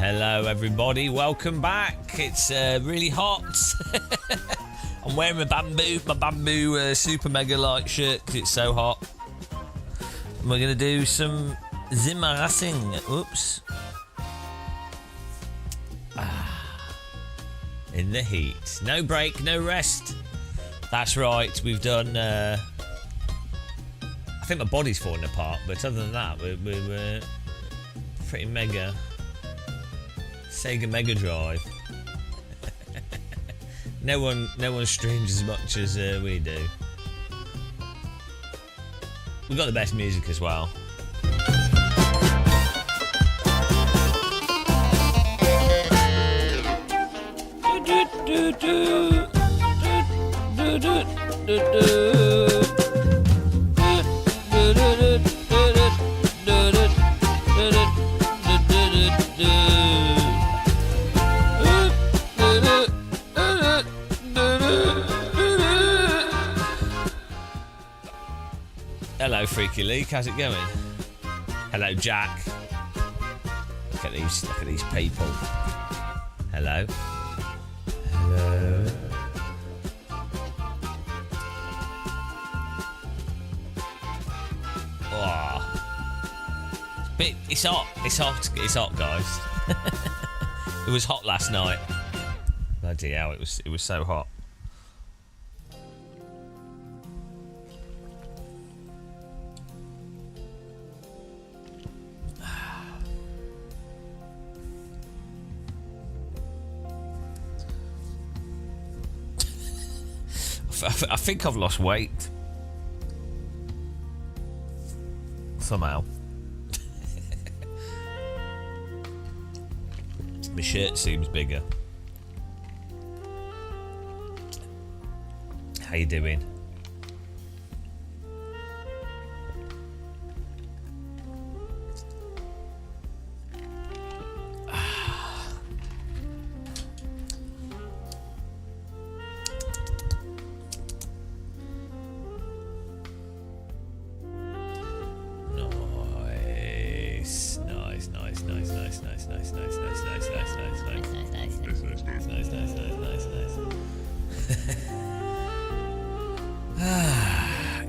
Hello everybody, welcome back. It's really hot. I'm wearing my bamboo super mega light shirt because it's so hot. And we're going to do some Zimmer Racing. Oops. In the heat. No break, no rest. That's right, we've done... I think my body's falling apart, but other than that, we're pretty mega. Sega Mega Drive. no one streams as much as we do. We've got the best music as well. Hello, Freaky Leak. How's it going? Hello, Jack. Look at these people. Hello. Hello. Oh. It's hot. It's hot. It's hot, guys. It was hot last night. Bloody hell! It was so hot. I think I've lost weight. Somehow. My shirt seems bigger. How you doing?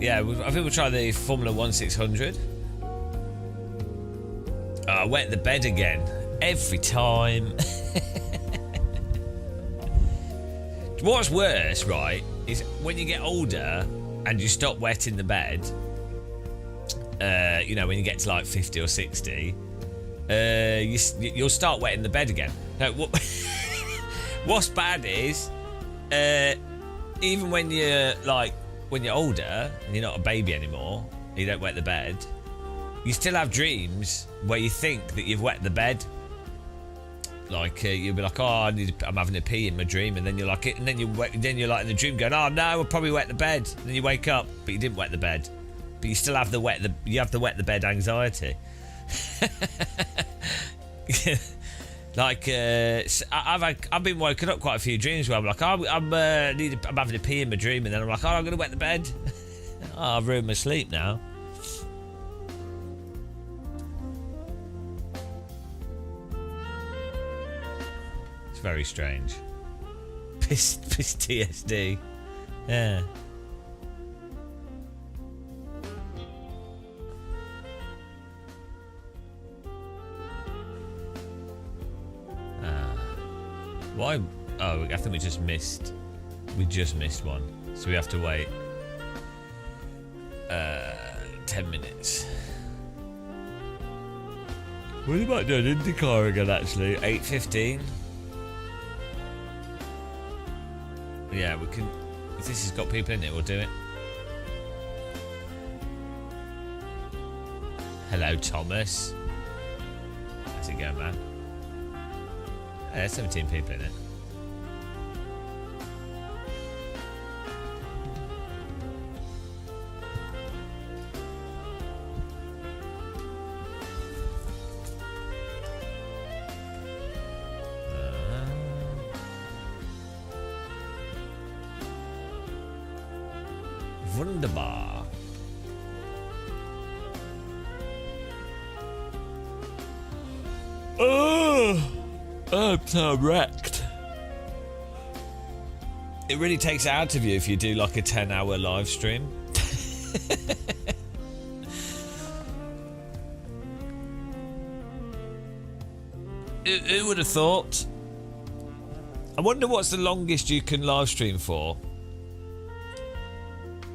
Yeah, I think we'll try the Formula 1 600. Oh, I wet the bed again. Every time. What's worse, right, is when you get older and you stop wetting the bed, you know, when you get to like 50 or 60, you'll start wetting the bed again. No, what's bad is, even when you're like, when you're older and you're not a baby anymore, you don't wet the bed, you still have dreams where you think that you've wet the bed. Like you'll be like, oh, I'm having a pee in my dream, and then you're like, and then you're like in the dream going, oh no, I'll probably wet the bed. And then you wake up, but you didn't wet the bed, but you still have the wet the bed anxiety. Like I've been woken up quite a few dreams where I'm like, oh, I'm having a pee in my dream, and then I'm like, oh, I'm gonna wet the bed. Oh, I've ruined my sleep now. It's very strange. Piss TSD. Yeah. Why? Oh, I think we just missed. We just missed one, so we have to wait 10 minutes. We might do an IndyCar again, actually. 8:15. Yeah, we can. If this has got people in it, we'll do it. Hello, Thomas. How's it going, man? There's 17 people in it. Wunderbar. Oh! Oh, I'm so wrecked. It really takes it out of you if you do like a 10-hour live stream. Who would have thought? I wonder what's the longest you can live stream for?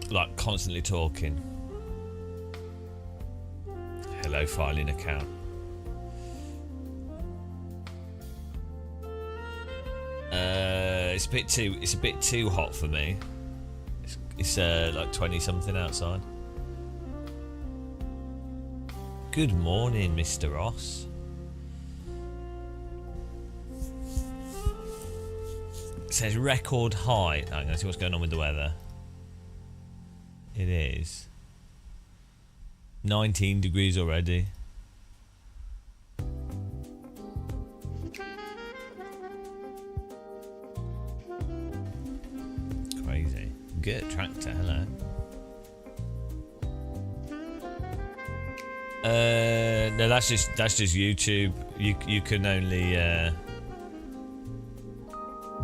Like constantly talking. Hello, filing account. It's a bit too hot for me. It's like 20 something outside. Good morning, Mr. Ross. It says record high. I'm going to see what's going on with the weather. It is 19 degrees already. Crazy. Good tractor, hello. No, that's just YouTube. You can only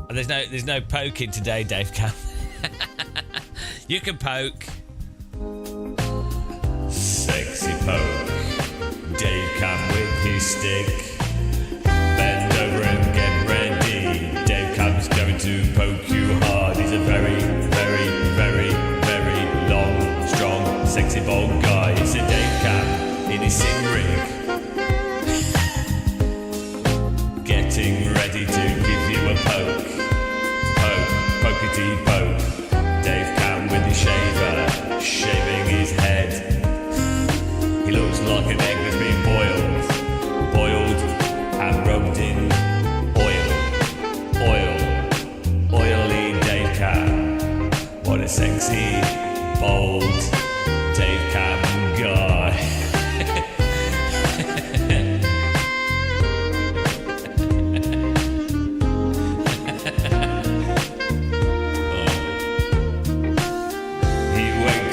there's no poking today, Dave Cam. You can poke. Sexy poke. Dave Cam with his stick. Bend over and get ready. Dave Cam's going to poke you hard. He's a very, very, very, very long, strong, sexy bold guy. It's a Dave Cam in his sim rig. Getting ready to give you a poke. Pokety poke. Dave Cam with his shaver, shaving his head. He looks like an egg that's been boiled and rubbed in oily Dave Cam. What a sexy, bold Dave Cam guy.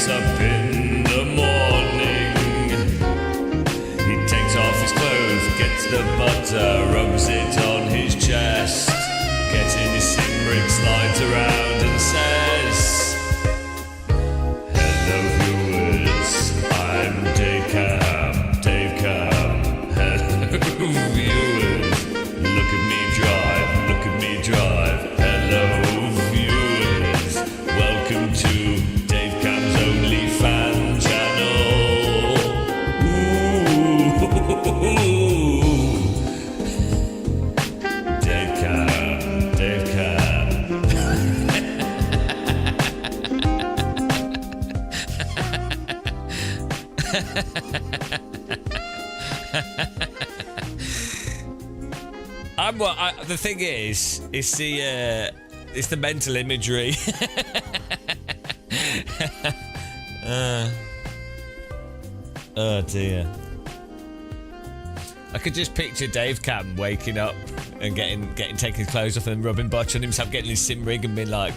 Up in the morning, he takes off his clothes, gets the butter, rubs it on his chest, gets in his sim rig, slides around and says, hello viewers, I'm Dave Cam, Dave Cam. Hello viewers, look at me drive, hello viewers, welcome to Dave Cam's only fan channel. Ooh. Dave Cam, Dave Cam. The thing is, it's the mental imagery. Oh dear. I could just picture Dave Cam waking up and taking his clothes off and rubbing butter on himself, getting his sim rig and being like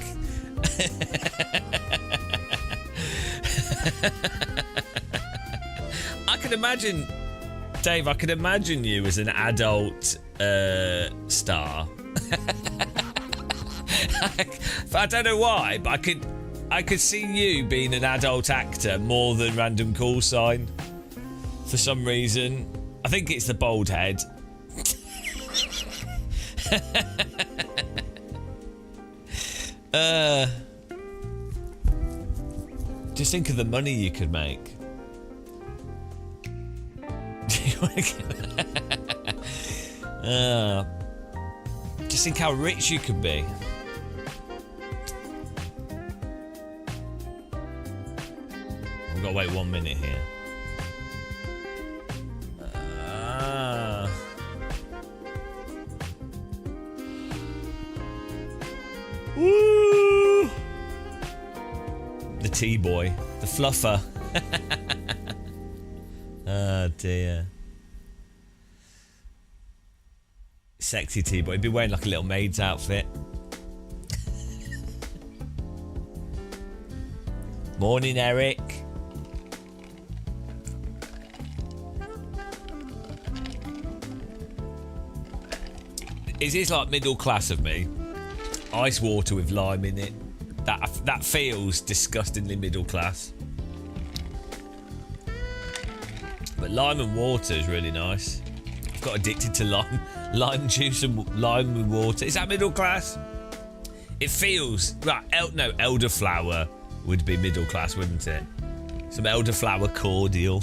I can imagine, Dave, I could imagine you as an adult star. I don't know why, but I could see you being an adult actor more than Random Call Sign for some reason. I think it's the bald head. Just think of the money you could make. Just think how rich you could be. I've got to wait 1 minute here. Woo! The T-boy, the fluffer. Oh dear. Sexy T-boy. He'd be wearing like a little maid's outfit. Morning, Eric. Is this like middle class of me? Ice water with lime in it. That feels disgustingly middle class. But lime and water is really nice. I've got addicted to lime juice and lime with water. Is that middle class? It feels right. No, elderflower would be middle class, wouldn't it? Some elderflower cordial,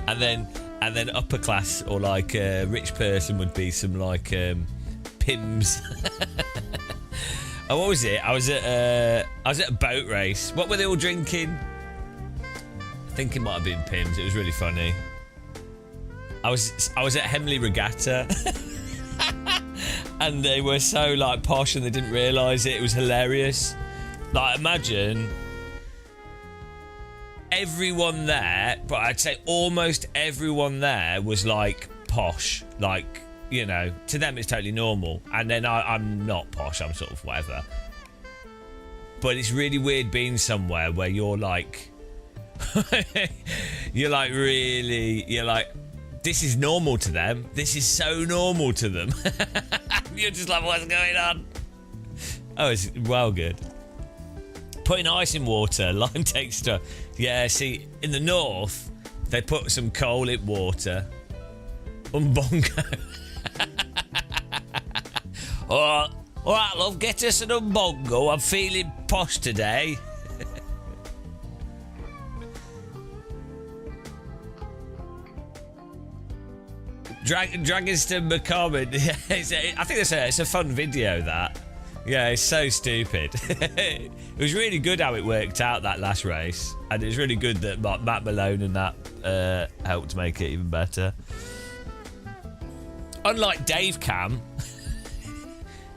and then upper class or like a rich person would be some like Pimm's. Oh, what was it? I was at a boat race. What were they all drinking? I think it might have been Pimm's. It was really funny. I was at Hemley Regatta, and they were so like posh, and they didn't realise it. It was hilarious. Like, imagine everyone there, but I'd say almost everyone there was like posh, like, you know, to them it's totally normal, and then I'm not posh, I'm sort of whatever. But it's really weird being somewhere where you're like you're like this is normal to them, this is so normal to them. You're just like, what's going on? Oh, it's well good. Putting ice in water, lime texture. Yeah, see, in the north they put some coal in water. Umbongo. All right, love, get us an umbongo. I'm feeling posh today. Dragonston McCormick. I think it's a fun video, that. Yeah, it's so stupid. It was really good how it worked out, that last race, and it was really good that Matt Malone and that helped make it even better. Unlike Dave Cam.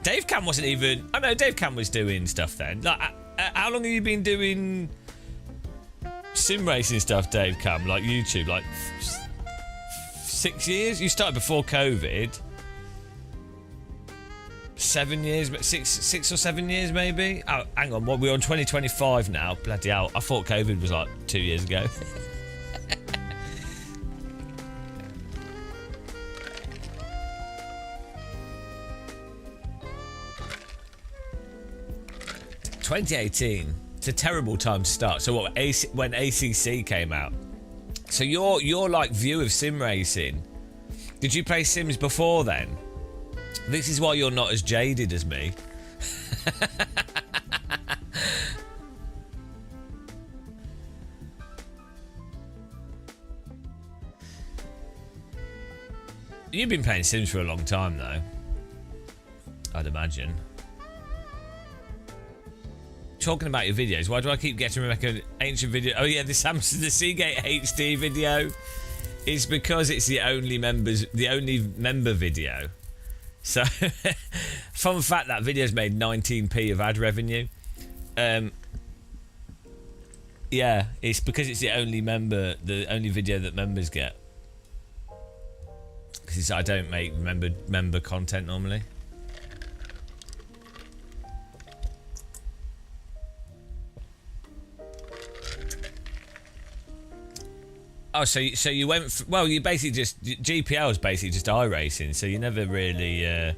Dave Cam wasn't even... I know Dave Cam was doing stuff then. Like, how long have you been doing sim racing stuff, Dave Cam? Like YouTube, like 6 years? You started before COVID. 7 years, 6 or 7 years maybe. Oh, hang on, what, we're on 2025 now. Bloody hell, I thought COVID was like 2 years ago. ...2018, it's a terrible time to start. So what, when ACC came out? So your like view of sim racing, did you play Sims before then? This is why you're not as jaded as me. You've been playing Sims for a long time though, I'd imagine. Talking about your videos, why do I keep getting Rebecca ancient video? Oh yeah, the Samsung, the Seagate HD video. It's because it's the only member video. So, fun fact, that video's made 19p of ad revenue. Yeah, it's because it's the only video that members get. Because I don't make member content normally. Oh, so you went... well, you basically just... GPL is basically just iRacing, so you never really... yeah,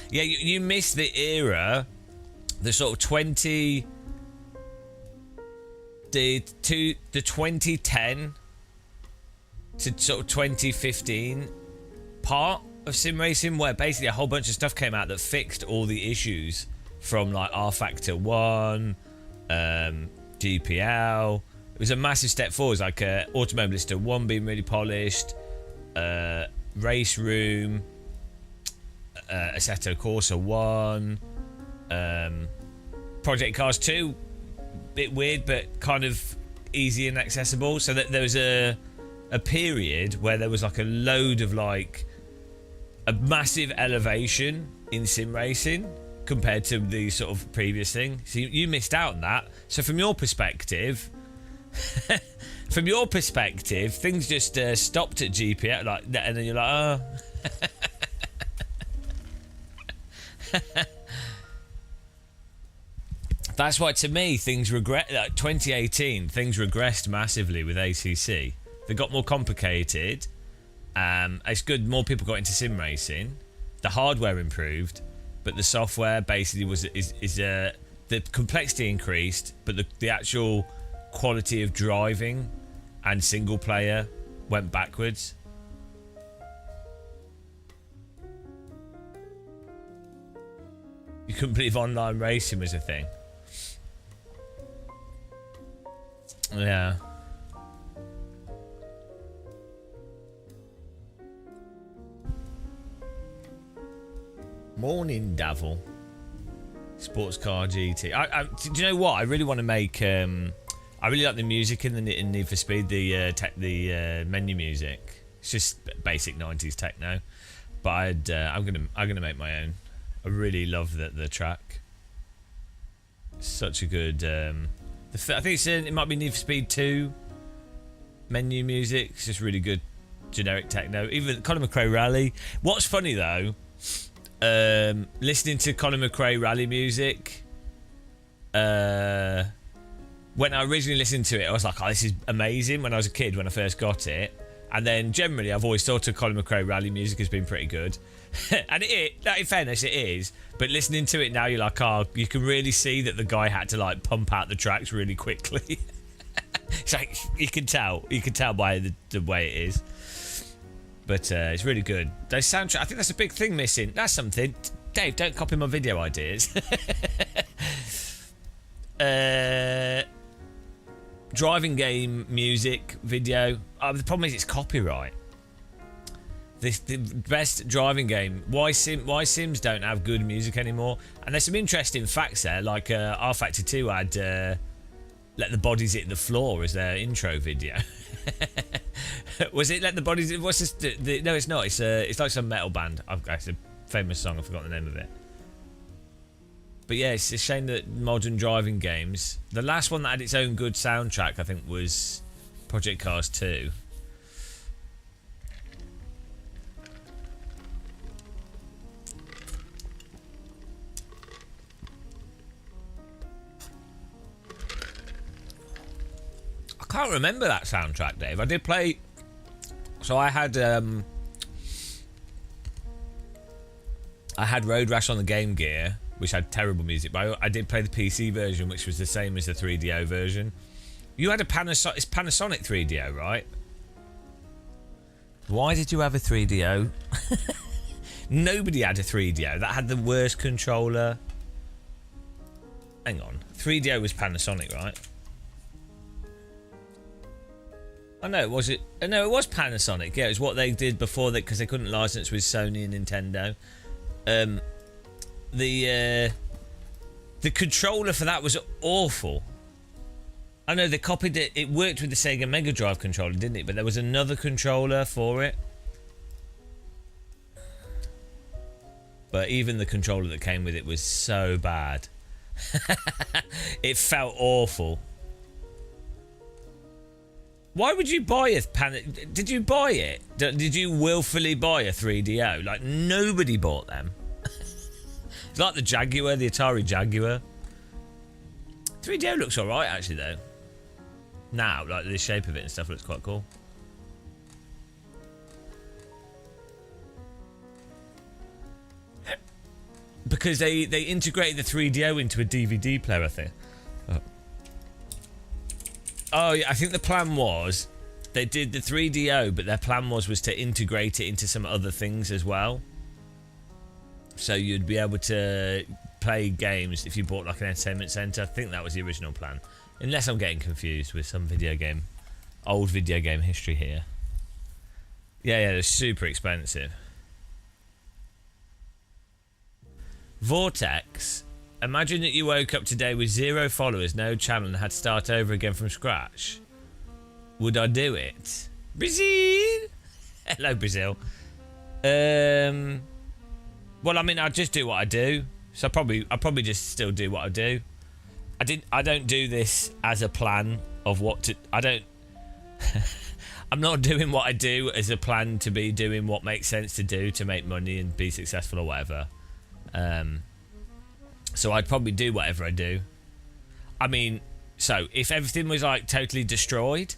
you missed the era, the sort of 2010 to sort of 2015 part of sim racing, where basically a whole bunch of stuff came out that fixed all the issues from like rFactor 1, GPL... It was a massive step forward, like Automobilista 1 being really polished, Race Room, Assetto Corsa 1, Project Cars 2, bit weird but kind of easy and accessible. So that there was a period where there was like a load of like a massive elevation in sim racing compared to the sort of previous thing. So you missed out on that. So from your perspective... From your perspective, things just stopped at GPL, like, and then you're like, oh. That's why, to me, things regret. Like 2018, things regressed massively with ACC. They got more complicated, It's good. More people got into sim racing. The hardware improved, but the software basically the complexity increased, but the actual quality of driving and single player went backwards. You couldn't believe online racing was a thing. Yeah. Morning, Davil. Sports car GT. Do you know what? I really want to make. I really like the music in Need for Speed. The menu music. It's just basic 90s techno. But I'm gonna make my own. I really love the track. Such a good. I think it might be Need for Speed 2 menu music. It's just really good generic techno. Even Colin McRae Rally. What's funny though, listening to Colin McRae Rally music, when I originally listened to it, I was like, oh, this is amazing when I was a kid, when I first got it. And then generally I've always thought of Colin McRae Rally music has been pretty good. And in fairness, it is. But listening to it now, you're like, oh, you can really see that the guy had to like pump out the tracks really quickly. It's like you can tell by the way it is. But it's really good. Those soundtrack, I think that's a big thing missing. That's something. Dave, don't copy my video ideas. Driving game music video. The problem is it's copyright. The best driving game. Why Sims don't have good music anymore? And there's some interesting facts there. Like R Factor 2 had "Let the Bodies Hit the Floor" as their intro video. Was it "Let the Bodies"? What's this? No, it's not. It's like some metal band. It's a famous song. I forgot the name of it. But yeah, it's a shame that modern driving games. The last one that had its own good soundtrack, I think, was Project Cars 2. I can't remember that soundtrack, Dave. I did play. So I had Road Rash on the Game Gear, which had terrible music, but I did play the PC version, which was the same as the 3DO version. You had a Panasonic 3DO, right? Why did you have a 3DO? Nobody had a 3DO. That had the worst controller. Hang on. 3DO was Panasonic, right? Oh no, was it? No, it was Panasonic. Yeah, it was what they did before that, because they couldn't license with Sony and Nintendo. The controller for that was awful. I know they copied it. It worked with the Sega Mega Drive controller, didn't it? But there was another controller for it. But even the controller that came with it was so bad. It felt awful. Why would you buy a Did you buy it? Did you willfully buy a 3DO? Like, nobody bought them. It's like the Jaguar, the Atari Jaguar. 3DO looks alright, actually, though. Now, like, the shape of it and stuff looks quite cool. Because they integrated the 3DO into a DVD player, I think. Oh, yeah, I think the plan was they did the 3DO, but their plan was to integrate it into some other things as well. So you'd be able to play games if you bought like an entertainment centre. I think that was the original plan. Unless I'm getting confused with some old video game history here. Yeah, they're super expensive. Vortex. Imagine that you woke up today with 0 followers, no channel, and had to start over again from scratch. Would I do it? Brazil! Hello, Brazil. Well, I mean, I'd just do what I do. So I'd probably just still do what I do. I don't do this as a plan of what to... I'm not doing what I do as a plan to be doing what makes sense to do to make money and be successful or whatever. So I'd probably do whatever I do. I mean, so if everything was like totally destroyed,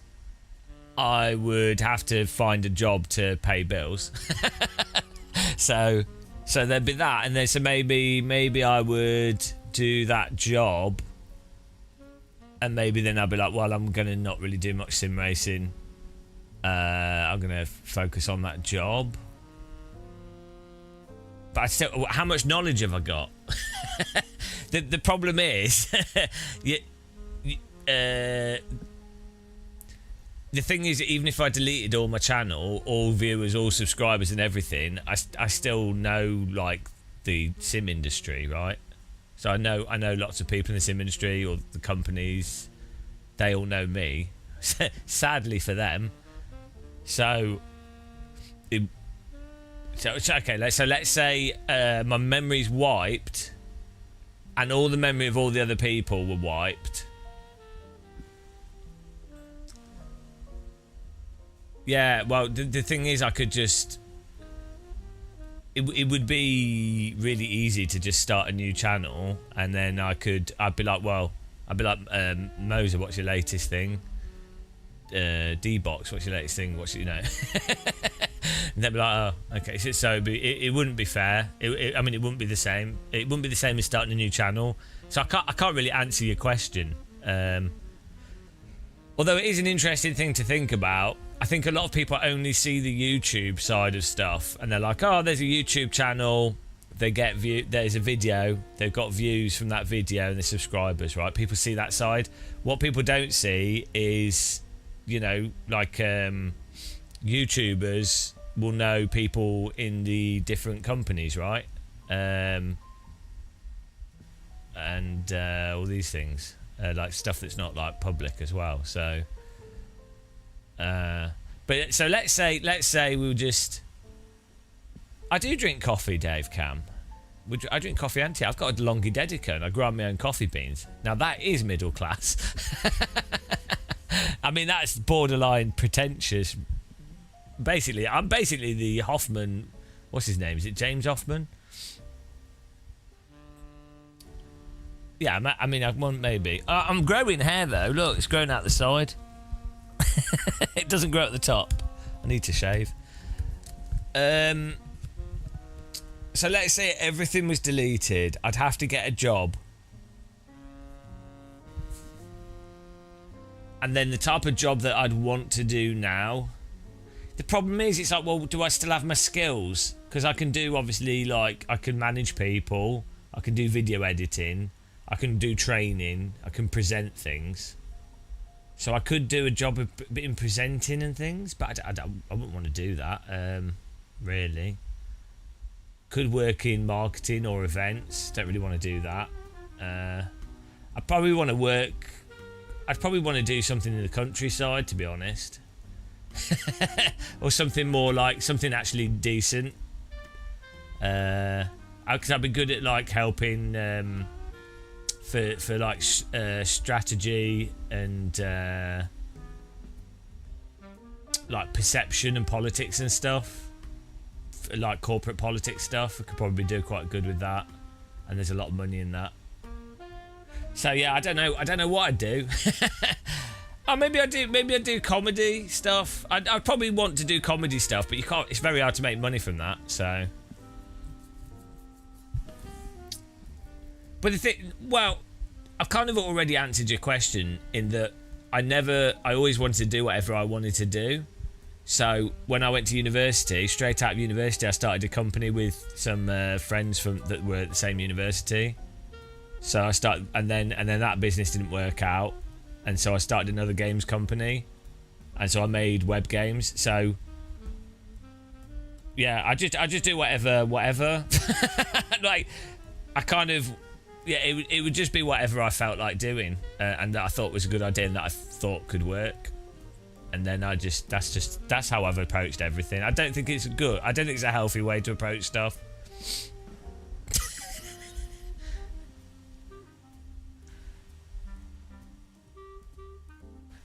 I would have to find a job to pay bills. so there'd be that, and then so maybe I would do that job, and maybe then I'd be like, well, I'm gonna not really do much sim racing. I'm gonna focus on that job. But I still, how much knowledge have I got? the problem is, the thing is, even if I deleted all my channel, all viewers, all subscribers and everything, I still know like the sim industry, right? So I know lots of people in the sim industry, or the companies, they all know me. Sadly for them. So okay, let's say my memory's wiped, and all the memory of all the other people were wiped. Yeah, well, the thing is, I could just... It would be really easy to just start a new channel, and then I'd be like, Moser, what's your latest thing? D-Box, what's your latest thing? What's, you know? And they'd be like, oh, okay. So it wouldn't be fair. I mean, it wouldn't be the same. It wouldn't be the same as starting a new channel. So I can't really answer your question. Although it is an interesting thing to think about. I think a lot of people only see the YouTube side of stuff, and they're like, oh, there's a YouTube channel, they get there's a video, they've got views from that video and the subscribers, right? People see that side. What people don't see is, you know, like YouTubers will know people in the different companies, right? And all these things, like stuff that's not like public as well. So but so let's say we'll just... I do drink coffee, Dave Cam. I drink coffee and tea. I've got a Longi Dedica and I grind my own coffee beans. Now that is middle class. I mean, that's borderline pretentious. Basically, I'm basically the Hoffman... What's his name? Is it James Hoffman? Yeah, I mean, I want maybe. I'm growing hair though. Look, it's growing out the side. It doesn't grow at the top. I need to shave. So let's say everything was deleted. I'd have to get a job. And then the type of job that I'd want to do now. The problem is, it's like, well, do I still have my skills? Because I can do, obviously, like, I can manage people. I can do video editing. I can do training. I can present things. So I could do a job of in presenting and things, but I wouldn't want to do that, really. Could work in marketing or events. Don't really want to do that. I probably want to work... I'd probably want to do something in the countryside, to be honest. Or something more like... Something actually decent. Because I'd be good at, like, helping... For like strategy and like perception and politics and stuff, like corporate politics stuff. I could probably do quite good with that, and there's a lot of money in that. So yeah, I don't know what I'd do. Oh, maybe I do comedy stuff. I'd probably want to do comedy stuff, but you can't. It's very hard to make money from that. So. But the thing, well, I've kind of already answered your question in that I always wanted to do whatever I wanted to do. So when I went to university, straight out of university, I started a company with some friends that were at the same university. So I started, and then that business didn't work out, and so I started another games company, and so I made web games. So yeah, I just do whatever. Like, I kind of... Yeah, it would just be whatever I felt like doing, and that I thought was a good idea and that I thought could work. And then that's how I've approached everything. I don't think it's good. I don't think it's a healthy way to approach stuff.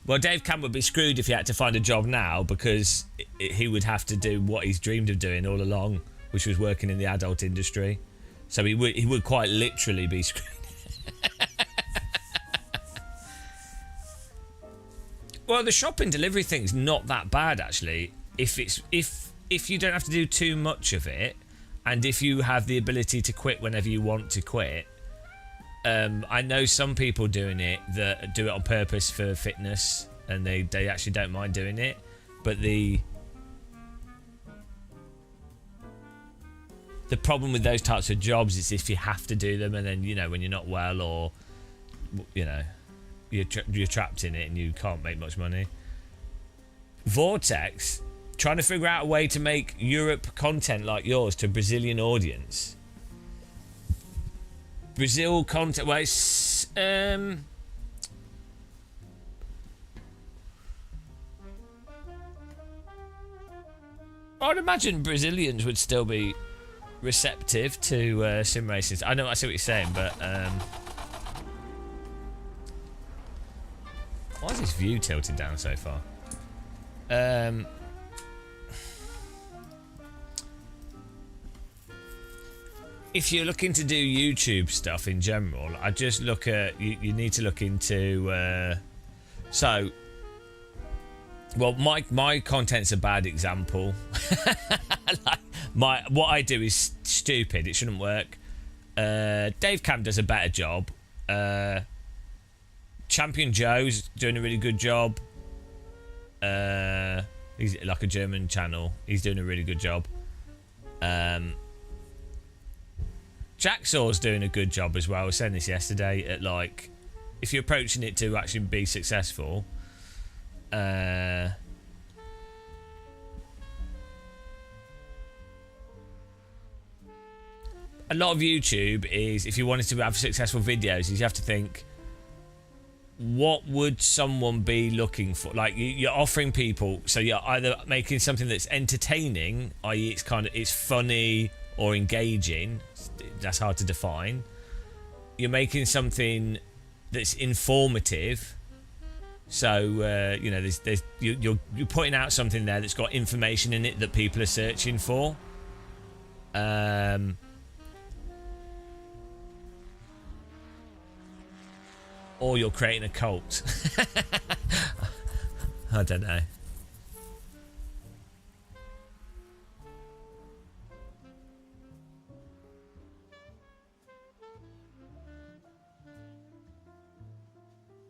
Well, Dave Camp would be screwed if he had to find a job now, because he would have to do what he's dreamed of doing all along, which was working in the adult industry. So he would quite literally be screwed. Well, the shopping delivery thing's not that bad actually. If you don't have to do too much of it, and if you have the ability to quit whenever you want to quit. I know some people doing it that do it on purpose for fitness, and they actually don't mind doing it. But the problem with those types of jobs is if you have to do them, and then when you're not well, or you're trapped in it and you can't make much money. Vortex trying to figure out a way to make Europe content like yours to a Brazilian audience. Brazil content. Well, it's I'd imagine Brazilians would still be receptive to sim races. I know, I see what you're saying, but why is this view tilted down so far? If you're looking to do YouTube stuff in general, I just look at you need to look into well, my content's a bad example. Like, what I do is stupid. It shouldn't work. Dave Cam does a better job. Champion Joe's doing a really good job. He's like a German channel. He's doing a really good job. Jacksaw's doing a good job as well. I was saying this yesterday. At like, if you're approaching it to actually be successful, a lot of YouTube is, if you wanted to have successful videos, you have to think, what would someone be looking for? Like, you're offering people, so you're either making something that's entertaining, i.e. it's funny or engaging. That's hard to define. You're making something that's informative. So you're putting out something there that's got information in it that people are searching for. Or you're creating a cult. I don't know.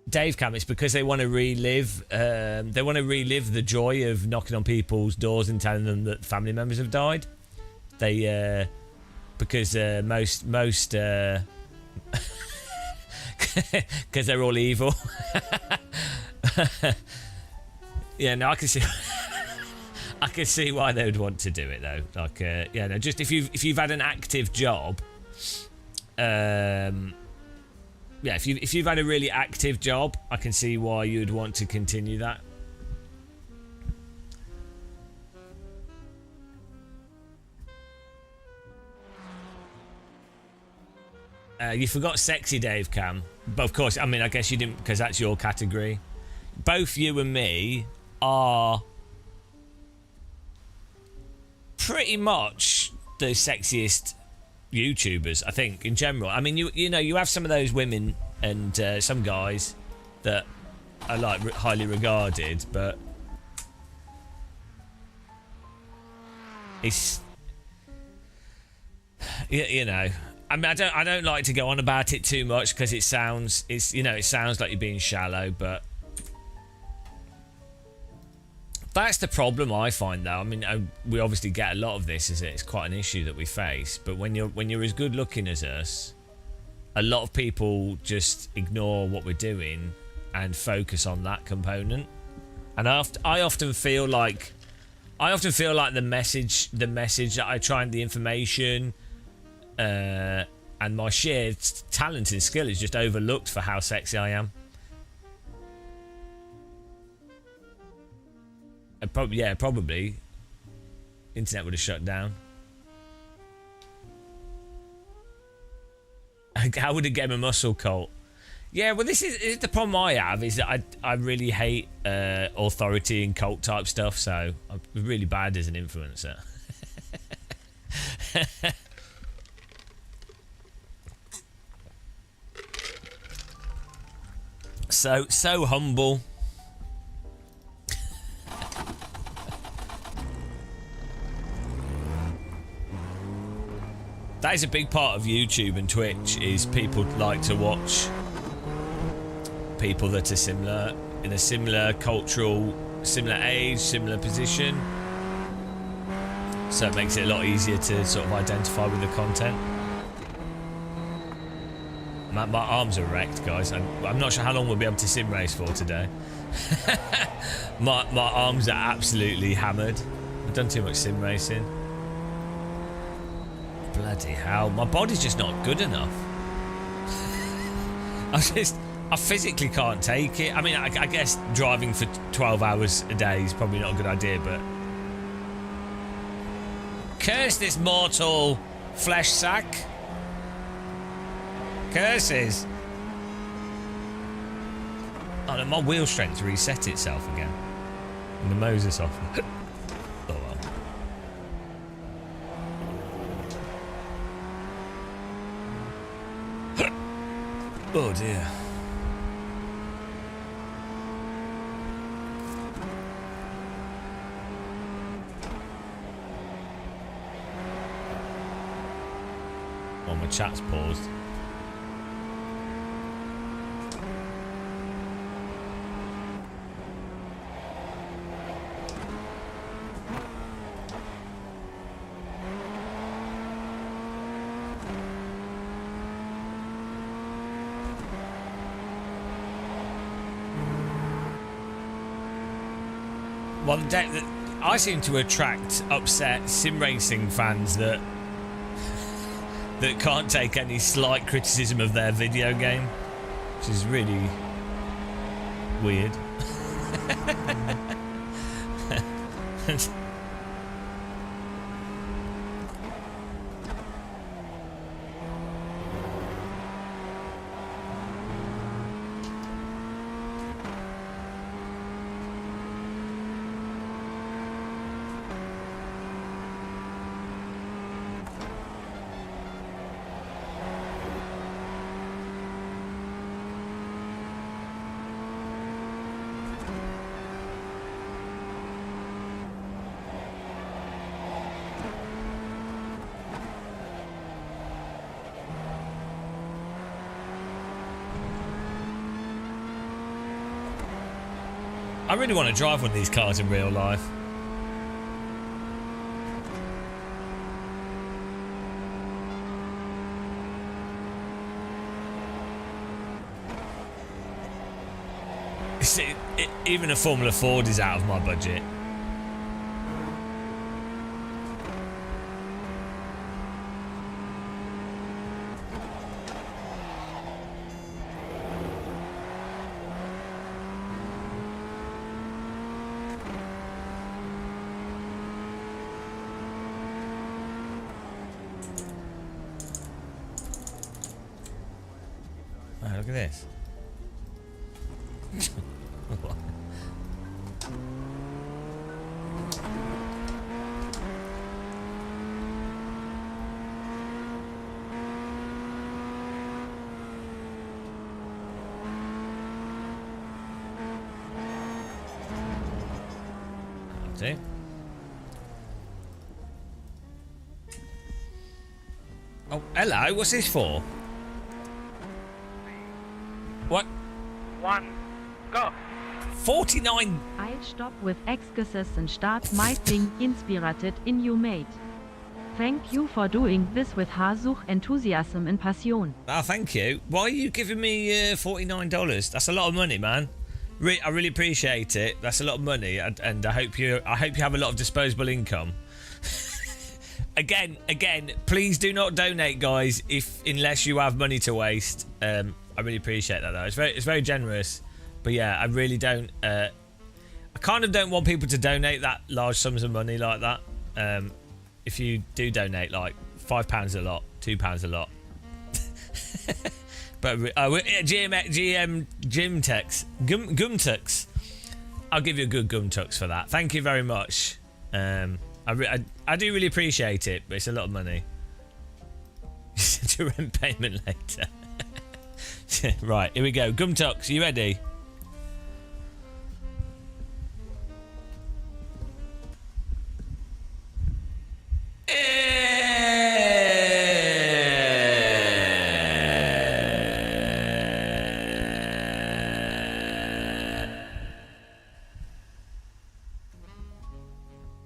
Dave Cam, it's because they want to relive. They want to relive the joy of knocking on people's doors and telling them that family members have died. They, because most, because they're all evil. Yeah, no, I can see. I can see why they would want to do it though. Like, yeah, no, just if you've had an active job. Yeah, if you've had a really active job, I can see why you'd want to continue that. You forgot sexy Dave Cam, but of course, I mean, I guess you didn't, because that's your category. Both you and me are pretty much the sexiest YouTubers, I think, in general. I mean, you know, you have some of those women and some guys that are like highly regarded, but it's, you know, I mean, I don't like to go on about it too much because it sounds like you're being shallow, but that's the problem I find though. I mean, we obviously get a lot of this, it's quite an issue that we face, but when you're as good looking as us, a lot of people just ignore what we're doing and focus on that component. And I often feel like the message that I try, and the information and my shared talent and skill is just overlooked for how sexy I am. Probably. Internet would have shut down. How would it get him a muscle cult? Yeah, well, this is the problem I have, is that I really hate authority and cult type stuff, so I'm really bad as an influencer. So humble. That is a big part of YouTube and Twitch, is people like to watch people that are similar, in a similar cultural, similar age, similar position. So it makes it a lot easier to sort of identify with the content. My arms are wrecked, guys. I'm not sure how long we'll be able to sim race for today. my arms are absolutely hammered. I've done too much sim racing. Bloody hell, my body's just not good enough. I physically can't take it. I mean, I guess driving for 12 hours a day is probably not a good idea, but... Curse this mortal flesh sack. Curses. Oh no, my wheel strength reset itself again. And the Moses off. Oh well. Oh dear. Oh, my chat's paused. Well, I seem to attract upset sim racing fans that can't take any slight criticism of their video game, which is really weird. I really want to drive one of these cars in real life. See, even a Formula Ford is out of my budget. Oh, look at this. See? Oh, hello. What's this for? What? 1, go. 49. I'll stop with excuses and start my thing inspirited in you mate. Thank you for doing this with Hasuch enthusiasm and passion. Oh, thank you. Why are you giving me $49? That's a lot of money, man. I really appreciate it. That's a lot of money, and I hope you have a lot of disposable income. again, please do not donate, guys, unless you have money to waste. I really appreciate that, though. It's very generous, but yeah, I really don't. I kind of don't want people to donate that large sums of money like that. If you do donate, like £5 a lot, £2 a lot. But GM Gymtex, Gumtux. I'll give you a good Gumtux for that. Thank you very much. I do really appreciate it, but it's a lot of money. To rent payment later. Right, here we go. Gumtux, you ready?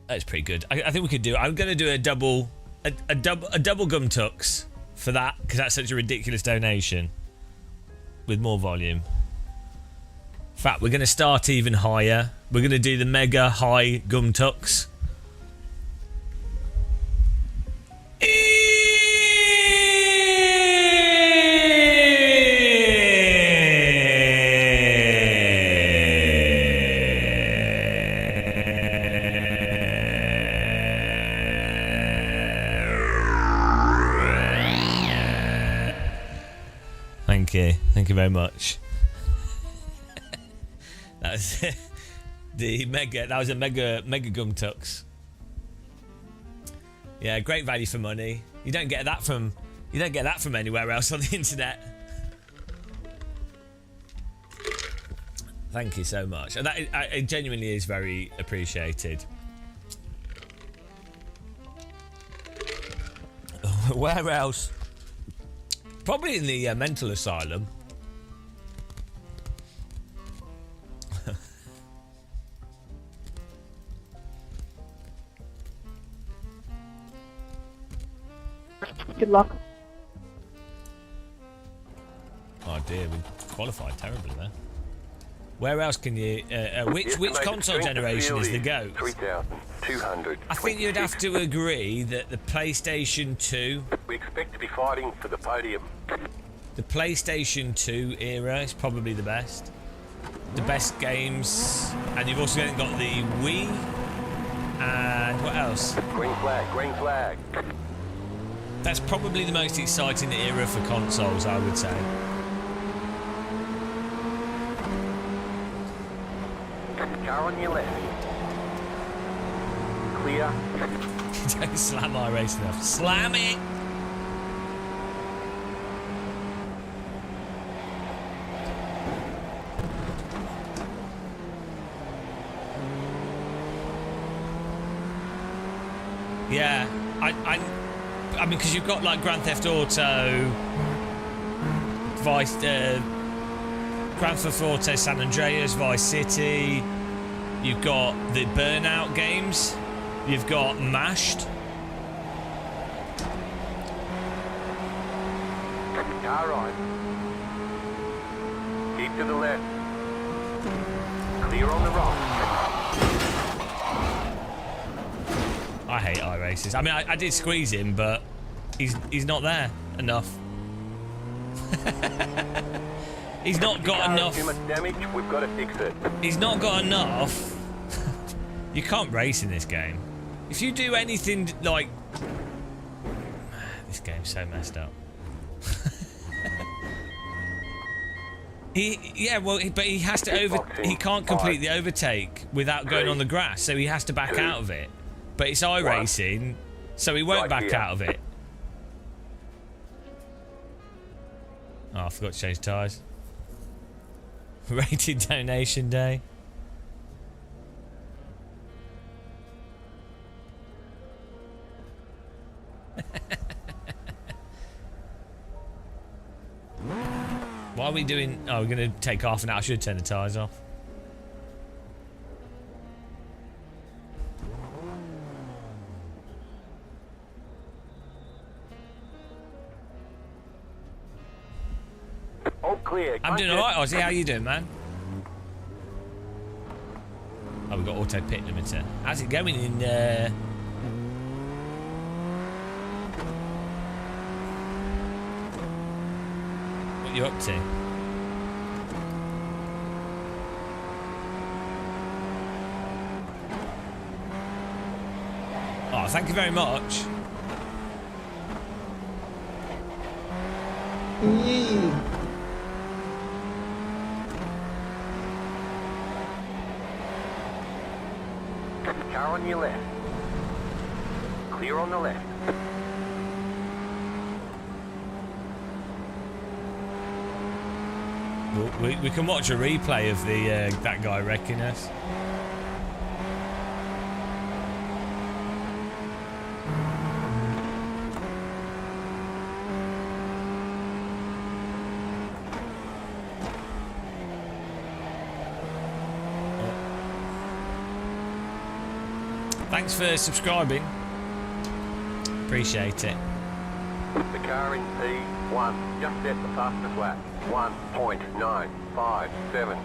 That's pretty good. I think we could do. I'm going to do a double gum tux for that because that's such a ridiculous donation with more volume. In fact, we're going to start even higher. We're going to do the mega high gum tux. Thank you very much. That was the mega. That was a mega gum tux. Yeah, great value for money. You don't get that from anywhere else on the internet. Thank you so much, and that it genuinely is very appreciated. Where else? Probably in the mental asylum. Good luck. Oh dear, we qualified terribly there. Where else can you? Which console generation is the GOAT? 3,200. I think you'd have to agree that the PlayStation 2. We expect to be fighting for the podium. The PlayStation 2 era is probably the best. The best games, and you've also got the Wii. And what else? Green flag, green flag. That's probably the most exciting era for consoles, I would say. Car on your left. Clear. Don't slam iRace enough. Slam it! Yeah, I mean, because you've got like Grand Theft Auto, Grand Theft Auto San Andreas, Vice City. You've got the Burnout games. You've got Mashed. Car on. Keep to the left. Clear on the right. I hate iRaces. I mean, I did squeeze him, but he's not there enough. He's not got enough. Too much damage. We've got to fix it. He's not got enough. You can't race in this game. If you do anything like, this game's so messed up. But he has to he can't complete the overtake without going on the grass, so he has to back out of it. But it's iRacing, so he won't back out of it. Oh, I forgot to change tyres. Rated donation day. Why are we doing... Oh, we're going to take half an hour. I should turn the tyres off. All clear. I'm doing alright, Ozzy. How you doing, man? Oh, we've got auto pit limiter. How's it going in... What are you up to? Oh, thank you very much. Car on your left. Clear on the left. We can watch a replay of the that guy wrecking us. Thanks for subscribing. Appreciate it. The car in P1 just set the fastest lap. 1.957.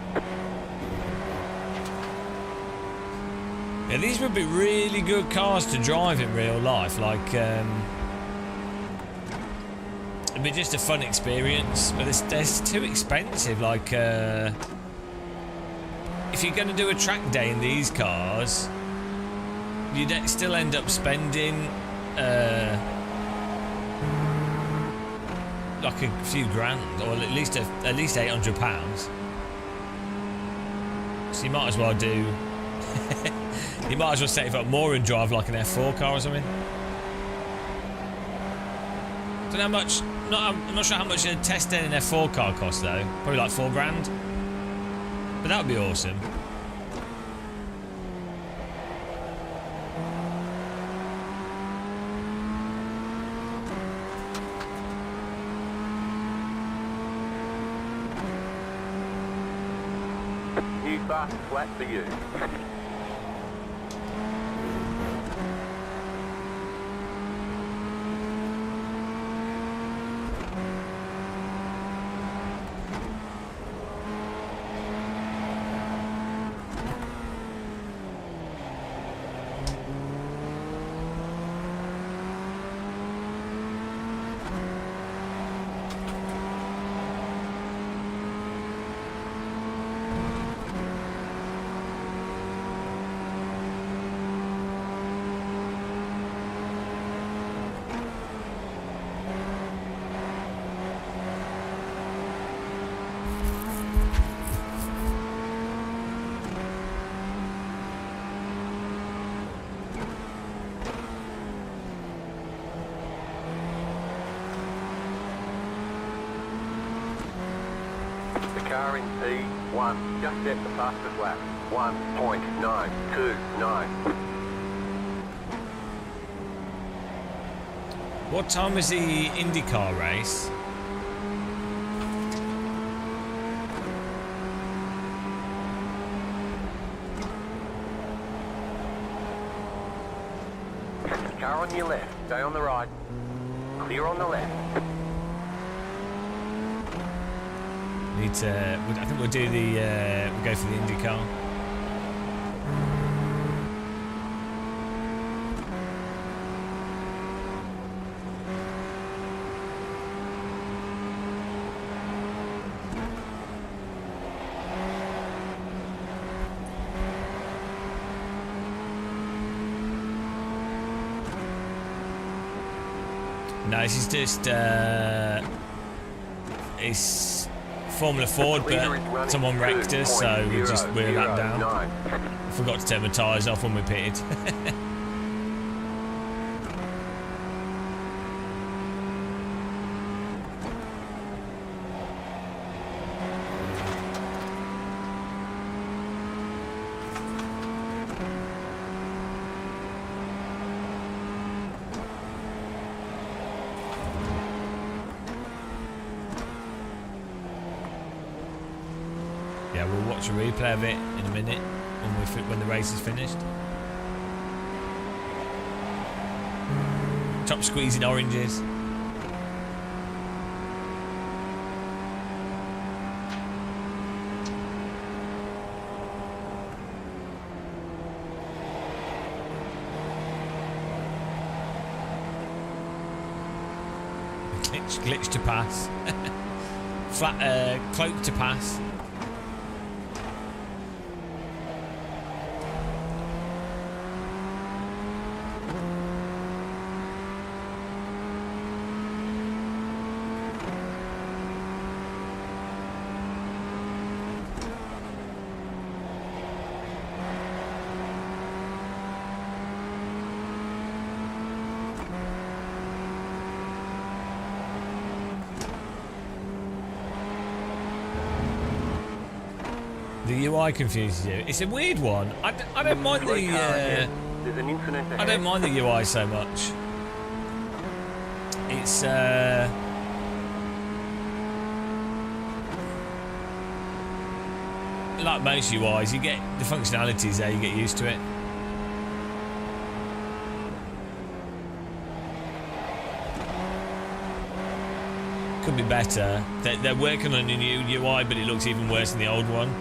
Yeah, these would be really good cars to drive in real life. Like, it'd be just a fun experience, but they're too expensive. Like, if you're going to do a track day in these cars, you'd still end up spending like a few grand, or at least £800. So you might as well do. You might as well save up more and drive like an F4 car or something. Don't know how much. I'm not sure how much a test day in an F4 car costs though. Probably like £4 grand. But that would be awesome. New fast flat for you. Car in P1 just set the fastest lap. 1.929. What time is the IndyCar race? Car on your left. Stay on the right. Clear on the left. I think we'll do the. We'll go for the IndyCar. No, this is just. It's Formula Ford, but someone wrecked us, so we just wheeled that down. Forgot to take my tyres off when we pitted. Yeah, we'll watch a replay of it in a minute when the race is finished. Top squeezing oranges. Glitch to pass. Flat cloak to pass. The UI confuses you. It's a weird one. I don't mind the. There's an incident ahead. I don't mind the UI so much. It's like most UIs, you get the functionalities there, you get used to it. Could be better. They're working on a new UI, but it looks even worse than the old one.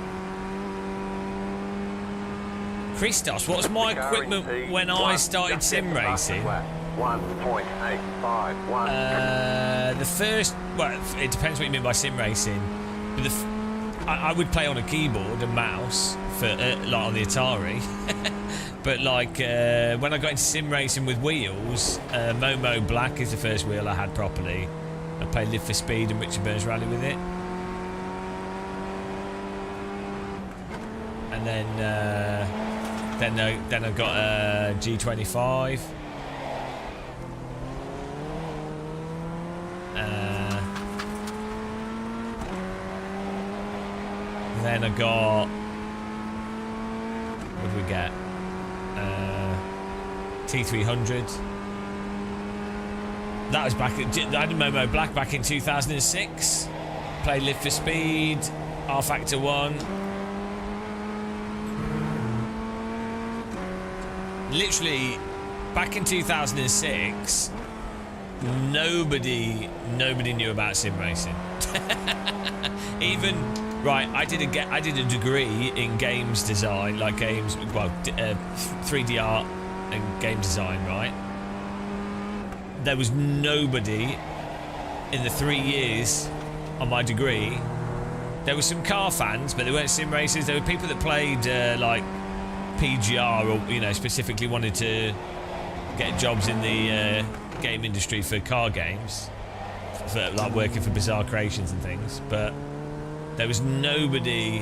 Christos, what was my equipment when I started sim racing? 1.851. The first, well, it depends what you mean by sim racing. But I would play on a keyboard and mouse for like on the Atari. But like when I got into sim racing with wheels, Momo Black is the first wheel I had properly. I played Live for Speed and Richard Burns Rally with it. And then I got a G25. Then I got, what did we get? T300. That was back at, I had a Momo Black back in 2006. Played Live for Speed, R Factor 1. Literally, back in 2006, nobody knew about sim racing. Even, right, I did a degree in games design, like games, well, 3D art and game design, right? There was nobody in the 3 years on my degree. There were some car fans, but they weren't sim racers. There were people that played like PGR, or you know, specifically wanted to get jobs in the game industry for car games, for like working for Bizarre Creations and things. But there was nobody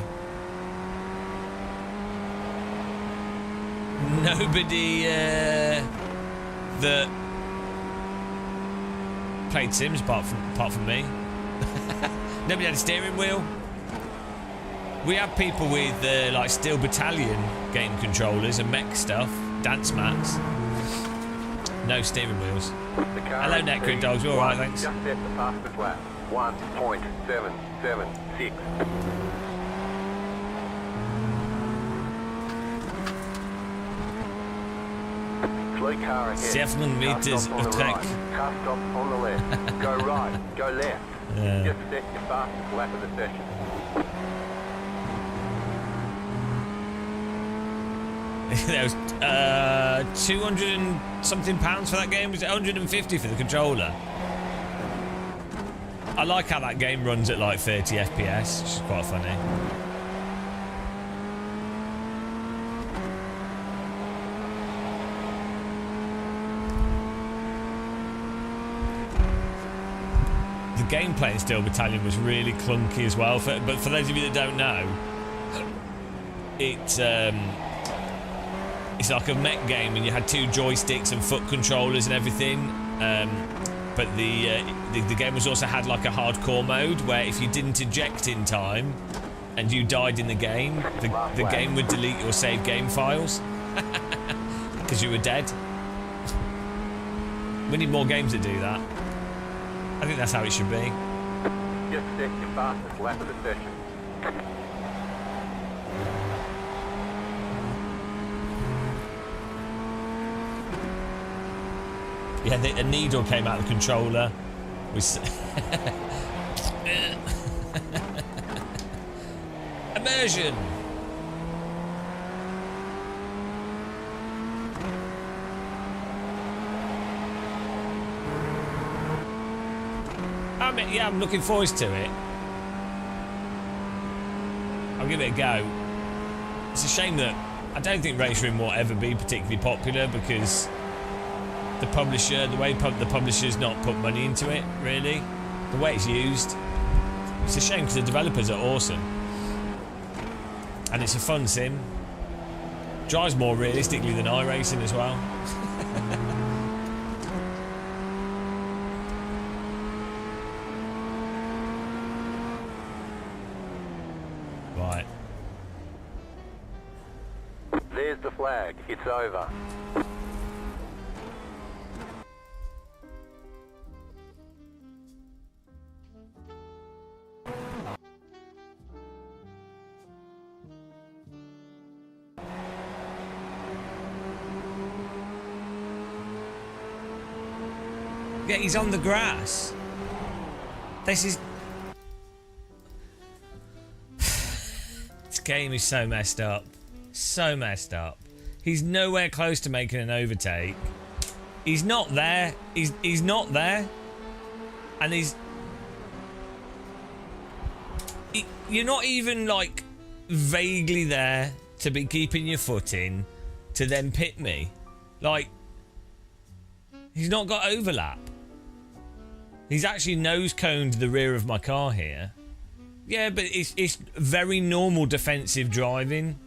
that played Sims apart from me. Nobody had a steering wheel. We had people with like Steel Battalion game controllers and mech stuff, dance mats. No steering wheels. Hello, Necro Dogs. You all right? Thanks. Just set the fastest lap. 1.776. Fleet car ahead. 7 meters Car stop on of the track. right. Car stop on the left. Go right. Go left. Yeah. Just set your fastest lap of the session. There was 200 and something pounds for that game. Was it 150 for the controller? I like how that game runs at like 30 FPS, which is quite funny. The gameplay in Steel Battalion was really clunky as well. But for those of you that don't know, it's like a mech game, and you had 2 joysticks and foot controllers and everything. But the game was also had like a hardcore mode where if you didn't eject in time and you died in the game, the game would delete your saved game files because you were dead. We need more games that do that. I think that's how it should be. Just set your fastest lap of the session. Yeah, a needle came out of the controller. Immersion. Yeah, I'm looking forward to it. I'll give it a go. It's a shame that I don't think Race Room will ever be particularly popular because the publisher, the way the publisher's not put money into it, really, the way it's used. It's a shame because the developers are awesome. And it's a fun sim. Drives more realistically than iRacing as well. Right. There's the flag. It's over. Yeah, he's on the grass. This is... This game is so messed up. So messed up. He's nowhere close to making an overtake. He's not there. He's not there. And he's... You're not even, like, vaguely there to be keeping your foot in to then pit me. Like, he's not got overlap. He's actually nose-coned the rear of my car here. Yeah, but it's very normal defensive driving.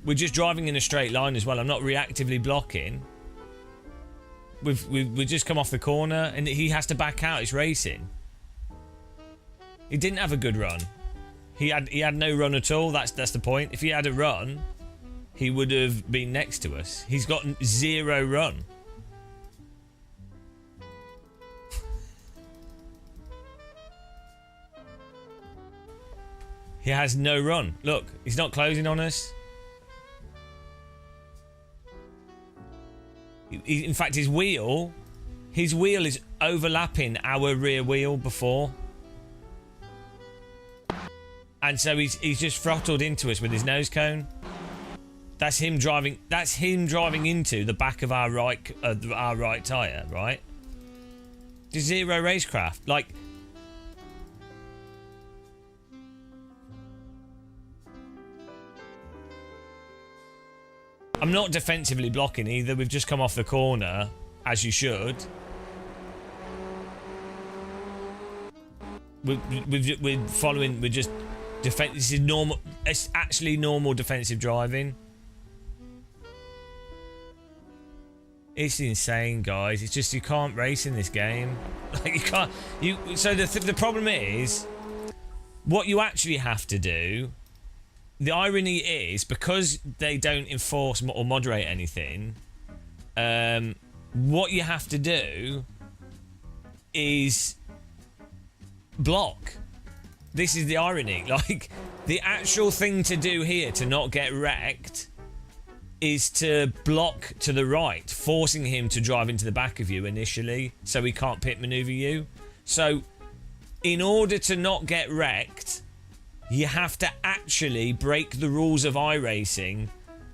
We're just driving in a straight line as well. I'm not reactively blocking. We've just come off the corner and he has to back out. It's racing. He didn't have a good run. He had no run at all. That's the point. If he had a run, he would have been next to us. He's got 0 run. He has no run. Look, he's not closing on us. In fact, his wheel is overlapping our rear wheel before. And so he's just throttled into us with his nose cone. That's him driving into the back of our right tyre, right? Just 0 racecraft. Like, I'm not defensively blocking either. We've just come off the corner, as you should. We're following. We're just defense. This is normal. It's actually normal defensive driving. It's insane, guys. It's just you can't race in this game. Like you can't. So the problem is, what you actually have to do. The irony is, because they don't enforce or moderate anything, what you have to do is block. This is the irony. Like, the actual thing to do here to not get wrecked is to block to the right, forcing him to drive into the back of you initially so he can't pit maneuver you. So, in order to not get wrecked, you have to actually break the rules of iRacing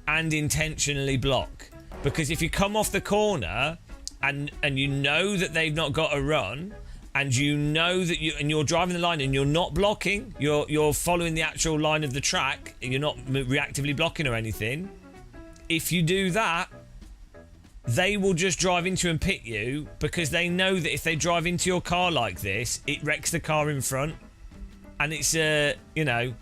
and intentionally block. Because if you come off the corner and you know that they've not got a run, and you know that you're driving the line and you're not blocking, you're following the actual line of the track, you're not reactively blocking or anything. If you do that, they will just drive into and pit you because they know that if they drive into your car like this, it wrecks the car in front. And it's, you know...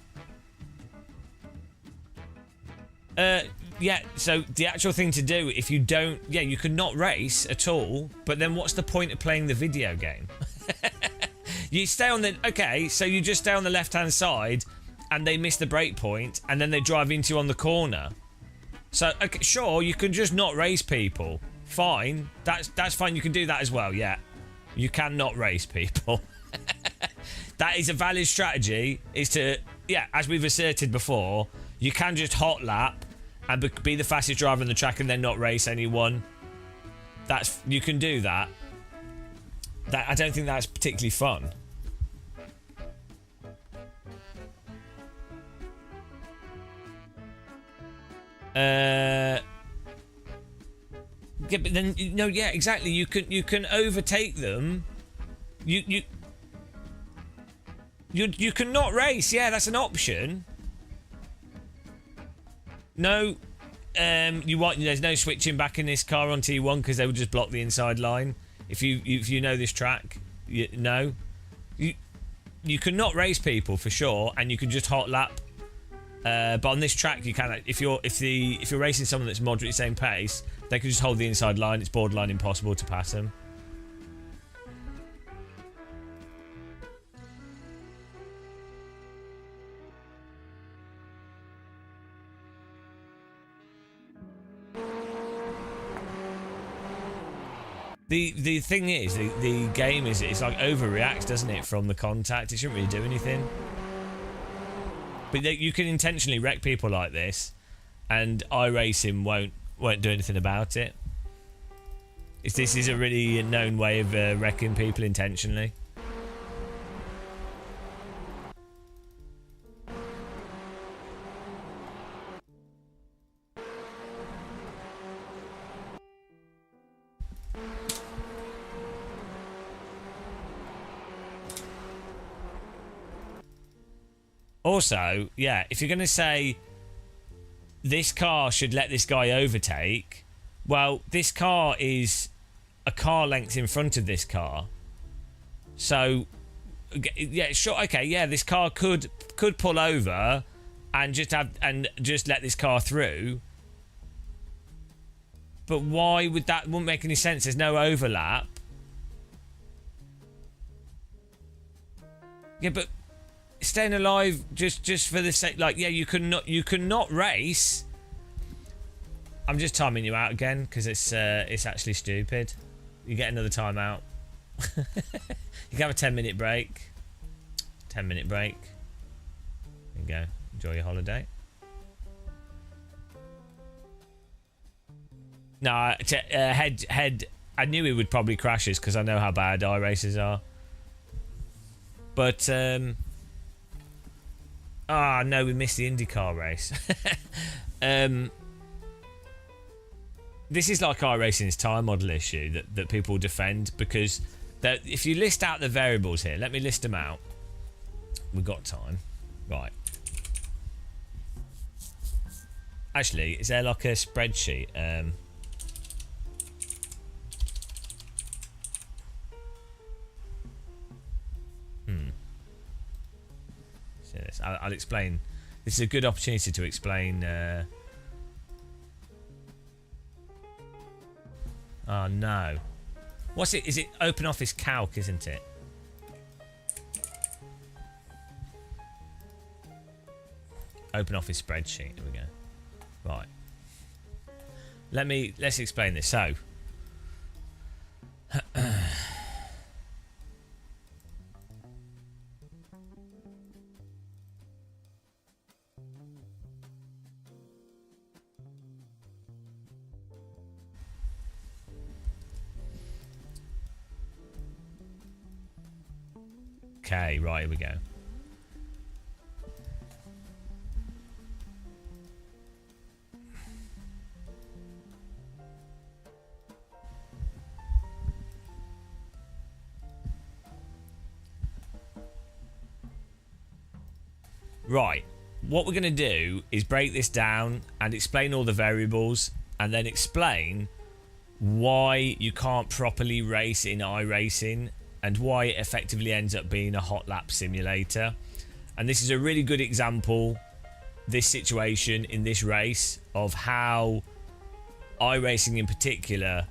yeah, so the actual thing to do, if you don't... Yeah, you could not race at all, but then what's the point of playing the video game? You stay on the... Okay, so you just stay on the left-hand side, and they miss the break point, and then they drive into you on the corner. So, okay, sure, you can just not race people. Fine. That's fine, you can do that as well, yeah. You cannot race people. That is a valid strategy, is to, yeah, as we've asserted before, you can just hot lap and be the fastest driver on the track and then not race anyone. You can do that. I don't think that's particularly fun. Yeah, but then, no, yeah, exactly. You can overtake them. You can not race, yeah, that's an option. No, there's no switching back in this car on T1 because they would just block the inside line. If you know this track, no, you can not race people for sure, and you can just hot lap. But on this track, you can. If you're racing someone that's moderately same pace, they can just hold the inside line. It's borderline impossible to pass them. The thing is, the game it's like overreacts, doesn't it, from the contact? It shouldn't really do anything. But you can intentionally wreck people like this, and iRacing won't do anything about it. This is a really known way of wrecking people intentionally. Also, yeah, if you're going to say this car should let this guy overtake, well, this car is a car length in front of this car. So, yeah, sure, okay, yeah, this car could pull over and just let this car through. But why would that? Wouldn't make any sense. There's no overlap. Yeah, but staying alive just for the sake, like, yeah, you cannot race. I'm just timing you out again because it's actually stupid. You get another timeout. You can have a 10-minute break. 10-minute break. There you go. Enjoy your holiday. No, head. I knew he would probably crash us because I know how bad iRacers are. But no, we missed the IndyCar race. This is like iRacing's time model issue that people defend, because if you list out the variables here, let me list them out. We've got time. Right. Actually, is there like a spreadsheet? See this. I'll explain. This is a good opportunity to explain. Oh no. What's it? Is it OpenOffice Calc, isn't it? OpenOffice spreadsheet. There we go. Right. Let's explain this. So okay, right, here we go. Right, what we're going to do is break this down and explain all the variables, and then explain why you can't properly race in iRacing and why it effectively ends up being a hot lap simulator. And this is a really good example, this situation in this race, of how iRacing in particular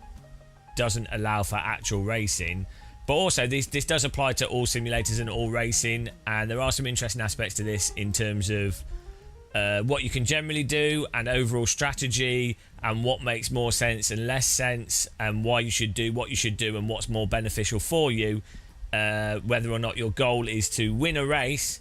doesn't allow for actual racing. But also this does apply to all simulators and all racing, and there are some interesting aspects to this in terms of what you can generally do and overall strategy, and what makes more sense and less sense, and why you should do what you should do and what's more beneficial for you, whether or not your goal is to win a race,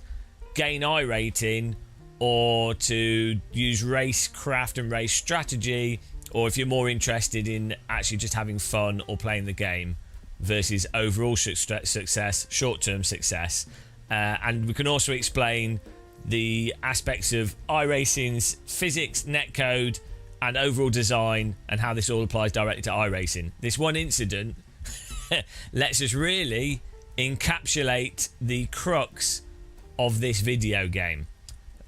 gain I rating, or to use racecraft and race strategy, or if you're more interested in actually just having fun or playing the game versus overall success, short-term success. And we can also explain the aspects of iRacing's physics, netcode, and overall design, and how this all applies directly to iRacing. This one incident lets us really encapsulate the crux of this video game.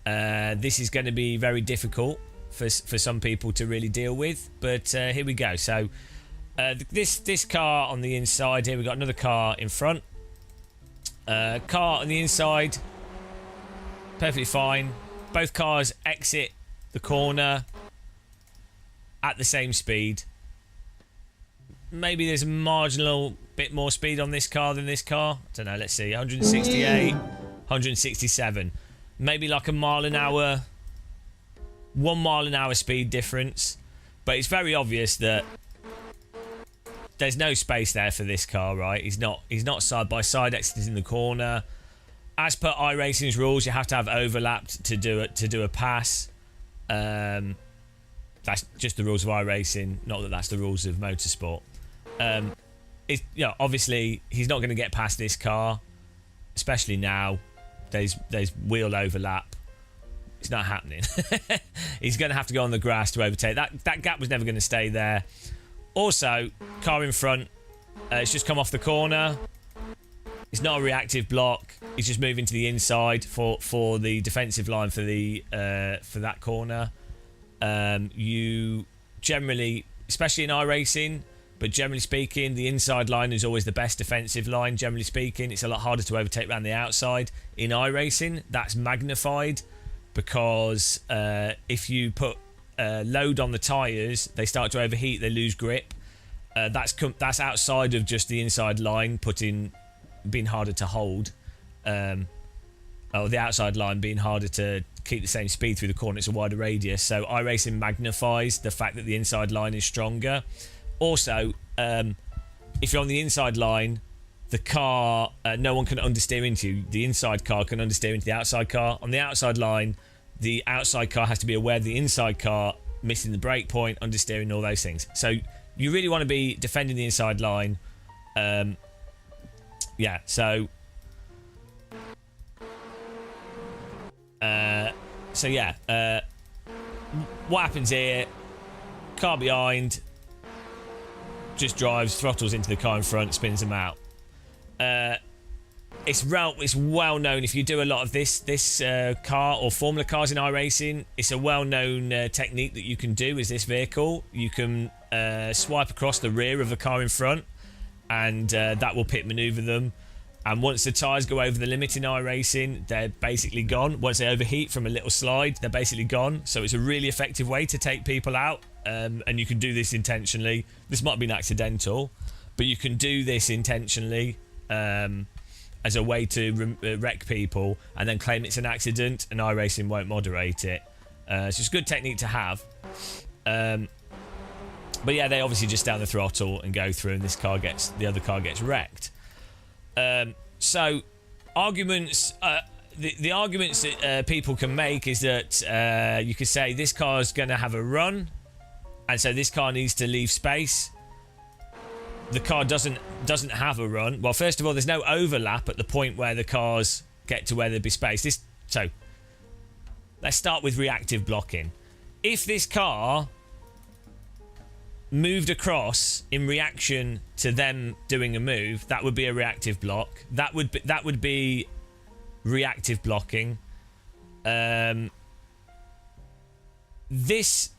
This is going to be very difficult for some people to really deal with, but here we go. So this car on the inside here, we've got another car in front. Car on the inside, perfectly fine. Both cars exit the corner at the same speed. Maybe there's a marginal bit more speed on this car than this car. I don't know, let's see. 168, 167. Maybe like a mile an hour, 1 mile an hour speed difference. But it's very obvious that there's no space there for this car, right? He's not side by side exiting the corner. As per iRacing's rules, you have to have overlapped to do a pass. That's just the rules of iRacing, not that that's the rules of motorsport. Obviously he's not going to get past this car, especially now. There's wheel overlap. It's not happening. He's going to have to go on the grass to overtake. That gap was never going to stay there. Also, car in front, it's just come off the corner. It's not a reactive block. He's just moving to the inside for the defensive line for that corner. You generally, especially in iRacing, but generally speaking, the inside line is always the best defensive line. Generally speaking, it's a lot harder to overtake around the outside. In iRacing, that's magnified because if you put load on the tyres, they start to overheat, they lose grip. That's outside of just the inside line being harder to hold, or the outside line being harder to keep the same speed through the corner. It's a wider radius, so iRacing magnifies the fact that the inside line is stronger. Also, if you're on the inside line, the car, no one can understeer into you. The inside car can understeer into the outside car. On the outside line, the outside car has to be aware of the inside car missing the brake point, understeering, all those things. So you really want to be defending the inside line. What happens here? Car behind just drives, throttles into the car in front, spins them out. It's well known. If you do a lot of this car or Formula cars in iRacing, it's a well-known technique that you can do. Is this vehicle? You can swipe across the rear of the car in front, and that will pit maneuver them. And once the tyres go over the limit in iRacing, they're basically gone. Once they overheat from a little slide, they're basically gone. So it's a really effective way to take people out. And you can do this intentionally. This might have been accidental, but you can do this intentionally as a way to wreck people and then claim it's an accident, and iRacing won't moderate it. So it's a good technique to have. But yeah, they obviously just down the throttle and go through, and the other car gets wrecked. So arguments, the arguments that people can make is that you could say this car is going to have a run, and so this car needs to leave space. The car doesn't have a run. Well, first of all, there's no overlap at the point where the cars get to where there'd be space. So let's start with reactive blocking. If this car moved across in reaction to them doing a move, that would be a reactive block. That would be reactive blocking. This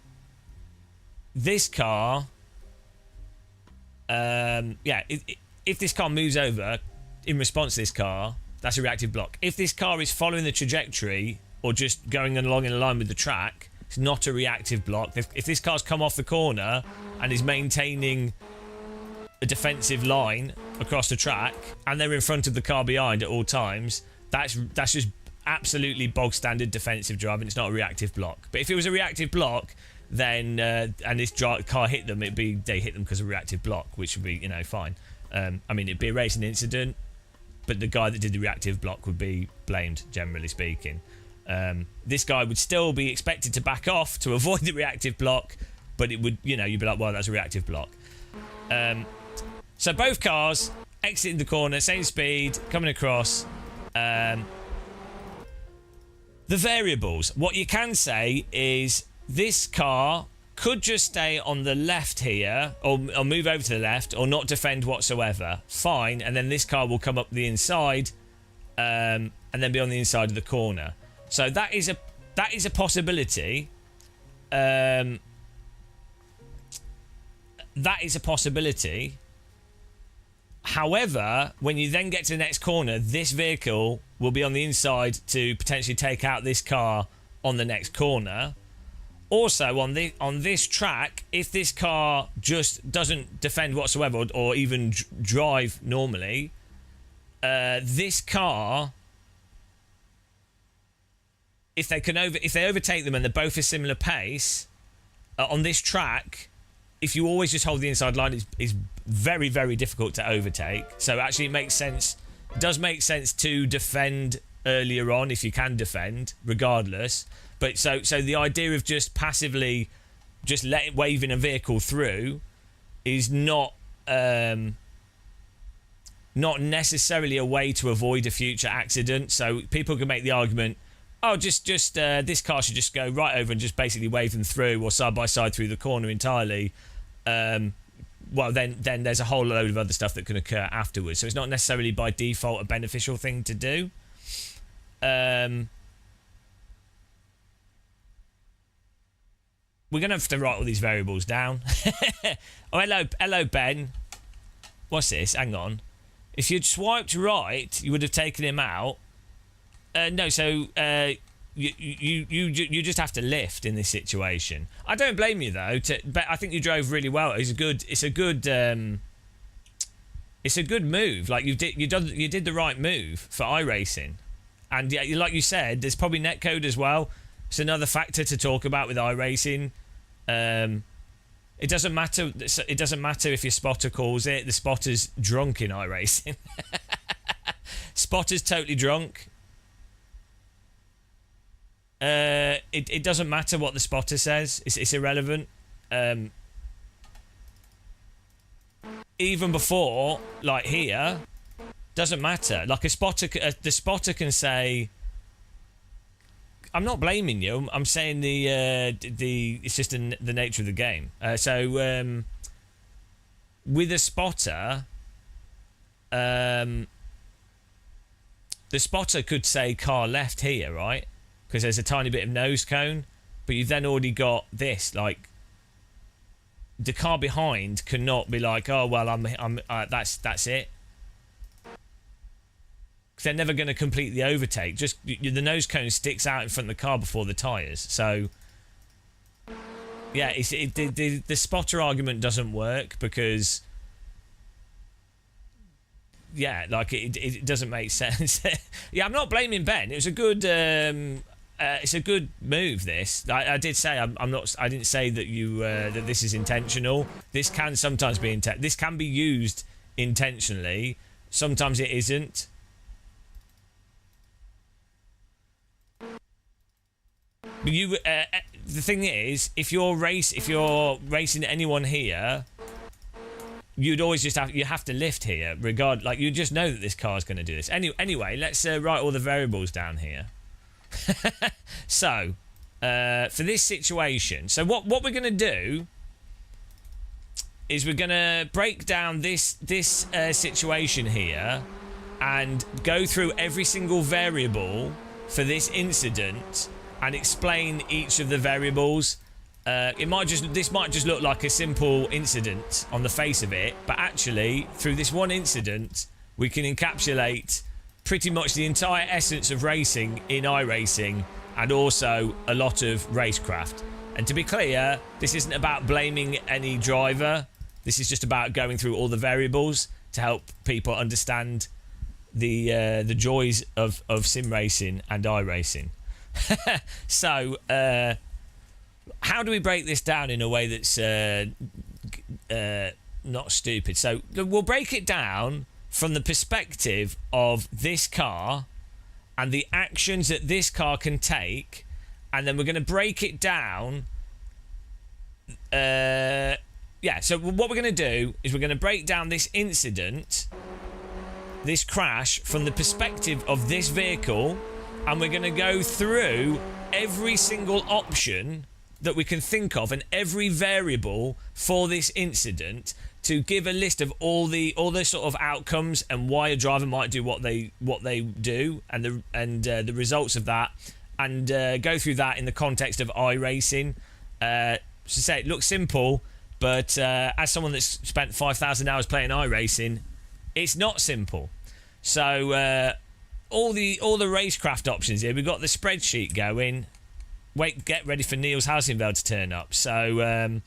car, if this car moves over in response to this car, that's a reactive block. If this car is following the trajectory or just going along in line with the track, it's not a reactive block. If this car's come off the corner and is maintaining a defensive line across the track and they're in front of the car behind at all times, that's just absolutely bog standard defensive driving. It's not a reactive block. But if it was a reactive block, then and this car hit them, they hit them because of a reactive block, which would be fine. It'd be a racing incident, but the guy that did the reactive block would be blamed, generally speaking. This guy would still be expected to back off to avoid the reactive block, but it would, you'd be like, well, that's a reactive block. So both cars exiting the corner, same speed, coming across. The variables. What you can say is this car could just stay on the left here, or move over to the left, or not defend whatsoever. Fine, and then this car will come up the inside, and then be on the inside of the corner. So that is a possibility. That is a possibility. However, when you then get to the next corner, this vehicle will be on the inside to potentially take out this car on the next corner. Also, on this track, if this car just doesn't defend whatsoever or even drive normally, this car, if they overtake them and they're both a similar pace on this track, if you always just hold the inside line, it's very, very difficult to overtake. So actually, it does make sense to defend earlier on if you can defend, regardless. But so the idea of just passively waving a vehicle through is not not necessarily a way to avoid a future accident. So people can make the argument, oh, just this car should just go right over and just basically wave them through or side by side through the corner entirely. Well, then there's a whole load of other stuff that can occur afterwards. So it's not necessarily by default a beneficial thing to do. We're going to have to write all these variables down. Oh, hello, Ben. What's this? Hang on. If you'd swiped right, you would have taken him out. No, so you just have to lift in this situation. I don't blame you though. But I think you drove really well. It's a good move. Like you did the right move for iRacing, and yeah, like you said, there's probably netcode as well. It's another factor to talk about with iRacing. It doesn't matter. It doesn't matter if your spotter calls it. The spotter's drunk in iRacing. Spotter's totally drunk. It doesn't matter what the spotter says. It's irrelevant. Even before, like here, doesn't matter. Like a spotter, the spotter can say, I'm not blaming you. I'm saying the it's just the nature of the game. So with a spotter, the spotter could say car left here, right? Because there's a tiny bit of nose cone, but you've then already got this. Like the car behind cannot be like, oh well, that's it. Because they're never going to complete the overtake. Just the nose cone sticks out in front of the car before the tyres. So, yeah, the spotter argument doesn't work because, yeah, like it doesn't make sense. Yeah, I'm not blaming Ben. It was a good, it's a good move. This I did say I'm not. I didn't say that you that this is intentional. This can sometimes be this can be used intentionally. Sometimes it isn't. You, the thing is, if you're racing anyone here, you'd always just have to lift here, like you just know that this car's going to do this. Anyway, let's write all the variables down here. So, for this situation, so what we're going to do is we're going to break down this situation here and go through every single variable for this incident and explain each of the variables. This might just look like a simple incident on the face of it, but actually through this one incident we can encapsulate pretty much the entire essence of racing in iRacing and also a lot of racecraft. And to be clear, this isn't about blaming any driver. This is just about going through all the variables to help people understand the joys of sim racing and iRacing. So, how do we break this down in a way that's not stupid? So, we'll break it down from the perspective of this car and the actions that this car can take, and then we're going to break it down. Yeah, so what we're going to do is we're going to break down this incident, this crash, from the perspective of this vehicle. And we're going to go through every single option that we can think of and every variable for this incident to give a list of all the sort of outcomes and why a driver might do what they do and the results of that, and go through that in the context of iRacing. To say it looks simple, but as someone that's spent 5,000 hours playing iRacing, it's not simple. So. All the racecraft options here. We've got the spreadsheet going. Get ready for Neil's housing bell to turn up. So,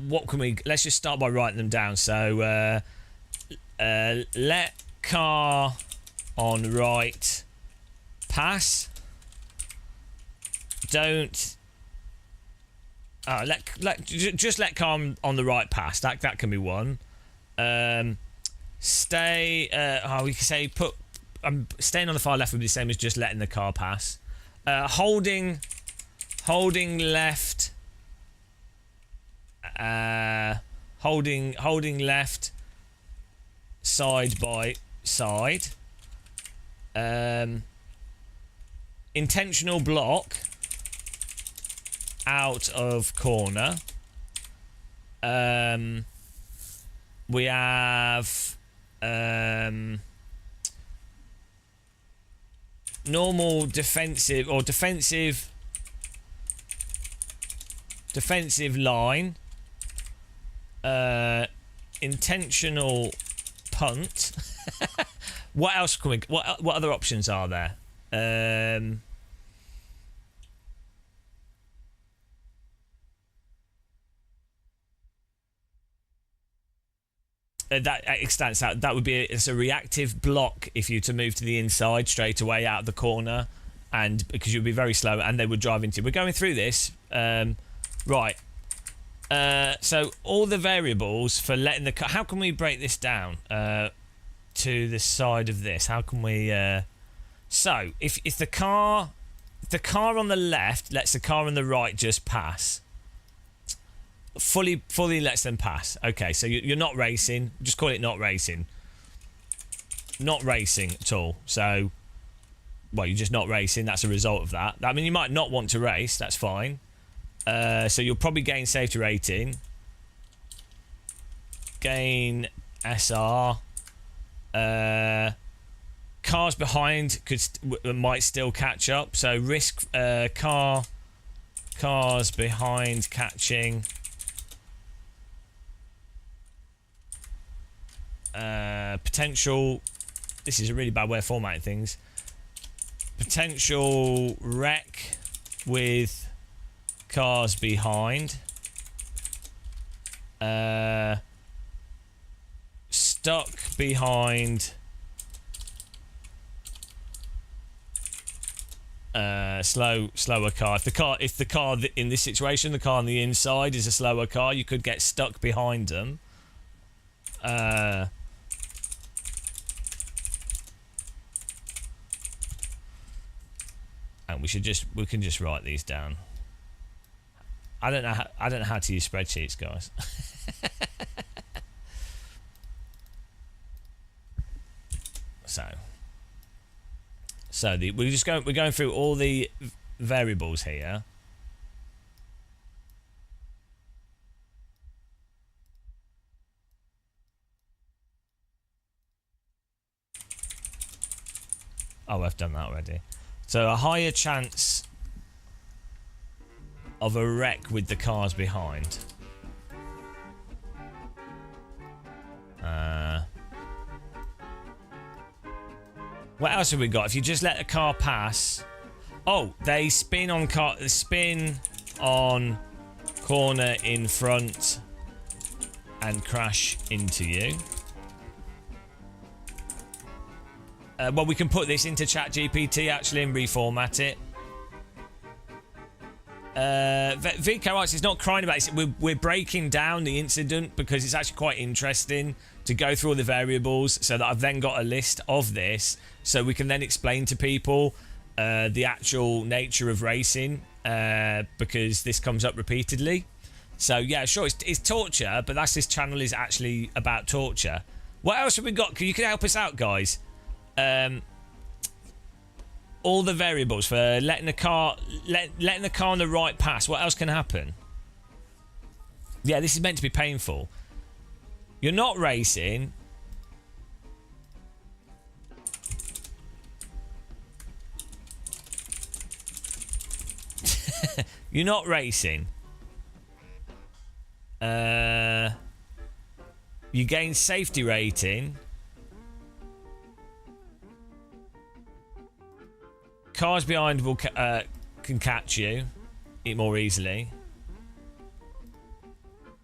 what can we? Let's just start by writing them down. So, let car on right pass. Don't. Just let car on the right pass. That can be one. Stay. We can say put. Staying on the far left would be the same as just letting the car pass. Holding left. holding left side by side. Intentional block out of corner. We have normal defensive or defensive line. Intentional punt. What else can we? What other options are there? That extends out. That would be it's a reactive block if you to move to the inside straight away out of the corner, and because you'd be very slow and they would drive into you. We're going through this, right? So all the variables for letting the car. How can we break this down to the side of this? How can we? So if the car on the left lets the car on the right just pass. Fully lets them pass. Okay, so you're not racing. Just call it not racing. Not racing at all. So, well, you're just not racing. That's a result of that. I mean, you might not want to race. That's fine. So you'll probably gain safety rating. Gain SR. Cars behind might still catch up. So risk cars behind catching. Potential. This is a really bad way of formatting things. Potential wreck with cars behind. Stuck behind. Slower car. If the car in this situation, the car on the inside is a slower car, you could get stuck behind them. And we can just write these down. I don't know how to use spreadsheets, guys. We're going through all the variables here. Oh, I've done that already. So a higher chance of a wreck with the cars behind. What else have we got? If you just let a car pass. Oh, they spin on corner in front and crash into you. Well, we can put this into ChatGPT actually and reformat it. Vico writes, it's not crying about it. We're breaking down the incident because it's actually quite interesting to go through all the variables so that I've then got a list of this so we can then explain to people the actual nature of racing because this comes up repeatedly. So, yeah, sure, it's torture, but this channel is actually about torture. What else have we got? You can help us out, guys. All the variables for letting the car on the right pass. What else can happen? Yeah, this is meant to be painful. You're not racing. You're not racing. You gain safety rating. Cars behind can catch you more easily.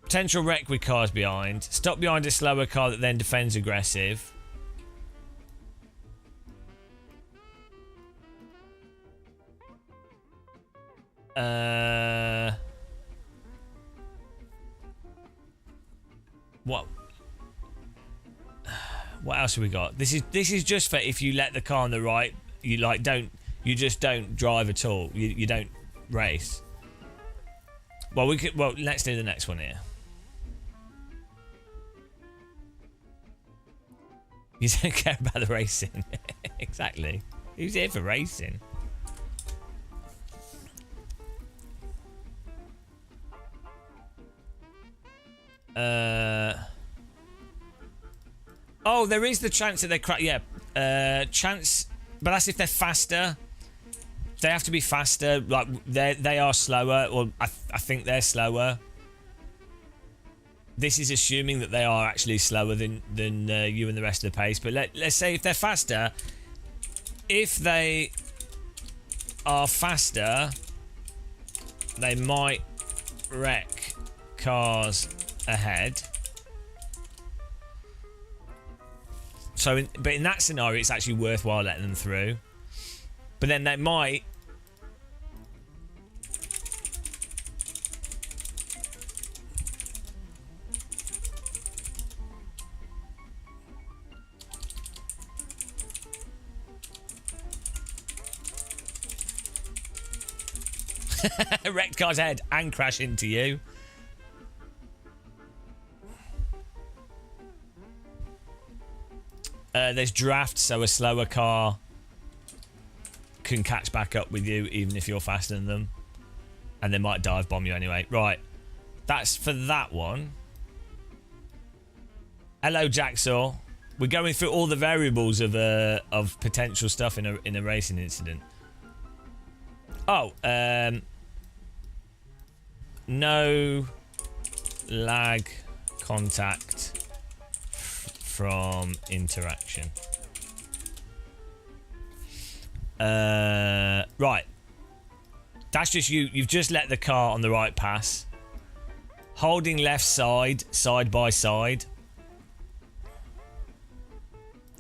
Potential wreck with cars behind. Stop behind a slower car that then defends aggressive. What else have we got? This is just for if you let the car on the right, you just don't drive at all. You don't race. Well, let's do the next one here. You don't care about the racing. Exactly. Who's here for racing? Oh, there is the chance that they crack. Yeah, chance, but that's if they're faster. They have to be faster. Like they are slower, or I think they're slower. This is assuming that they are actually slower than you and the rest of the pace. But let's say if they're faster, if they are faster, they might wreck cars ahead. So, but in that scenario, it's actually worthwhile letting them through. But then they might. Wrecked car's head and crash into you. There's draft, so a slower car can catch back up with you even if you're faster than them. And they might dive bomb you anyway. Right. That's for that one. Hello, Jacksaw. We're going through all the variables of potential stuff in a racing incident. Oh, no lag contact from interaction. Right. That's just you. You've just let the car on the right pass. Holding left side by side.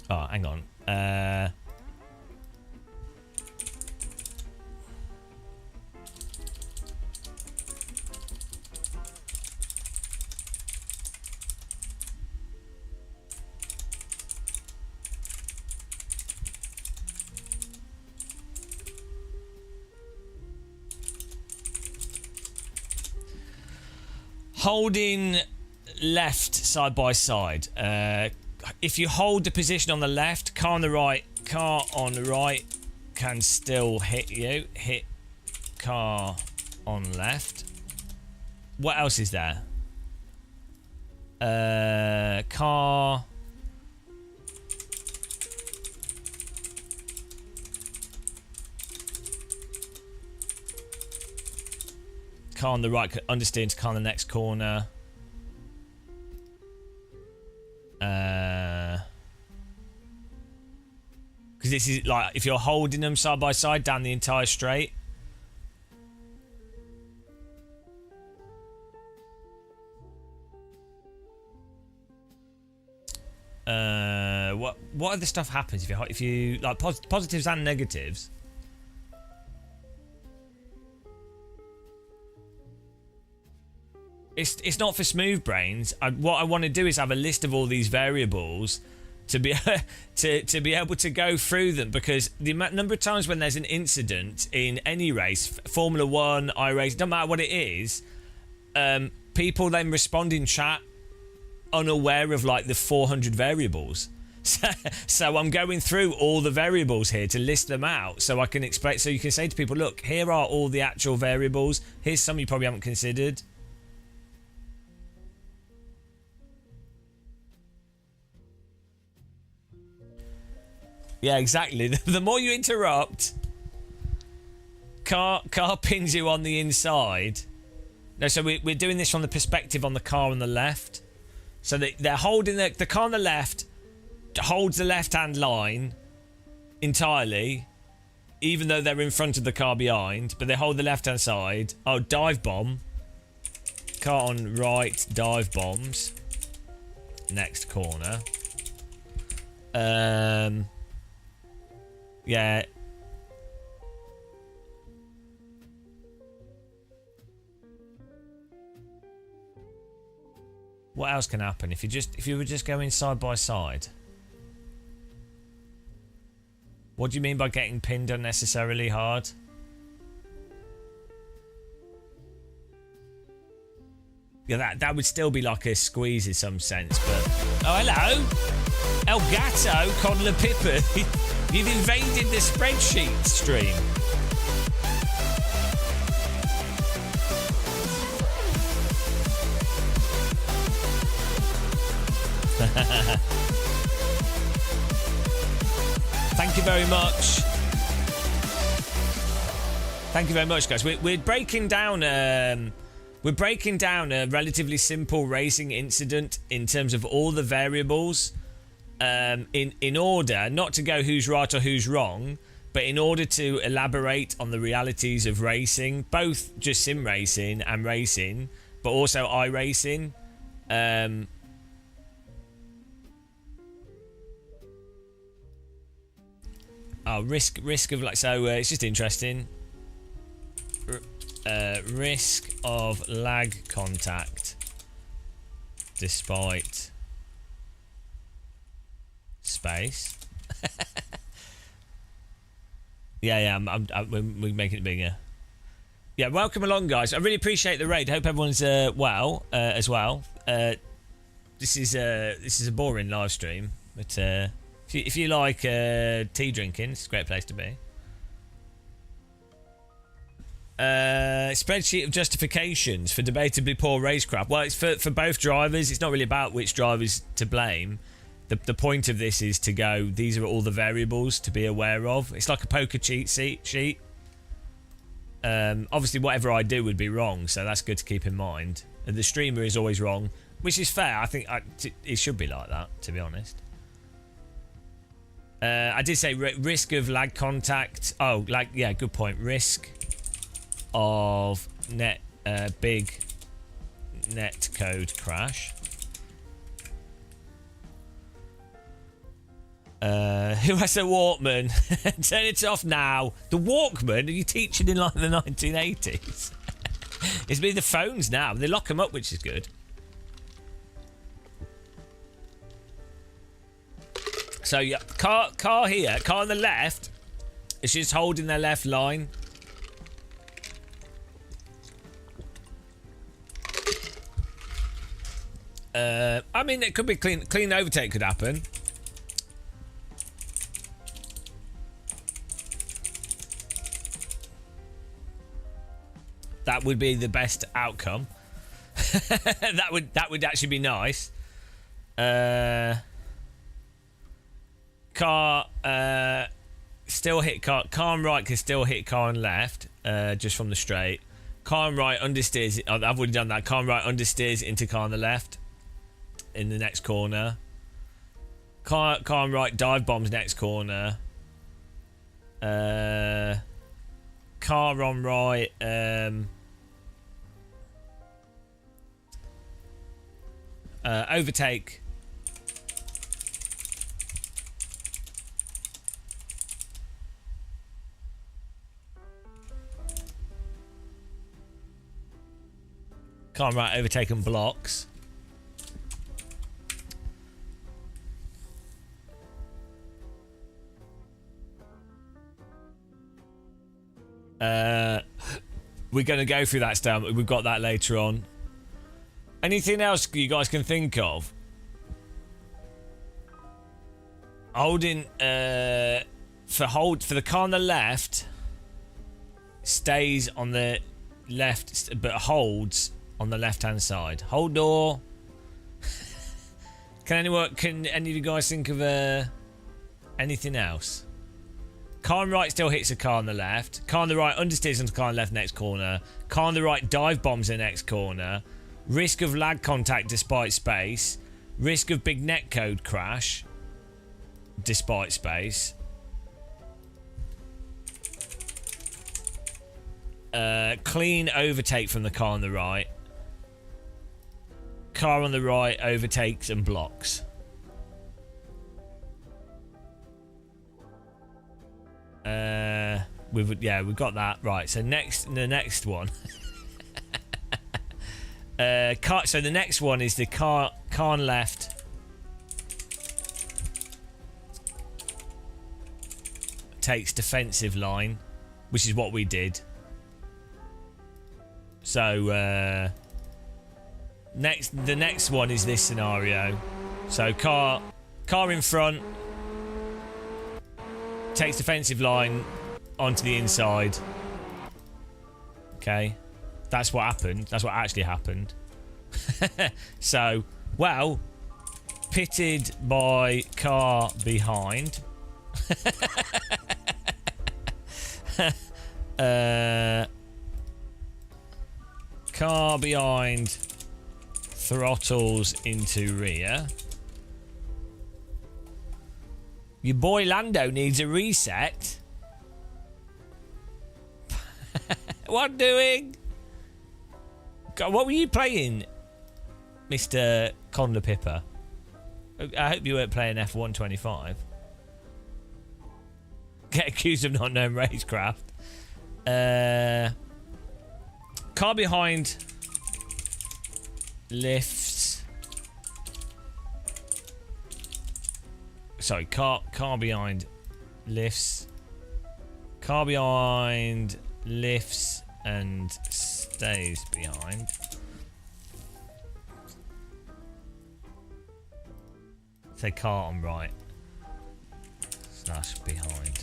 Oh, hang on. Holding left side by side. If you hold the position on the left, car on the right can still hit you. Hit car on left. What else is there? Car. Car on the right, understeer to car on the next corner. Because this is like if you're holding them side by side down the entire straight. What other stuff happens if you like positives and negatives? It's not for smooth brains. What I want to do is have a list of all these variables to be to be able to go through them, because the number of times when there's an incident in any race, Formula 1, iRace, doesn't matter what it is, people then respond in chat unaware of like the 400 variables. So I'm going through all the variables here to list them out so I can explain. So you can say to people, look, here are all the actual variables. Here's some you probably haven't considered. Yeah, exactly. The more you interrupt, car pins you on the inside. No, so we're doing this from the perspective on the car on the left. So they're holding the car on the left holds the left-hand line entirely, even though they're in front of the car behind, but they hold the left-hand side. Oh, dive bomb. Car on right, dive bombs. Next corner. Yeah. What else can happen if you were just going side by side? What do you mean by getting pinned unnecessarily hard? Yeah, that would still be like a squeeze in some sense, but... Oh, hello! Elgato Codler Pippa. You've invaded the spreadsheet stream. Thank you very much. Thank you very much, guys. We're breaking down. We're breaking down a relatively simple racing incident in terms of all the variables, in order not to go who's right or who's wrong, but in order to elaborate on the realities of racing, both just sim racing and racing, but also iRacing. Risk of like so. It's just interesting. Risk of lag contact despite space. yeah, we're making it bigger. Yeah, welcome along, guys. I really appreciate the raid. Hope everyone's well as well. This is a boring live stream, but if you like tea drinking, it's a great place to be. Spreadsheet of justifications for debatably poor racecraft. Well, it's for both drivers. It's not really about which driver's to blame. The point of this is to go, these are all the variables to be aware of. It's like a poker cheat sheet. Obviously, whatever I do would be wrong, so that's good to keep in mind. And the streamer is always wrong, which is fair. I think it should be like that, to be honest. I did say risk of lag contact. Oh, yeah, good point. Risk of big net code crash. Who has a Walkman? Turn it off now. The Walkman? Are you teaching in like the 1980s? It's been the phones now. They lock them up, which is good. So yeah, car here, car on the left. It's just holding their left line. I mean, it could be clean overtake could happen. That would be the best outcome. that would actually be nice. Car still hit car on right can still hit car on left just from the straight. Car on right understeers. I've already done that. Car on right understeers into car on the left in the next corner. Car on right dive bombs next corner. Car on right overtake. Car on right overtake and blocks. We're going to go through that stuff. We've got that later on. Anything else you guys can think of? Holding for the car on the left stays on the left, but holds on the left hand side. Hold door. Can any of you guys think of anything else? Car on right still hits a car on the left. Car on the right understeers onto car on the left next corner. Car on the right dive bombs the next corner. Risk of lag contact despite space. Risk of big netcode crash despite space. Clean overtake from the car on the right. Car on the right overtakes and blocks. We've got that right. So the next one. So the next one is the car on left takes defensive line, which is what we did. So the next one is this scenario. So car Car in front. Takes defensive line onto the inside. Okay. That's what happened. That's what actually happened. So, well, pitted by car behind. Car behind throttles into rear. Your boy Lando needs a reset. What I'm doing? God, what were you playing, Mr. Conda Pipper? I hope you weren't playing F125. Get accused of not knowing racecraft. Car behind lifts. Sorry, car behind lifts. Car behind lifts and stays behind. Say car on right. Slash behind.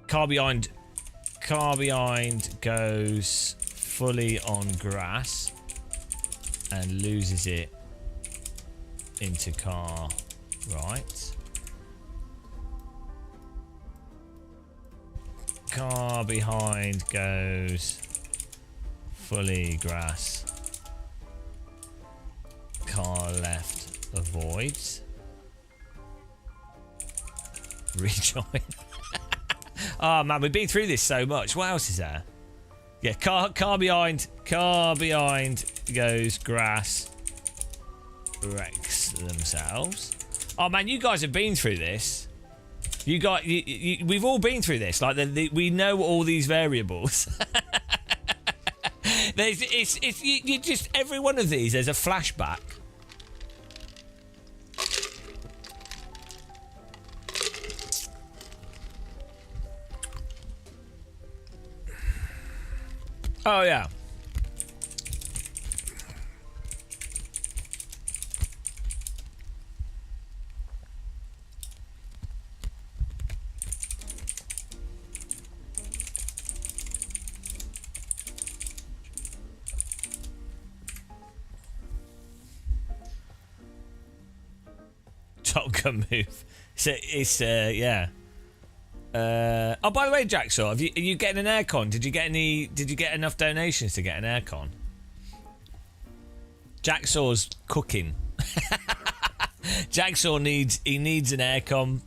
Car behind goes fully on grass and loses it into car right. Car behind goes fully grass. Car left avoids. Rejoin. Oh man, we've been through this so much. What else is there? Yeah, car behind goes grass. Wrecks themselves. Oh man, you guys have been through this. We've all been through this. Like we know all these variables. You just every one of these. There's a flashback. Oh yeah. Top Gun move. It's yeah. Oh, by the way, Jacksaw, are you getting an aircon? Did you get enough donations to get an aircon? Jacksaw's cooking. Jacksaw needs an aircon.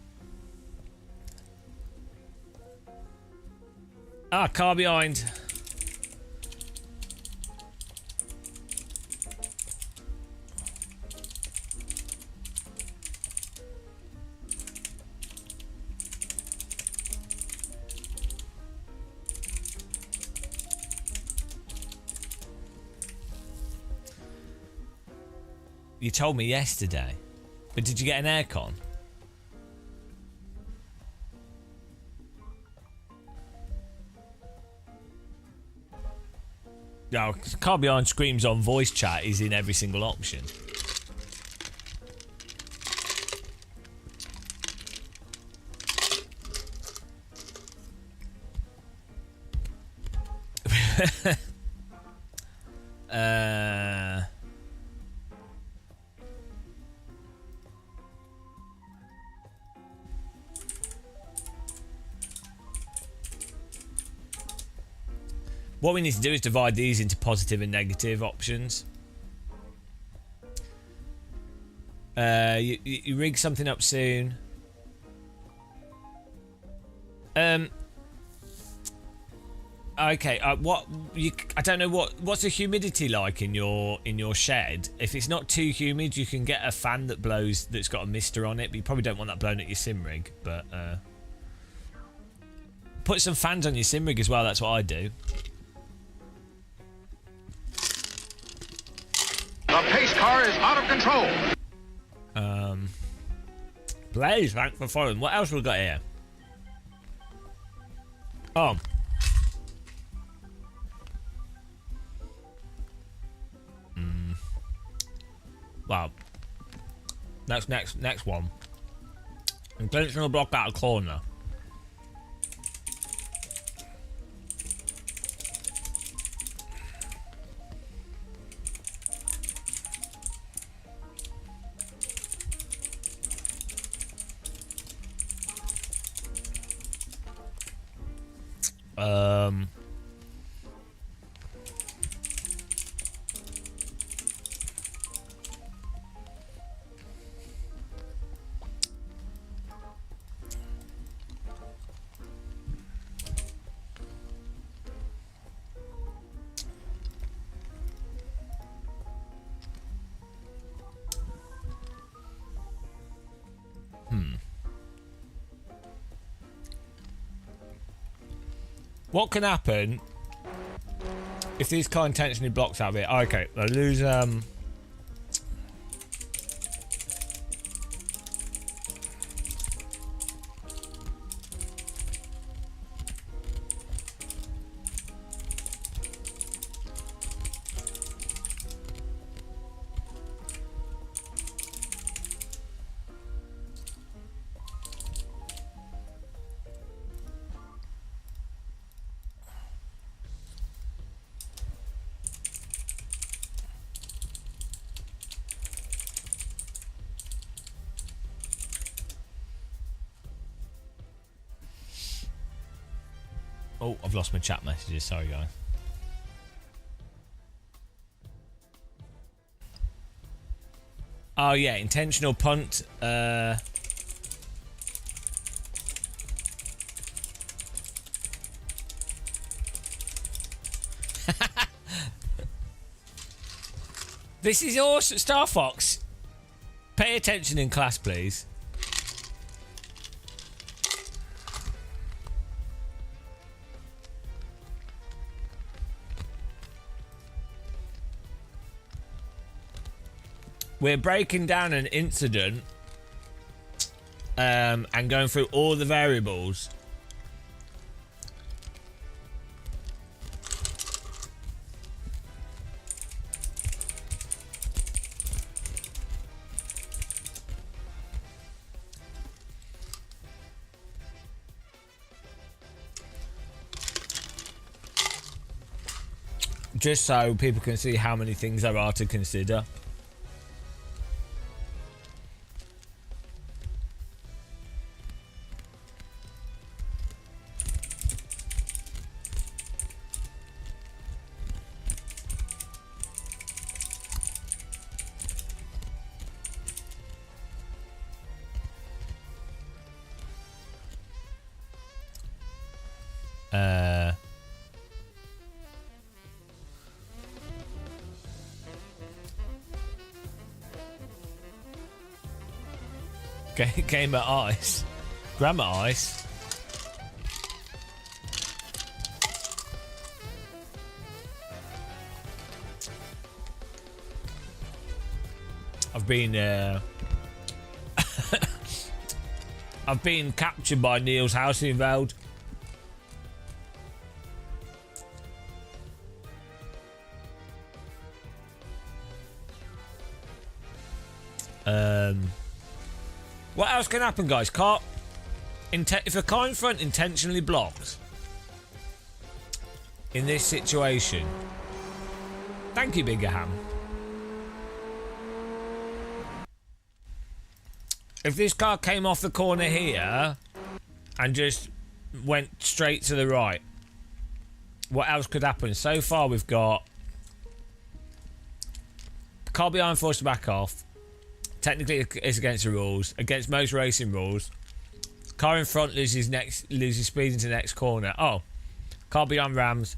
Ah, car behind. You told me yesterday. But did you get an aircon? No, car behind screams on voice chat is in every single option. What we need to do is divide these into positive and negative options. You rig something up soon. Okay. I don't know what's the humidity like in your shed. If it's not too humid, you can get a fan that blows that's got a mister on it. But you probably don't want that blown at your sim rig. But put some fans on your sim rig as well. That's what I do. The pace car is out of control. Blaze, thanks for following. What else we got here? Oh. Well, next one. Intentional block out a corner. What can happen if this car intentionally blocks out of it? Okay, I lose oh, I've lost my chat messages. Sorry, guys. Oh, yeah. Intentional punt. This is awesome. Star Fox. Pay attention in class, please. We're breaking down an incident and going through all the variables. Just so people can see how many things there are to consider. Game at ice. Grammar ice. I've been I've been captured by Neil's house involved. What else can happen, guys? If a car in front intentionally blocks in this situation, thank you, Bigger Ham. If this car came off the corner here and just went straight to the right, what else could happen? So far, we've got car behind forced to back off. Technically, it's against the rules, against most racing rules. Car in front loses speed into the next corner. Oh, car behind rams.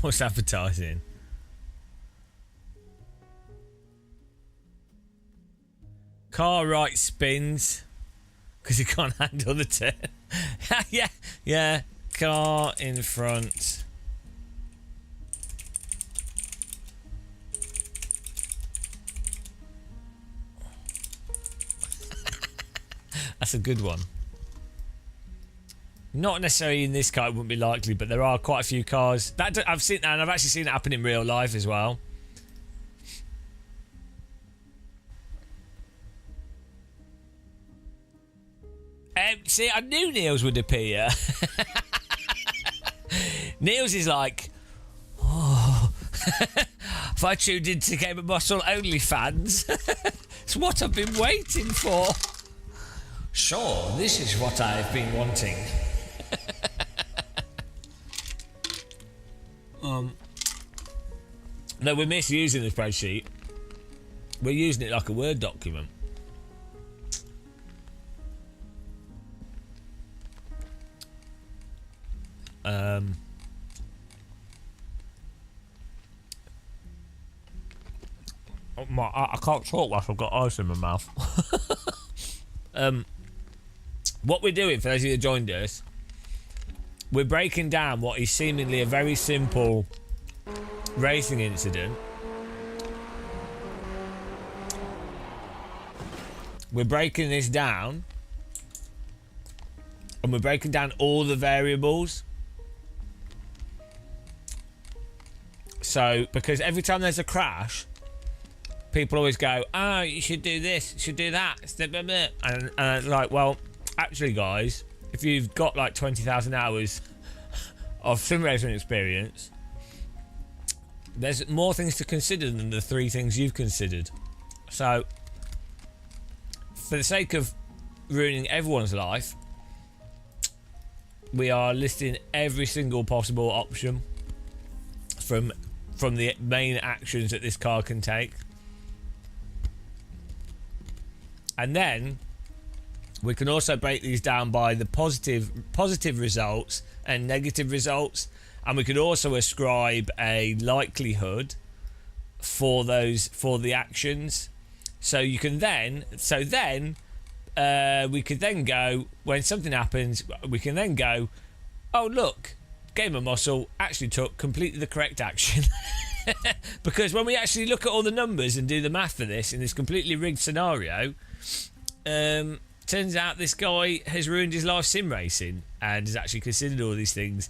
False advertising. Car right spins. because he can't handle the turn. yeah. Car in front. That's a good one. Not necessarily in this car, it wouldn't be likely, but there are quite a few cars. I've seen that, and I've actually seen it happen in real life as well. See, I knew Niels would appear. Niels is like, oh. If I tuned into Game of Muscle OnlyFans, it's what I've been waiting for. Sure, this is what I've been wanting. No, we're misusing the spreadsheet. We're using it like a Word document. I can't talk whilst I've got ice in my mouth. What we're doing, for those of you that joined us, we're breaking down what is seemingly a very simple racing incident. We're breaking this down, and we're breaking down all the variables. So, because every time there's a crash, people always go, oh, you should do this, you should do that, and like, well, actually, guys, if you've got like 20,000 hours of sim racing experience, there's more things to consider than the 3 things you've considered. So, for the sake of ruining everyone's life, we are listing every single possible option from the main actions that this car can take. And then we can also break these down by the positive results and negative results, and we could also ascribe a likelihood for the actions. So you can then we could then go, when something happens, we can then go, oh look, Game of Muscle actually took completely the correct action. Because when we actually look at all the numbers and do the math for this in this completely rigged scenario, turns out this guy has ruined his life sim racing and has actually considered all these things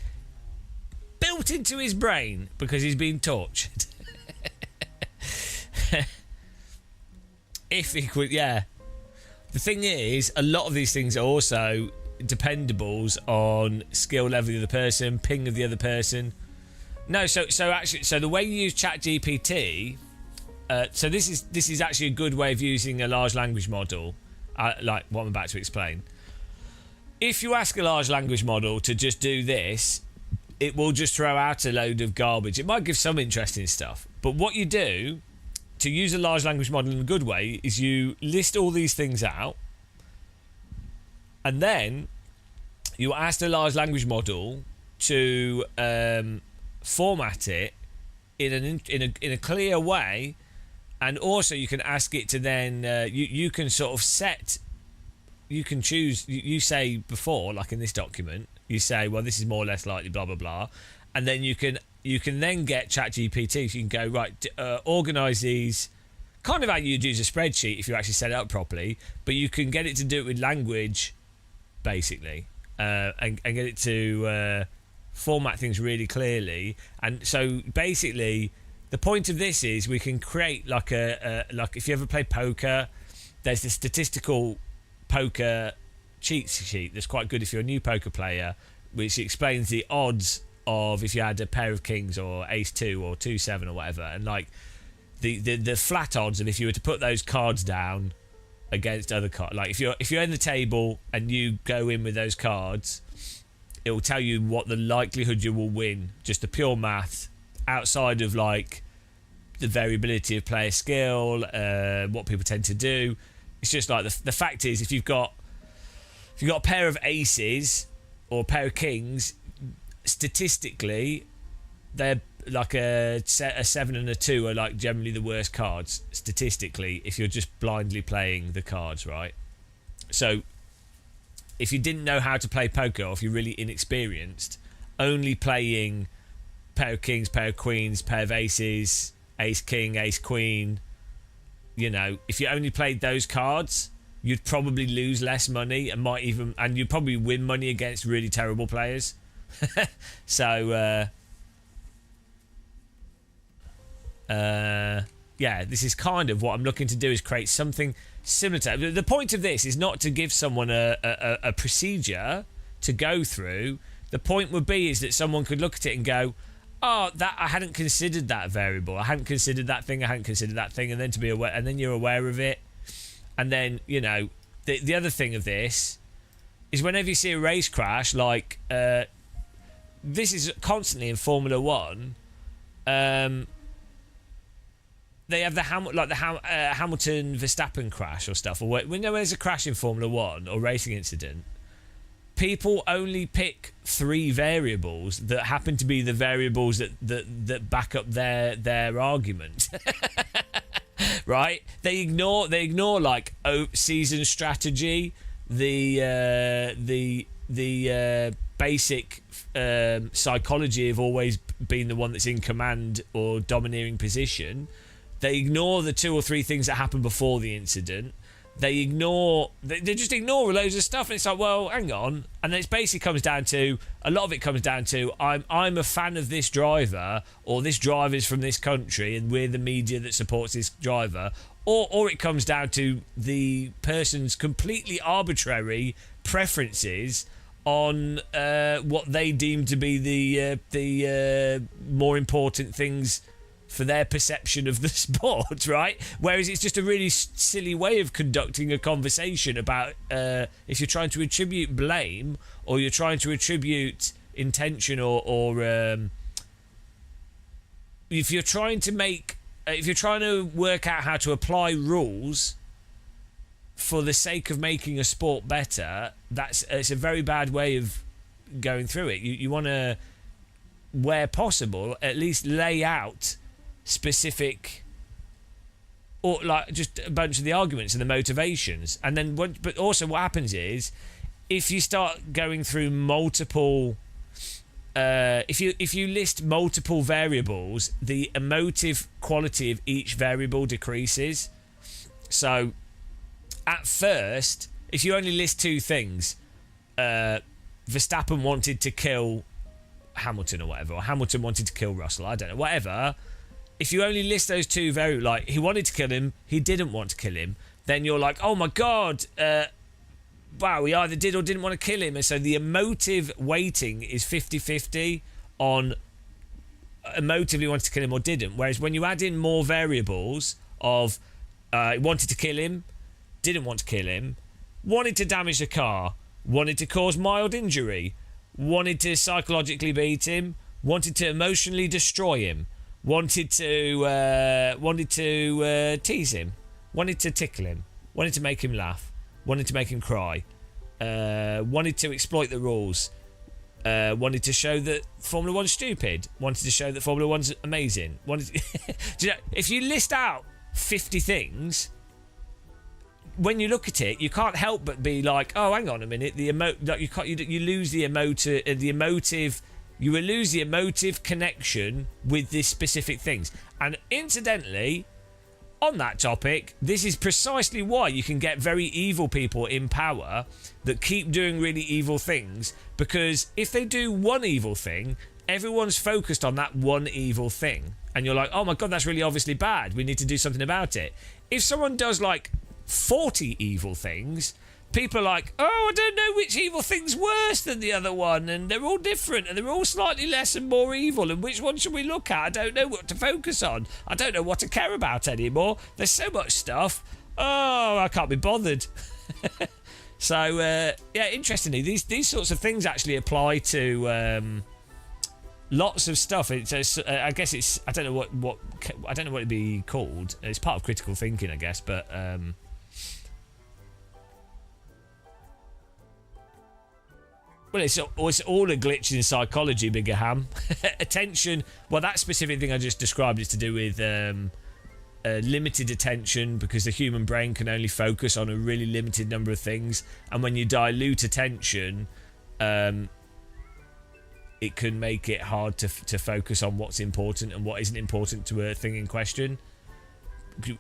built into his brain because he's been tortured. If he could, yeah. The thing is, a lot of these things are also dependables on skill level of the person, ping of the other person. No, so the way you use ChatGPT, so this is actually a good way of using a large language model, like what I'm about to explain. If you ask a large language model to just do this, it will just throw out a load of garbage. It might give some interesting stuff, but what you do to use a large language model in a good way is you list all these things out, and then you ask the large language model to format it in a clear way, and also you can ask it to then you can sort of set, you can choose, you say before, like in this document, you say, well, this is more or less likely, blah blah blah, and then you can then get ChatGPT, so you can go, right, organise these, kind of how you'd use a spreadsheet if you actually set it up properly, but you can get it to do it with language, basically, and get it to format things really clearly. And so basically the point of this is we can create like like if you ever play poker, there's the statistical poker cheat sheet that's quite good if you're a new poker player, which explains the odds of if you had a pair of kings or ace 2 or 2-7 or whatever, and like the flat odds of if you were to put those cards down against other cards, like if you're in the table and you go in with those cards, it will tell you what the likelihood you will win, just the pure math, outside of like the variability of player skill, what people tend to do. It's just like the fact is, if you've got a pair of aces or a pair of kings, statistically they're like a 7 and a 2 are like generally the worst cards statistically if you're just blindly playing the cards, right? So if you didn't know how to play poker, or if you're really inexperienced, only playing pair of kings, pair of queens, pair of aces, ace king, ace queen, you know, if you only played those cards, you'd probably lose less money and you'd probably win money against really terrible players. So yeah, this is kind of what I'm looking to do, is create something similar to. The point of this is not to give someone a procedure to go through. The point would be is that someone could look at it and go, oh, that I hadn't considered that variable. I hadn't considered that thing. I hadn't considered that thing. And then to be aware, and then you're aware of it. And then, you know, the other thing of this is whenever you see a race crash, like this is constantly in Formula One. They have the Hamilton Verstappen crash or stuff, or when there's a crash in Formula One or racing incident, people only pick 3 variables that happen to be the variables that back up their argument. Right? They ignore like season strategy, the basic psychology of always being the one that's in command or domineering position. They ignore the 2 or 3 things that happened before the incident. They just ignore loads of stuff, and it's like, well, hang on. And then it basically comes down to, a lot of it comes down to, I'm a fan of this driver, or this driver's from this country, and we're the media that supports this driver, or it comes down to the person's completely arbitrary preferences on what they deem to be the more important things for their perception of the sport, right? Whereas it's just a really silly way of conducting a conversation about if you're trying to attribute blame, or you're trying to attribute intention, or if you're trying to work out how to apply rules for the sake of making a sport better, it's a very bad way of going through it. You want to, where possible, at least lay out specific, or like just a bunch of the arguments and the motivations, and then but also what happens is, if you start going through multiple if you list multiple variables, the emotive quality of each variable decreases. So at first, if you only list 2 things, Verstappen wanted to kill Hamilton or whatever, or Hamilton wanted to kill Russell, I don't know, whatever. If you only list those 2 variables, like he wanted to kill him, he didn't want to kill him, then you're like, oh my god, wow, he either did or didn't want to kill him. And so the emotive weighting is 50-50 on emotively wanted to kill him or didn't. Whereas when you add in more variables of wanted to kill him, didn't want to kill him, wanted to damage the car, wanted to cause mild injury, wanted to psychologically beat him, wanted to emotionally destroy him, wanted to tease him, wanted to tickle him, wanted to make him laugh, wanted to make him cry, wanted to exploit the rules, wanted to show that Formula One's stupid, wanted to show that Formula One's amazing. Do you know, if you list out 50 things, when you look at it, you can't help but be like, oh, hang on a minute, you lose the emotive. You will lose the emotive connection with these specific things. And incidentally, on that topic, this is precisely why you can get very evil people in power that keep doing really evil things, because if they do one evil thing, everyone's focused on that one evil thing. And you're like, oh my god, that's really obviously bad. We need to do something about it. If someone does like 40 evil things, people are like, oh, I don't know which evil thing's worse than the other one, and they're all different, and they're all slightly less and more evil, and which one should we look at? I don't know what to focus on. I don't know what to care about anymore. There's so much stuff. Oh, I can't be bothered. So, yeah, interestingly, these sorts of things actually apply to lots of stuff. I guess it's, I don't know what it'd be called. It's part of critical thinking, I guess, but well, it's all a glitch in psychology, Bigger Ham. Attention. Well, that specific thing I just described is to do with limited attention because the human brain can only focus on a really limited number of things, and when you dilute attention, it can make it hard to focus on what's important and what isn't important to a thing in question.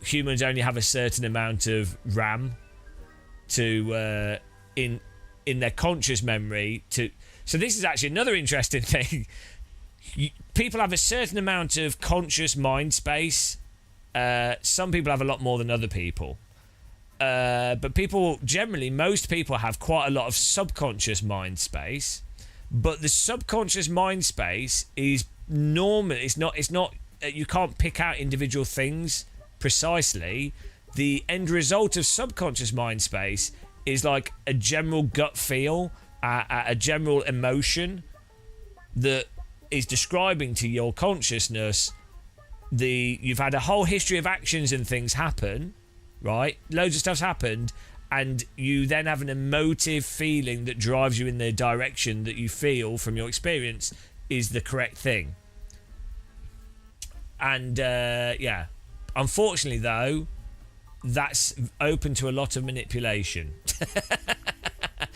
Humans only have a certain amount of RAM to in their conscious memory to. So this is actually another interesting thing. People have a certain amount of conscious mind space. Some people have a lot more than other people. But people generally, most people have quite a lot of subconscious mind space. But the subconscious mind space is normal. It's not. You can't pick out individual things precisely. The end result of subconscious mind space is like a general gut feel, a general emotion that is describing to your consciousness you've had a whole history of actions and things happen, right? Loads of stuff's happened, and you then have an emotive feeling that drives you in the direction that you feel from your experience is the correct thing. And yeah, unfortunately though, that's open to a lot of manipulation.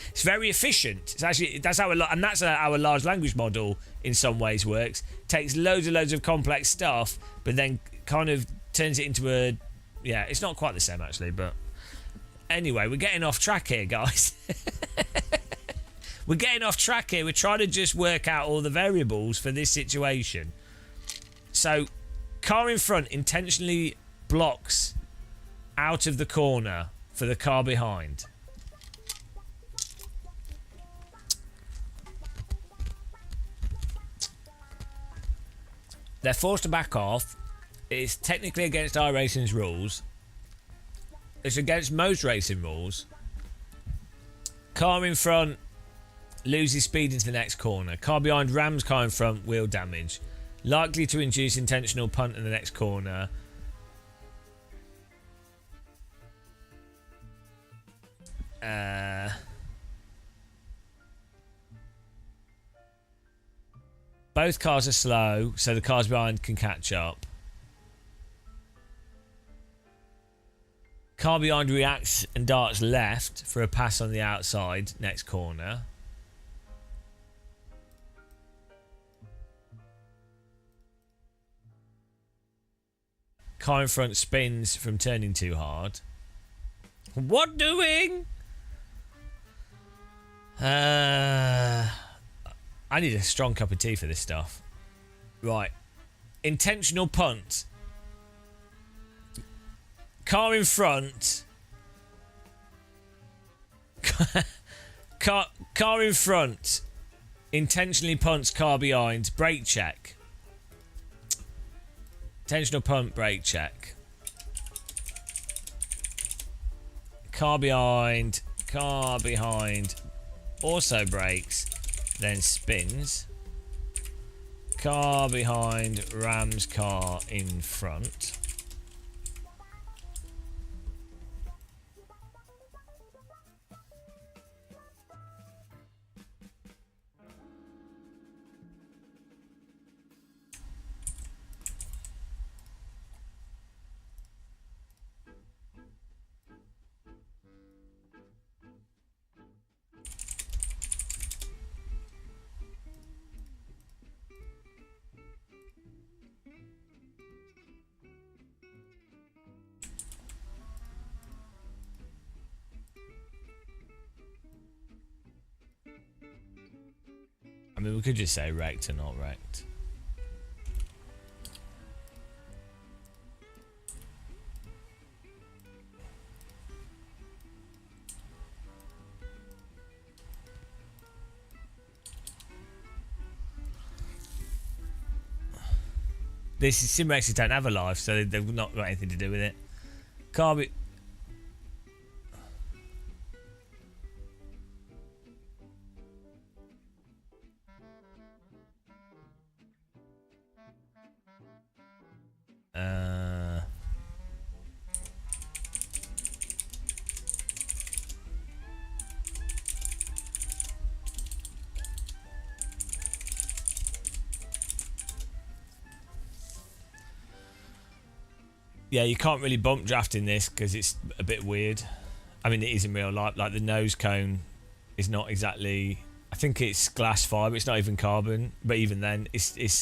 It's very efficient. It's actually, that's how our large language model in some ways works. Takes loads of complex stuff, but then kind of turns it into a, yeah, it's not quite the same actually, but anyway, we're getting off track here, guys. We're getting off track here. We're trying to just work out all the variables for this situation. So, car in front intentionally blocks out of the corner for the car behind. They're forced to back off. It's technically against iRacing's rules. It's against most racing rules. Car in front loses speed into the next corner. Car behind rams car in front, wheel damage. Likely to induce intentional punt in the next corner. Both cars are slow, so the cars behind can catch up. Car behind reacts and darts left for a pass on the outside, next corner. Car in front spins from turning too hard. What doing? I need a strong cup of tea for this stuff. Right. Intentional punt. Car in front. Car in front. Intentionally punts car behind. Brake check. Intentional punt, brake check. Car behind. Car behind. Also brakes. Then spins. Car behind rams car in front. I mean, we could just say wrecked or not wrecked. This sim races don't have a life, so they've not got anything to do with it. Carby. Yeah, you can't really bump draft in this because it's a bit weird. I mean, it is in real life. Like the nose cone is not exactly. I think it's glass fibre. It's not even carbon. But even then, it's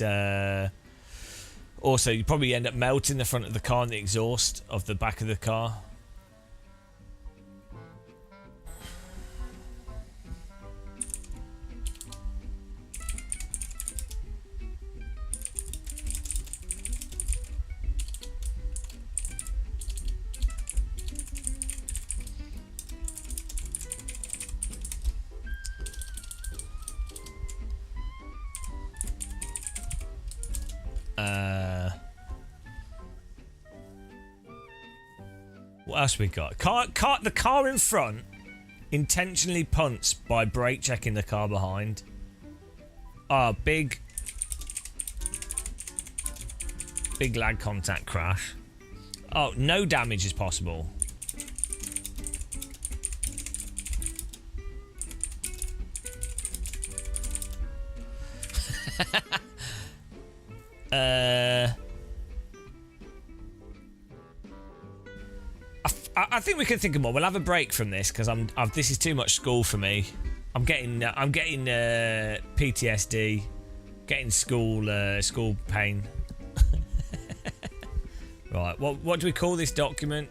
also you probably end up melting the front of the car and the exhaust of the back of the car. What else we got? The car in front intentionally punts by brake checking the car behind. Big lag contact crash. Oh, no damage is possible. I think we can think of more. We'll have a break from this because this is too much school for me. I'm getting PTSD, getting school pain. Right, what do we call this document?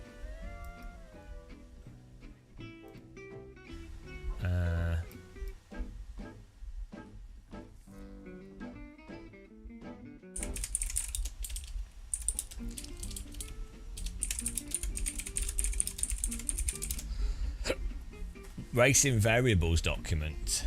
Racing variables document.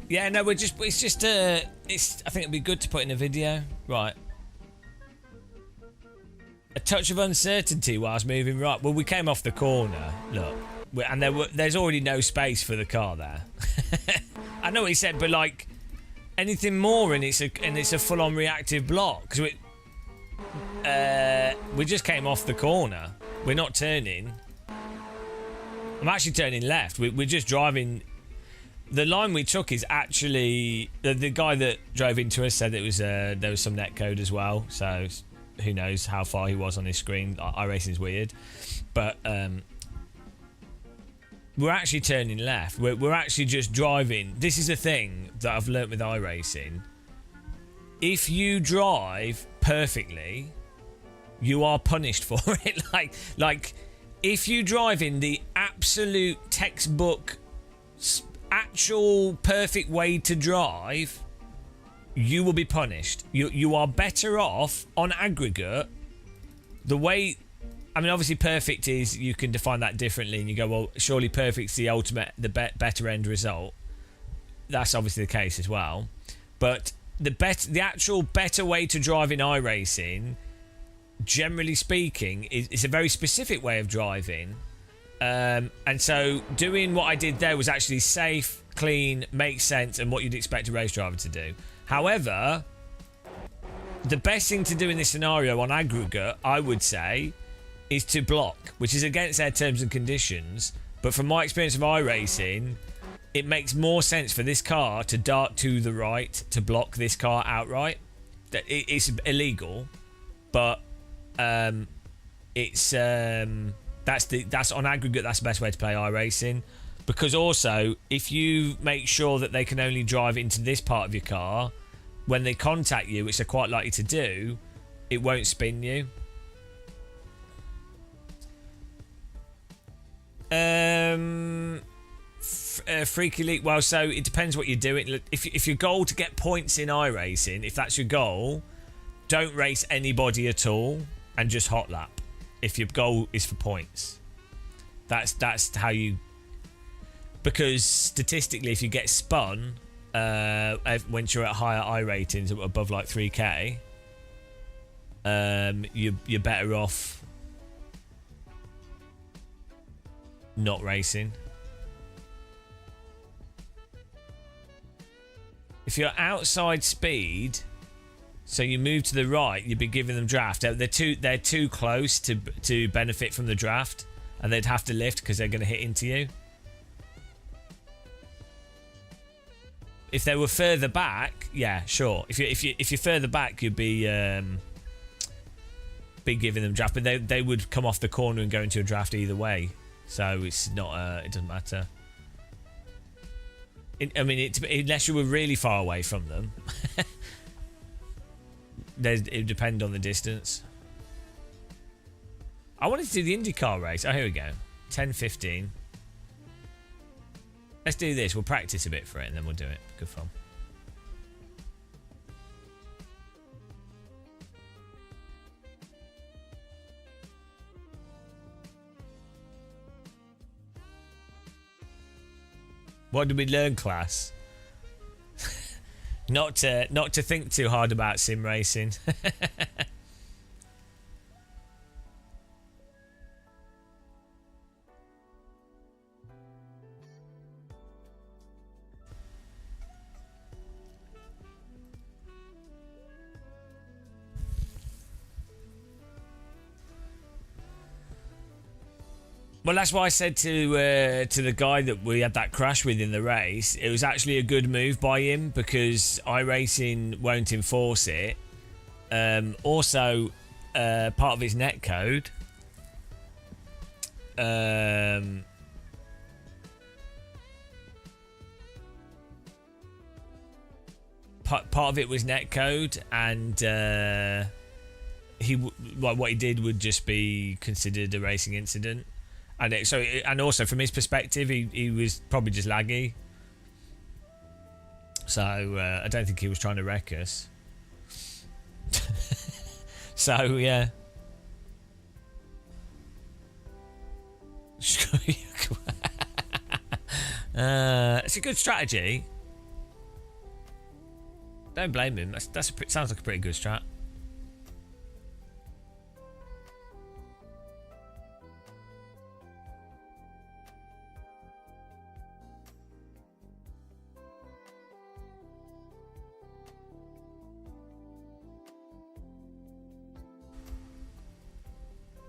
Yeah, no, I think it'd be good to put in a video. Right. A touch of uncertainty whilst moving right. Well, we came off the corner, look. And there's already no space for the car there. I know what he said, but like anything more and it's a full-on reactive block. Because we just came off the corner. We're not turning. I'm actually turning left. We're just driving. The line we took is actually the guy that drove into us said it was there was some netcode as well. So who knows how far he was on his screen. iRacing's weird, but we're actually turning left. We're actually just driving. This is a thing that I've learnt with iRacing. If you drive perfectly, you are punished for it. Like if you drive in the absolute textbook, actual perfect way to drive, you will be punished. You are better off on aggregate. The way, I mean, obviously perfect is, you can define that differently and you go, well, surely perfect's the ultimate, the better end result. That's obviously the case as well. But the actual better way to drive in iRacing, generally speaking, is a very specific way of driving. And so doing what I did there was actually safe, clean, makes sense, and what you'd expect a race driver to do. However, the best thing to do in this scenario on aggregate, I would say, is to block, which is against their terms and conditions. But from my experience of iRacing, it makes more sense for this car to dart to the right to block this car outright. It's illegal, but it's that's on aggregate. That's the best way to play iRacing, because also if you make sure that they can only drive into this part of your car, when they contact you, which they're quite likely to do, it won't spin you. Freaky League. Well, so it depends what you're doing. If your goal to get points in iRacing, if that's your goal, don't race anybody at all and just hot lap. If your goal is for points, that's how you. Because statistically, if you get spun, once you're at higher I ratings above like 3k, you're better off not racing. If you're outside speed, so you move to the right, you'd be giving them draft. They're too close to benefit from the draft, and they'd have to lift because they're going to hit into you. If they were further back, yeah, sure. If you're further back, you'd be giving them draft, but they would come off the corner and go into a draft either way. So it's not. It doesn't matter. Unless you were really far away from them, it would depend on the distance. I wanted to do the IndyCar race. Oh, here we go. 10:15. Let's do this. We'll practice a bit for it, and then we'll do it. Good fun. What did we learn, class? Not to think too hard about sim racing. Well, that's why I said to the guy that we had that crash with in the race, it was actually a good move by him because iRacing won't enforce it. Also, part of his netcode, part of it was netcode, and what he did would just be considered a racing incident. And also from his perspective, he was probably just laggy. So I don't think he was trying to wreck us. So yeah. It's a good strategy. Don't blame him. Sounds like a pretty good strat.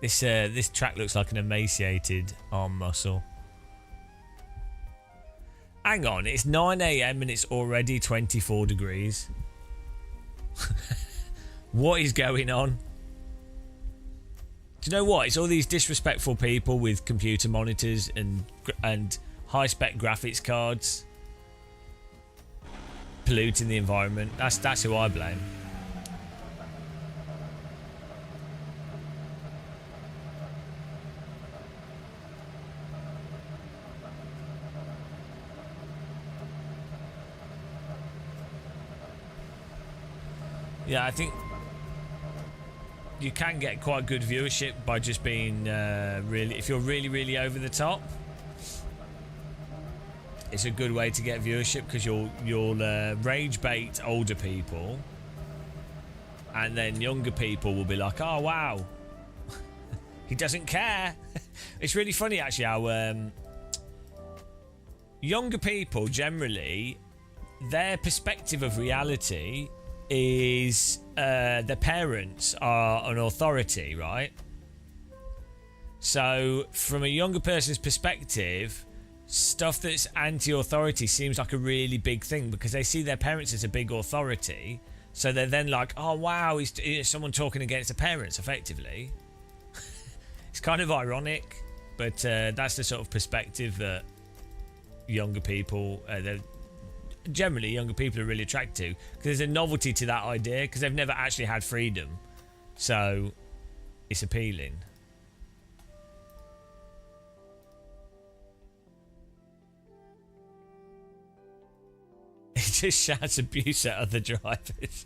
This track looks like an emaciated arm muscle. Hang on, it's 9 AM and it's already 24 degrees. What is going on? Do you know what? It's all these disrespectful people with computer monitors and high-spec graphics cards polluting the environment. That's who I blame. Yeah, I think you can get quite good viewership by just being really... If you're really, really over the top, it's a good way to get viewership because you'll rage bait older people, and then younger people will be like, oh, wow, he doesn't care. It's really funny, actually, how younger people, generally, their perspective of reality is their parents are an authority, right? So from a younger person's perspective, stuff that's anti-authority seems like a really big thing because they see their parents as a big authority, so they're then like, oh wow, is someone talking against the parents effectively. It's kind of ironic, but that's the sort of perspective that younger people, generally younger people are really attracted to, because there's a novelty to that idea, because they've never actually had freedom, so it's appealing. He just shouts abuse at other drivers.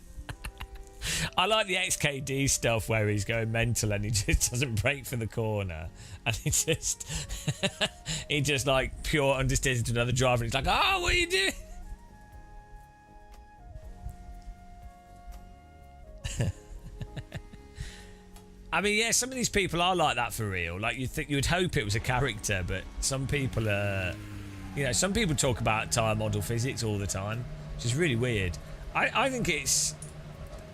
I like the XKD stuff where he's going mental and he just doesn't brake for the corner, and he just like pure understeers into another driver, and he's like, "Oh, what are you doing?" I mean, yeah, some of these people are like that for real. Like you would hope it was a character, but some people are, you know, some people talk about tire model physics all the time, which is really weird.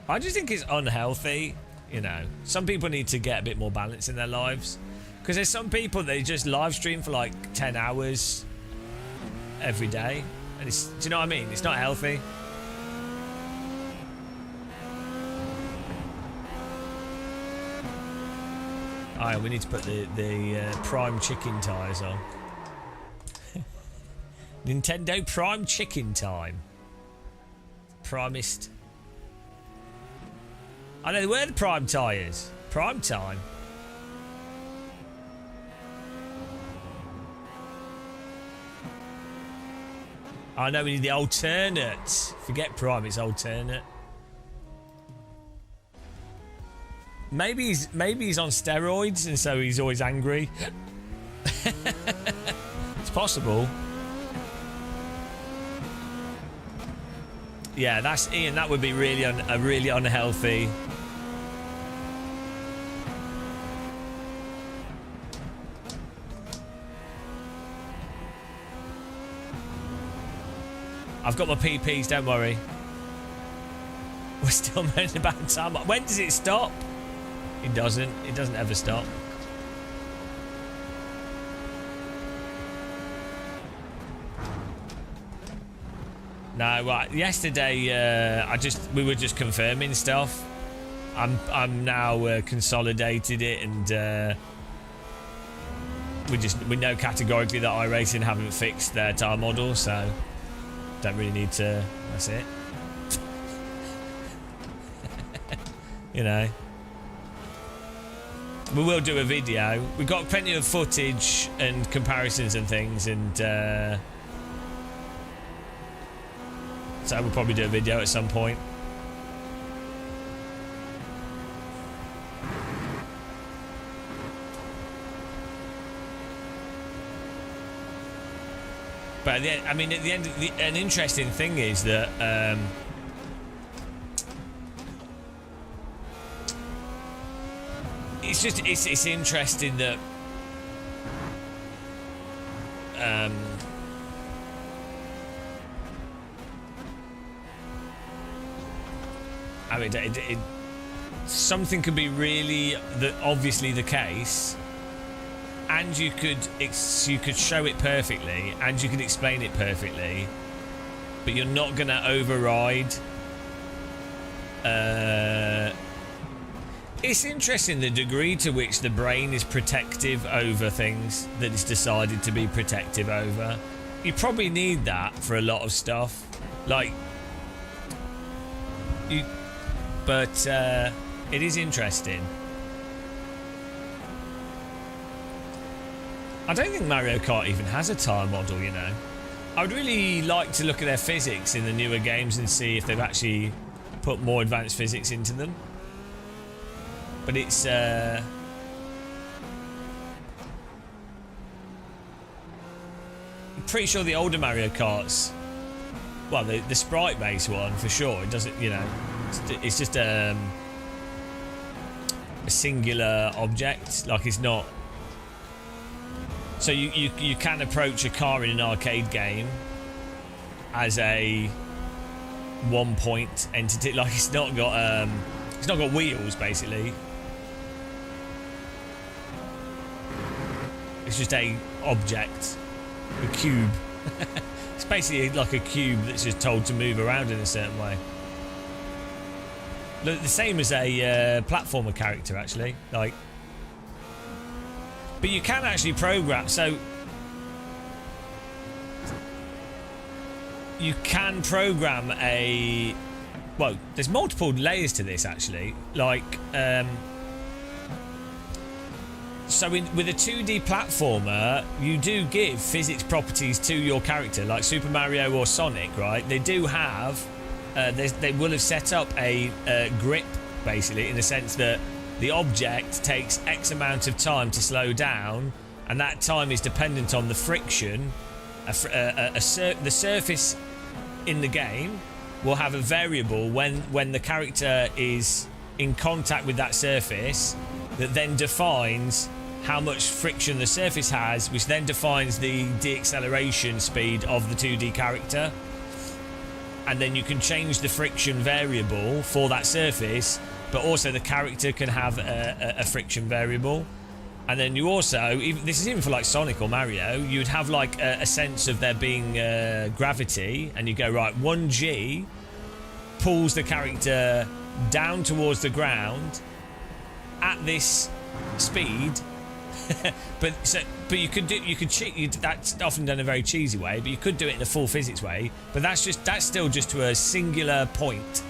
I just think it's unhealthy, you know. Some people need to get a bit more balance in their lives, because there's some people they just live stream for like 10 hours every day, and it's, do you know what I mean? It's not healthy. Alright, we need to put the Prime Chicken tyres on. Nintendo Prime Chicken time. Promised. I know, where are the Prime tyres? Prime time. I know we need the alternate. Forget Prime, it's alternate. Maybe he's on steroids and so he's always angry. It's possible. Yeah, that's Ian. That would be really really unhealthy. I've got my PPs, don't worry. We're still moaning about time. When does it stop? It doesn't. It doesn't ever stop. No, right. Yesterday, we were just confirming stuff. I'm now consolidated it, and we know categorically that iRacing haven't fixed their tire model, so don't really need to. That's it. You know. We will do a video. We've got plenty of footage and comparisons and things, and so we'll probably do a video at some point. But I mean, at the end, an interesting thing is that it's interesting that I mean, something could be really obviously the case, and you could show it perfectly, and you could explain it perfectly, but you're not going to override. It's interesting the degree to which the brain is protective over things that it's decided to be protective over. You probably need that for a lot of stuff, like but it is interesting. I don't think Mario Kart even has a tire model, you know. I would really like to look at their physics in the newer games and see if they've actually put more advanced physics into them. But it's I'm pretty sure the older Mario Karts, well, the sprite-based one for sure, it doesn't, you know, it's just a singular object, like it's not. So you can approach a car in an arcade game as a one-point entity, like it's not got wheels basically. It's just a object, a cube. It's basically like a cube that's just told to move around in a certain way. The same as a platformer character, actually. Like, But you can actually program, so you can program a, well, there's multiple layers to this actually. Like, so with a 2D platformer, you do give physics properties to your character, like Super Mario or Sonic, right? They do have, they will have set up a grip, basically, in the sense that the object takes X amount of time to slow down, and that time is dependent on the friction. The surface in the game will have a variable when the character is in contact with that surface that then defines how much friction the surface has, which then defines the deacceleration speed of the 2D character. And then you can change the friction variable for that surface, but also the character can have a friction variable. And then you also, this is even for like Sonic or Mario, you'd have like a sense of there being gravity, and you go, right, 1G pulls the character down towards the ground at this speed. but you could cheat. That's often done in a very cheesy way, but you could do it in a full physics way. But that's still just to a singular point.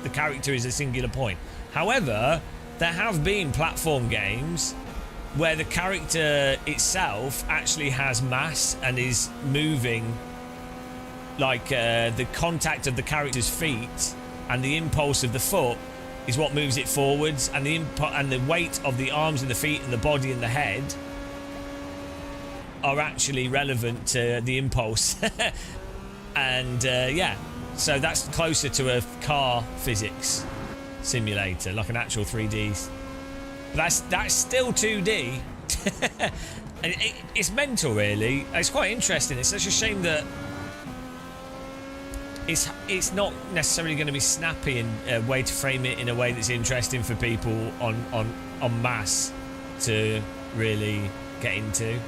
The character is a singular point. However, there have been platform games where the character itself actually has mass and is moving, like the contact of the character's feet and the impulse of the foot is what moves it forwards, and the weight of the arms and the feet and the body and the head are actually relevant to the impulse. And yeah, so that's closer to a car physics simulator, like an actual 3D. That's still 2D. And it's mental, really. It's quite interesting. It's such a shame that it's not necessarily going to be snappy in a way to frame it in a way that's interesting for people on mass to really get into.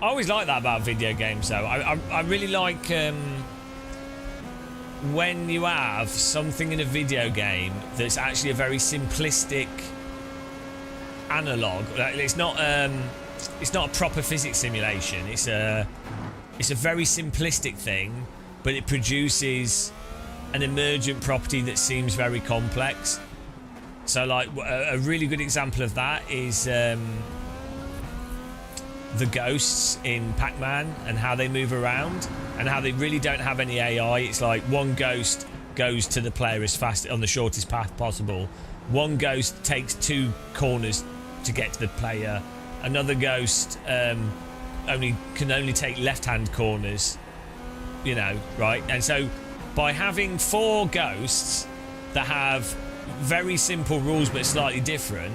I always like that about video games, though. I really like when you have something in a video game that's actually a very simplistic analog. It's not a proper physics simulation. It's a very simplistic thing, but it produces an emergent property that seems very complex. So, like, a really good example of that is the ghosts in Pac-Man and how they move around and how they really don't have any AI. It's like one ghost goes to the player as fast on the shortest path possible. One ghost takes 2 corners to get to the player. Another ghost can only take left-hand corners, you know, right? And so by having 4 ghosts that have very simple rules but slightly different,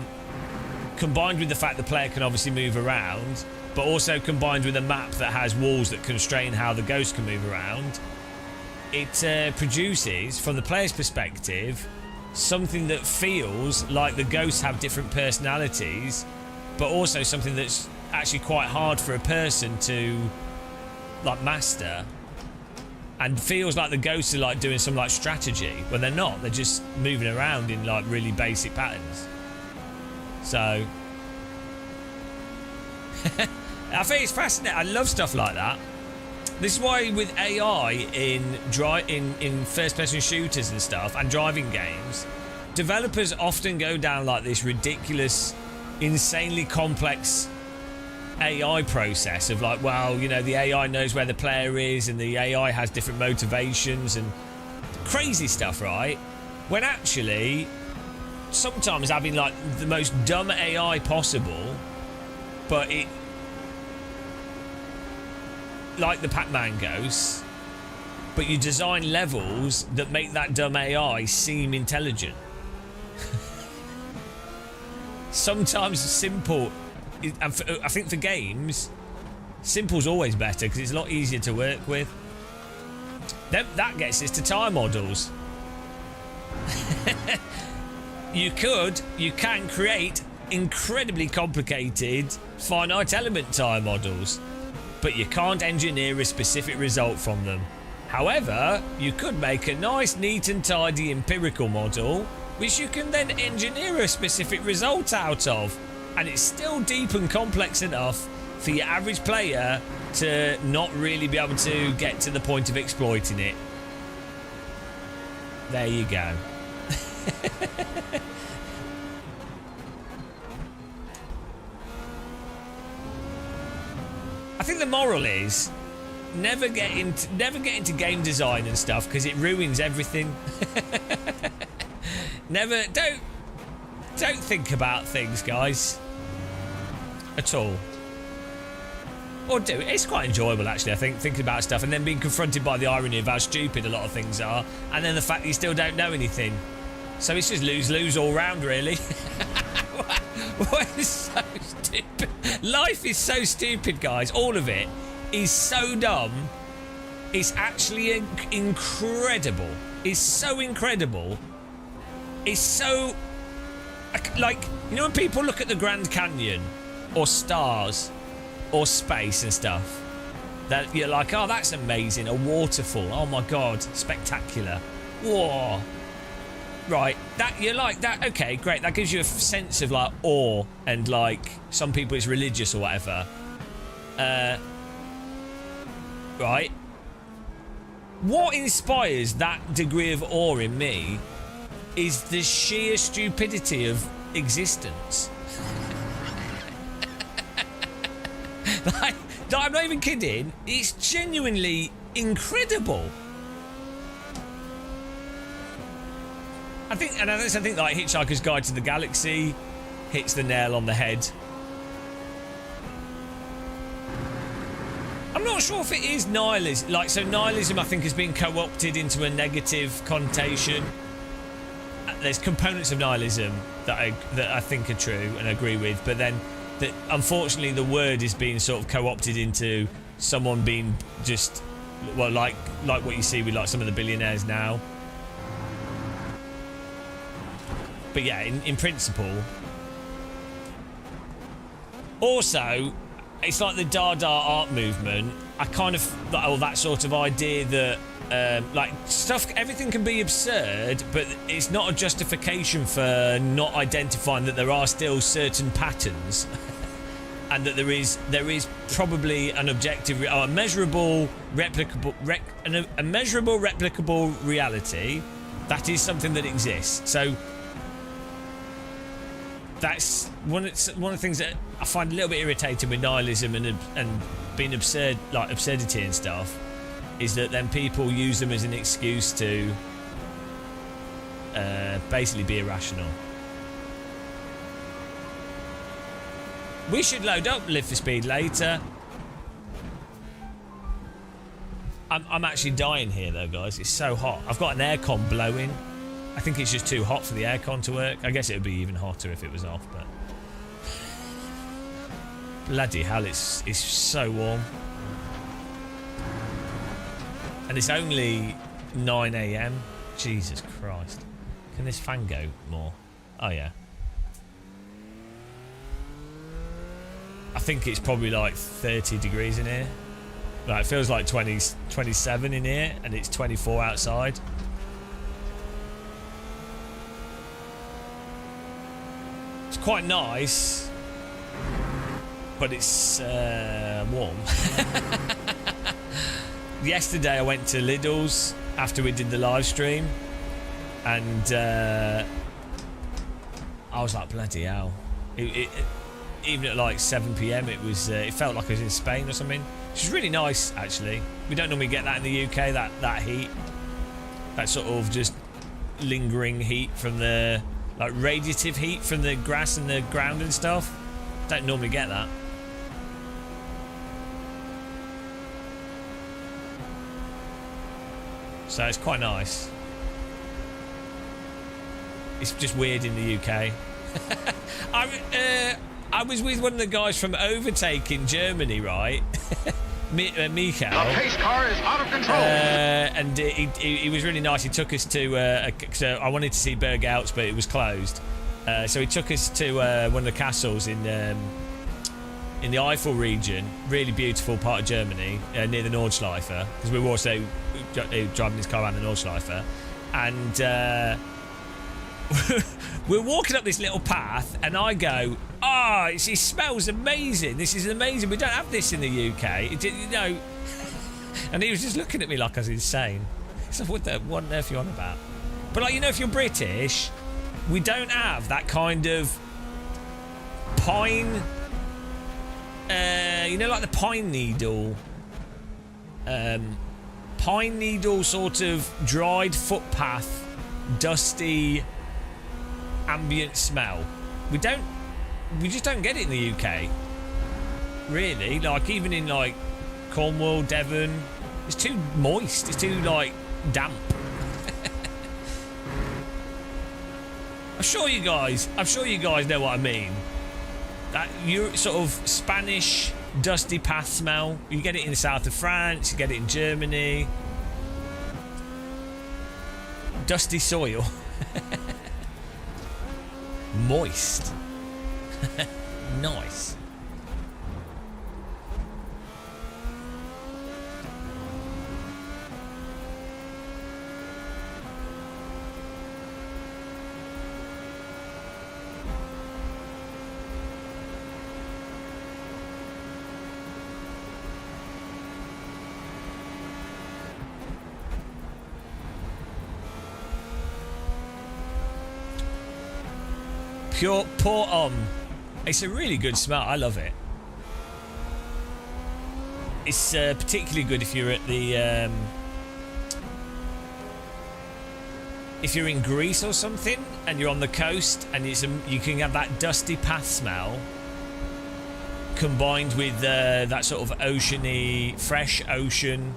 combined with the fact the player can obviously move around, but also combined with a map that has walls that constrain how the ghost can move around, it produces, from the player's perspective, something that feels like the ghosts have different personalities, but also something that's actually quite hard for a person to like master, and feels like the ghosts are like doing some like strategy when they're not. They're just moving around in like really basic patterns. So I think it's fascinating. I love stuff like that. This is why with AI in first-person shooters and stuff and driving games, developers often go down like this ridiculous, insanely complex AI process of like, well, you know, the AI knows where the player is and the AI has different motivations and crazy stuff, right? When actually, sometimes having like the most dumb AI possible, but it, like the Pac-Man ghosts, but you design levels that make that dumb AI seem intelligent. Sometimes simple, and I think for games, simple's always better because it's a lot easier to work with. Then that gets us to tire models. You can create incredibly complicated finite element tire models. but you can't engineer a specific result from them. However, you could make a nice, neat and tidy empirical model which you can then engineer a specific result out of, and it's still deep and complex enough for your average player to not really be able to get to the point of exploiting it. There you go. I think the moral is never get into game design and stuff, because it ruins everything. Don't think about things, guys, at all. Or do. It's quite enjoyable, actually, I think, thinking about stuff and then being confronted by the irony of how stupid a lot of things are, and then the fact that you still don't know anything. So it's just lose-lose all round, really. What is so stupid? Life is so stupid, guys. All of it is so dumb. It's actually incredible. It's so incredible. It's so... like, you know when people look at the Grand Canyon or stars or space and stuff, that you're like, oh, that's amazing. A waterfall. Oh my God, spectacular. Whoa. Right, that you're like that. Okay, great. That gives you a sense of like awe, and like some people it's religious or whatever. Right. What inspires that degree of awe in me is the sheer stupidity of existence. like, I'm not even kidding. It's genuinely incredible. I think like Hitchhiker's Guide to the Galaxy hits the nail on the head. I'm not sure if it is nihilism. Like, so nihilism, I think, has been co-opted into a negative connotation. There's components of nihilism that I think are true and agree with, but then that unfortunately the word is being sort of co-opted into someone being just, well, like what you see with like some of the billionaires now. But yeah, in principle. Also, it's like the Dada art movement. I kind of, that sort of idea that like stuff, everything can be absurd, but it's not a justification for not identifying that there are still certain patterns, and that there is probably an objective, a measurable, replicable reality. That is something that exists. So that's one of the things that I find a little bit irritating with nihilism and being absurd, like absurdity and stuff, is that then people use them as an excuse to basically be irrational. We should load up Live for Speed later. I'm actually dying here though, guys. It's so hot. I've got an aircon blowing. I think it's just too hot for the aircon to work. I guess it would be even hotter if it was off, but bloody hell, it's so warm. And it's only 9 AM. Jesus Christ. Can this fan go more? Oh yeah. I think it's probably like 30 degrees in here. Like, it feels like 27 in here, and it's 24 outside. It's quite nice, but it's warm. Yesterday I went to Lidl's after we did the live stream, and I was like, bloody hell. Even at like 7 PM it felt like I was in Spain or something, which is really nice actually. We don't normally get that in the UK, that heat, that sort of just lingering heat from the, like, radiative heat from the grass and the ground and stuff. Don't normally get that. So it's quite nice. It's just weird in the UK. I was with one of the guys from Overtake in Germany, right? Mikael. The pace car is out of control. And he was really nice. He took us to... so I wanted to see Berg Alps, but it was closed. So he took us to one of the castles in in the Eifel region, really beautiful part of Germany, near the Nordschleife, because we were also driving this car around the Nordschleife, and we're walking up this little path, and I go, it smells amazing. This is amazing. We don't have this in the UK. And he was just looking at me like I was insane. So what on earth are you on about? But like, if you're British, we don't have that kind of pine, like the pine needle sort of dried footpath, dusty, ambient smell. We just don't get it in the UK. Really, like even in like Cornwall, Devon, it's too moist. It's too like damp. I'm sure you guys know what I mean. That sort of Spanish dusty path smell. You get it in the south of France. You get it in Germany. Dusty soil. Moist. Nice. Pure pour on. It's a really good smell. I love it. It's particularly good if you're at the if you're in Greece or something and you're on the coast and you can have that dusty path smell combined with that sort of oceany, fresh ocean,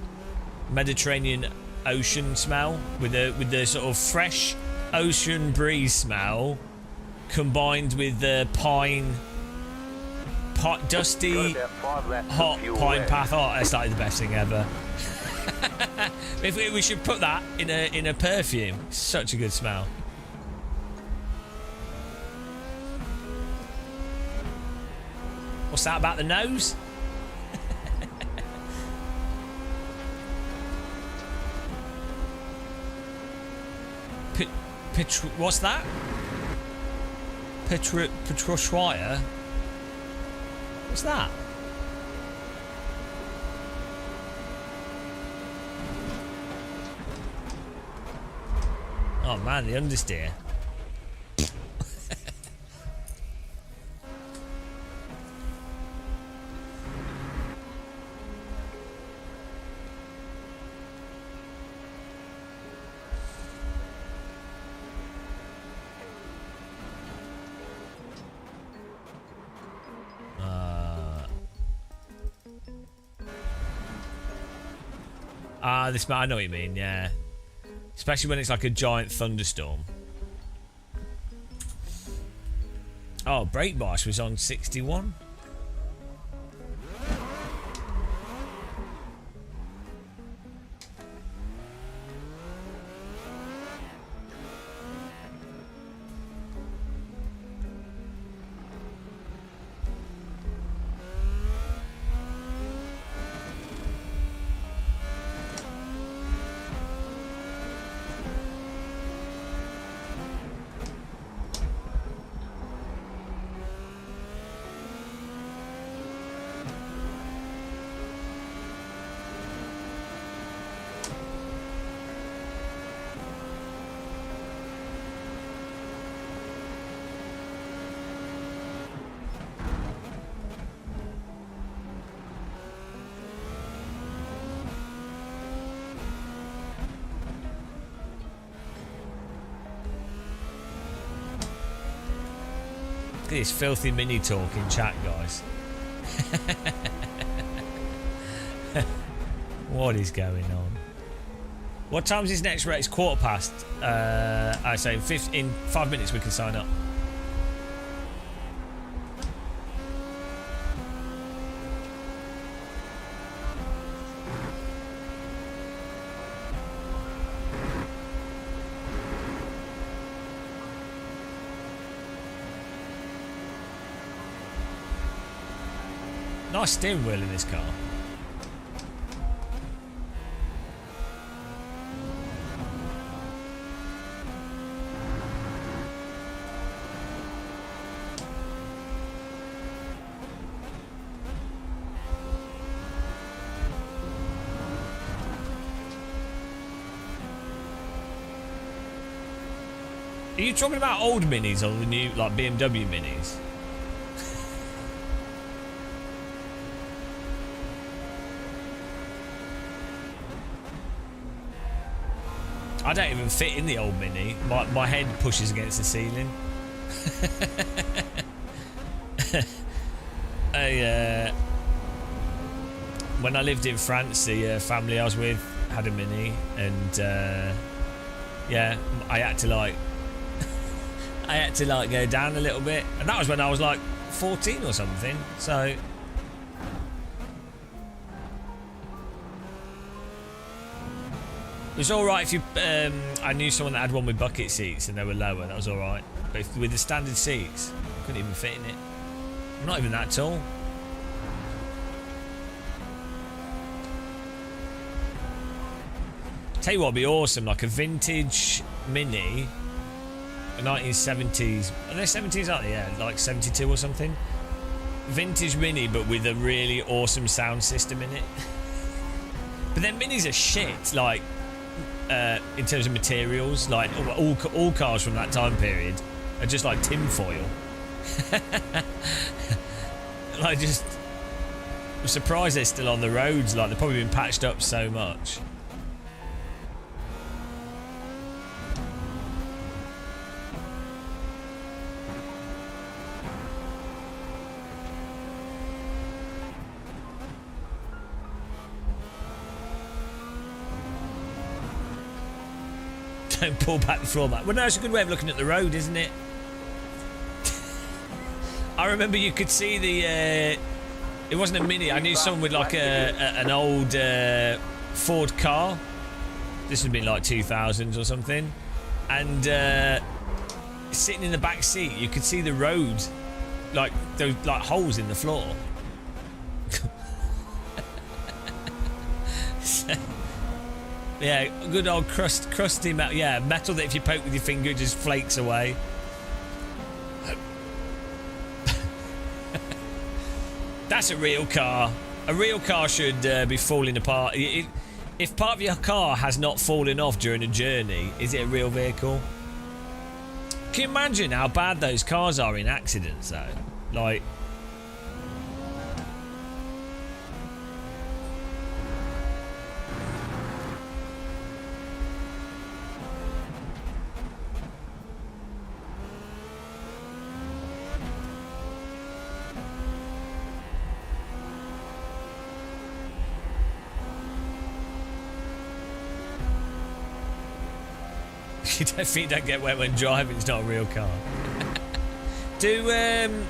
Mediterranean ocean smell with the sort of fresh ocean breeze smell. Combined with the dusty, hot pine path. Oh, that's like the best thing ever. we should put that in a perfume. Such a good smell. What's that about the nose? What's that? Petroschweier? What's that? Oh man, the understeer. I know what you mean, yeah. Especially when it's like a giant thunderstorm. Oh, Breakbosh was on 61. Look at this filthy mini talk in chat, guys. What is going on? What time's his next race? Quarter past. I say in 5 minutes we can sign up. nice steering wheel in this car. Are you talking about old minis or the new, like, BMW minis? I don't even fit in the old mini. My head pushes against the ceiling. When I lived in France, the family I was with had a mini, and yeah, I had to like go down a little bit, and that was when I was like 14 or something. So it was all right if you. I knew someone that had one with bucket seats and they were lower. That was all right. But if, with the standard seats, I couldn't even fit in it. I'm not even that tall. Tell you what would be awesome, like a vintage Mini, a 1970s. Are they 70s, aren't they? Yeah, like 72 or something. Vintage Mini, but with a really awesome sound system in it. But then Minis are shit, like in terms of materials. Like all cars from that time period are just like tinfoil. Like, just, I'm surprised they're still on the roads. Like, they've probably been patched up so much. Don't pull back the floor mat. Well, no, it's a good way of looking at the road, isn't it? I remember you could see the. It wasn't a Mini. I knew someone with like an old Ford car. This would have been like 2000s or something, and sitting in the back seat, you could see the road, like those like holes in the floor. Yeah, good old crusty metal. Yeah, metal that if you poke with your finger, it just flakes away. That's a real car. A real car should be falling apart. If part of your car has not fallen off during a journey, is it a real vehicle? Can you imagine how bad those cars are in accidents, though? Like... You definitely don't get wet when driving. It's not a real car. Can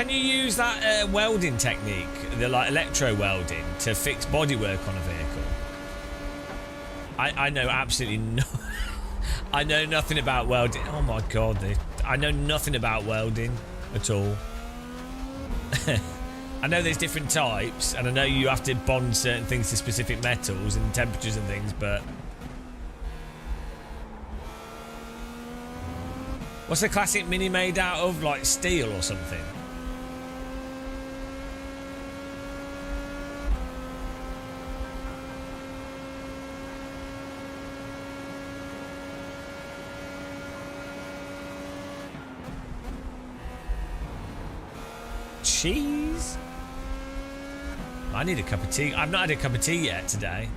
you use that welding technique, the like electro welding, to fix bodywork on a vehicle? I know absolutely no. I know nothing about welding. Oh my god, I know nothing about welding at all. I know there's different types, and I know you have to bond certain things to specific metals and temperatures and things, but. What's the classic Mini made out of? Like steel or something? Cheese? I need a cup of tea. I've not had a cup of tea yet today.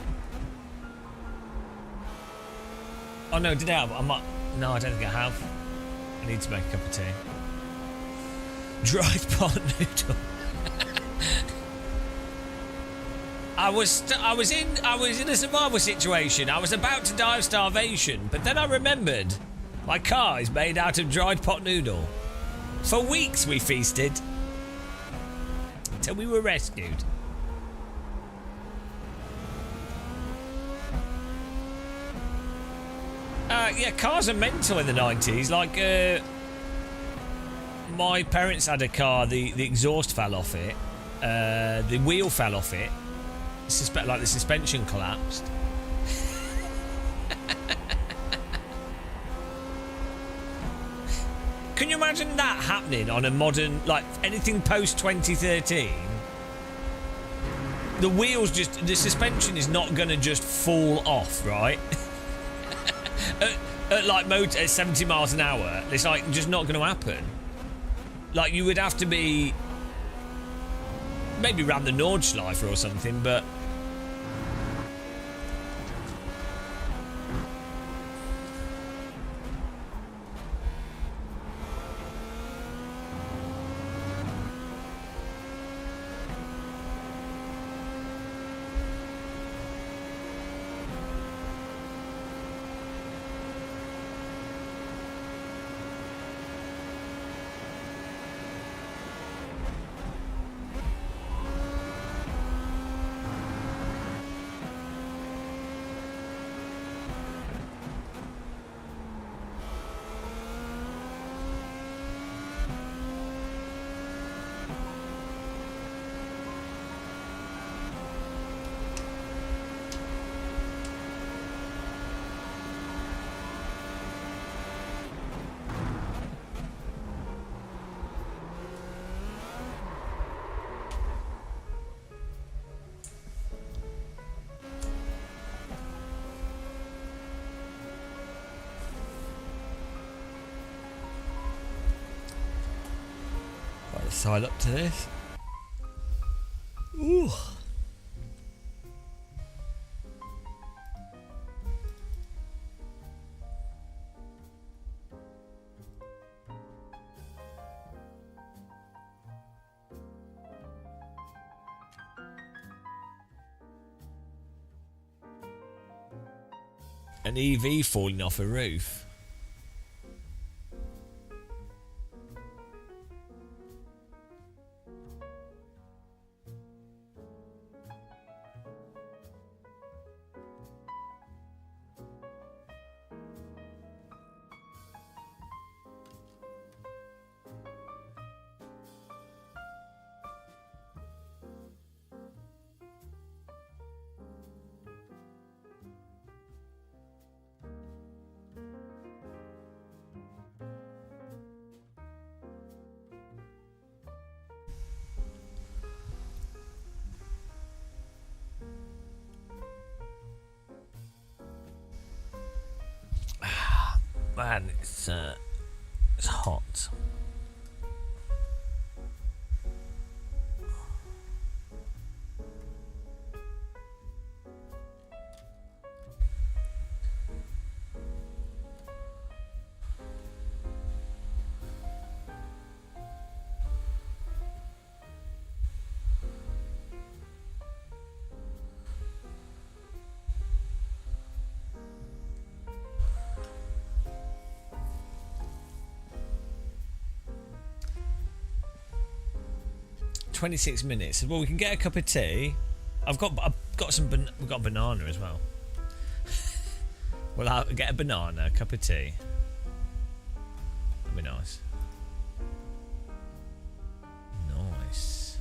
Oh no, did I have? No, I don't think I have. I need to make a cup of tea. Dried pot noodle. I was in a survival situation. I was about to die of starvation, but then I remembered my car is made out of dried pot noodle. For weeks we feasted until we were rescued. Yeah, cars are mental in the 90s. Like, my parents had a car, the exhaust fell off it, the wheel fell off it. Like the suspension collapsed. Can you imagine that happening on a modern, like anything post 2013? The wheels the suspension is not going to just fall off, right? at like at 70 miles an hour, it's like just not going to happen. Like you would have to be maybe around the Nordschleife or something, but side up to this. Ooh. An EV falling off a roof. Man, it's hot. "26 minutes. Well, we can get a cup of tea. I've got some. We've got a banana as well. Well, I'll get a banana, a cup of tea. That'd be nice. Nice.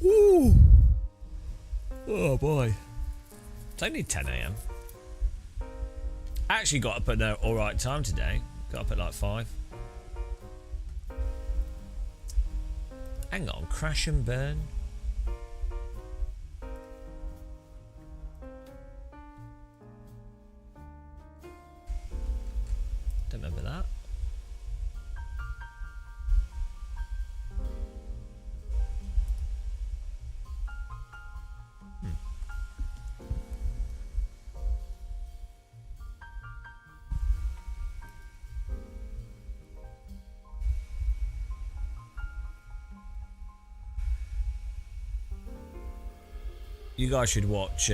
Ooh. Oh boy. It's only 10 a.m. I actually got up at an alright time today. Got up at like 5. Hang on, crash and burn. Don't remember that. You guys should watch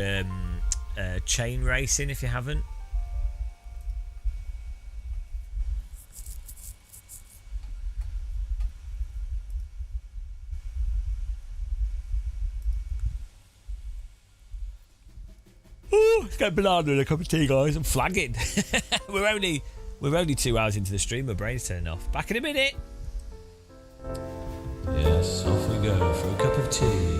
Chain Racing if you haven't. Ooh, Let's get a banana and a cup of tea, guys. I'm flagging. we're only 2 hours into the stream. My brain's turning off. Back in a minute. Yes, off we go for a cup of tea.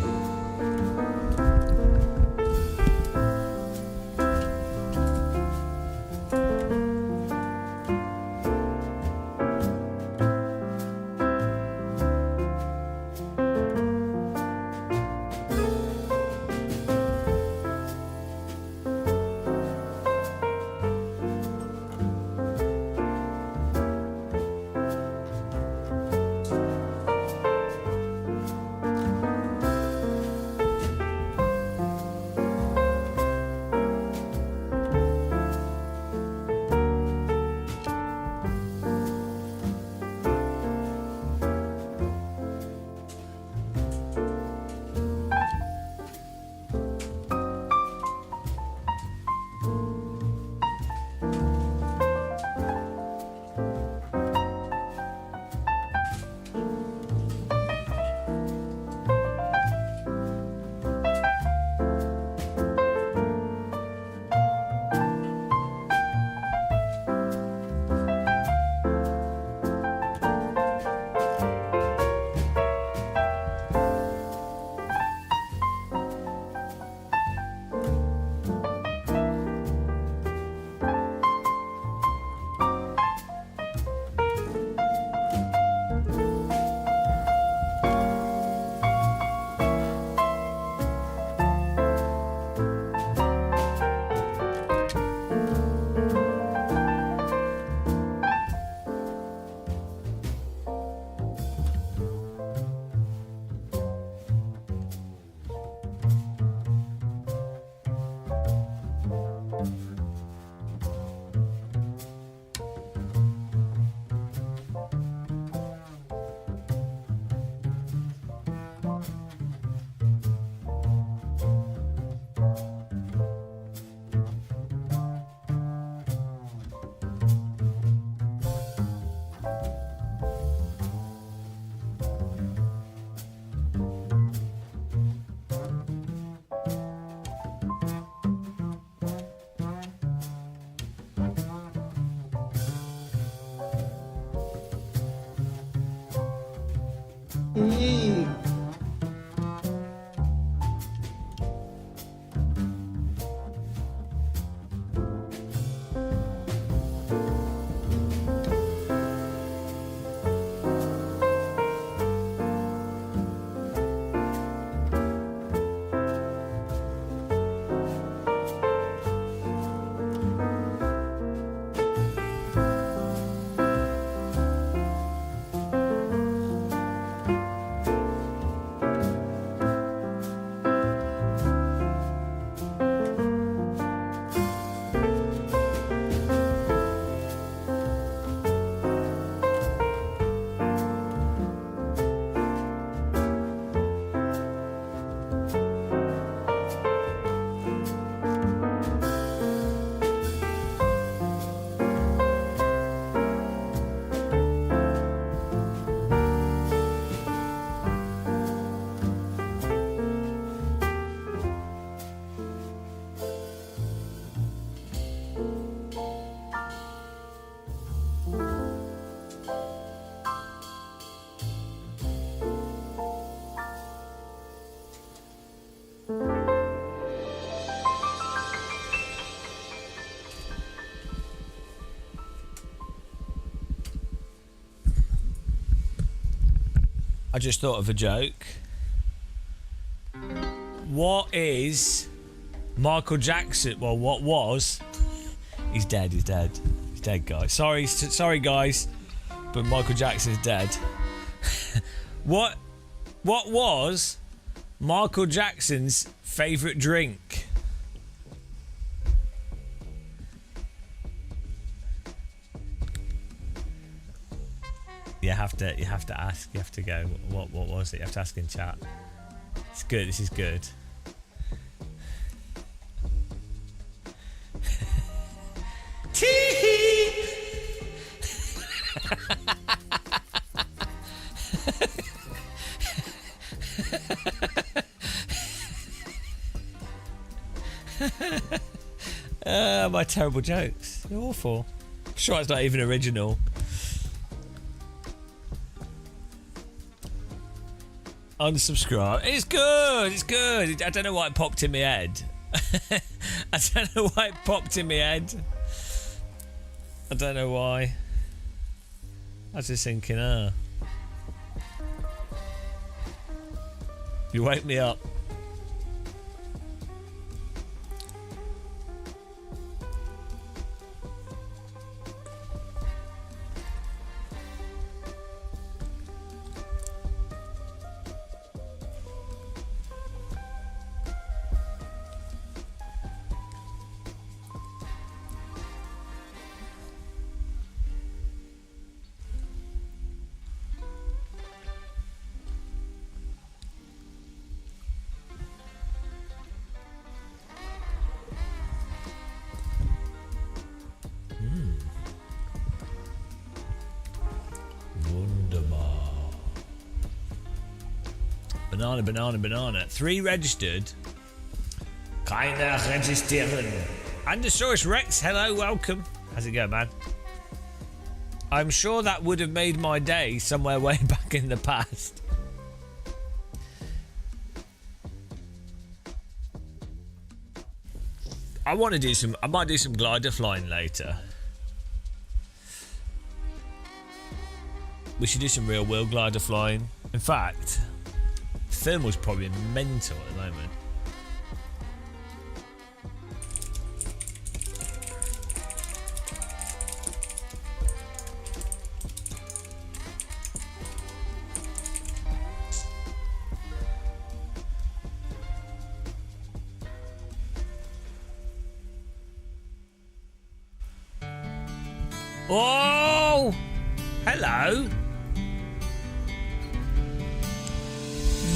I just thought of a joke. What is Michael Jackson? Well, what was? He's dead. He's dead. He's dead, guys. Sorry, guys, but Michael Jackson's dead. What was Michael Jackson's favourite drink? You have to ask. You have to go. What was it? You have to ask in chat. It's good. This is good. My terrible jokes. They're awful. I'm sure it's not even original. Unsubscribe. It's good. It's good. I don't know why it popped in my head. I don't know why it popped in my head. I don't know why. I was just thinking, you wake me up. Banana. 3 registered. Keiner registrieren. Andosaurus Rex, hello, welcome. How's it going, man? I'm sure that would have made my day somewhere way back in the past. I might do some glider flying later. We should do some real world glider flying. In fact, thermal's probably mental at the moment. Oh! Hello!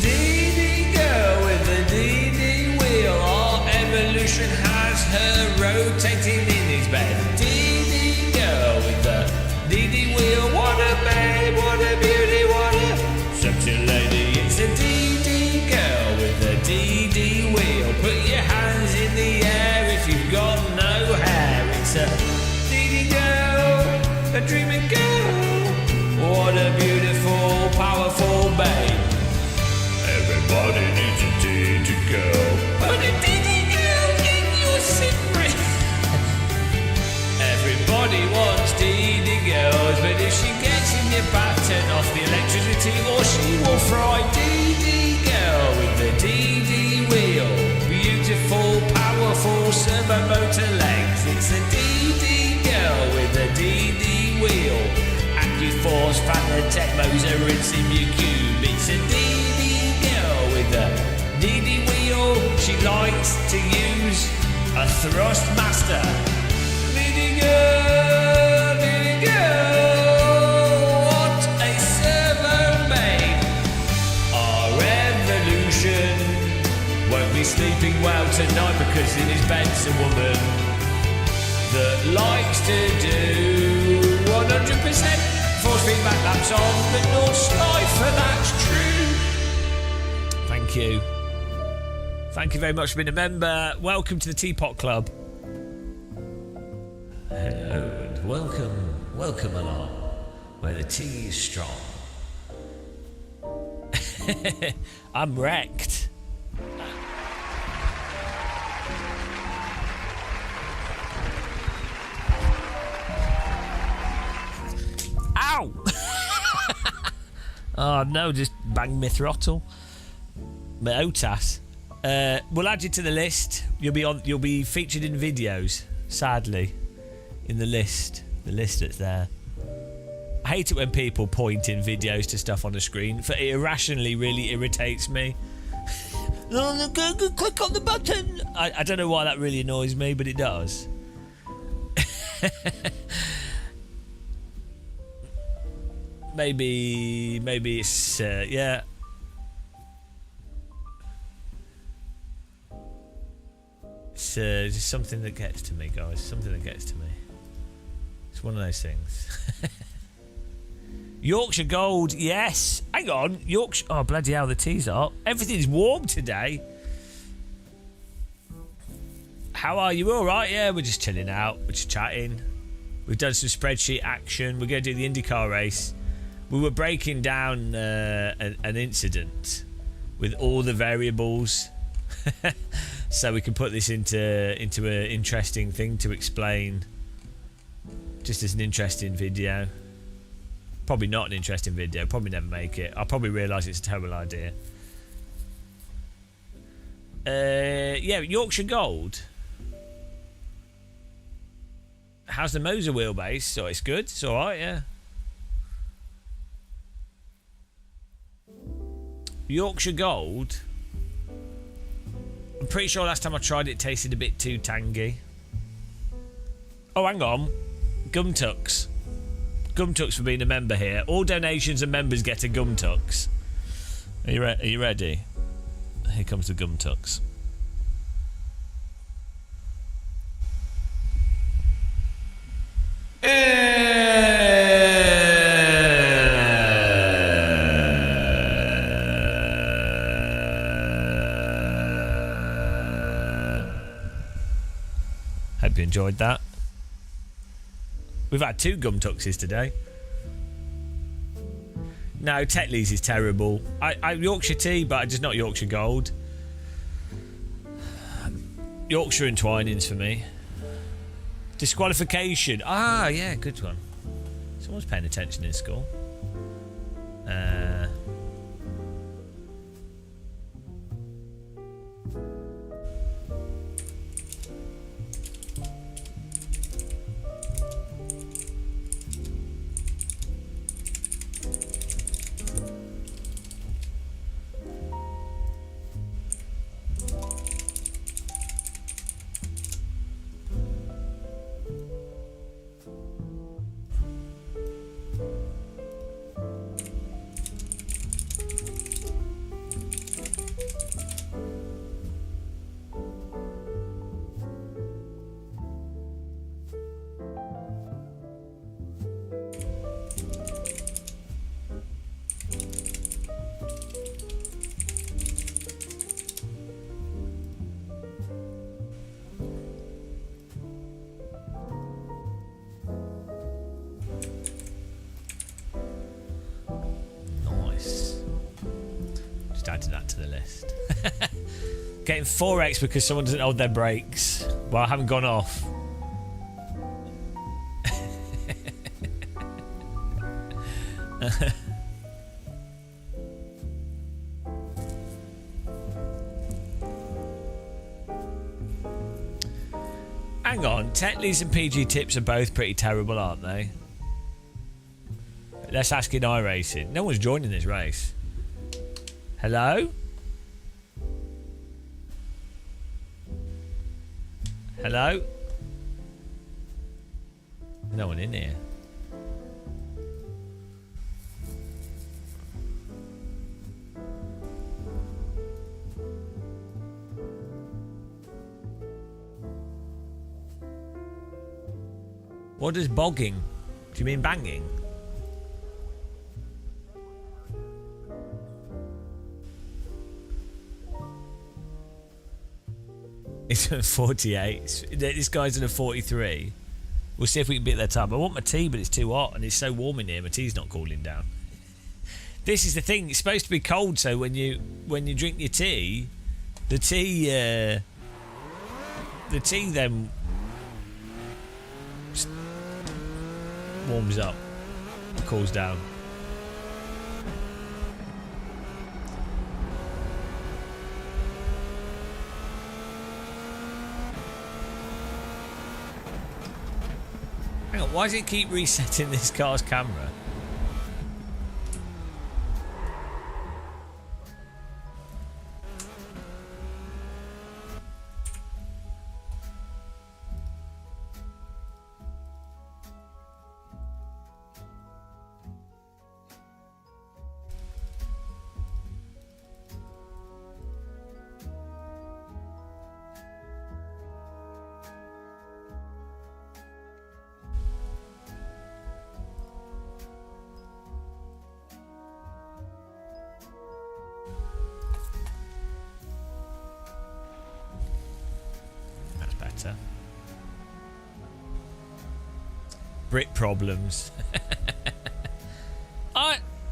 DD girl with the DD wheel. Our evolution has her rotating in his bed. DD girl with the DD wheel. What a babe, what a beauty, what a sexy lady. It's a DD girl with the DD wheel. Put your hands in the air if you've got no hair. It's a DD girl, a dreaming girl. What a beautiful, powerful babe. Everybody needs a DD girl. Put a DD girl in your secret. Everybody wants DD girls, but if she gets in your back, turn off the electricity or she will fry. DD girl with the DD wheel. Beautiful, powerful servo motor legs. It's a DD girl with a DD wheel. AccuForce, Fanatec, Moser, rinsing your cube. It's a DD girl with a DD wheel. She likes to use a Thrustmaster. DD girl, what a servo babe. Our evolution won't be sleeping well tonight because in his bed's a woman that likes to do 100% force feedback laps on the North Slifer, that's true. Thank you. Thank you very much for being a member. Welcome to the Teapot Club. Hello and welcome along, where the tea is strong. I'm wrecked. Ow! Oh no, just banged my throttle. My OTAS. We'll add you to the list. You'll be featured in videos, sadly. In the list that's there. I hate it when people point in videos to stuff on the screen. For it irrationally really irritates me. Click on the button. I don't know why that really annoys me, but it does. Maybe it's yeah. It's just something that gets to me, guys. Something that gets to me. It's one of those things. Yorkshire Gold, yes. Hang on, Yorkshire. Oh bloody hell, the teas are. Everything's warm today. How are you? All right? Yeah, we're just chilling out. We're just chatting. We've done some spreadsheet action. We're going to do the IndyCar race. We were breaking down an incident with all the variables, so we can put this into an interesting thing to explain. Just as an interesting video. Probably not an interesting video. Probably never make it. I'll probably realise it's a terrible idea. Yeah, Yorkshire Gold. How's the Moser wheelbase? Oh, it's good. It's all right. Yeah. Yorkshire Gold. I'm pretty sure last time I tried it tasted a bit too tangy. Oh, hang on. Gumtux. Gumtux for being a member here. All donations and members get a Gumtux. Are you ready? Here comes the Gumtux. Hope you enjoyed that. We've had 2 Gumtuxes today. No, Tetley's is terrible. I Yorkshire tea, but just not Yorkshire Gold. Yorkshire and Twinings for me. Disqualification. Ah, yeah, good one. Someone's paying attention in school. Added that to the list. Getting 4x because someone doesn't hold their brakes. Well, I haven't gone off. Hang on, Tetley's and PG Tips are both pretty terrible, aren't they? Let's ask in iRacing. No one's joining this race. Hello? Hello? No one in here. What is bogging? Do you mean banging? It's at 48. This guy's in a 43. We'll see if we can beat their time. I want my tea, but it's too hot and it's so warm in here. My tea's not cooling down. This is the thing. It's supposed to be cold, so when you drink your tea, the tea then warms up, cools down. Hang on, why does it keep resetting this car's camera? better. Brit problems.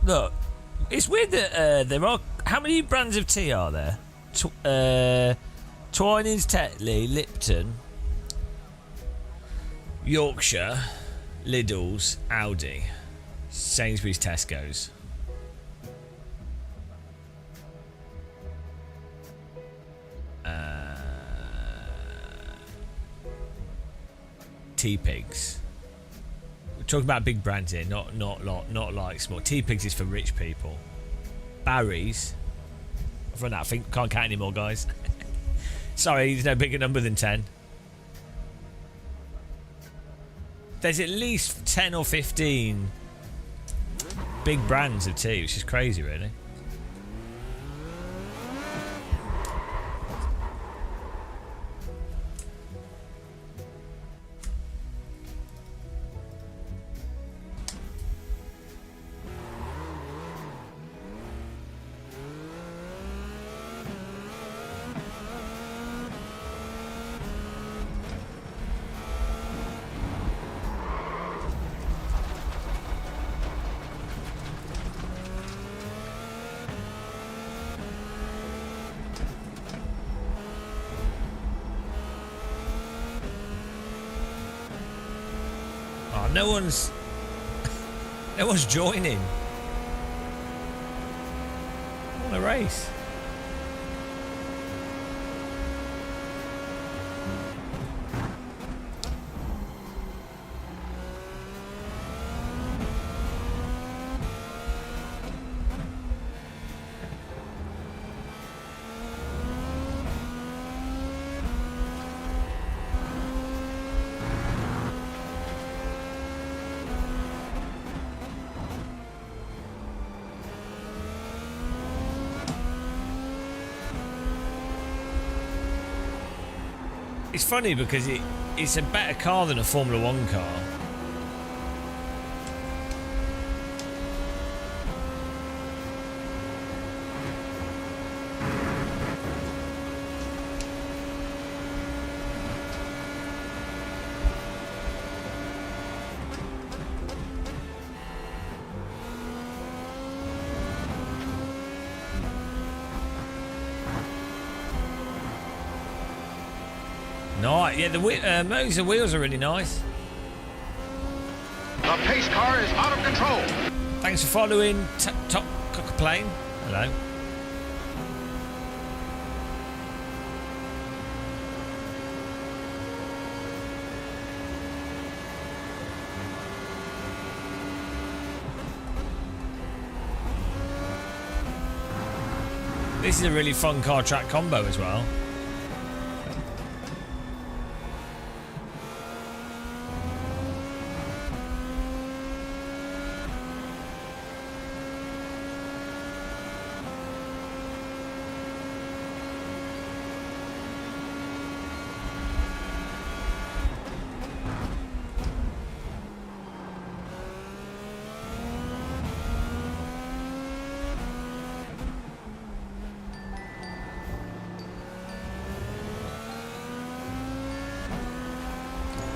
Look, it's weird that there are... How many brands of tea are there? Twinings, Tetley, Lipton, Yorkshire, Lidl's, Aldi, Sainsbury's, Tesco's. Teapigs. We're talking about big brands here, not like small. Teapigs is for rich people. Barry's. I've run out. I think can't count anymore, guys. Sorry, there's no bigger number than 10. There's at least 10 or 15 big brands of tea, which is crazy, really. No one's joining. I want a race. It's funny because it's a better car than a Formula One car. Nice. Yeah, the motors and wheels are really nice. The pace car is out of control. Thanks for following Top Cockplane. Hello. This is a really fun car track combo as well.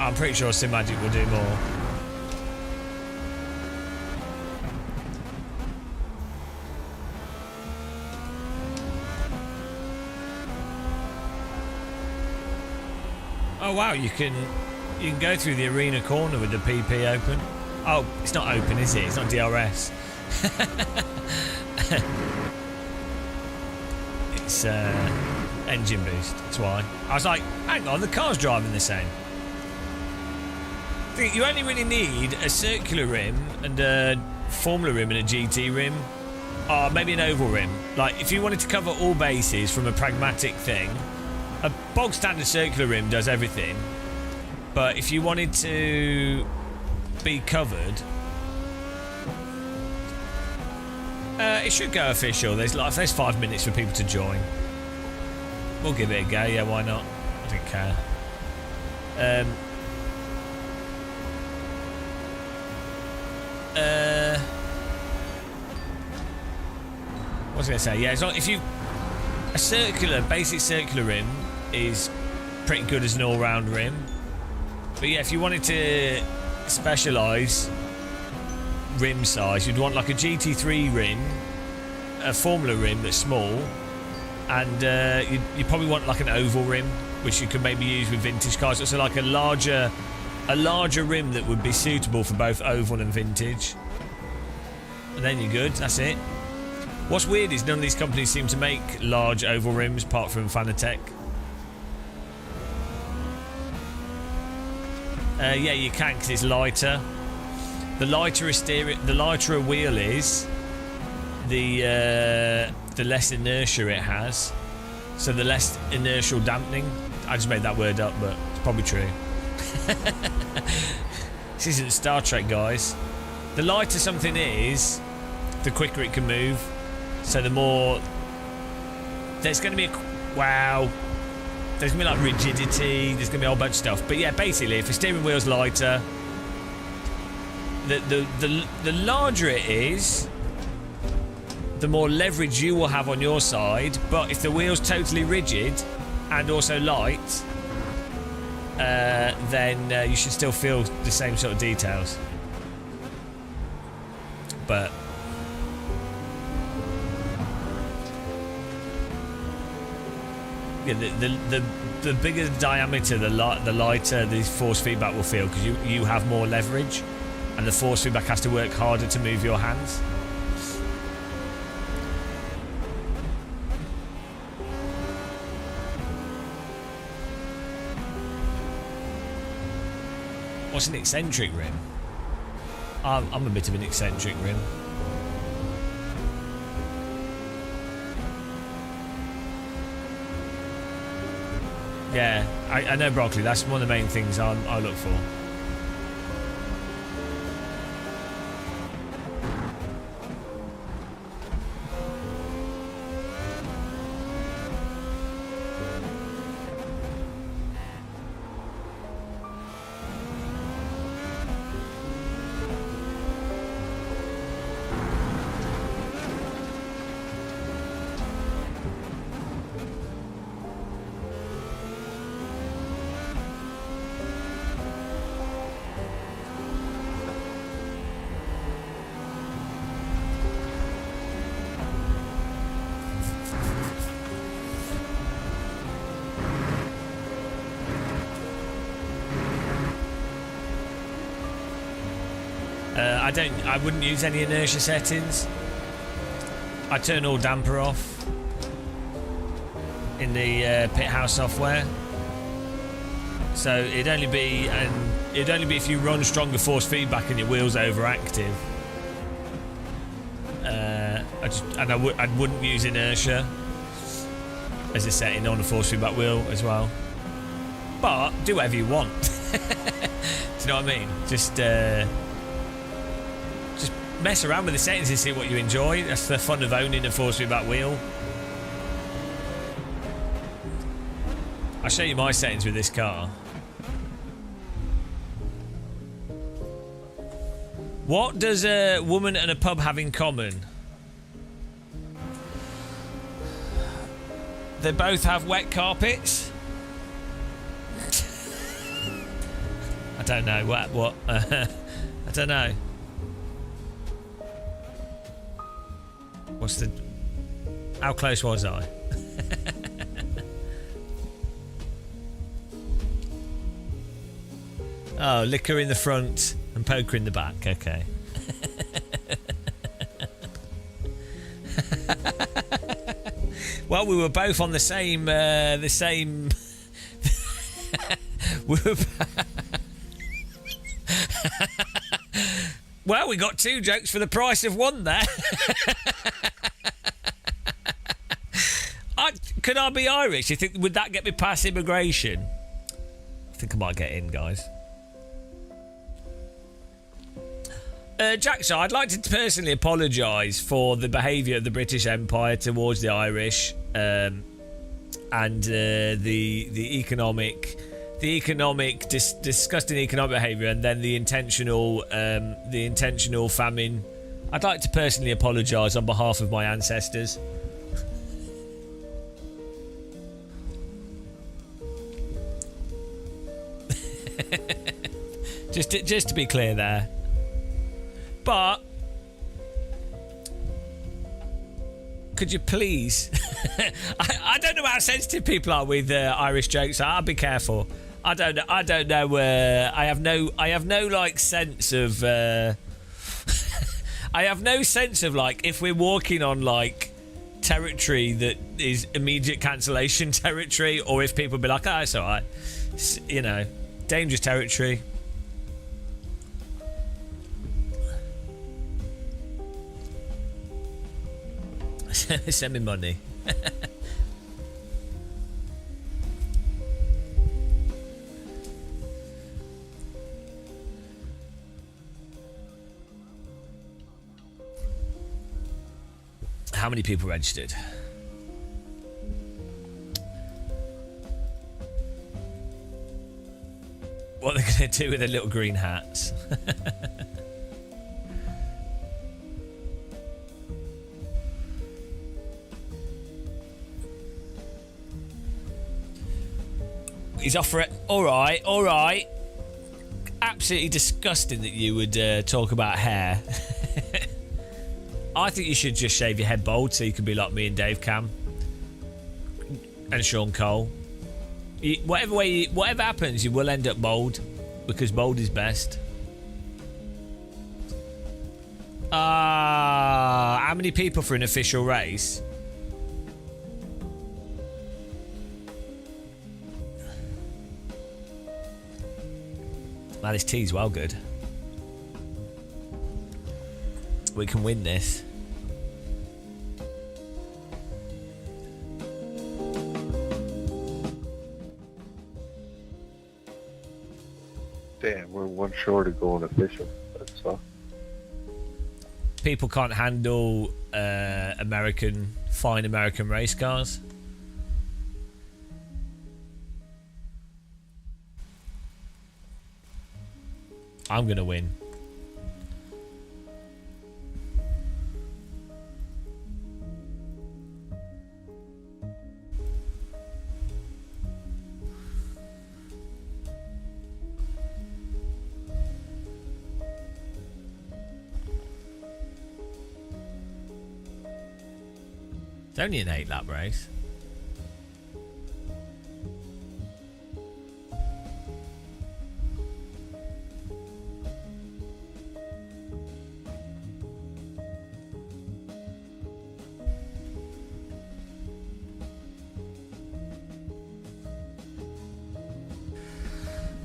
I'm pretty sure SimMagic will do more. Oh wow, you can go through the arena corner with the PP open. Oh, it's not open, is it? It's not DRS. It's engine boost. That's why. I was like, hang on, the car's driving the same. You only really need a circular rim and a Formula rim and a GT rim, or maybe an oval rim. Like, if you wanted to cover all bases from a pragmatic thing, a bog standard circular rim does everything. But if you wanted to be covered, it should go official. There's 5 minutes for people to join. We'll give it a go. Yeah, why not? I don't care. What was I going to say? Yeah, as long, if you... A basic circular rim is pretty good as an all-round rim. But yeah, if you wanted to specialise rim size, you'd want like a GT3 rim, a Formula rim that's small, and you probably want like an oval rim, which you could maybe use with vintage cars. So like a larger rim that would be suitable for both oval and vintage. And then you're good. That's it. What's weird is none of these companies seem to make large oval rims apart from Fanatec. Yeah, you can because it's lighter. The lighter a wheel is, the less inertia it has. So the less inertial dampening. I just made that word up, but it's probably true. This isn't Star Trek, guys. The lighter something is, the quicker it can move. So the more... There's going to be there's going to be like rigidity, there's going to be a whole bunch of stuff. But yeah, basically, if the steering wheel's lighter, the larger it is, the more leverage you will have on your side. But if the wheel's totally rigid and also light, then you should still feel the same sort of details. But yeah, the bigger the diameter, the lighter the force feedback will feel, because you have more leverage, and the force feedback has to work harder to move your hands. What's an eccentric rim? I'm a bit of an eccentric rim. Yeah, I know, Broccoli. That's one of the main things I look for. I wouldn't use any inertia settings. I turn all damper off in the pit house software. So it'd only be if you run stronger force feedback and your wheel's overactive. I wouldn't use inertia as a setting on a force feedback wheel as well. But do whatever you want. Do you know what I mean? Just mess around with the settings and see what you enjoy. That's the fun of owning a force feedback wheel. I'll show you my settings with this car. What does a woman and a pub have in common? They both have wet carpets. I don't know what. I don't know. How close was I? Oh, liquor in the front and poker in the back. Okay. Well, we were both on the same. We were. Well, we got two jokes for the price of one there. Could I be Irish? You think, would that get me past immigration? I think I might get in, guys. Jack, so I'd like to personally apologise for the behaviour of the British Empire towards the Irish, and the disgusting economic behaviour, and then the intentional famine. I'd like to personally apologise on behalf of my ancestors. Just to be clear there. But could you please? I don't know how sensitive people are with Irish jokes. I'll be careful. I don't know. I have no like sense of. I have no sense of like if we're walking on like territory that is immediate cancellation territory, or if people be like, "Oh, it's all right," you know, dangerous territory. Send me money. How many people registered? What are they going to do with their little green hats? He's offering. All right. Absolutely disgusting that you would talk about hair. I think you should just shave your head bald so you can be like me and Dave Cam and Sean Cole. Whatever happens, you will end up bald because bald is best. How many people for an official race? Man, this tea's well good. We can win this. Damn, we're one short of going official. That's all. People can't handle fine American race cars. I'm gonna win. It's only an 8-lap race.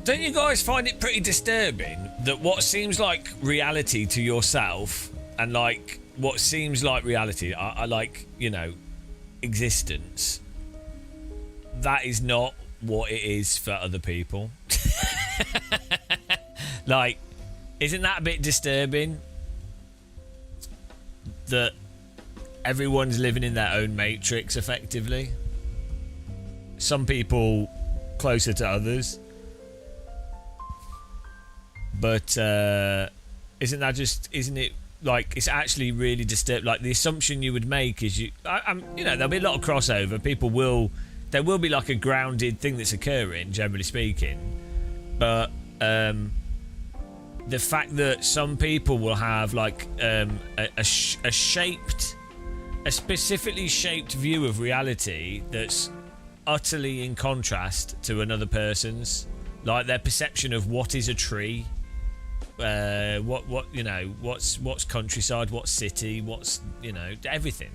Don't you guys find it pretty disturbing that what seems like reality to yourself and like what seems like reality, I like, you know, existence, that is not what it is for other people? Like, isn't that a bit disturbing? That everyone's living in their own matrix effectively. Some people closer to others. But isn't it like it's actually really disturbing? Like the assumption you would make is you know, there'll be a lot of crossover. There will be like a grounded thing that's occurring, generally speaking. But the fact that some people will have like a specifically shaped view of reality that's utterly in contrast to another person's, like their perception of what is a tree. What you know, what's countryside, what's city, what's, you know, everything.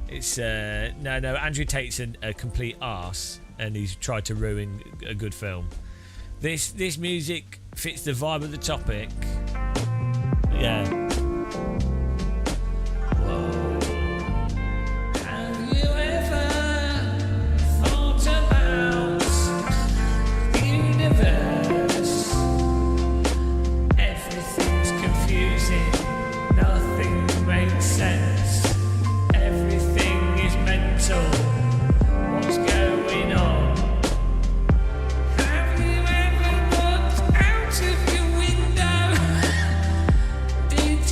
It's no Andrew Tate's a complete arse and he's tried to ruin a good film. This music fits the vibe of the topic. Yeah. Have you ever thought about the universe? Everything's confusing, nothing makes sense, everything is mental, what's going on? Have you ever looked out of your window? Did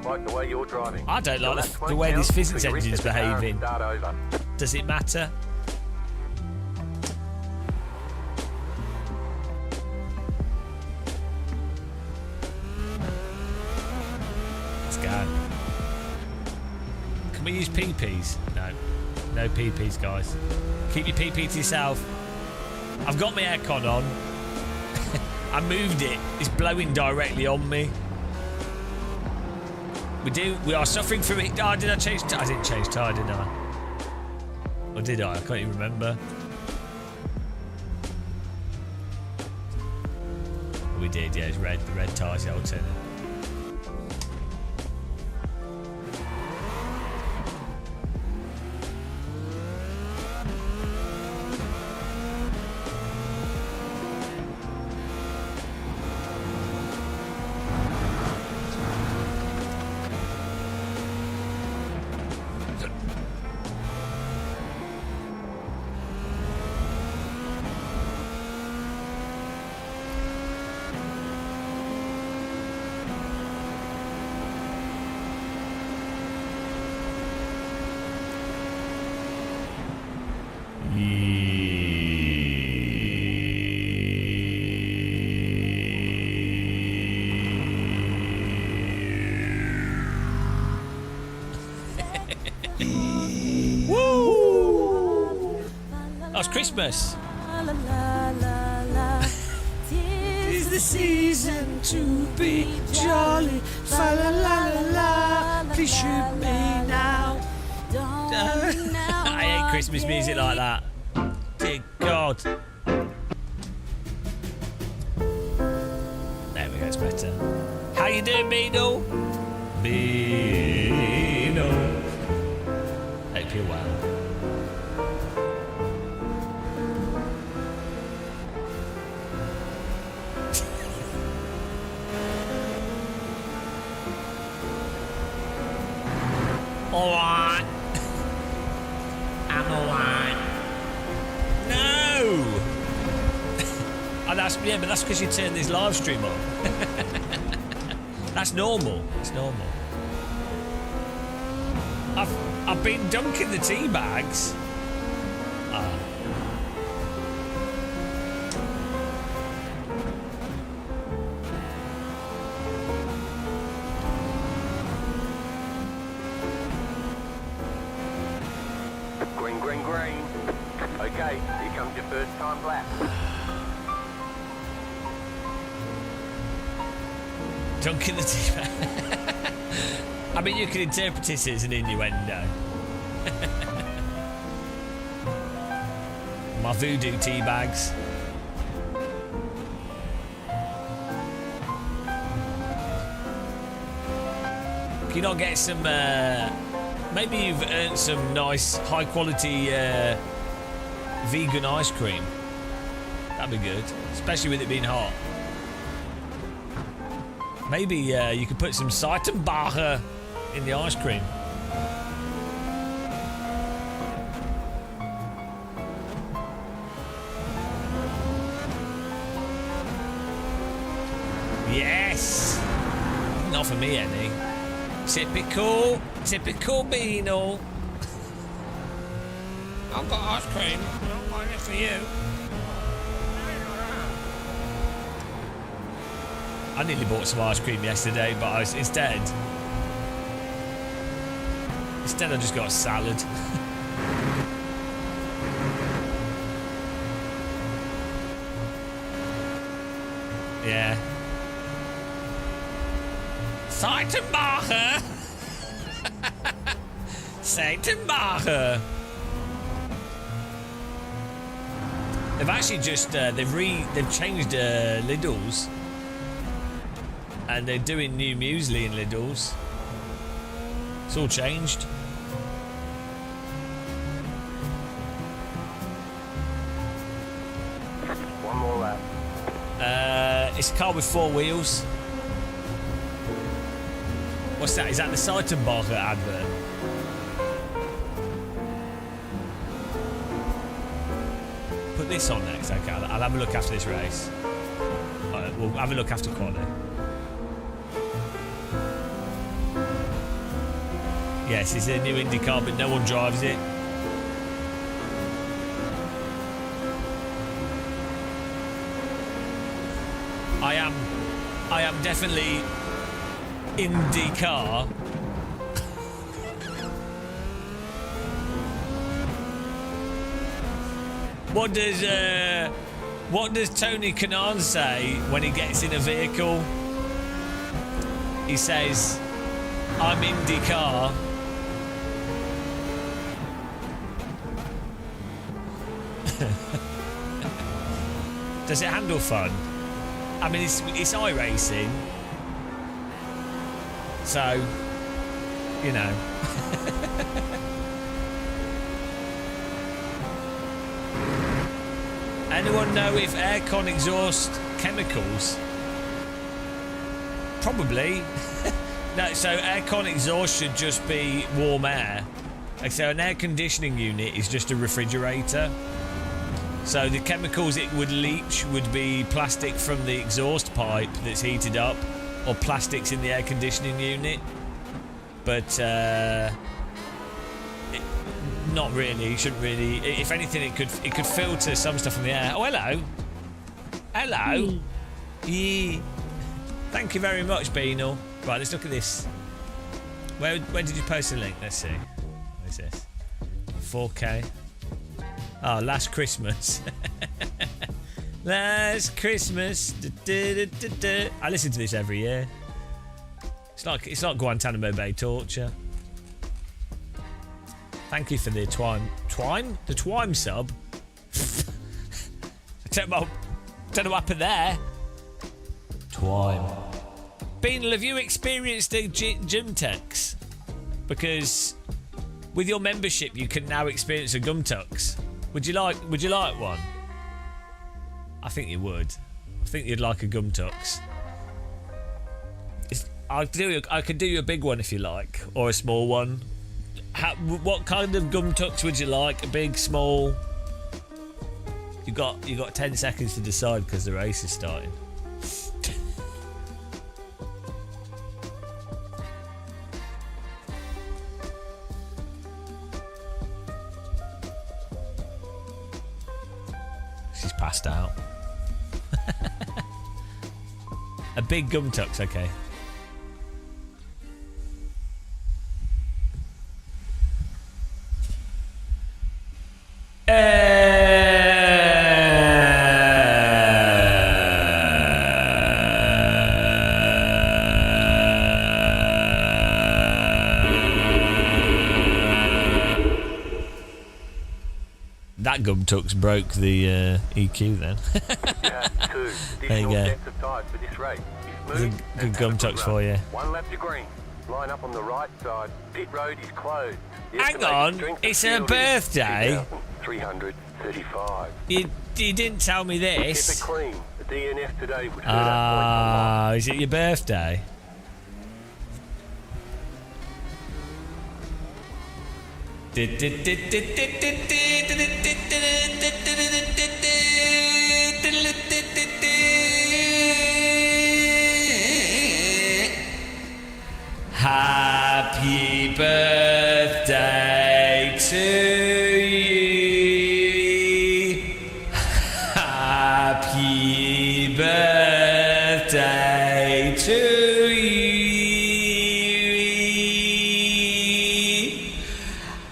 like the way you're driving. I don't Your like laps the won't way count this physics till you engine's reset the car and behaving. Start over. Does it matter? Let's go. Can we use PPs? No. No PPs, guys. Keep your PP to yourself. I've got my aircon on. I moved it. It's blowing directly on me. We are suffering from it. Oh, did I change tire? I didn't change tire, did I? Or did I? I can't even remember. We did, yeah. It's red. The red tire's the alternate. Oh, it's Christmas. Tis the season to be jolly. Fa la la la la. Please shoot me now. I hate Christmas music like that. Dear God. There we go, it's better. How you doing, Beano? Beano. Hope you're well. Alright. I'm alright. No! Oh, that's, yeah, but that's because you turned this live stream on. That's normal. It's normal. I've been dunking the tea bags. Green, green, green. Okay, here comes your first time lap. Dunking the tea bag. I mean, you can interpret this as an innuendo. My voodoo tea bags. Can you not get some... maybe you've earned some nice, high-quality vegan ice cream. That'd be good, especially with it being hot. Maybe you could put some Seitenbacher in the ice cream. Yes! Not for me, any. Typical Beano. I've got ice cream. I'm buying it for you. I nearly bought some ice cream yesterday, but instead I just got a salad. Yeah. Seitenbacher! Seitenbacher! They've actually just they've changed Lidl's, and they're doing new muesli in Lidl's. It's all changed. One more lap. It's a car with 4 wheels. What's that? Is that the Seitenbacher advert? Put this on next, okay? I'll have a look after this race. Alright, we'll have a look after quali. Yes, it's a new Indy car, but no one drives it. I am definitely Indy car. What does Tony Kanaan say when he gets in a vehicle? He says, "I'm Indy car." Does it handle fun? I mean, it's iRacing, so you know. Anyone know if aircon exhaust chemicals? Probably. No, so aircon exhaust should just be warm air. Like, so an air conditioning unit is just a refrigerator. So the chemicals it would leach would be plastic from the exhaust pipe that's heated up, or plastics in the air conditioning unit. But not really. Shouldn't really. If anything, it could filter some stuff in the air. Oh, hello. Hello. Yeah. Thank you very much, Beanal. Right, let's look at this. Where did you post the link? Let's see. What is this? 4K. Oh, Last Christmas. Last Christmas. I listen to this every year. It's like Guantanamo Bay torture. Thank you for the twime. Twime? The twime sub? I don't know what happened there. Twime. Beanal, have you experienced the Gymtex? Because with your membership, you can now experience a Gumtux. Would you like one? I think you would. I think you'd like a Gumtux. I could do you a big one if you like, or a small one. What kind of Gumtux would you like? A big, small? You got 10 seconds to decide because the race is starting. She's passed out. A big Gumtux, okay. That Gumtux broke the EQ then. There you go. There's a good Gumtux for you. One lap to green. Line up on the right side. Pit road is closed. Hang on, it's her birthday. 335. You didn't tell me this. Keep it clean. The DNF today would Ah, is it your birthday? Happy birthday to you. Happy birthday to you.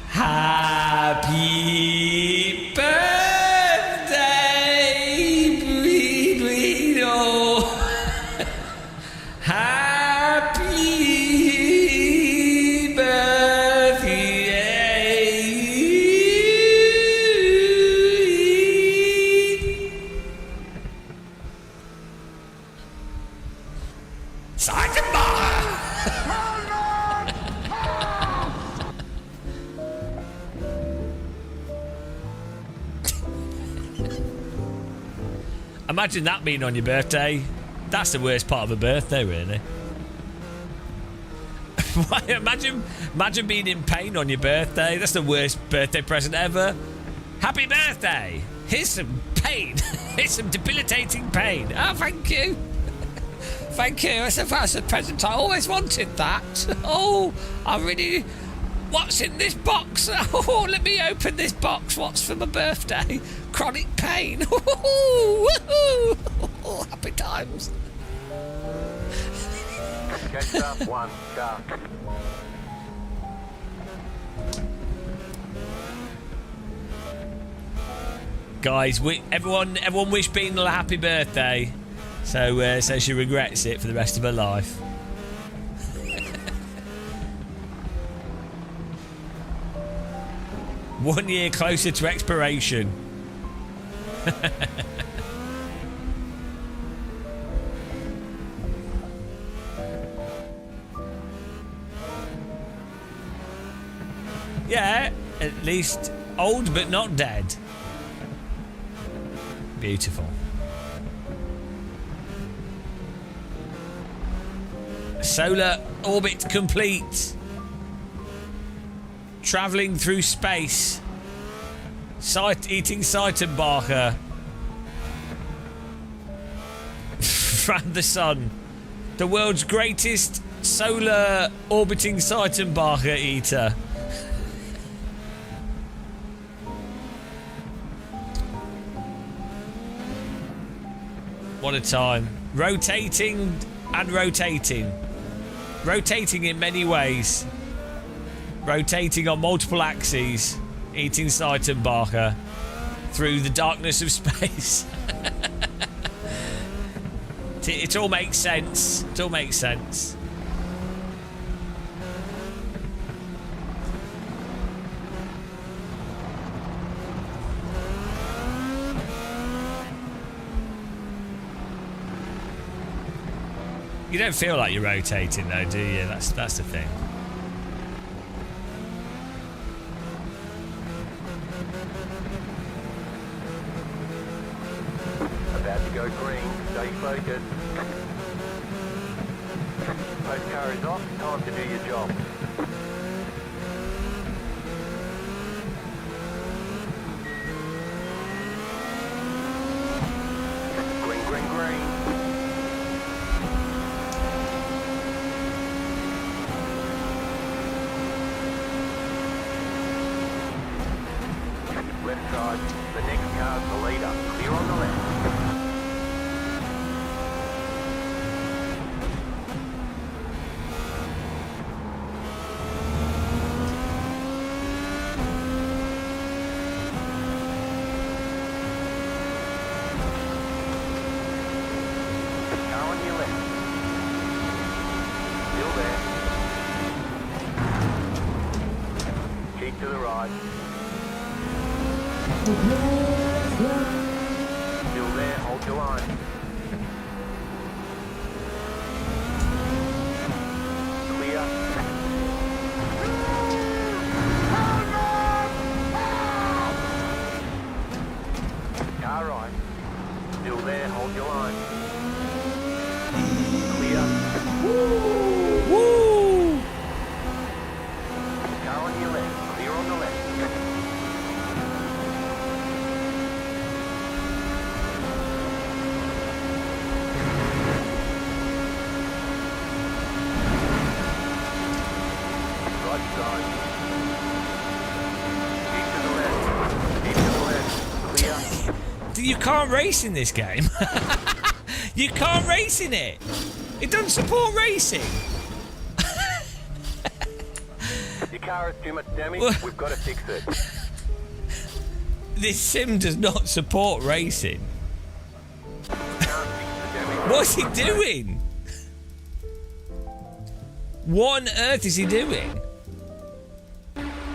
Happy birthday, Guido. Happy birthday. Seitenbacher. Imagine that being on your birthday. That's the worst part of a birthday, really. imagine being in pain on your birthday. That's the worst birthday present ever. Happy birthday. Here's some pain. Here's some debilitating pain. Oh, thank you. Thank you. That's a present. I always wanted that. Oh, I really What's in this box? Oh, let me open this box. What's for my birthday? Chronic pain. Woohoo! Happy times. Catch up, 1, car. Guys, everyone wish Bean a happy birthday. So she regrets it for the rest of her life. 1 year closer to expiration. Yeah, at least old but not dead. Beautiful. Solar orbit complete. Travelling through space. Eating Seitenbacher. From the sun. The world's greatest solar orbiting Seitenbacher eater. What a time. Rotating and rotating. Rotating in many ways. Rotating on multiple axes. Eating Seitenbacher through the darkness of space. It all makes sense. It all makes sense. You don't feel like you're rotating though, do you? That's the thing. About to go green, stay focused. Post car is off, time to do your job. Green, green, green. Left side, the next car's the leader. Clear on the left. Car on your left. Still there. Keep to the right. Still there, hold your line. Clear. Car right. Still there, hold your line. Clear. Woo! Car on your left, clear on the left. Right side. Keep to the left. Keep to the left. Clear. You can't race in this game. You can't race in it. It doesn't support racing. Your car has too much damage. We've got to fix it. This sim does not support racing. Can't fix the damage. What's he doing? What on earth is he doing?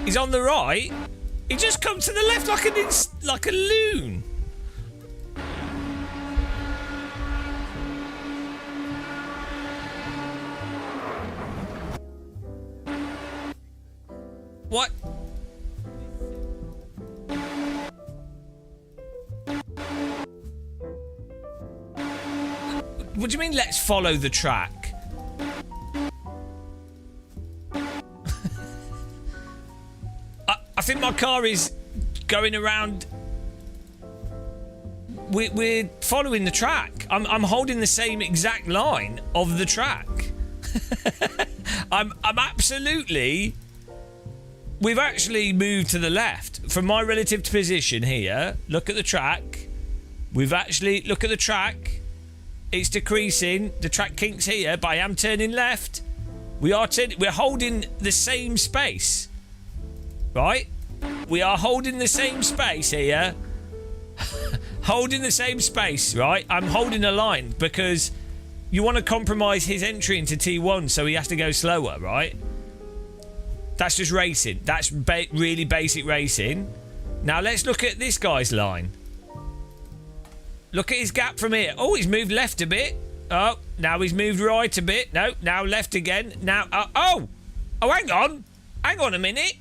He's on the right. He just come to the left like a loon. What? What do you mean, let's follow the track? I think my car is going around. We're following the track. I'm holding the same exact line of the track. I'm absolutely we've actually moved to the left. From my relative position here, look at the track. We've actually, look at the track. It's decreasing. The track kinks here, but I am turning left. We're holding the same space. Right? We are holding the same space here. Holding the same space, right? I'm holding a line because you want to compromise his entry into T1 so he has to go slower, right? That's just racing. That's really basic racing. Now let's look at this guy's line. Look at his gap from here. Oh, he's moved left a bit. Oh, now he's moved right a bit. No, now left again. Now, oh, hang on. Hang on a minute.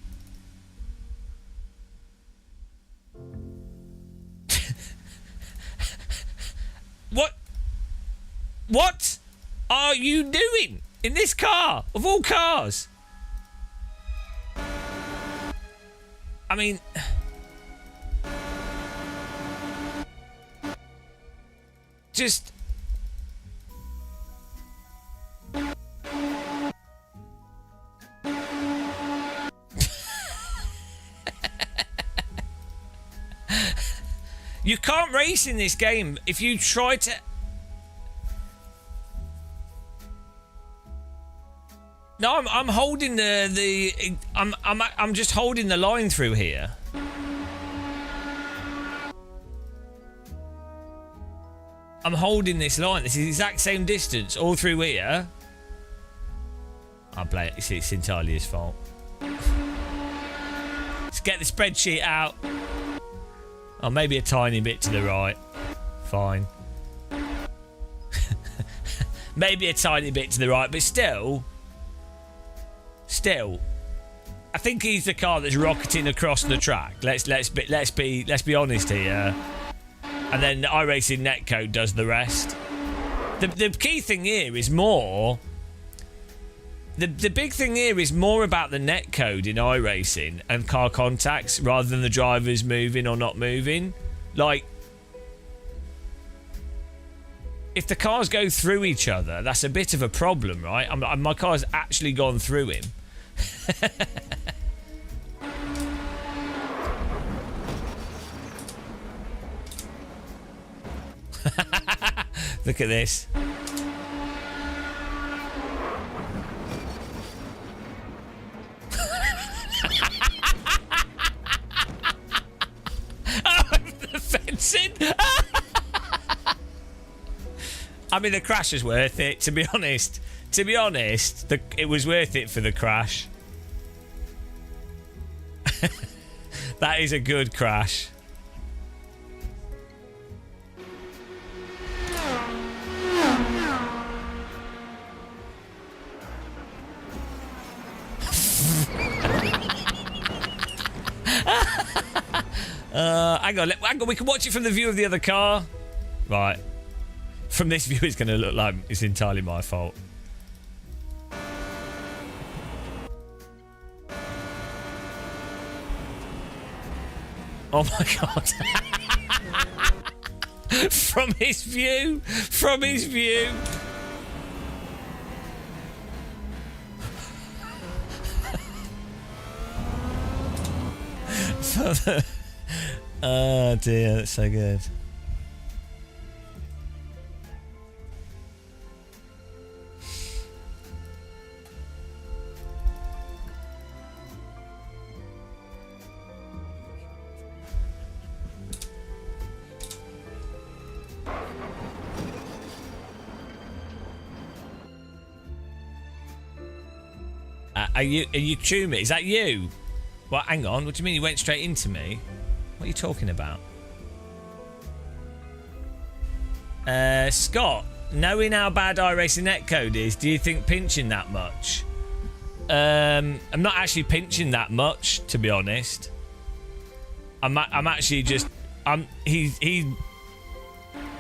What are you doing in this car, of all cars? I mean... Just... You can't race in this game if you try to... No, I'm holding I'm just holding the line through here. I'm holding this line. This is the exact same distance all through here. I'll play it. It's entirely his fault. Let's get the spreadsheet out. Oh, maybe a tiny bit to the right. Fine. Maybe a tiny bit to the right, but still, I think he's the car that's rocketing across the track. Let's be honest here. And then iRacing Netcode does the rest. The key thing here is more. The big thing here is more about the netcode in iRacing and car contacts rather than the drivers moving or not moving. Like, if the cars go through each other, that's a bit of a problem, right? My car's actually gone through him. Look at this. The fencing. I mean, the crash is worth it, to be honest. It was worth it for the crash. That is a good crash. Hang on, we can watch it from the view of the other car. Right. From this view, it's going to look like it's entirely my fault. Oh my god. From his view. Oh dear, that's so good. Are you Chumi? Is that you? Well, hang on. What do you mean you went straight into me? What are you talking about? Scott, knowing how bad iRacing Netcode is, do you think pinching that much? I'm not actually pinching that much, to be honest. I'm actually just I'm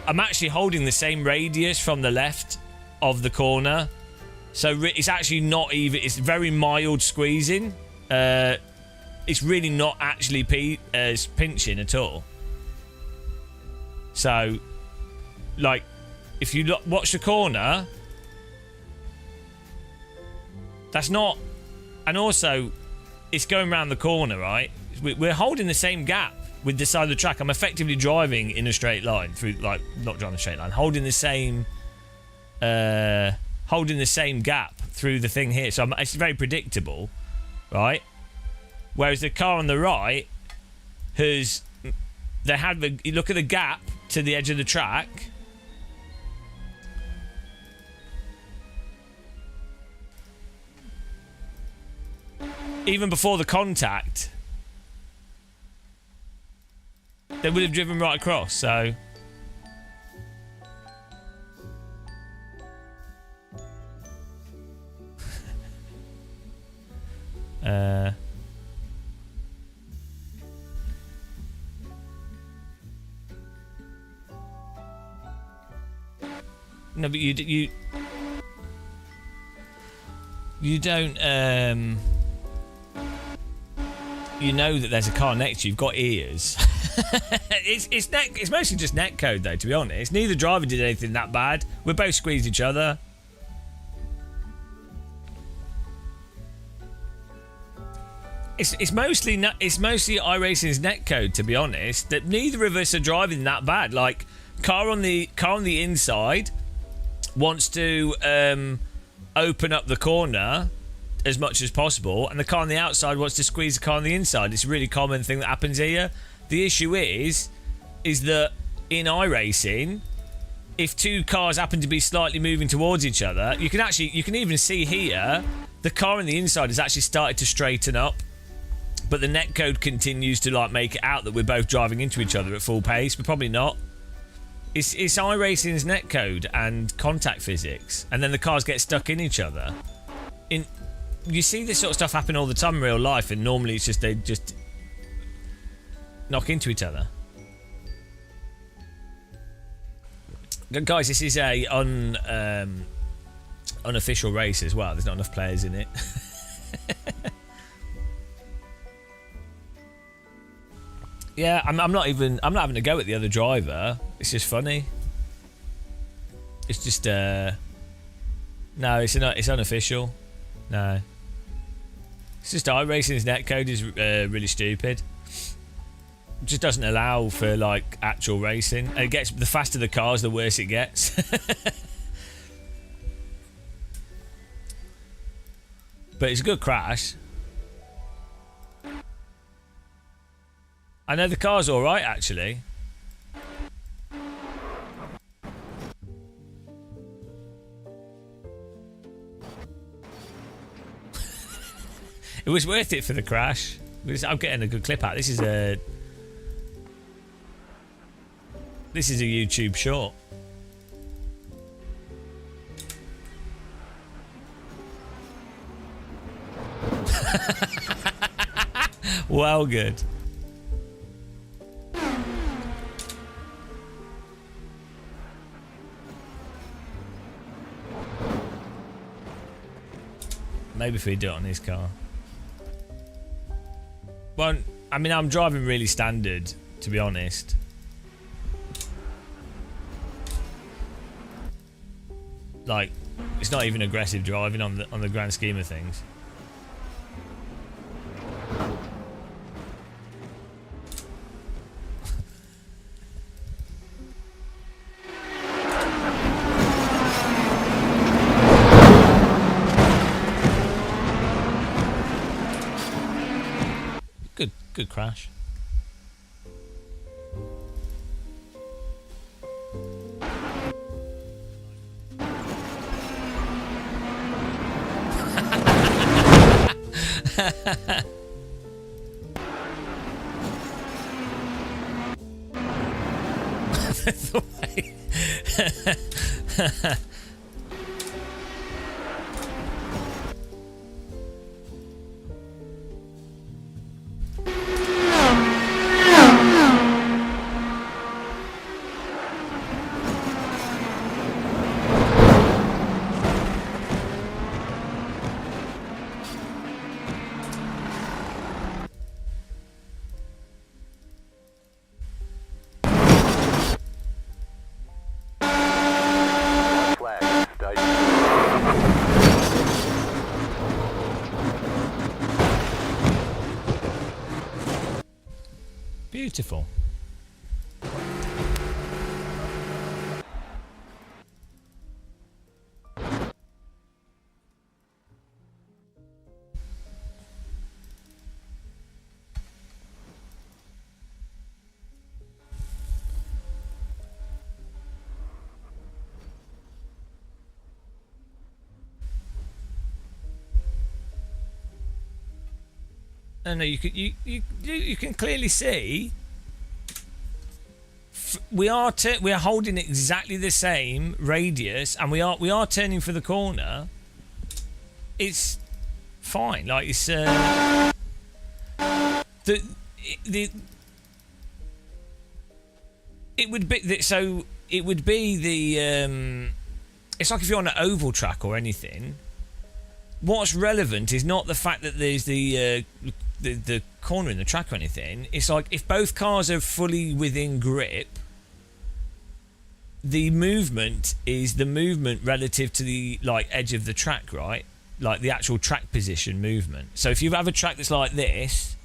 actually holding the same radius from the left of the corner, so it's actually not even. It's very mild squeezing. It's really not actually pinching at all. So, like, if you watch the corner, that's not. And also, it's going around the corner, right? We're holding the same gap with the side of the track. I'm effectively driving in a straight line through, like, not driving a straight line, holding the same gap through the thing here. So it's very predictable, right? Whereas the car on the right you look at the gap to the edge of the track. Even before the contact, they would have driven right across, so... No, but you don't, you know that there's a car next to you. You've got ears. It's mostly just netcode, though, to be honest. Neither driver did anything that bad. We both squeezed each other. It's mostly iRacing's netcode, to be honest. That neither of us are driving that bad. Like, car on the inside wants to open up the corner as much as possible, and the car on the outside wants to squeeze the car on the inside. It's a really common thing that happens here. The issue is that in iRacing, if two cars happen to be slightly moving towards each other, you can even see here the car on the inside has actually started to straighten up, but the netcode continues to, like, make it out that we're both driving into each other at full pace, but probably not. It's iRacing's netcode and contact physics, and then the cars get stuck in each other. You see this sort of stuff happen all the time in real life, and normally it's just they just knock into each other. Guys, this is a unofficial race as well. There's not enough players in it. Yeah, I'm not having a go at the other driver. It's just funny. It's just no, it's unofficial. No. It's just iRacing's netcode is really stupid. It just doesn't allow for, like, actual racing. And it gets, the faster the cars, the worse it gets. But it's a good crash. I know the car's alright, actually. It was worth it for the crash. I'm getting a good clip out. This is a YouTube short. Well, good. Maybe if we do it on his car. Well, I mean, I'm driving really standard, to be honest. Like, it's not even aggressive driving on the grand scheme of things. Good crash. The way. Beautiful. No, you can clearly see we are holding exactly the same radius, and we are turning for the corner. It's fine. Like it's the it would be so it would be the it's like if you're on an oval track or anything. What's relevant is not the fact that there's the corner in the track or anything. It's like if both cars are fully within grip, the movement is the movement relative to the like edge of the track, right? Like the actual track position movement. So if you have a track that's like this,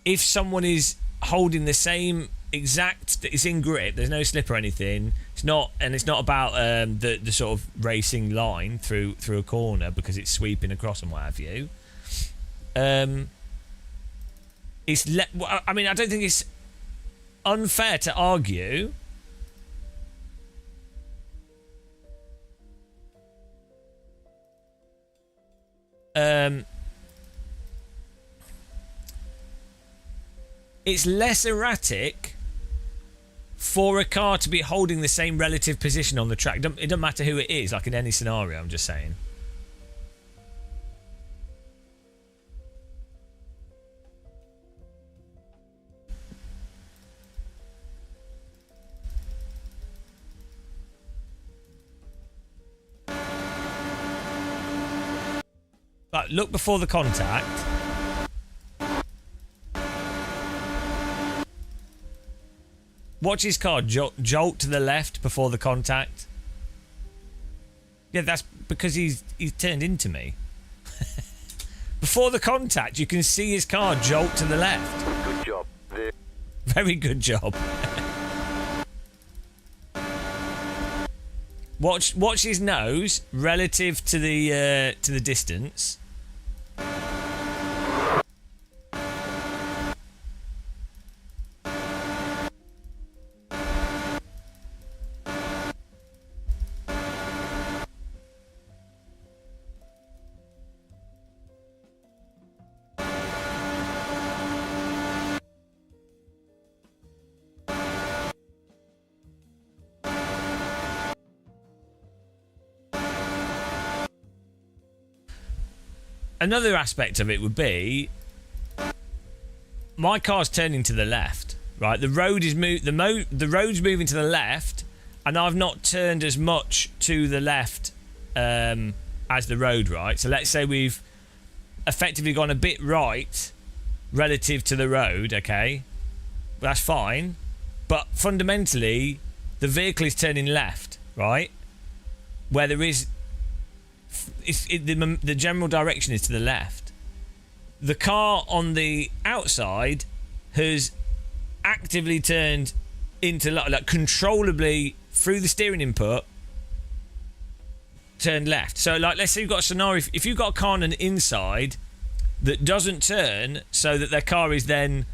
if someone is holding the same exact, it's in grip, there's no slip or anything, it's not about the sort of racing line through a corner because it's sweeping across and what have you. I mean, I don't think it's unfair to argue it's less erratic for a car to be holding the same relative position on the track. It doesn't matter who it is, like in any scenario, I'm just saying. But look before the contact. Watch his car jolt to the left before the contact. Yeah, that's because he's turned into me. Before the contact, you can see his car jolt to the left. Good job. Very good job. Watch his nose relative to the distance. Another aspect of it would be my car's turning to the left, right? The road is the road's moving to the left, and I've not turned as much to the left as the road, right? So let's say we've effectively gone a bit right relative to the road, okay? That's fine, but fundamentally the vehicle is turning left, right? Where there is the general direction is to the left. The car on the outside has actively turned into like controllably through the steering input turned left. So like let's say you've got a scenario, if you've got a car on an inside that doesn't turn so that their car is then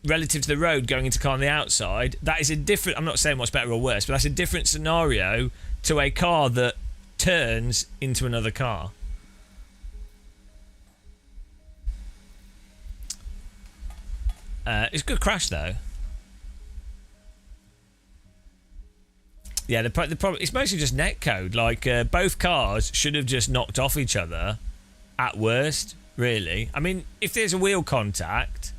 relative to the road going into car on the outside, that is a different, I'm not saying what's better or worse, but that's a different scenario to a car that turns into another car. It's a good crash though. Yeah, the problem, it's mostly just netcode. Like both cars should have just knocked off each other at worst, really. I mean, if there's a wheel contact,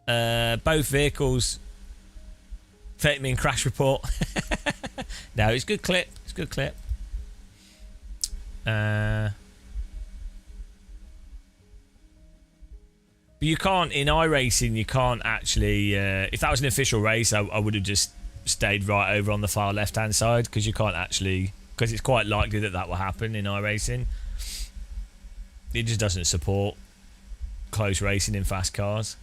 both vehicles 30-minute crash report. No, it's a good clip. It's a good clip. But you can't, in iRacing, you can't actually... if that was an official race, I would have just stayed right over on the far left-hand side, because you can't actually because it's quite likely that that will happen in iRacing. It just doesn't support close racing in fast cars.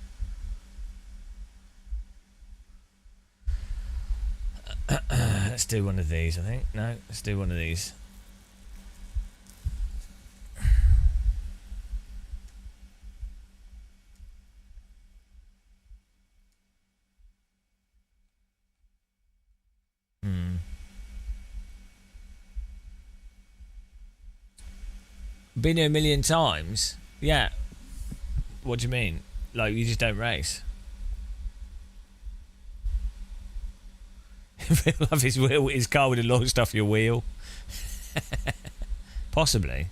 Let's do one of these, I think. No, let's do one of these. Been here a million times. Yeah. What do you mean? Like, you just don't race? Real life, his car would have launched off your wheel. Possibly.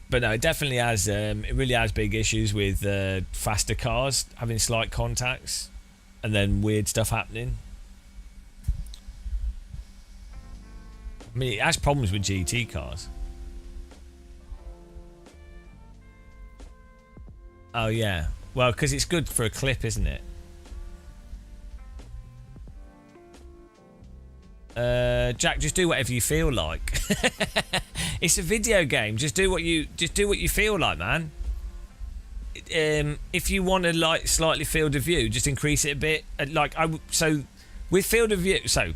But no, it definitely has. It really has big issues with faster cars having slight contacts, and then weird stuff happening. I mean, it has problems with GT cars. Oh yeah, well, because it's good for a clip, isn't it? Jack, just do whatever you feel like. It's a video game. Just do what you feel like, man. If you want to like slightly field of view, just increase it a bit. So with field of view, so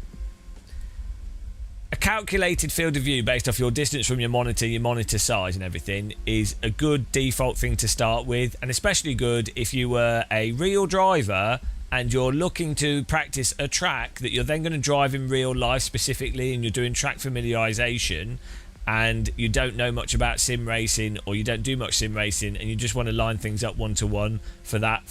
a calculated field of view based off your distance from your monitor size and everything is a good default thing to start with, and especially good if you were a real driver and you're looking to practice a track that you're then going to drive in real life specifically, and you're doing track familiarization, and you don't know much about sim racing, or you don't do much sim racing, and you just want to line things up one to one for that,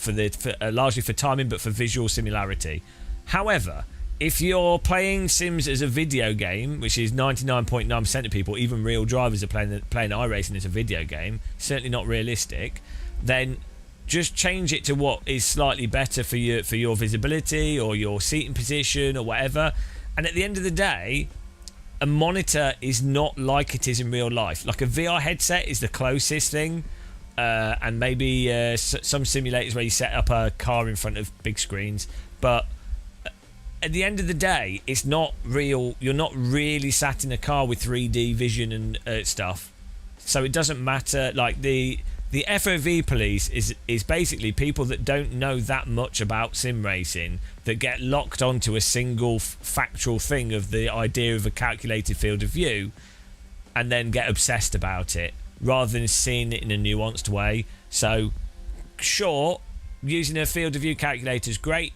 largely for timing, but for visual similarity. However, if you're playing Sims as a video game, which is 99.9% of people, even real drivers are playing iRacing as a video game, certainly not realistic, then just change it to what is slightly better for your visibility or your seating position or whatever. And at the end of the day, a monitor is not like it is in real life. Like a VR headset is the closest thing, and maybe some simulators where you set up a car in front of big screens, but at the end of the day, it's not real. You're not really sat in a car with 3D vision and stuff, so it doesn't matter. Like the FOV police is basically people that don't know that much about sim racing, that get locked onto a single factual thing of the idea of a calculated field of view, and then get obsessed about it rather than seeing it in a nuanced way. So sure, using a field of view calculator is great,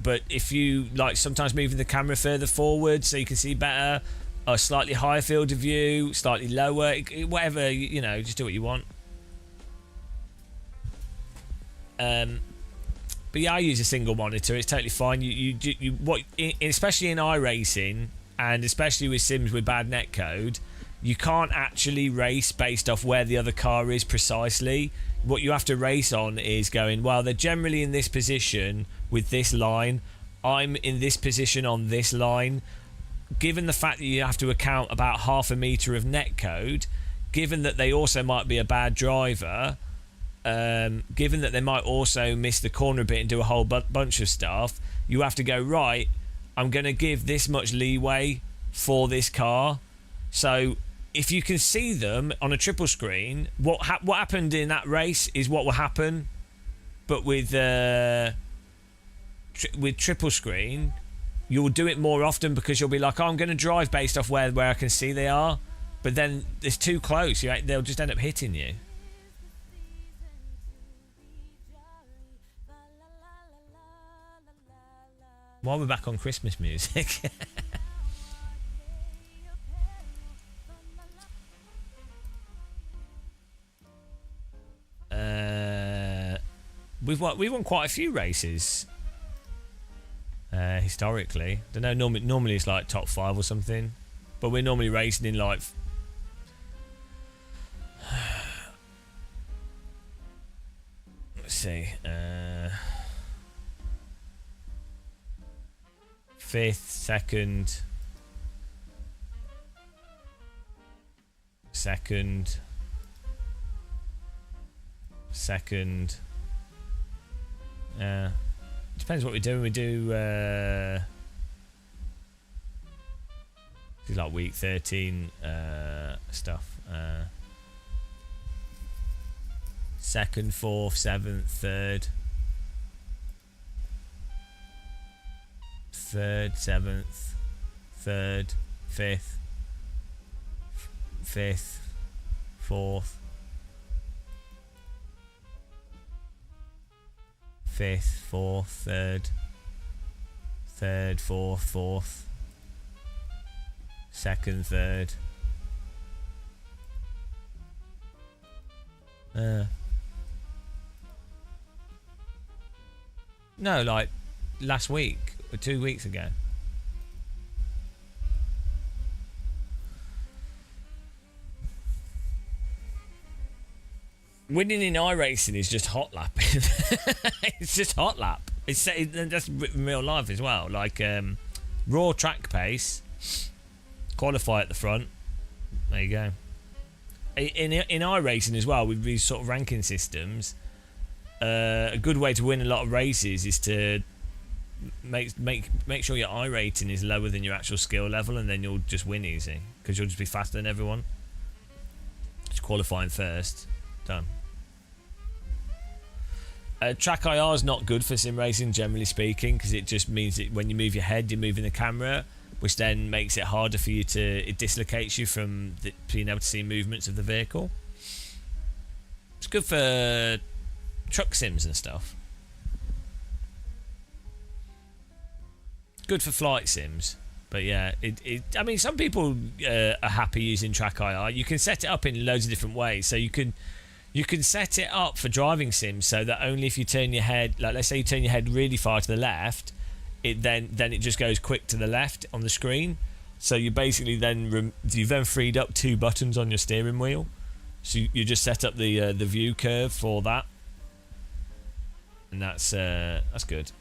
but if you like sometimes moving the camera further forward so you can see better, or slightly higher field of view, slightly lower, whatever, you know, just do what you want. But yeah, I use a single monitor. It's totally fine. Especially in iRacing, and especially with sims with bad netcode, you can't actually race based off where the other car is precisely. What you have to race on is going, well, they're generally in this position with this line. I'm in this position on this line. Given the fact that you have to account about half a metre of netcode, given that they also might be a bad driver, given that they might also miss the corner a bit and do a whole bunch of stuff, you have to go, right, I'm going to give this much leeway for this car. So if you can see them on a triple screen, what happened in that race is what will happen, but with triple screen, you'll do it more often because you'll be like, oh, I'm going to drive based off where I can see they are, but then it's too close. They'll just end up hitting you. Why are we back on Christmas music? We've won quite a few races. Historically, don't know. Normally it's like top 5 or something, but we're normally racing in like let's see, 5th, 2nd. Depends what we do. We do like week 13 stuff. 2nd, 4th, 7th, 3rd. 3rd, 7th, 3rd, 5th, 5th, 4th, 5th, 4th, 3rd, 3rd, 4th, 4th, 2nd, 3rd. No, like last week or 2 weeks ago. Winning in iRacing is just hot lapping. It's just hot lap. That's real life as well. Like raw track pace, qualify at the front. There you go. In iRacing as well, with these sort of ranking systems, a good way to win a lot of races is to make sure your iRating is lower than your actual skill level, and then you'll just win easy because you'll just be faster than everyone. Just qualifying first, done. Track IR is not good for sim racing, generally speaking, because it just means that when you move your head, you're moving the camera, which then makes it harder for you to. It dislocates you from being able to see movements of the vehicle. It's good for truck sims and stuff. Good for flight sims, but yeah, I mean, some people are happy using Track IR. You can set it up in loads of different ways, so you can set it up for driving sims so that only if you turn your head, like let's say you turn your head really far to the left, it then it just goes quick to the left on the screen. So you basically you've then freed up 2 buttons on your steering wheel. So you just set up the view curve for that, and that's good.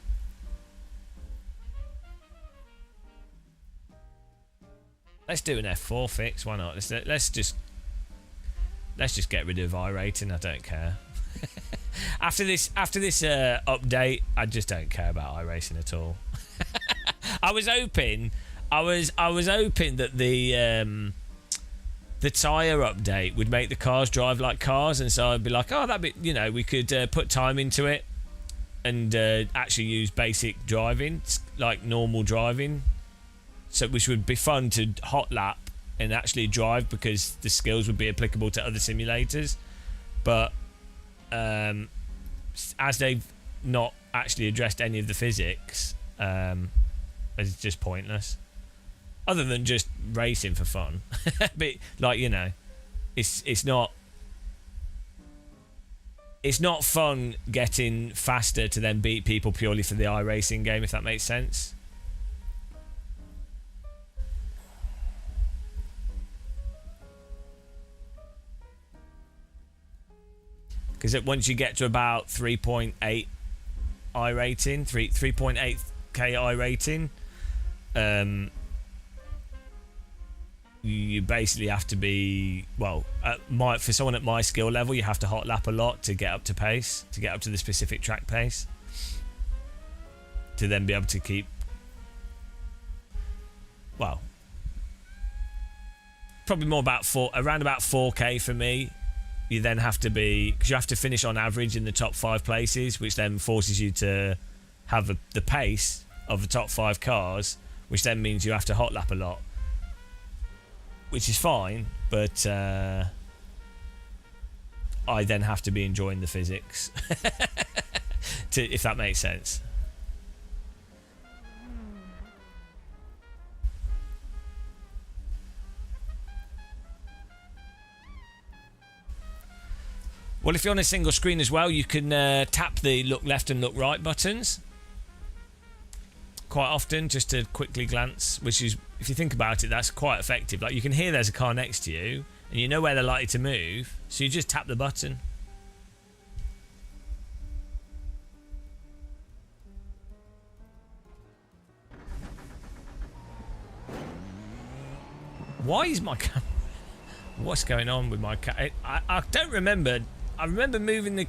Let's do an F4 fix. Why not? Let's just get rid of iRating. I don't care. after this update, I just don't care about iRacing at all. I was hoping that the tyre update would make the cars drive like cars, and so I'd be like, oh, that'd be, we could put time into it and actually use basic driving, like normal driving, so which would be fun to hot lap and actually drive because the skills would be applicable to other simulators. But as they've not actually addressed any of the physics, it's just pointless. Other than just racing for fun. But like, it's not fun getting faster to then beat people purely for the iRacing game, if that makes sense. Because once you get to about 3.8 iRating, 3.8k iRating, you basically have to be, for someone at my skill level, you have to hot lap a lot to get up to pace, to get up to the specific track pace, to then be able to keep, probably more around about 4k for me. You then have to be, because you have to finish on average in the top 5 places, which then forces you to have the pace of the top 5 cars, which then means you have to hot lap a lot, which is fine, but I then have to be enjoying the physics, if that makes sense. Well, if you're on a single screen as well, you can tap the look left and look right buttons quite often, just to quickly glance, which is, if you think about it, that's quite effective. Like, you can hear there's a car next to you and you know where they're likely to move, so you just tap the button. Why is my camera... What's going on with my camera? I don't remember. I remember moving the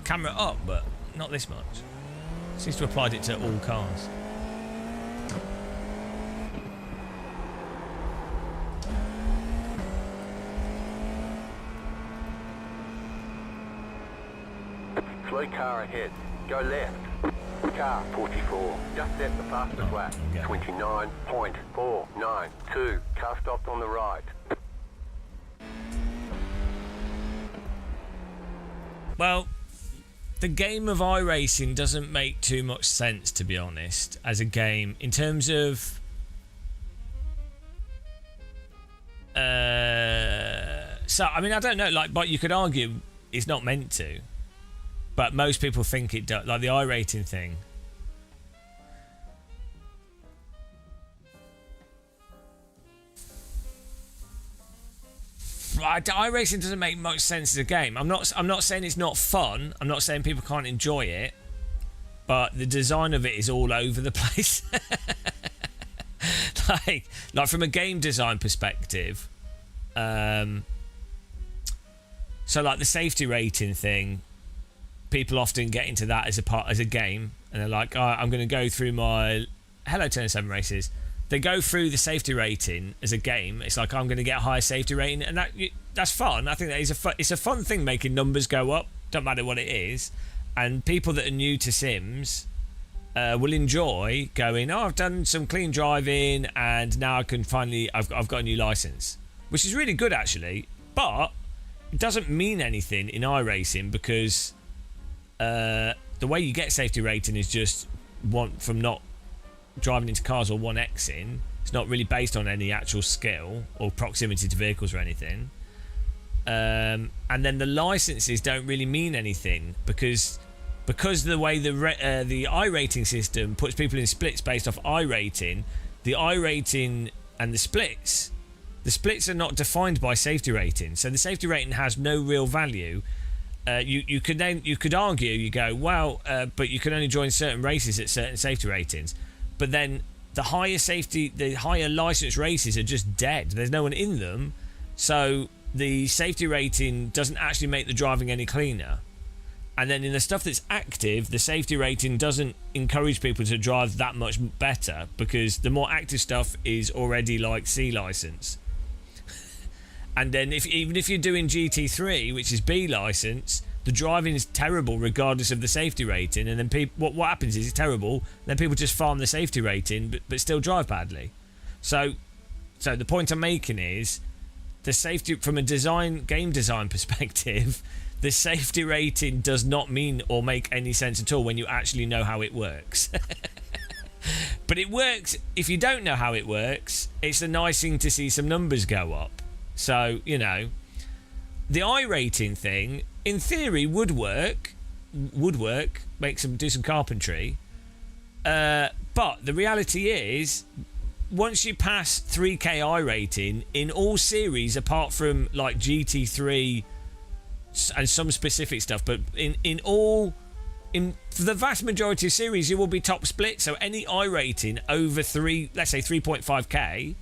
camera up, but not this much. Seems to have applied it to all cars. Slow car ahead. Go left. Car 44. Just set the fastest lap. okay. 29.492. Car stopped on the right. Well, the game of iRacing doesn't make too much sense, to be honest, as a game in terms of so I mean, I don't know, like, but you could argue it's not meant to, but most people think it does, like the iRating thing. Right, iRacing doesn't make much sense as a game. I'm not saying it's not fun. I'm not saying people can't enjoy it, but the design of it is all over the place. like from a game design perspective. So like the safety rating thing, people often get into that as a game, and they're like, oh, I'm going to go through my Hello Turn 7 races. They go through the safety rating as a game. It's like, I'm going to get a higher safety rating, and that's fun. I think that is it's a fun thing, making numbers go up. Don't matter what it is, and people that are new to Sims will enjoy going, oh, I've done some clean driving, and now I can finally I've got a new license, which is really good actually. But it doesn't mean anything in iRacing because the way you get safety rating is just from not driving into cars or 1xing. It's not really based on any actual skill or proximity to vehicles or anything. And then the licenses don't really mean anything because the way the iRating system puts people in splits based off iRating, the iRating and the splits are not defined by safety rating. So the safety rating has no real value. You could argue, you go, well, but you can only join certain races at certain safety ratings. But then the higher license races are just dead. There's no one in them. So the safety rating doesn't actually make the driving any cleaner. And then in the stuff that's active, the safety rating doesn't encourage people to drive that much better because the more active stuff is already like C license. And then even if you're doing GT3, which is B license, the driving is terrible regardless of the safety rating, and then what happens is it's terrible. Then people just farm the safety rating, but still drive badly. So the point I'm making is the safety from a game design perspective, the safety rating does not mean or make any sense at all when you actually know how it works. But it works if you don't know how it works. It's a nice thing to see some numbers go up. So the iRating thing, in theory, would work, do some carpentry. But the reality is, once you pass 3k iRating in all series, apart from like GT3 and some specific stuff, but in for the vast majority of series, you will be top split. So any iRating over let's say 3.5k.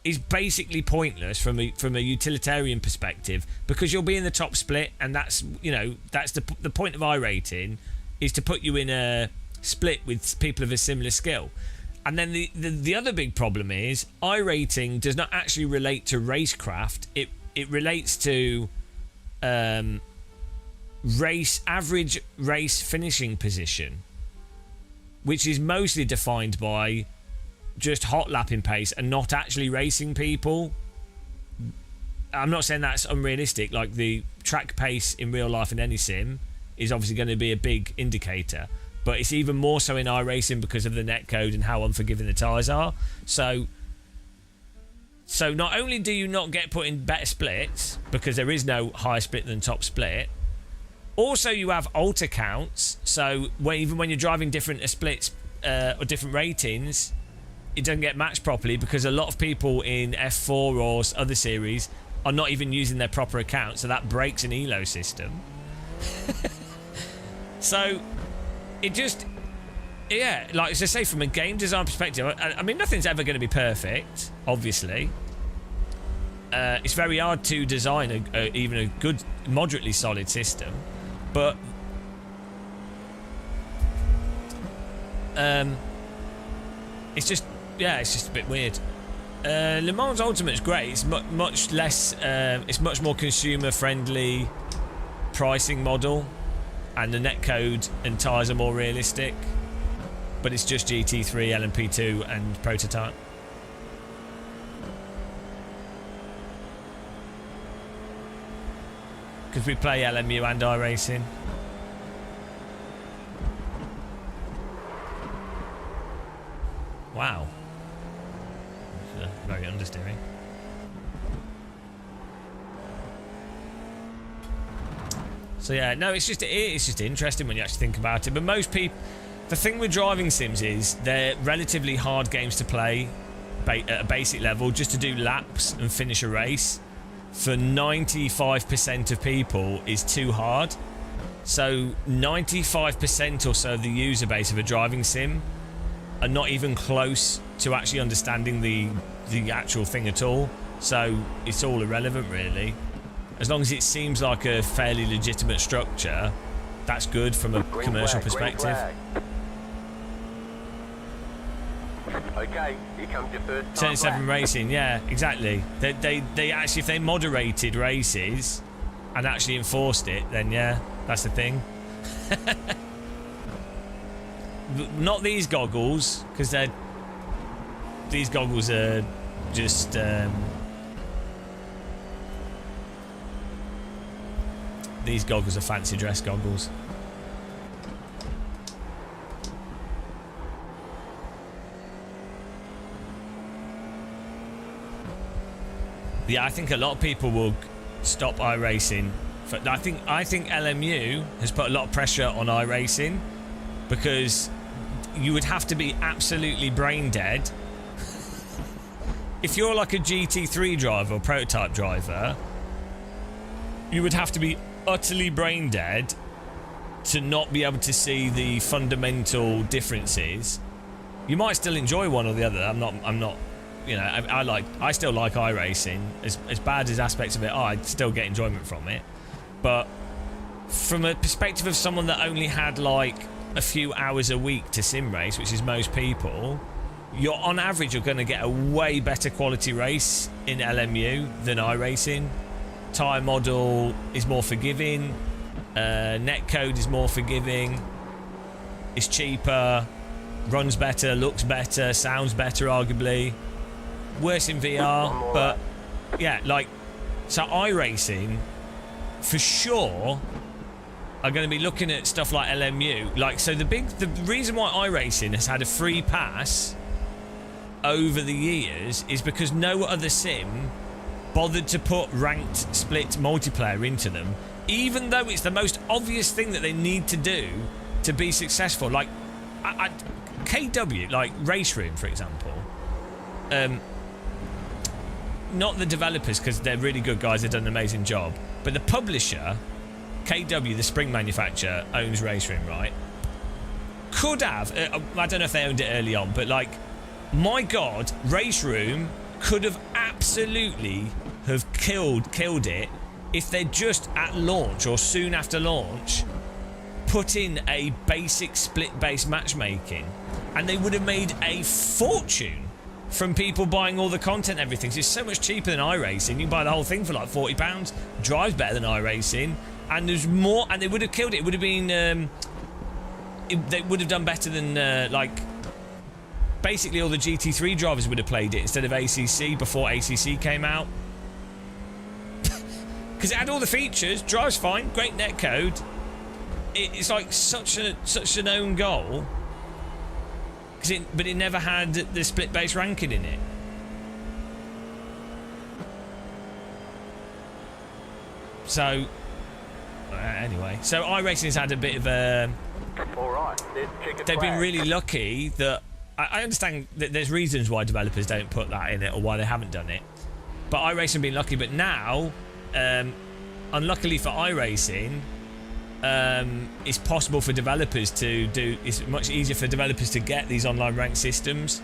is basically pointless from a utilitarian perspective because you'll be in the top split, and that's the point of iRating is to put you in a split with people of a similar skill. And then the other big problem is iRating does not actually relate to racecraft. It relates to average race finishing position, which is mostly defined by just hot lapping pace and not actually racing people. I'm not saying that's unrealistic. Like the track pace in real life in any sim is obviously going to be a big indicator, but it's even more so in iRacing because of the netcode and how unforgiving the tyres are. So not only do you not get put in better splits because there is no higher split than top split, also you have alter counts. So even when you're driving different splits or different ratings, it doesn't get matched properly because a lot of people in F4 or other series are not even using their proper account, so that breaks an ELO system. So it just, like as I say, from a game design perspective, I mean, nothing's ever going to be perfect, obviously. It's very hard to design even a good, moderately solid system, but it's just a bit weird. Le Mans Ultimate is great. It's much less. It's much more consumer friendly pricing model, and the netcode and tyres are more realistic. But it's just GT3, LMP2, and prototype. Because we play LMU and iRacing. Wow. Very understeering. So yeah, no, it's just interesting when you actually think about it. But most people, the thing with driving sims is they're relatively hard games to play at a basic level, just to do laps and finish a race. For 95% of people is too hard. So 95% or so of the user base of a driving sim are not even close to actually understanding the actual thing at all. So it's all irrelevant, really. As long as it seems like a fairly legitimate structure, that's good from a commercial perspective. Okay, here comes your first time 77 back. Racing, yeah, exactly. They actually, if they moderated races and actually enforced it, then yeah, that's the thing. Not these goggles, because these goggles are just these goggles are fancy dress goggles. Yeah, I think a lot of people will stop iRacing. I think LMU has put a lot of pressure on iRacing, because you would have to be absolutely brain dead. If you're like a GT3 driver or prototype driver, you would have to be utterly brain dead to not be able to see the fundamental differences. You might still enjoy one or the other. I'm not. You know, I still like iRacing. As bad as aspects of it are, I still get enjoyment from it. But from a perspective of someone that only had like a few hours a week to sim race, which is most people, on average you're going to get a way better quality race in LMU than iRacing. Tyre model is more forgiving. Netcode is more forgiving. It's cheaper. Runs better. Looks better. Sounds better, arguably. Worse in VR, but yeah, like, so iRacing for sure are going to be looking at stuff like LMU. Like, so the reason why iRacing has had a free pass over the years is because no other sim bothered to put ranked split multiplayer into them, even though it's the most obvious thing that they need to do to be successful. Like KW, like Race Room, for example. Not the developers, because they're really good guys, they've done an amazing job, but the publisher, KW, the spring manufacturer, owns Race Room, right? Could have, I don't know if they owned it early on, but like, my God, Race Room could have absolutely have killed it if they just at launch or soon after launch put in a basic split-based matchmaking, and they would have made a fortune from people buying all the content and everything. So it's so much cheaper than iRacing. You can buy the whole thing for like £40. Drives better than iRacing, and there's more. And they would have killed it. It would have been. They would have done better than like. Basically, all the GT3 drivers would have played it instead of ACC before ACC came out, because it had all the features. Drives fine, great netcode. It's like such an own goal. But it never had the split-based ranking in it. So, anyway. So, iRacing's had a bit of a... Alright, they've been really lucky that... I understand that there's reasons why developers don't put that in it, or why they haven't done it. But iRacing have been lucky. But now, unluckily for iRacing... it's possible for developers to do. It's much easier for developers to get these online ranked systems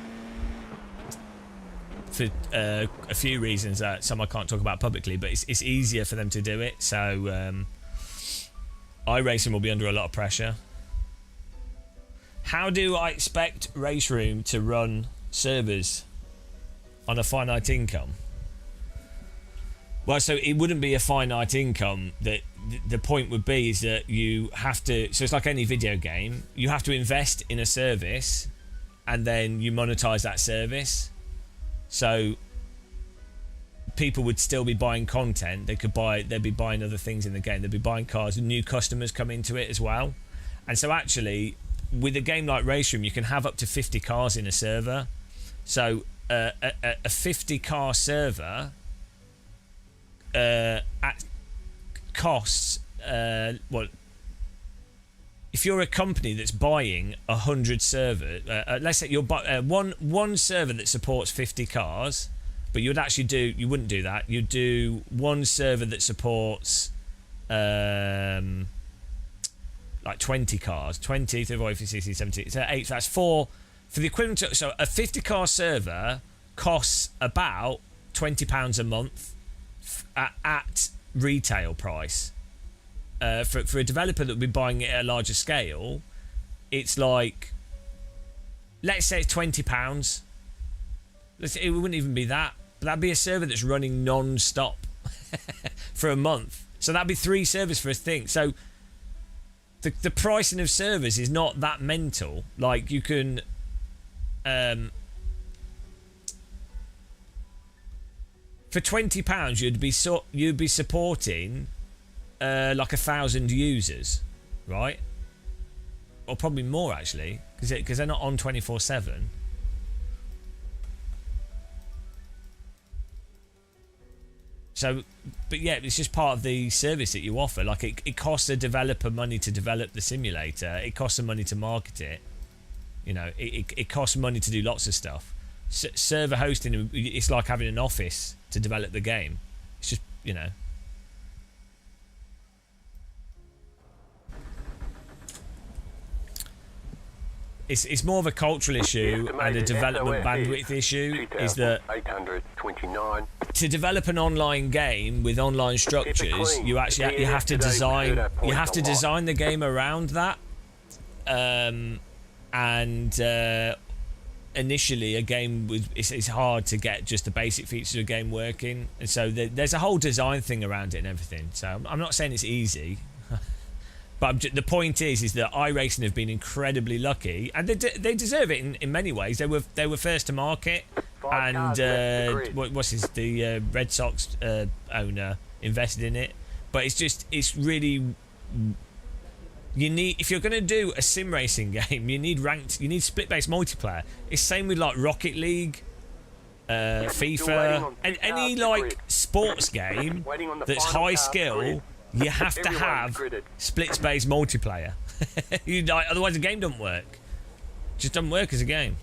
for a few reasons that some I can't talk about publicly, but it's easier for them to do it. So iRacing will be under a lot of pressure. How do I expect Race Room to run servers on a finite income? Well, so it wouldn't be a finite income. That the point would be is that you have to. So it's like any video game. You have to invest in a service, and then you monetize that service. So people would still be buying content. They'd be buying other things in the game. They'd be buying cars. New customers come into it as well. And so actually, with a game like Race Room, you can have up to 50 cars in a server. So a 50 car server costs if you're a company that's buying 100 servers, let's say you're one server that supports 50 cars, but you wouldn't do that. You'd do one server that supports like 20 cars, 20, 35, 50, 60, 70, so 8, that's 4 for the equivalent. So a 50 car server costs about £20 a month at retail price. For a developer that would be buying it at a larger scale, it's like, let's say it's £20. It wouldn't even be that, but that'd be a server that's running non-stop for a month. So that'd be 3 servers for a thing. So the pricing of servers is not that mental. Like, you can for £20 you'd be supporting like 1,000 users, right? Or probably more actually, because they're not on 24/7. So, but yeah, it's just part of the service that you offer. Like, it costs a developer money to develop the simulator. It costs them money to market it. You know, it costs money to do lots of stuff. Server hosting, it's like having an office to develop the game. It's just, you know. It's more of a cultural issue and a development bandwidth issue. Is that 829. to develop an online game with online structures, you have to design the game around that. Initially, a game it's hard to get just the basic features of a game working, and so there's a whole design thing around it and everything. So I'm not saying it's easy. But the point is that iRacing have been incredibly lucky, and they deserve it in many ways. They were first to market, and the Red Sox owner invested in it. But it's really, you need, if you're going to do a sim racing game, you need split based multiplayer. It's same with like Rocket League, FIFA, and any like sports game that's high skill. You have to have split-based multiplayer. Otherwise the game doesn't work. It just doesn't work as a game.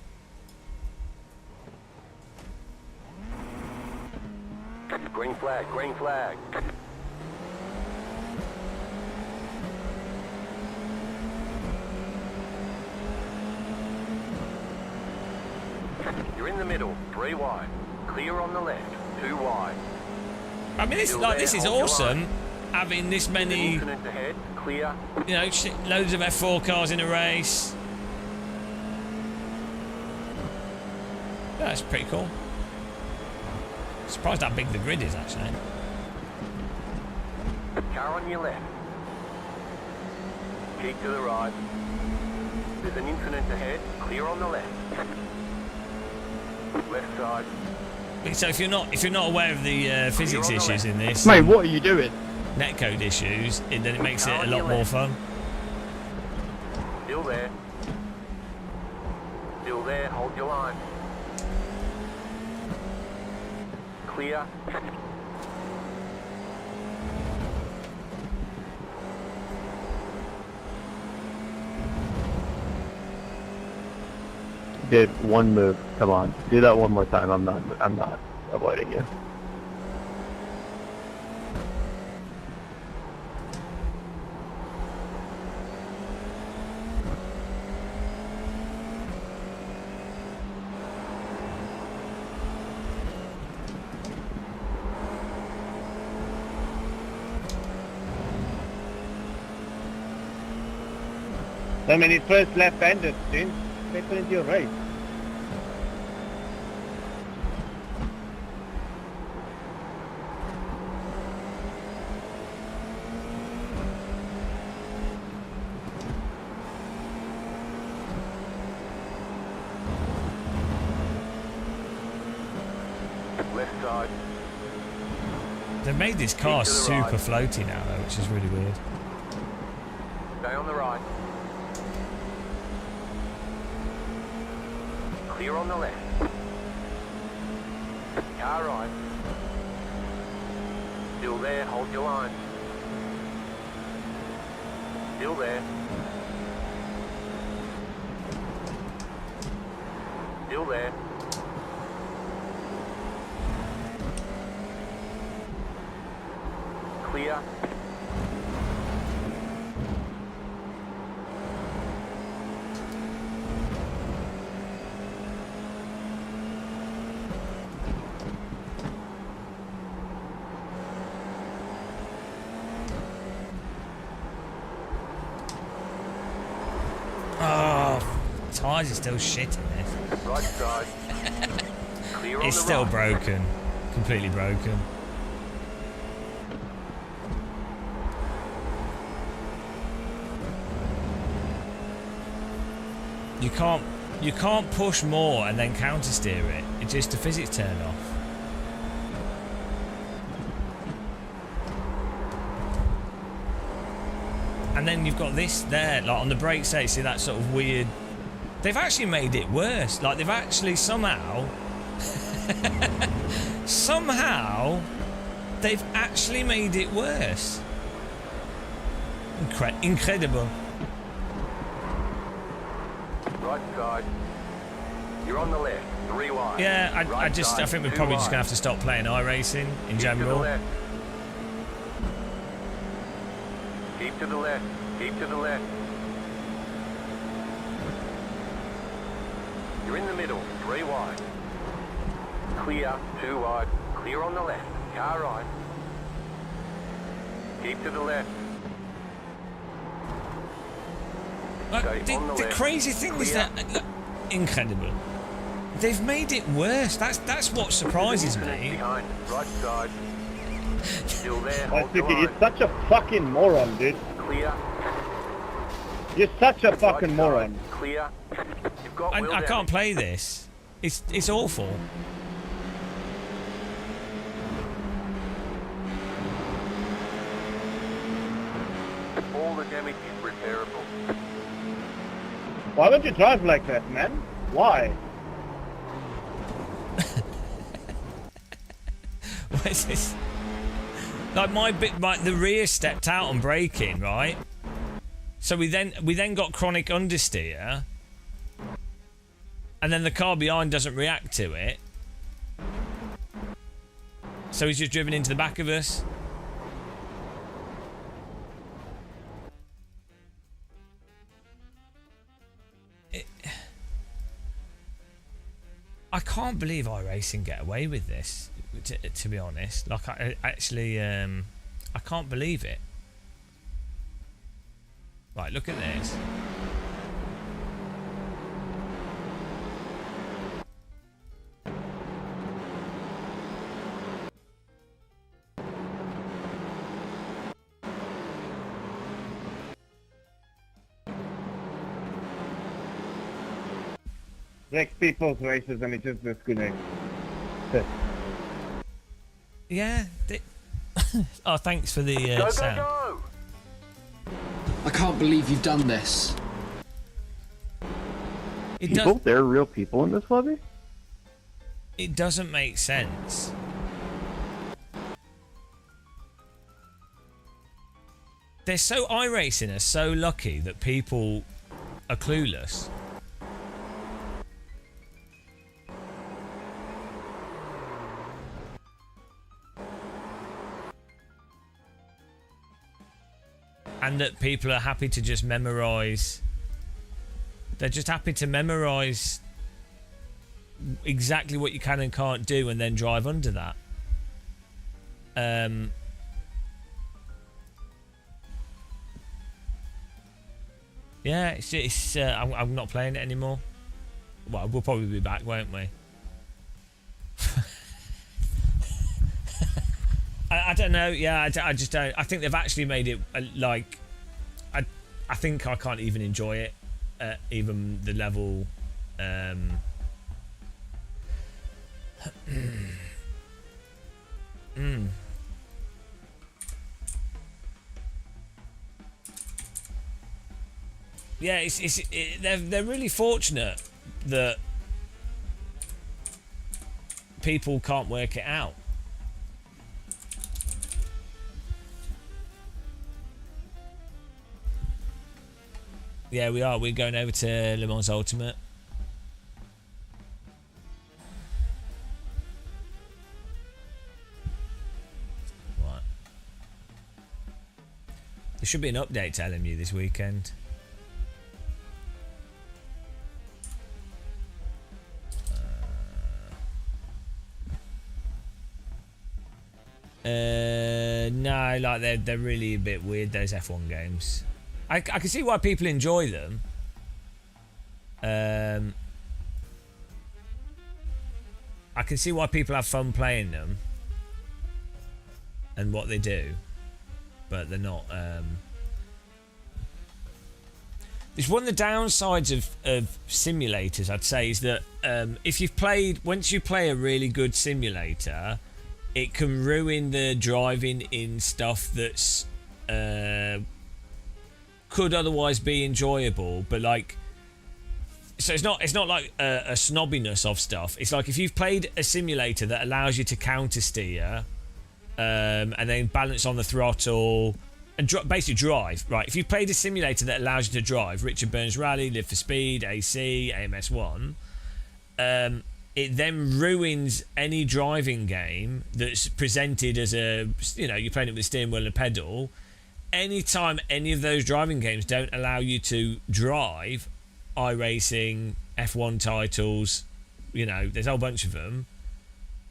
Green flag, green flag. You're in the middle, 3 wide. Clear on the left, 2 wide. I mean, this is awesome. Having this many, ahead, clear. You know, loads of F4 cars in a race. Yeah, that's pretty cool. Surprised how big the grid is, actually. Car on your left. Keep to the right. There's an incident ahead. Clear on the left. Left side. So if you're not aware of the physics issues in this, Mate, what are you doing? netcode issues, then it makes it a lot more fun. Still there. Still there. Hold your line. Clear. Did one move. Come on. Do that one more time. I'm not avoiding you. So many first left-handed, dude. They put into your race. Left side. They've made this car Keep to the super right. floaty now, though, which is really weird. Stay on the right. Clear on the left. Car right. Still there, hold your line. Still there. Still there. Clear. Oh, tyres are still shit in this. Right side. Clear on It's the still right. broken. Completely broken. You can't push more and then counter steer it. It's just a physics turn off. And then you've got this there, like on the brake set, see that sort of weird. They've actually made it worse. Like they've actually somehow they've actually made it worse. Incredible. Right side. You're on the left. 3 wide. Yeah, I Right side, think we're 2 probably just wide. gonna have to stop playing iRacing in Keep to the general. left. Keep to the left. Keep to the left. You're in the middle. 3 wide. Clear. 2 wide. Clear on the left. Car right. Keep to the left. Stay The, on the the left. crazy thing is Clear. that look, incredible. They've made it worse. That's what surprises Infinite me. Behind. Right side. Still there. Oh, Hold your Suki, line. you're such a fucking moron, dude. Clear. You're such a Right fucking side. moron. Clear. You've got wheel I can't damage. play this. It's awful. All the damage is repairable. Why don't you drive like that, man? Why? What is this? Like the rear stepped out on braking, right? So we then got chronic understeer, and then the car behind doesn't react to it. So he's just driven into the back of us. I can't believe iRacing get away with this. To be honest, like I can't believe it. Right, look at this. Wrecks people's races and it just disconnects. Yeah. Oh, thanks for the Go, go, sound. go! I can't believe you've done this. It People? does. There are real people in this lobby? It doesn't make sense. They're so iRacing are so lucky that people are clueless. And that people are happy to just memorize. They're just happy to memorize exactly what you can and can't do and then drive under that. Yeah, I'm not playing it anymore. Well, we'll probably be back, won't we? I don't know. Yeah, I just don't. I think they've actually made it like. I think I can't even enjoy it at even the level. Yeah, they're really fortunate that people can't work it out. Yeah, we are. We're going over to Le Mans Ultimate. Right. There should be an update to LMU this weekend. No, like they're really a bit weird, those F1 games. I can see why people enjoy them. I can see why people have fun playing them and what they do, but they're not. It's one of the downsides of simulators, I'd say, is that once you play a really good simulator, it can ruin the driving in stuff that's could otherwise be enjoyable, but like, so it's not like a snobbiness of stuff. It's like if you've played a simulator that allows you to counter steer, and then balance on the throttle and basically drive, right? If you've played a simulator that allows you to drive, Richard Burns Rally, Live for Speed, AC, AMS1, it then ruins any driving game that's presented as you're playing it with a steering wheel and a pedal. Anytime any of those driving games don't allow you to drive, iRacing, F1 titles, there's a whole bunch of them,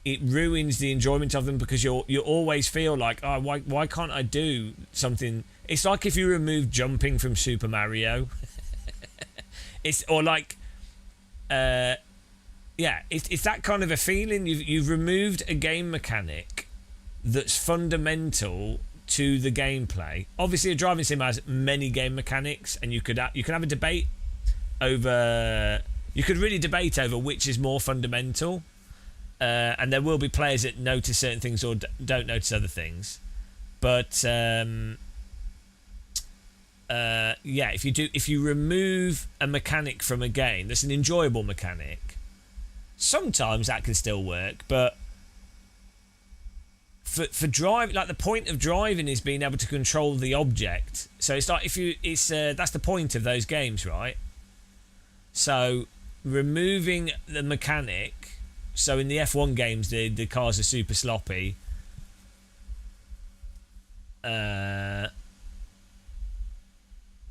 it ruins the enjoyment of them, because you always feel like, oh, why can't I do something? It's like if you remove jumping from Super Mario. It's that kind of a feeling. You've removed a game mechanic that's fundamental to the gameplay. Obviously, a driving sim has many game mechanics, and you could have a debate over. You could really debate over which is more fundamental, and there will be players that notice certain things or don't notice other things. But if you remove a mechanic from a game that's an enjoyable mechanic, sometimes that can still work, but for drive, like, the point of driving is being able to control the object. So it's like that's the point of those games, right? So removing the mechanic, so in the F1 games the cars are super sloppy. So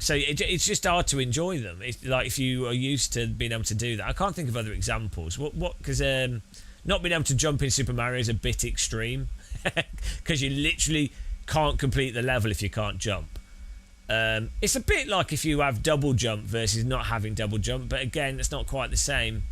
it's just hard to enjoy them. It's like if you are used to being able to do that. I can't think of other examples. Because not being able to jump in Super Mario is a bit extreme, because you literally can't complete the level if you can't jump. It's a bit like if you have double jump versus not having double jump, but again, it's not quite the same.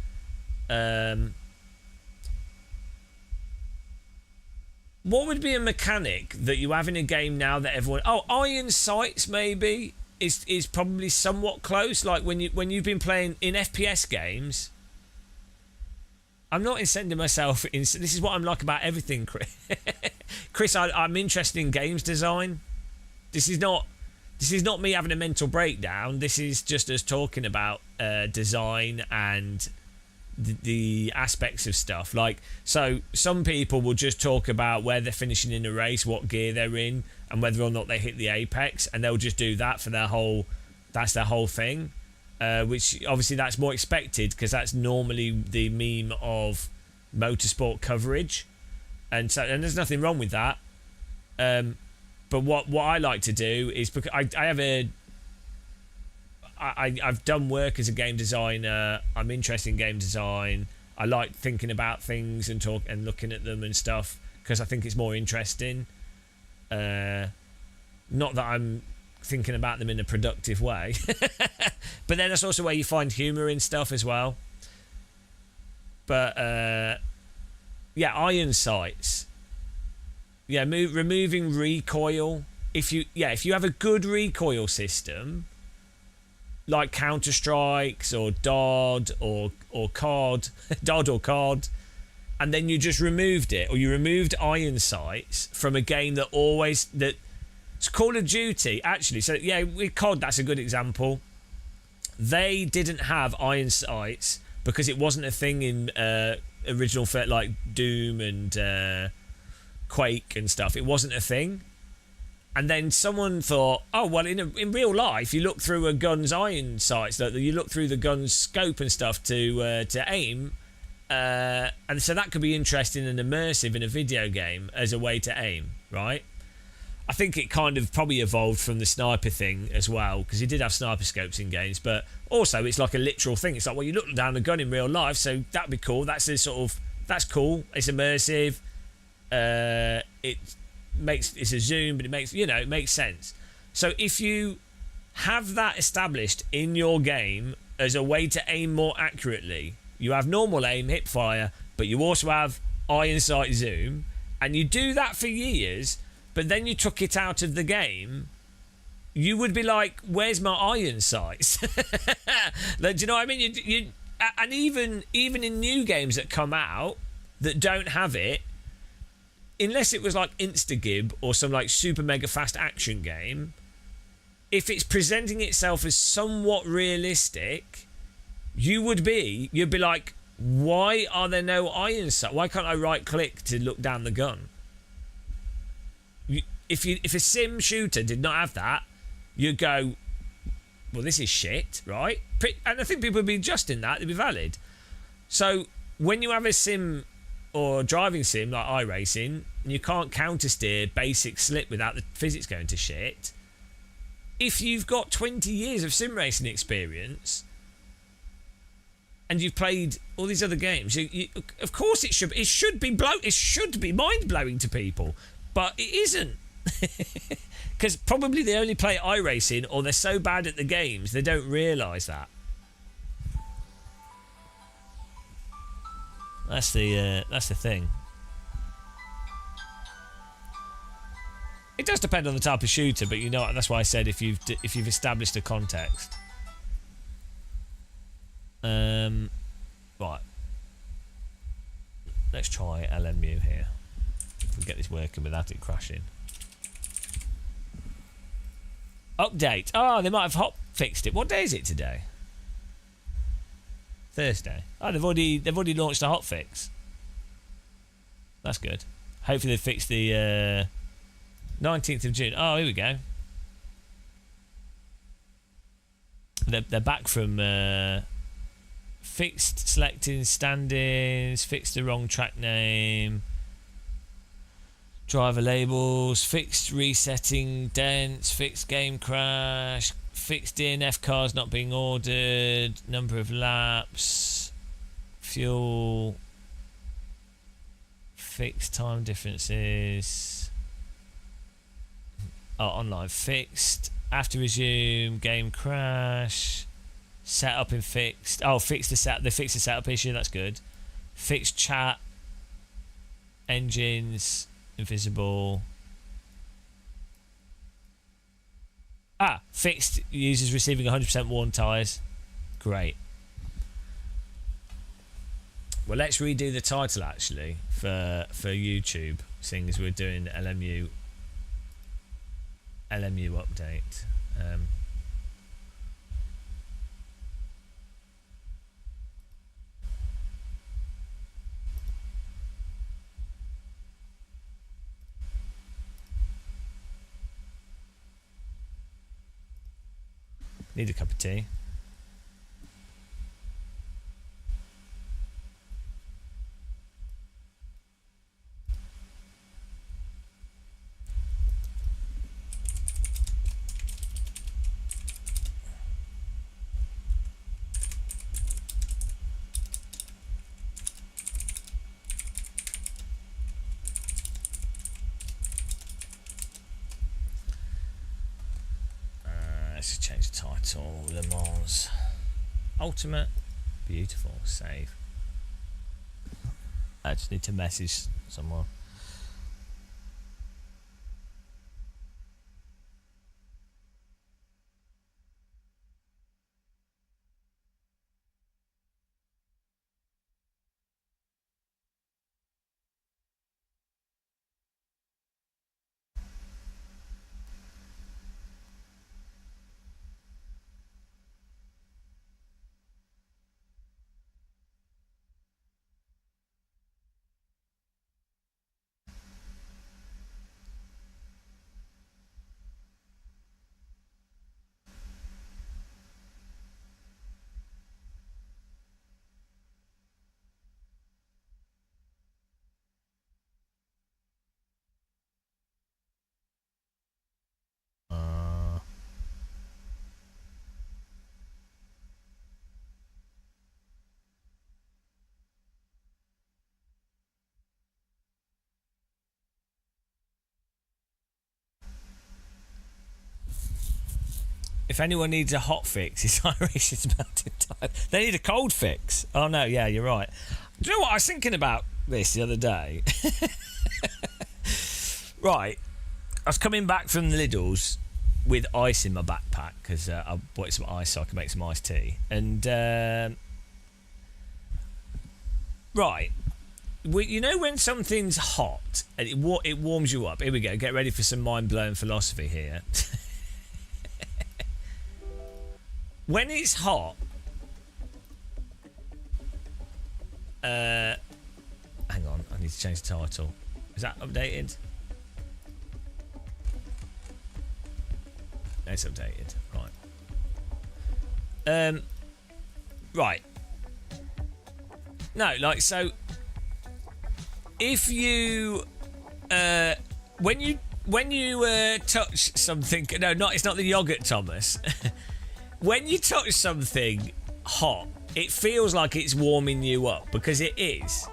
What would be a mechanic that you have in a game now that everyone... Oh, iron sights maybe is probably somewhat close. Like when you've been playing in FPS games... I'm not incenting myself. This is what I'm like about everything, Chris. Chris, I'm interested in games design. This is not me having a mental breakdown. This is just us talking about design and the aspects of stuff. Like, so some people will just talk about where they're finishing in a race, what gear they're in, and whether or not they hit the apex, and they'll just do that for their whole thing. Which obviously that's more expected, because that's normally the meme of motorsport coverage, and there's nothing wrong with that. But what I like to do is, because I've done work as a game designer. I'm interested in game design. I like thinking about things and looking at them and stuff, because I think it's more interesting. Not that I'm thinking about them in a productive way. But then that's also where you find humour in stuff as well. But yeah, iron sights. Yeah, removing recoil. If you have a good recoil system, like Counter-Strikes or DOD or COD, DOD or COD, and then you just removed it, or you removed iron sights from a game it's Call of Duty, actually. So yeah, with COD, that's a good example. They didn't have iron sights because it wasn't a thing in original like Doom and Quake and stuff. It wasn't a thing. And then someone thought, oh, well, in real life, you look through a gun's iron sights, you look through the gun's scope and stuff to aim, and so that could be interesting and immersive in a video game as a way to aim, right? I think it kind of probably evolved from the sniper thing as well, because you did have sniper scopes in games, but also it's like a literal thing. It's like, well, you look down the gun in real life, so that'd be cool. That's cool. It's immersive. It's a zoom, but it makes sense. So if you have that established in your game as a way to aim more accurately, you have normal aim, hip fire, but you also have iron sight zoom, and you do that for years, but then you took it out of the game, you would be like, where's my iron sights? Like, do you know what I mean? You and even in new games that come out that don't have it, unless it was like Instagib or some like super mega fast action game, if it's presenting itself as somewhat realistic, you'd be like, why are there no iron sights? Why can't I right click to look down the gun? If a sim shooter did not have that, you'd go, well, this is shit, right? And I think people would be adjusting that, they'd be valid. So when you have a sim or driving sim like iRacing, and you can't counter steer basic slip without the physics going to shit, if you've got 20 years of sim racing experience and you've played all these other games, of course it should be mind blowing to people, but it isn't. Because probably they only play iRacing, or they're so bad at the games they don't realise that. That's the thing. It does depend on the type of shooter, but that's why I said if you've established a context. Right. Let's try LMU here. If we get this working without it crashing. Update. Oh, they might have hot fixed it. What day is it today? Thursday. Oh, they've already launched a hotfix. That's good. Hopefully they fixed the 19th of June. Oh, here we go. They're back from fixed selecting standings, fixed the wrong track name, driver labels, fixed resetting dents, fixed game crash, fixed DNF cars not being ordered, number of laps, fuel, fixed time differences, online fixed, after resume, game crash, setup in fixed, they fixed the setup issue, that's good, fixed chat, engines, invisible. Fixed users receiving 100% worn tyres. Great. Well, let's redo the title actually for YouTube, seeing as we're doing LMU update. Need a cup of tea. Let's check. change the title. Le Mans Ultimate. Beautiful. Save. I just need to message someone. If anyone needs a hot fix, it's Irish is melted time. They need a cold fix. Oh no, yeah, you're right. Do you know what I was thinking about this the other day? Right, I was coming back from the Lidl's with ice in my backpack because I bought some ice so I can make some iced tea. And right, you know when something's hot and it warms you up. Here we go. Get ready for some mind-blowing philosophy here. When it's hot, hang on, I need to change the title. Is that updated? It's updated, right. Right. No, like, so, if you, when you touch something, no, it's not the yogurt, Thomas. When you touch something hot, it feels like it's warming you up, because it is.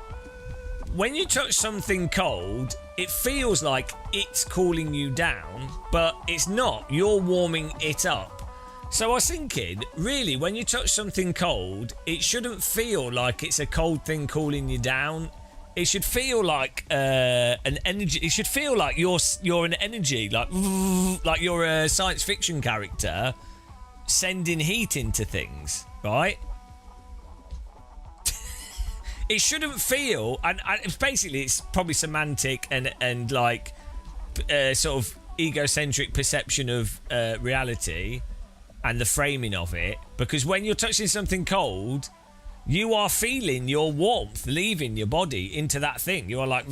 When you touch something cold, it feels like it's cooling you down, but it's not. You're warming it up. So I was thinking, really, when you touch something cold, it shouldn't feel like it's a cold thing cooling you down. It should feel like an energy. It should feel like you're an energy, like you're a science fiction character sending heat into things, right? It shouldn't feel, and basically it's probably semantic and like sort of egocentric perception of reality and the framing of it, because when you're touching something cold, you are feeling your warmth leaving your body into that thing. You are like,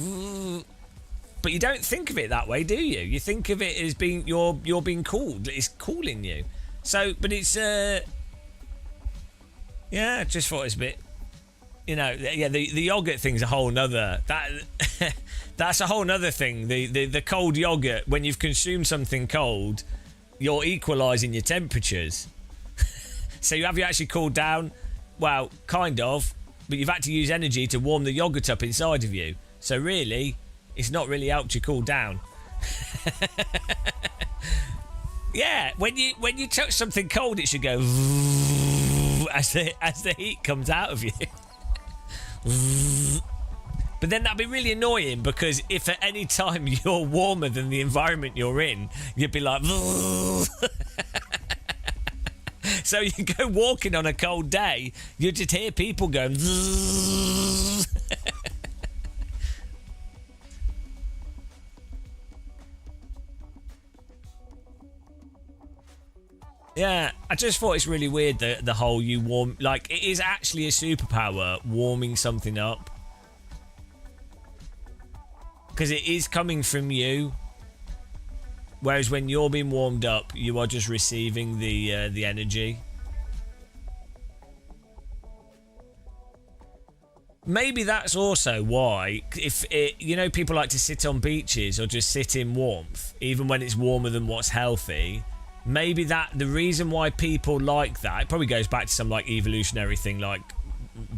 but you don't think of it that way, do you? You think of it as being you're being cooled. It's cooling you. So, but it's yeah, just thought it's a bit, you know, yeah. The yogurt thing's a whole nother that's a whole nother thing. The cold yogurt, when you've consumed something cold, you're equalising your temperatures. So have you actually cooled down? Well, kind of, but you've had to use energy to warm the yogurt up inside of you. So really, it's not really helped you cool down. Yeah, when you touch something cold, it should go as the heat comes out of you. But then that'd be really annoying, because if at any time you're warmer than the environment you're in, you'd be like. So you go walking on a cold day, you just hear people going. Yeah, I just thought it's really weird that the whole you warm, like, it is actually a superpower, warming something up, because it is coming from you, whereas when you're being warmed up, you are just receiving the energy. Maybe that's also why, if it, you know, people like to sit on beaches or just sit in warmth, even when it's warmer than what's healthy. Maybe that the reason why people like that, it probably goes back to some like evolutionary thing like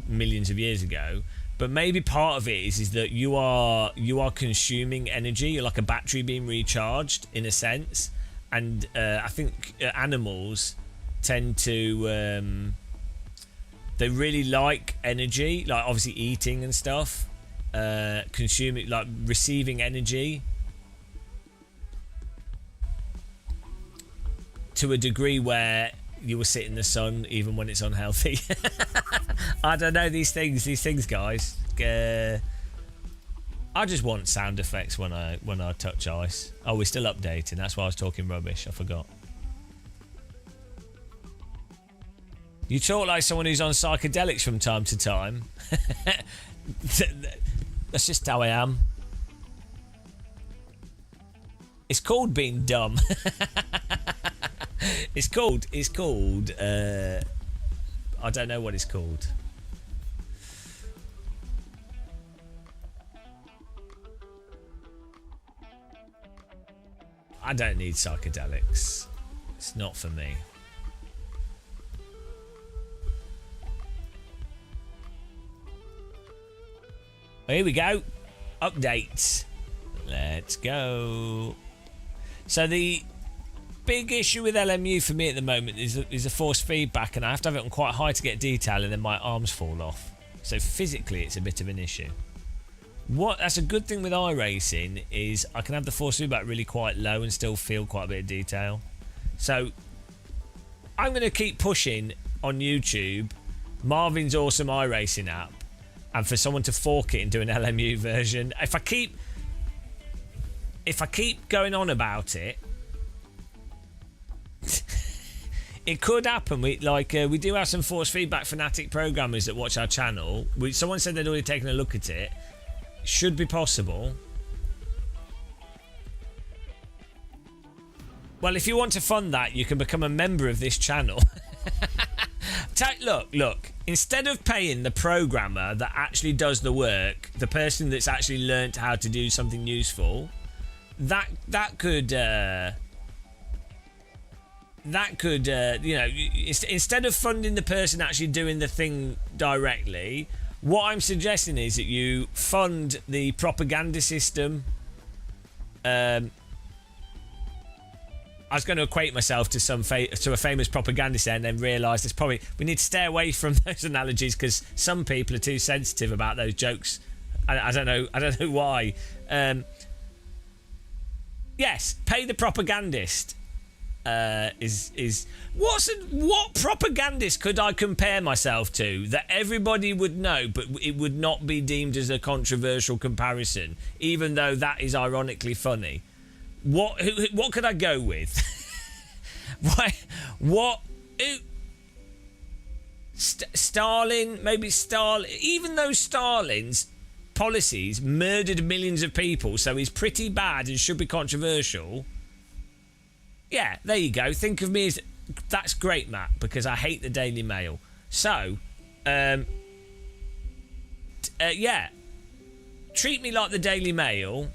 millions of years ago, but maybe part of it is that you are consuming energy. You're like a battery being recharged in a sense, I think animals tend to they really like energy, like obviously eating and stuff, consuming, like receiving energy to a degree where you will sit in the sun even when it's unhealthy. I don't know these things, guys. I just want sound effects when I touch ice. Oh, we're still updating. That's why I was talking rubbish. I forgot. You talk like someone who's on psychedelics from time to time. That's just how I am. It's called being dumb. It's called I don't know what it's called. I don't need psychedelics. It's not for me. Here we go. Updates. Let's go. So the big issue with LMU for me at the moment is the force feedback, and I have to have it on quite high to get detail, and then my arms fall off. So physically, it's a bit of an issue. That's a good thing with iRacing is I can have the force feedback really quite low and still feel quite a bit of detail. So I'm going to keep pushing on YouTube Marvin's awesome iRacing app, and for someone to fork it and do an LMU version. If I keep going on about it, it could happen. We do have some force feedback fanatic programmers that watch our channel. Someone said they'd already taken a look at it. Should be possible. Well, if you want to fund that, you can become a member of this channel. Look. Instead of paying the programmer that actually does the work, the person that's actually learnt how to do something useful, that could instead of funding the person actually doing the thing directly, what I'm suggesting is that you fund the propaganda system. I was going to equate myself to a famous propagandist and then realise we need to stay away from those analogies because some people are too sensitive about those jokes. I don't know why. Yes, pay the propagandist. What propagandist could I compare myself to that everybody would know, but it would not be deemed as a controversial comparison, even though that is ironically funny? What could I go with? Stalin, maybe Stalin. Even though Stalin's policies murdered millions of people, so he's pretty bad and should be controversial. Yeah, there you go. Think of me as... That's great, Matt, because I hate the Daily Mail. So, yeah. Treat me like the Daily Mail.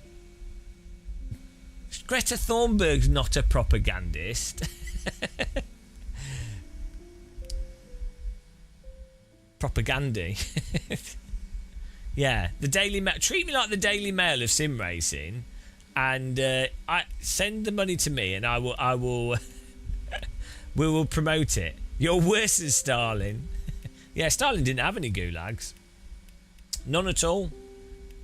Greta Thunberg's not a propagandist. Propagandy. Yeah, the Daily Mail. Treat me like the Daily Mail of sim racing. And I send the money to me, and I will we will promote it. You're worse than Stalin. Yeah, Stalin didn't have any gulags, none at all.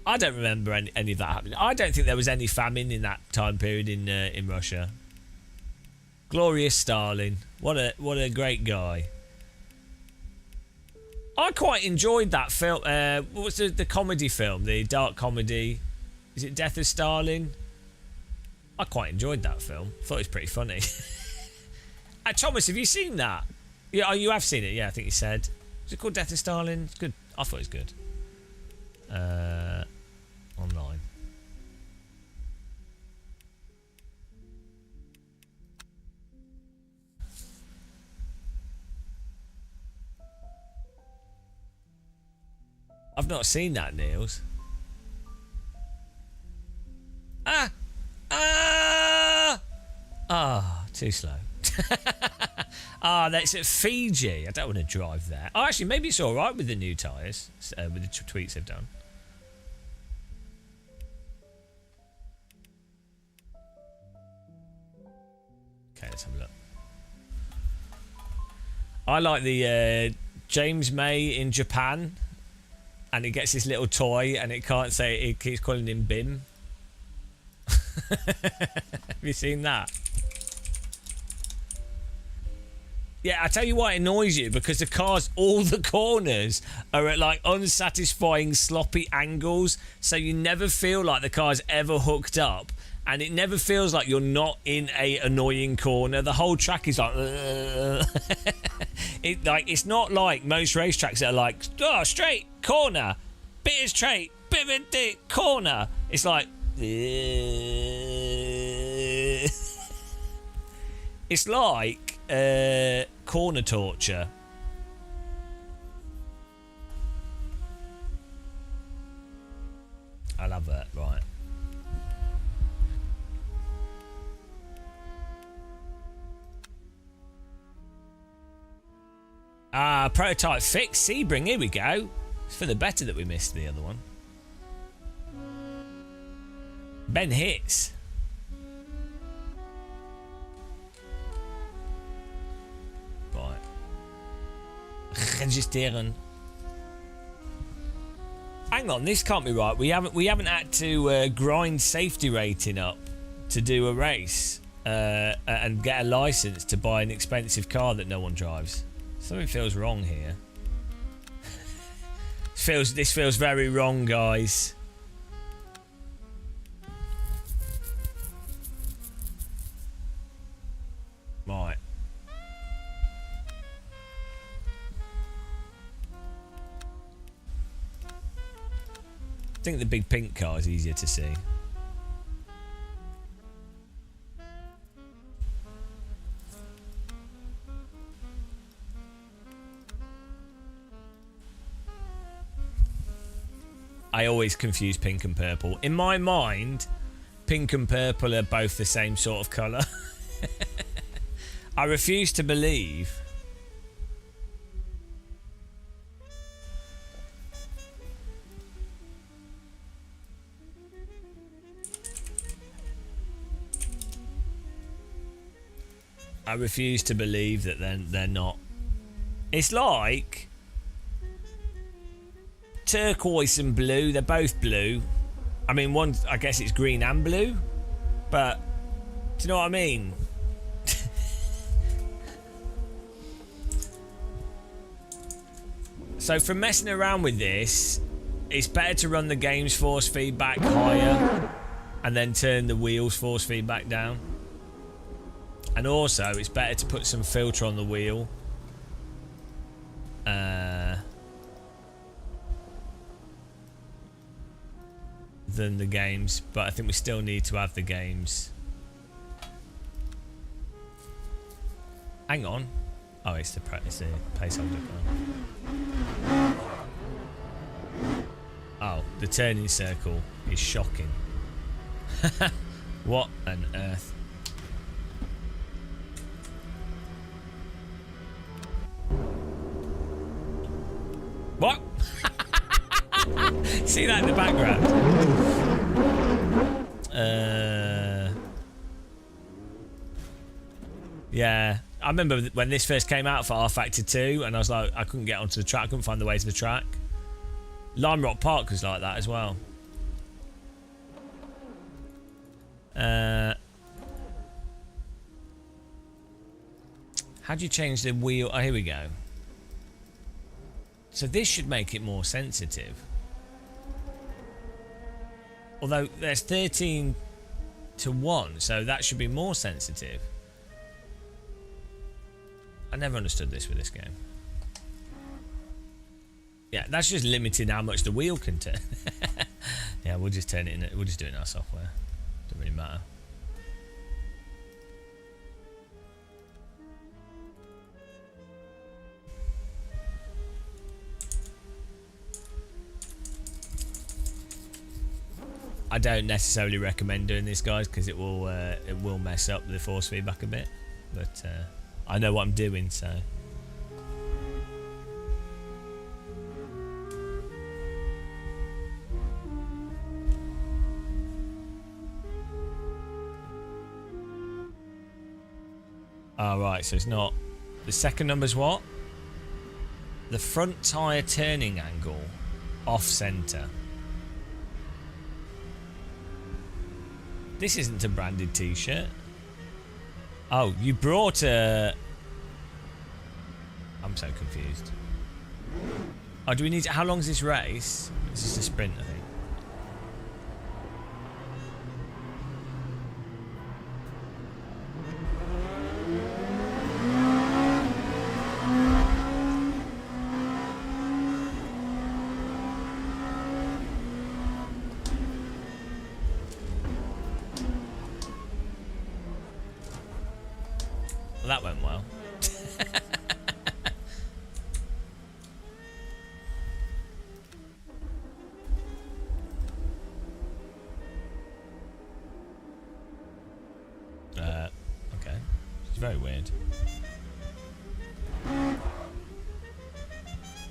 I don't remember any of that happening. I don't think there was any famine in that time period in Russia. Glorious Stalin, what a great guy. I quite enjoyed that film. What was the comedy film? The dark comedy. Is it Death of Stalin? I quite enjoyed that film. Thought it was pretty funny. Thomas, have you seen that? Yeah, oh, you have seen it. Yeah, I think you said. Is it called Death of Stalin? It's good. I thought it was good. Online. I've not seen that, Niels. Too slow. That's at Fiji. I don't want to drive there. Oh, actually, maybe it's all right with the new tyres, with the tweaks they've done. let's have a look. I like the James May in Japan, and it gets this little toy, and it can't say it keeps calling him Bim. Have you seen that? Yeah, I tell you why it annoys you, because the cars, all the corners are at like unsatisfying, sloppy angles, so you never feel like the car's ever hooked up, and it never feels like you're not in a annoying corner. The whole track is like, it's not like most racetracks that are like, oh, straight corner, bit of straight, bit of a dick corner. It's like, it's like corner torture. I love that. Right. Prototype fix. Sebring, here we go. It's for the better that we missed the other one. Ben hits. Right. Registreren. Hang on, this can't be right. We haven't had to grind safety rating up to do a race and get a license to buy an expensive car that no one drives. Something feels wrong here. This feels very wrong, guys. Right. I think the big pink car is easier to see. I always confuse pink and purple. In my mind, pink and purple are both the same sort of colour. I refuse to believe. I refuse to believe that they're not. It's like turquoise and blue. They're both blue. I mean, one, I guess it's green and blue, but do you know what I mean? So from messing around with this, it's better to run the game's force feedback higher and then turn the wheel's force feedback down. And also, it's better to put some filter on the wheel. Than the games, but I think we still need to have the games. Hang on. Oh, it's the placeholder car. Oh, the turning circle is shocking. What on earth? What? See that in the background? Yeah, I remember when this first came out for R-Factor 2, and I was like, I couldn't get onto the track, I couldn't find the way to the track. Lime Rock Park was like that as well. How do you change the wheel? Oh, here we go. So this should make it more sensitive. Although there's 13 to 1, so that should be more sensitive. I never understood this with this game. Yeah, that's just limiting how much the wheel can turn. Yeah, we'll just turn it in. We'll just do it in our software. Doesn't really matter. I don't necessarily recommend doing this, guys, because it will mess up the force feedback a bit. But I know what I'm doing, so. Oh, right, so it's not. The second number's what? The front tyre turning angle. Off centre. This isn't a branded t-shirt. Oh, you brought a... I'm so confused. Oh, do we need... How long is this race? It's just a sprint, I think. Well, that went well. Okay. It's very weird.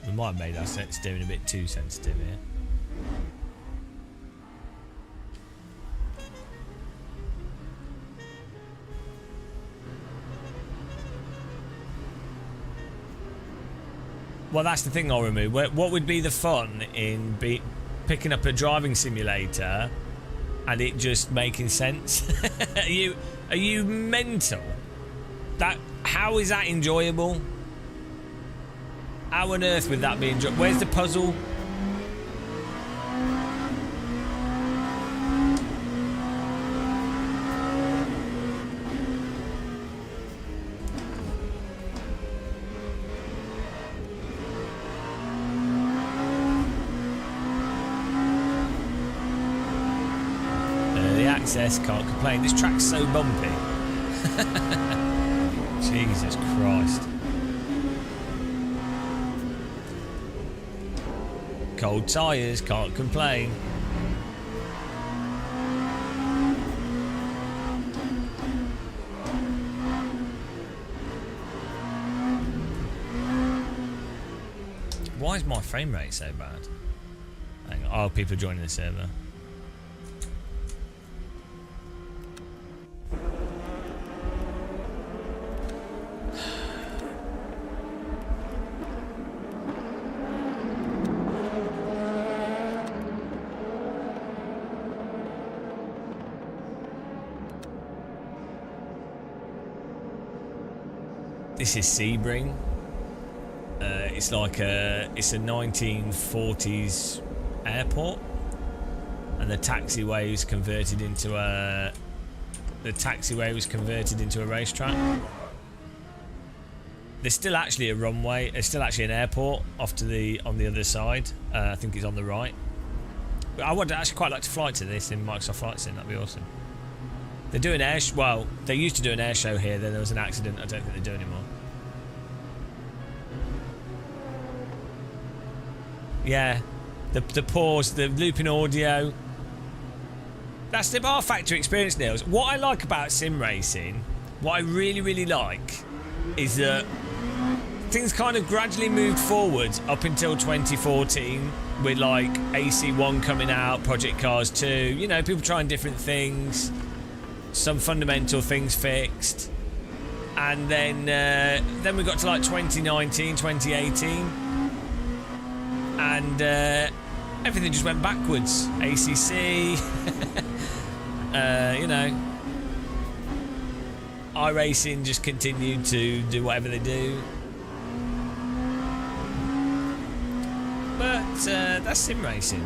We might have made our steering a bit too sensitive here. Well, that's the thing I'll remove. What would be the fun in picking up a driving simulator and it just making sense? Are you mental? How is that enjoyable? How on earth would that be enjoyable? Where's the puzzle? Access, can't complain. This track's so bumpy. Jesus Christ. Cold tyres, can't complain. Why is my frame rate so bad? Hang on. Oh, people are joining the server. This is Sebring. It's like it's a 1940s airport, and the taxiway was converted into a racetrack. There's still actually a runway. There's still actually an airport off to on the other side. I think it's on the right. But I would actually quite like to fly to this in Microsoft Flight Sim. That'd be awesome. They're doing well, they used to do an air show here. Then there was an accident. I don't think they do anymore. Yeah, the pause, the looping audio. That's the R Factor experience, Niels. What I like about sim racing, what I really, really like, is that things kind of gradually moved forward up until 2014 with like AC1 coming out, Project Cars 2. You know, people trying different things, some fundamental things fixed, and then we got to like 2019, 2018. And everything just went backwards. ACC, you know, iRacing just continued to do whatever they do. But that's sim racing.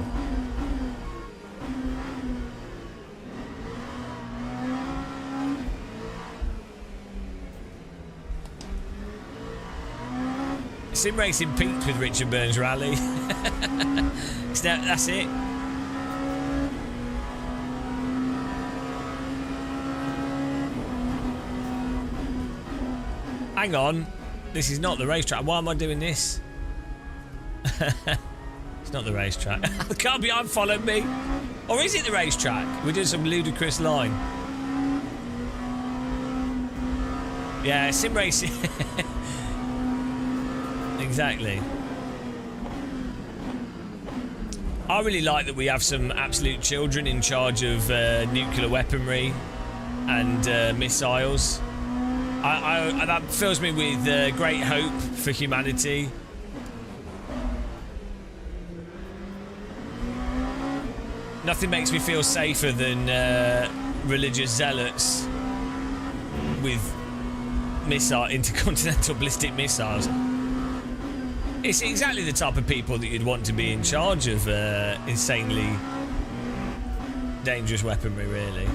Sim racing peaked with Richard Burns Rally. That's it. Hang on. This is not the racetrack. Why am I doing this? It's not the racetrack. I can't be unfollowed me. Or is it the racetrack? We're doing some ludicrous line. Yeah, sim racing. Exactly. I really like that we have some absolute children in charge of nuclear weaponry and missiles. That fills me with great hope for humanity. Nothing makes me feel safer than religious zealots with intercontinental ballistic missiles. It's exactly the type of people that you'd want to be in charge of insanely dangerous weaponry, really.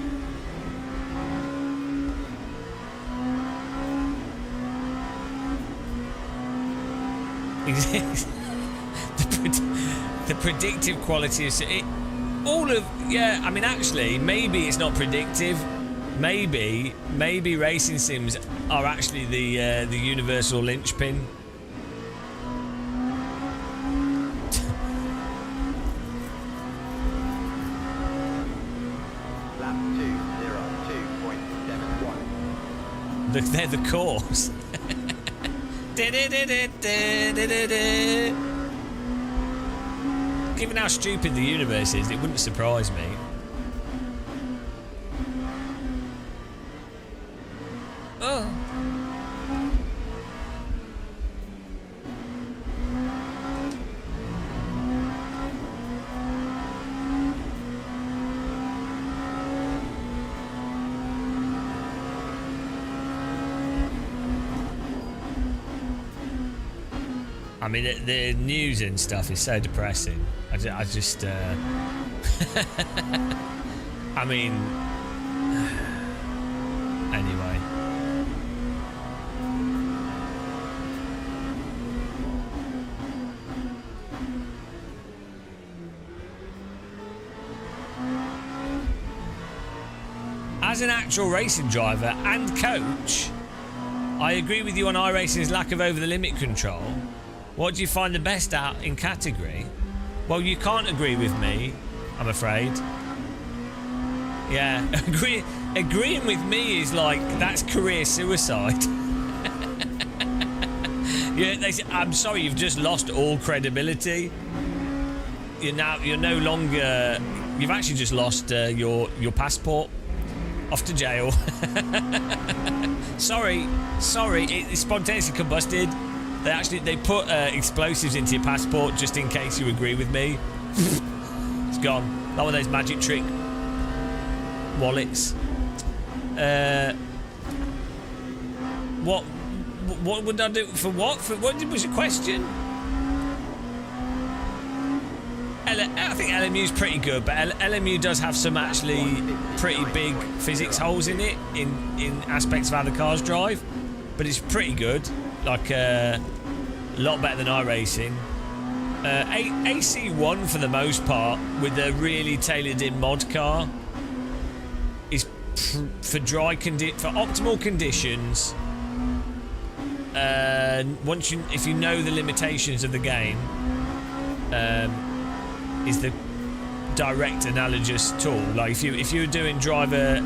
The predictive quality of it, I mean, actually, maybe it's not predictive. Maybe racing sims are actually the universal linchpin. Lap 202.71. They're the course. Given how stupid the universe is, it wouldn't surprise me. Oh. I mean, the news and stuff is so depressing. I just I mean, anyway. As an actual racing driver and coach, I agree with you on iRacing's lack of over-the-limit control. What do you find the best out in category? Well, you can't agree with me, I'm afraid. Yeah, agreeing with me is like, that's career suicide. Yeah, they say, I'm sorry, you've just lost all credibility. You're no longer. You've actually just lost your passport. Off to jail. sorry, it spontaneously combusted. They put explosives into your passport just in case you agree with me. It's gone. Not one of those magic trick wallets. What would I do for what? For what was your question? I think LMU's pretty good, but LMU does have some actually pretty big physics holes in it in aspects of how the cars drive, but it's pretty good. Like a lot better than iRacing. AC1 for the most part, with a really tailored-in mod car, is for optimal conditions. If you know the limitations of the game, is the direct analogous tool. Like if you were doing driver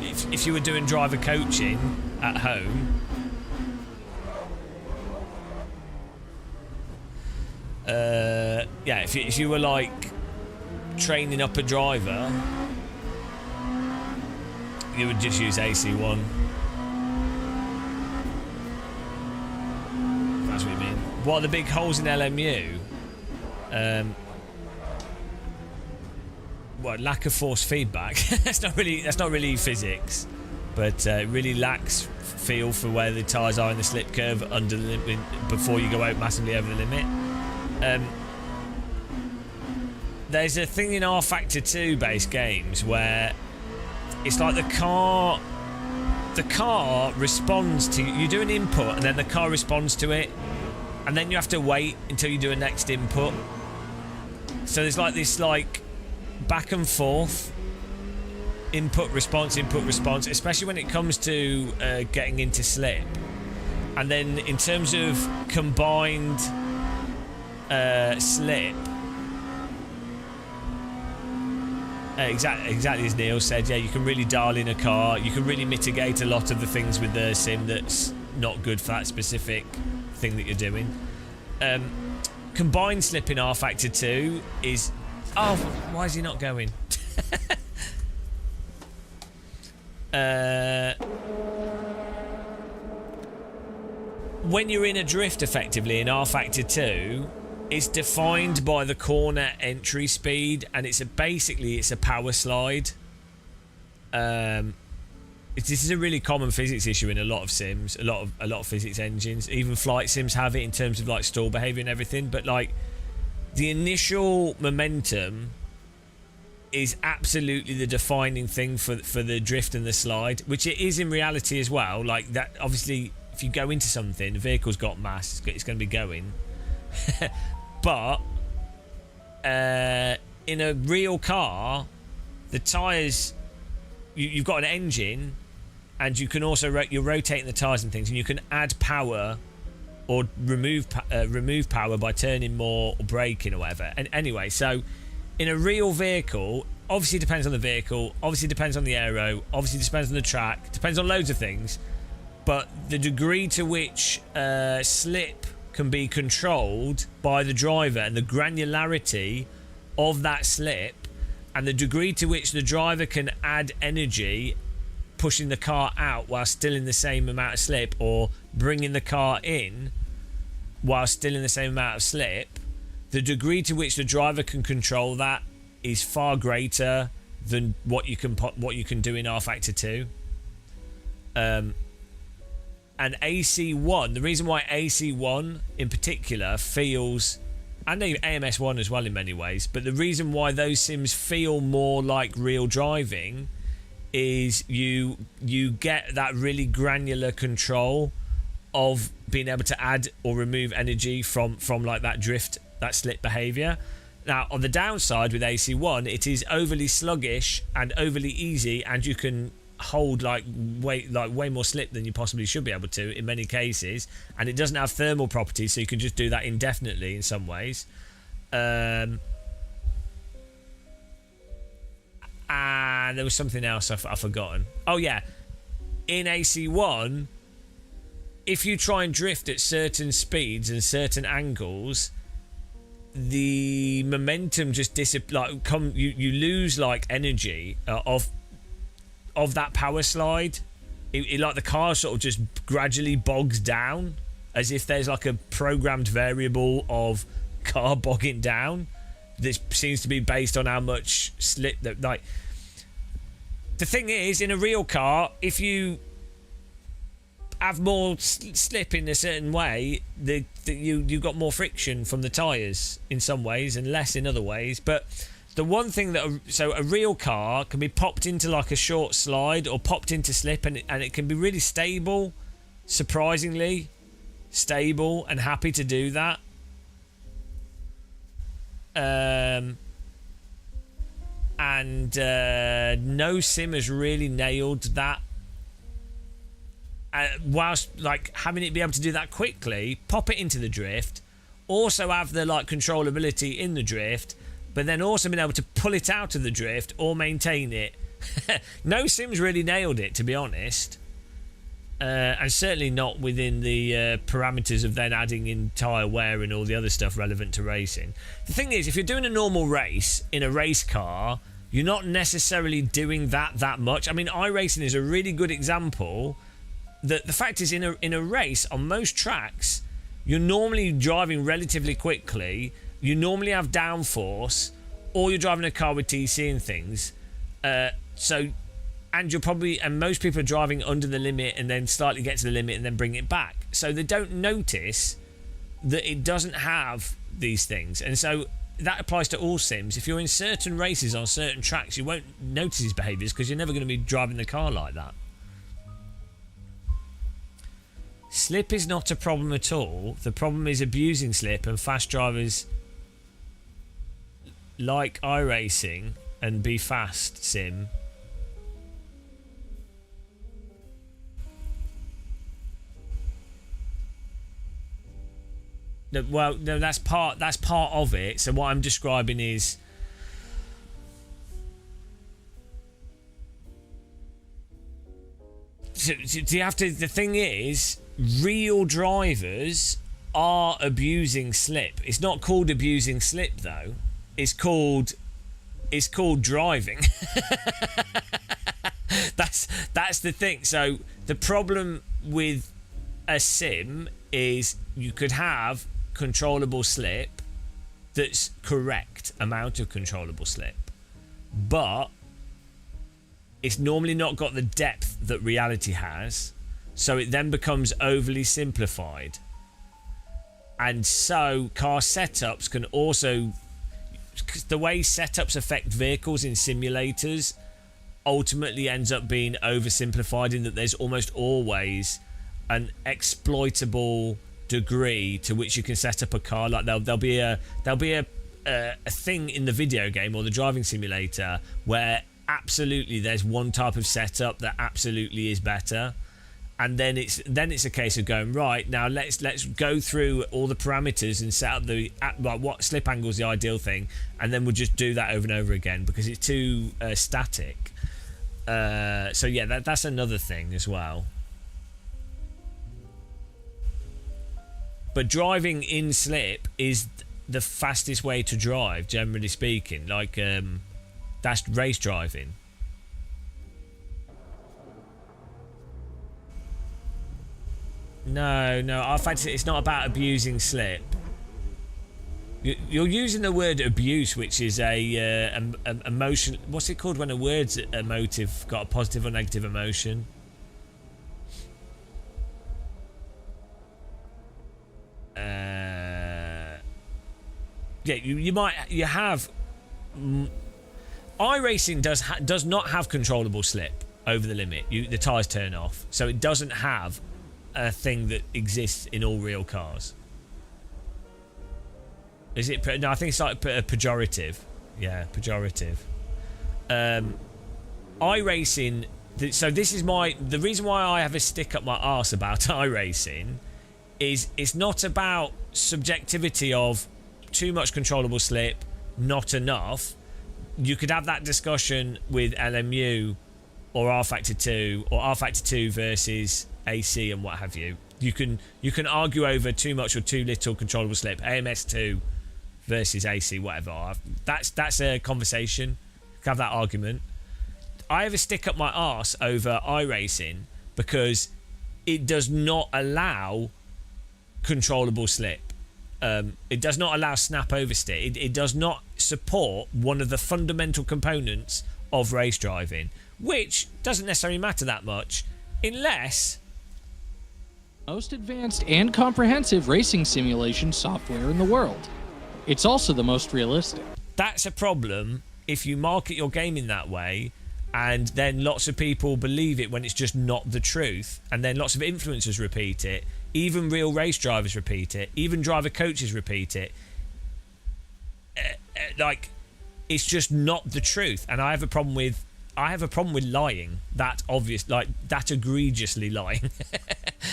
if you were doing driver coaching at home. Yeah, if you were like training up a driver, you would just use AC1. That's what you mean. What are the big holes in LMU? Lack of force feedback. that's not really physics, but it really lacks feel for where the tyres are in the slip curve under the limit before you go out massively over the limit. There's a thing in R-Factor 2 based games where it's like the car responds to you do an input and then the car responds to it, and then you have to wait until you do a next input. So there's like this back and forth input response, especially when it comes to getting into slip. And then in terms of combined slip, exactly as Neil said, yeah, you can really dial in a car, you can really mitigate a lot of the things with the sim that's not good for that specific thing that you're doing. Combined slip in R-Factor 2 is... Oh, why is he not going? when you're in a drift effectively in R Factor 2, it's defined by the corner entry speed, and it's a power slide. This is a really common physics issue in a lot of sims, a lot of physics engines. Even flight sims have it in terms of like stall behavior and everything. But like the initial momentum is absolutely the defining thing for the drift and the slide, which it is in reality as well. Like that, obviously, if you go into something, the vehicle's got mass, it's going to be going. But in a real car, the tyres, you've got an engine, and you can also you're rotating the tyres and things, and you can add power or remove power by turning more or braking or whatever. And anyway, so in a real vehicle, obviously it depends on the vehicle, obviously it depends on the aero, obviously it depends on the track, depends on loads of things, but the degree to which slip can be controlled by the driver and the granularity of that slip and the degree to which the driver can add energy pushing the car out while still in the same amount of slip, or bringing the car in while still in the same amount of slip, the degree to which the driver can control that is far greater than what you can do in R Factor 2. And AC1, the reason why AC1 in particular feels, and AMS1 as well in many ways, but the reason why those sims feel more like real driving is you get that really granular control of being able to add or remove energy from like that drift, that slip behavior. Now on the downside with AC1, it is overly sluggish and overly easy, and you can hold way more slip than you possibly should be able to in many cases, and it doesn't have thermal properties, so you can just do that indefinitely in some ways. And there was something else I've forgotten. Oh yeah, in AC1, if you try and drift at certain speeds and certain angles, the momentum just you lose like energy of that power slide. It like the car sort of just gradually bogs down, as if there's like a programmed variable of car bogging down. This seems to be based on how much slip that, like, the thing is, in a real car, if you have more slip in a certain way, you've got more friction from the tyres in some ways and less in other ways. But the one thing that a real car can be popped into like a short slide or popped into slip, and it can be really stable, surprisingly stable and happy to do that. No sim has really nailed that. Whilst like having it be able to do that quickly, pop it into the drift, also have the like controllability in the drift, but then also being able to pull it out of the drift or maintain it. No sim's really nailed it, to be honest. And certainly not within the parameters of then adding in tyre wear and all the other stuff relevant to racing. The thing is, if you're doing a normal race in a race car, you're not necessarily doing that much. I mean, iRacing is a really good example. The fact is, in a race, on most tracks, you're normally driving relatively quickly, you normally have downforce, or you're driving a car with TC and things. And most people are driving under the limit and then slightly get to the limit and then bring it back. So they don't notice that it doesn't have these things. And so that applies to all sims. If you're in certain races on certain tracks, you won't notice these behaviours because you're never going to be driving the car like that. Slip is not a problem at all. The problem is abusing slip, and fast drivers like iRacing and Be Fast sim well, no, that's part of it. So what I'm describing is the thing is, real drivers are abusing slip. It's not called abusing slip though. It's called driving. That's the thing. So the problem with a sim is you could have controllable slip that's correct amount of controllable slip, but it's normally not got the depth that reality has, so it then becomes overly simplified. And so car setups can also, the way setups affect vehicles in simulators ultimately ends up being oversimplified, in that there's almost always an exploitable degree to which you can set up a car. Like there'll be a thing in the video game or the driving simulator where absolutely there's one type of setup that absolutely is better, and then it's a case of going, right, now let's go through all the parameters and set up the like what slip angle is the ideal thing, and then we'll just do that over and over again because it's too static. So yeah, that's another thing as well. But driving in slip is the fastest way to drive, generally speaking. Like, that's race driving. No, in fact, it's not about abusing slip. You're using the word abuse, which is a emotion. What's it called when a word's emotive, got a positive or negative emotion? Yeah, you have. iRacing does not have controllable slip over the limit. The tyres turn off, so it doesn't have a thing that exists in all real cars. Is it? No, I think it's like a pejorative. Yeah, pejorative. iRacing. So this is the reason why I have a stick up my arse about iRacing is it's not about subjectivity of too much controllable slip, not enough. You could have that discussion with LMU or rFactor 2 or rFactor 2 versus AC and what have you. You can argue over too much or too little controllable slip, AMS2 versus AC, whatever. That's a conversation. You can have that argument. I have a stick up my arse over iRacing because it does not allow controllable slip. It does not allow snap oversteer. It does not support one of the fundamental components of race driving, which doesn't necessarily matter that much unless most advanced and comprehensive racing simulation software in the world. It's also the most realistic. That's a problem if you market your game in that way, and then lots of people believe it when it's just not the truth, and then lots of influencers repeat it. Even real race drivers repeat it. Even driver coaches repeat it. Like, it's just not the truth. And I have a problem with lying. That obvious, like that egregiously lying.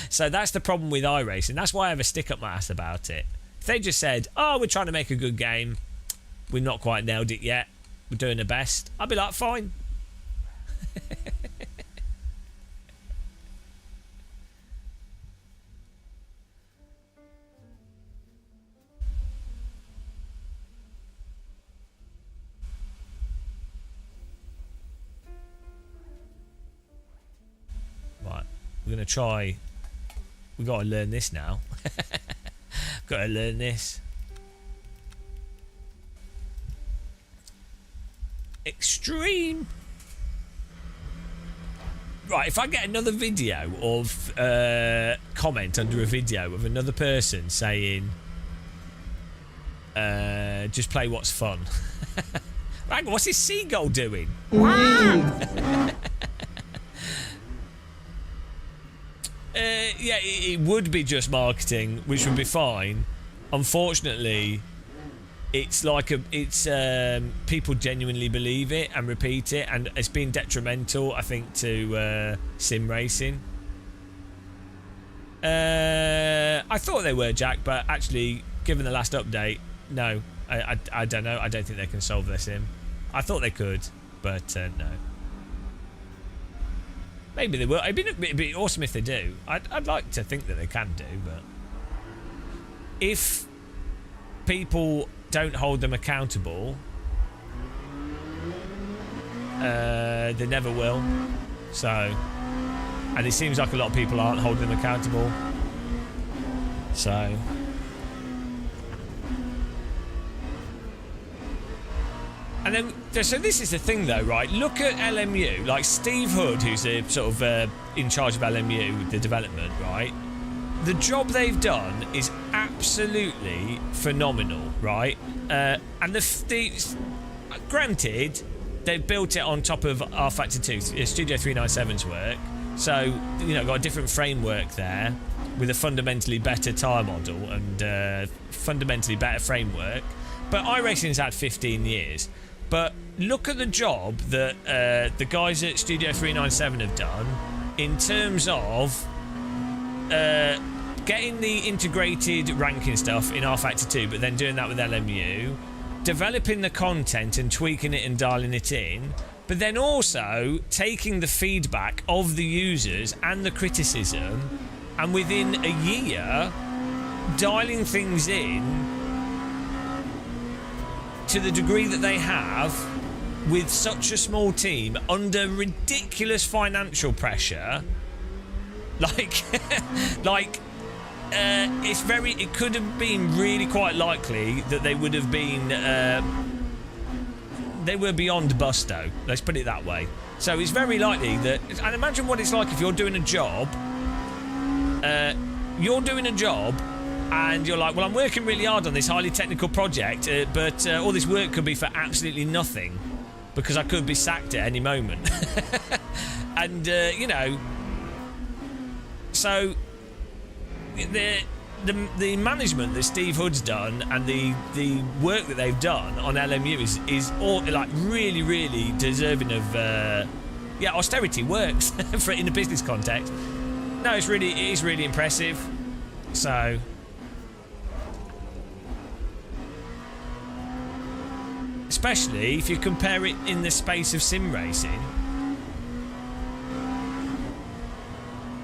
So that's the problem with iRacing. That's why I have a stick up my ass about it. If they just said, "Oh, we're trying to make a good game. We've not quite nailed it yet. We're doing the best," I'd be like, fine. Right, we're gonna try. We gotta learn this now. Gotta learn this. Extreme. Right, if I get another video of comment under a video of another person saying just play what's fun. Hang on, what's this seagull doing? Yeah, it would be just marketing, which would be fine. Unfortunately, it's like people genuinely believe it and repeat it, and it's been detrimental, I think, to sim racing. I thought they were, Jack, but actually, given the last update, no, I don't know. I don't think they can solve their sim. I thought they could, but no. Maybe they will. It'd be awesome if they do. I'd like to think that they can do, but if people don't hold them accountable, they never will. So, and it seems like a lot of people aren't holding them accountable. So. And then, so this is the thing though, right? Look at LMU, like Steve Hood, who's a sort of in charge of LMU, the development, right? The job they've done is absolutely phenomenal, right? And granted, they've built it on top of rFactor 2, Studio 397's work. So, you know, got a different framework there with a fundamentally better tire model and fundamentally better framework. But iRacing's had 15 years. But look at the job that the guys at Studio 397 have done in terms of getting the integrated ranking stuff in rFactor 2, but then doing that with LMU, developing the content and tweaking it and dialing it in, but then also taking the feedback of the users and the criticism, and within a year, dialing things in to the degree that they have with such a small team under ridiculous financial pressure. It could have been really quite likely that they would have been they were beyond Busto, let's put it that way. So it's very likely that, and imagine what it's like if you're doing a job and you're like, well, I'm working really hard on this highly technical project, but all this work could be for absolutely nothing because I could be sacked at any moment. And, you know, so the management that Steve Hood's done and the work that they've done on LMU is all, like, really, really deserving of, austerity works for in a business context. No, it is really impressive. So... especially if you compare it in the space of sim racing.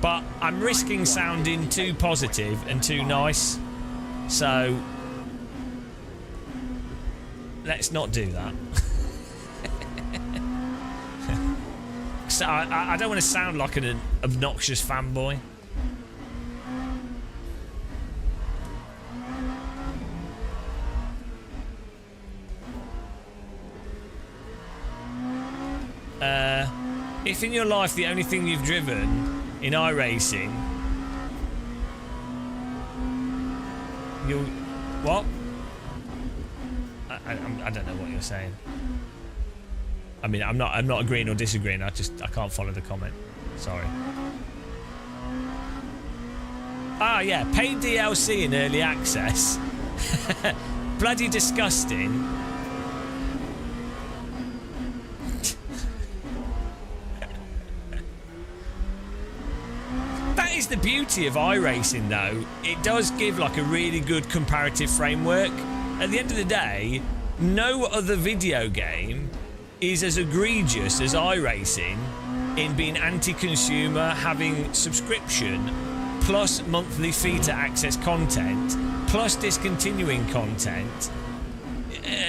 But I'm risking sounding too positive and too nice, so let's not do that. So I don't want to sound like an obnoxious fanboy. If in your life the only thing you've driven in iRacing, you what? I don't know what you're saying. I mean, I'm not agreeing or disagreeing. I can't follow the comment. Sorry. Ah, yeah, paid DLC in early access. Bloody disgusting. That is the beauty of iRacing, though. It does give like a really good comparative framework. At the end of the day, no other video game is as egregious as iRacing in being anti-consumer, having subscription plus monthly fee to access content plus discontinuing content.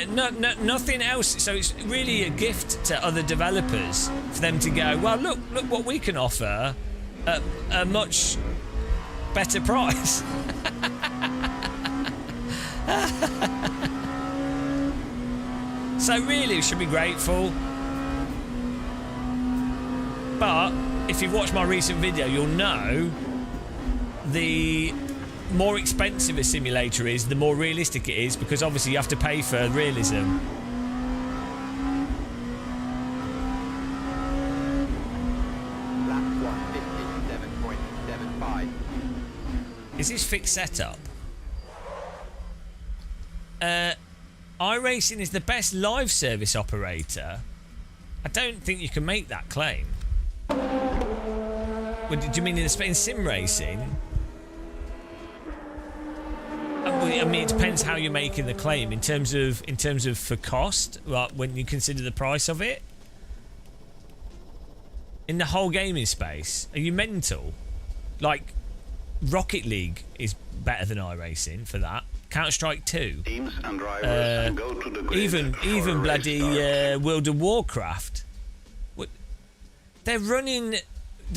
Nothing else. So it's really a gift to other developers for them to go, well, look what we can offer at a much better price. So really, we should be grateful. But if you've watched my recent video, you'll know the more expensive a simulator is, the more realistic it is, because obviously you have to pay for realism. Lap 157.75. Is this fixed setup? iRacing is the best live service operator. I don't think you can make that claim. What, do you mean in sim racing? I mean, it depends how you're making the claim in terms of for cost. Like when you consider the price of it. In the whole gaming space, are you mental? Like Rocket League is better than iRacing for that. Counter-Strike 2. Teams and drivers go to the grid even for bloody World of Warcraft. What? They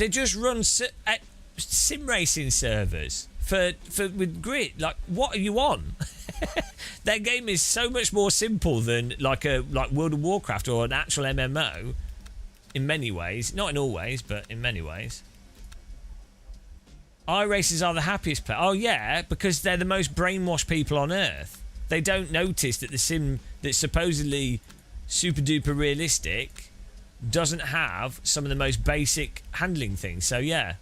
just run sim racing servers for with Grit. Like, what are you on? Their game is so much more simple than like World of Warcraft or an actual MMO. In many ways, not in all ways, but in many ways. iRacers are the happiest player. Oh yeah, because they're the most brainwashed people on earth. They don't notice that the sim that's supposedly super duper realistic doesn't have some of the most basic handling things. So yeah.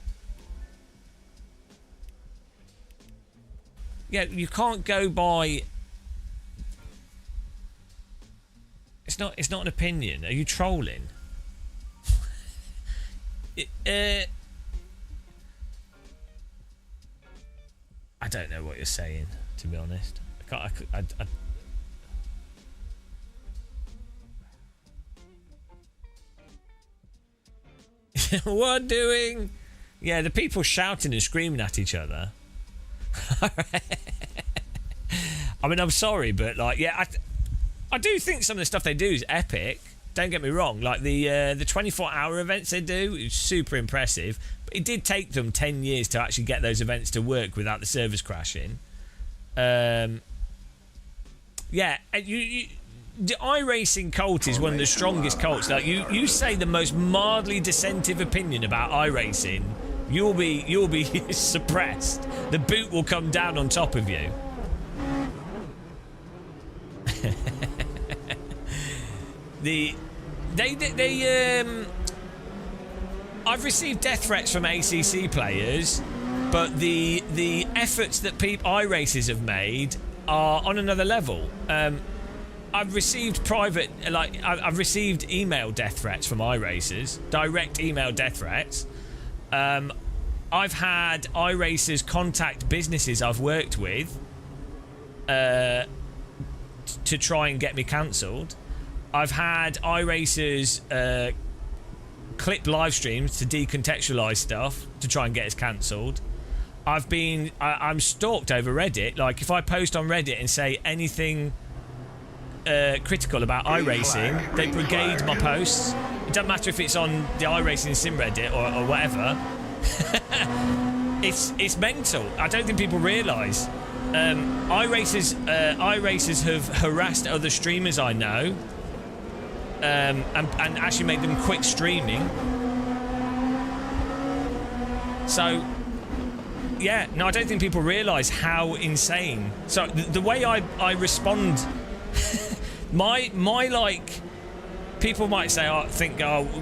Yeah, you can't go by... It's not an opinion. Are you trolling? I don't know what you're saying, to be honest. What doing? Yeah, the people shouting and screaming at each other. I mean, I'm sorry, but like, yeah, I do think some of the stuff they do is epic. Don't get me wrong. Like the 24-hour events they do is super impressive. But it did take them 10 years to actually get those events to work without the servers crashing. Yeah, and the iRacing cult is one of the strongest cults. Like you say the most mildly dissentive opinion about iRacing, you'll be suppressed. The boot will come down on top of you. I've received death threats from ACC players, but the efforts that iRacers have made are on another level. I've received I've received email death threats from iRacers, direct email death threats. I've had iRacers contact businesses I've worked with to try and get me cancelled. I've had iRacers clip live streams to decontextualise stuff to try and get us cancelled. I'm stalked over Reddit. Like, if I post on Reddit and say anything critical about iRacing, they brigade my posts. It doesn't matter if it's on the iRacing Sim Reddit or whatever. It's mental. I don't think people realise. iRacers have harassed other streamers I know, and actually made them quit streaming. So yeah, no, I don't think people realise how insane. So the way I respond, my like, people might say,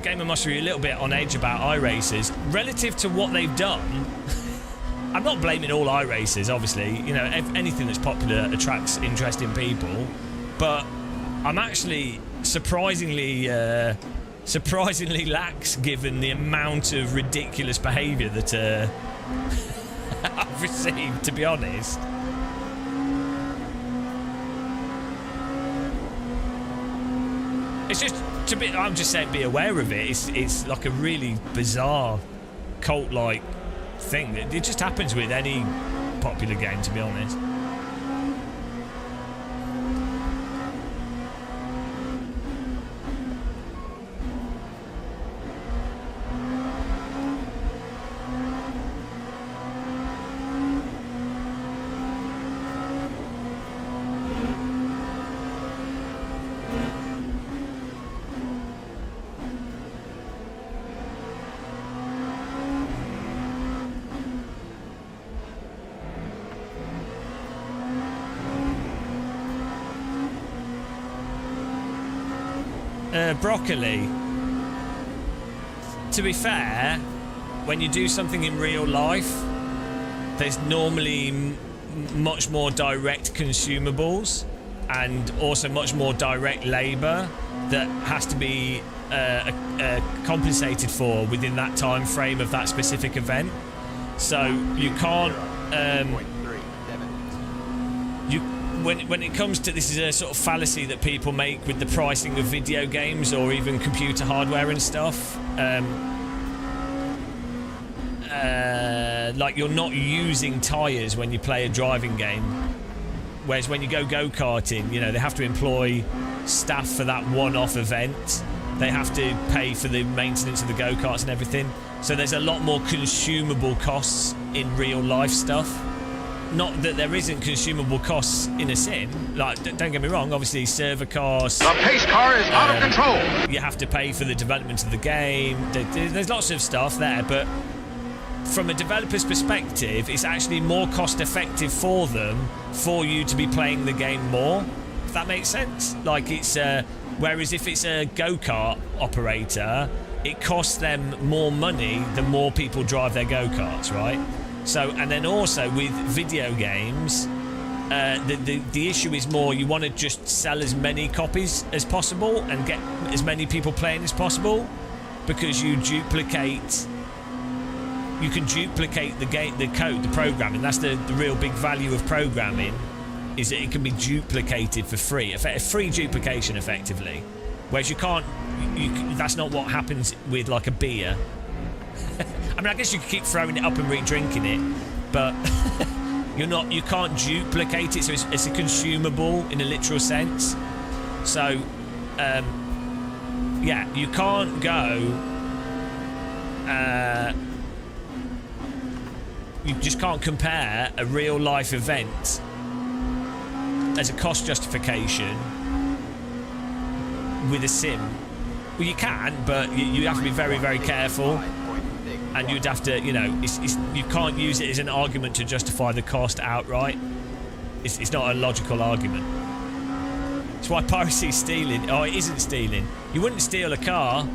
Gamer must be a little bit on edge about iRacers relative to what they've done. I'm not blaming all iRacers, obviously. You know, anything that's popular attracts interesting people, but I'm actually surprisingly lax given the amount of ridiculous behaviour that I've received, to be honest. It's just I'm just saying, be aware of it. It's like a really bizarre cult-like thing. It just happens with any popular game, to be honest. Broccoli. To be fair, when you do something in real life, there's normally much more direct consumables and also much more direct labour that has to be compensated for within that time frame of that specific event. So you can't when it comes to, this is a sort of fallacy that people make with the pricing of video games or even computer hardware and stuff. Like, you're not using tyres when you play a driving game, whereas when you go go-karting, you know, they have to employ staff for that one-off event. They have to pay for the maintenance of the go-karts and everything. So there's a lot more consumable costs in real life stuff. Not that there isn't consumable costs in a sim. Like, don't get me wrong, obviously server costs. The pace car is out of control. You have to pay for the development of the game. There's lots of stuff there, but from a developer's perspective, it's actually more cost effective for them for you to be playing the game more. If that makes sense. Like it's whereas if it's a go-kart operator, it costs them more money the more people drive their go-karts, right? So, and then also with video games, the issue is more you want to just sell as many copies as possible and get as many people playing as possible, because you can duplicate the game, the code, the programming. That's the real big value of programming, is that it can be duplicated for free, free duplication effectively. Whereas you can't, that's not what happens with like a beer. I mean, I guess you could keep throwing it up and re-drinking it, but you can't duplicate it, so it's a consumable in a literal sense. So, yeah, you can't go. You just can't compare a real life event as a cost justification with a sim. Well, you can, but you have to be very, very careful. And you'd have to, you can't use it as an argument to justify the cost outright. It's not a logical argument. That's why piracy is stealing. Oh, it isn't stealing. You wouldn't steal a car.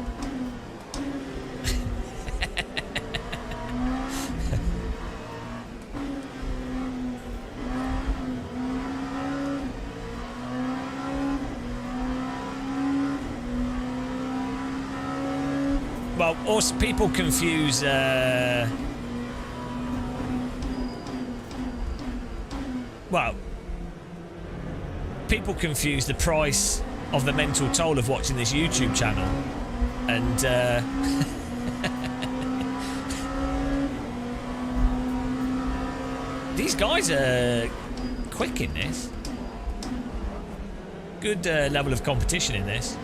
Well, also people confuse people confuse the price of the mental toll of watching this YouTube channel, and these guys are quick in this. Good level of competition in this.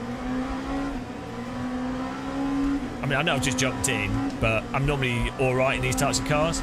I mean, I know I've just jumped in, but I'm normally alright in these types of cars.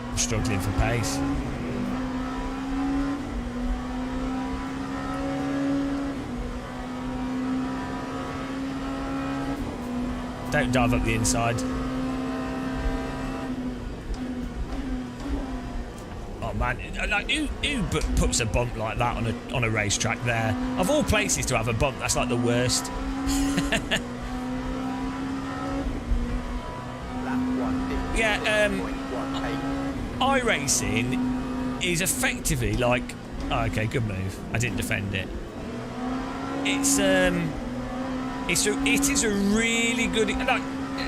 I'm struggling for pace. Don't dive up the inside. Oh man, like who puts a bump like that on a racetrack there? Of all places to have a bump, that's like the worst. Yeah, iRacing is effectively like. Oh, okay, good move. I didn't defend it. It is a really good. Like,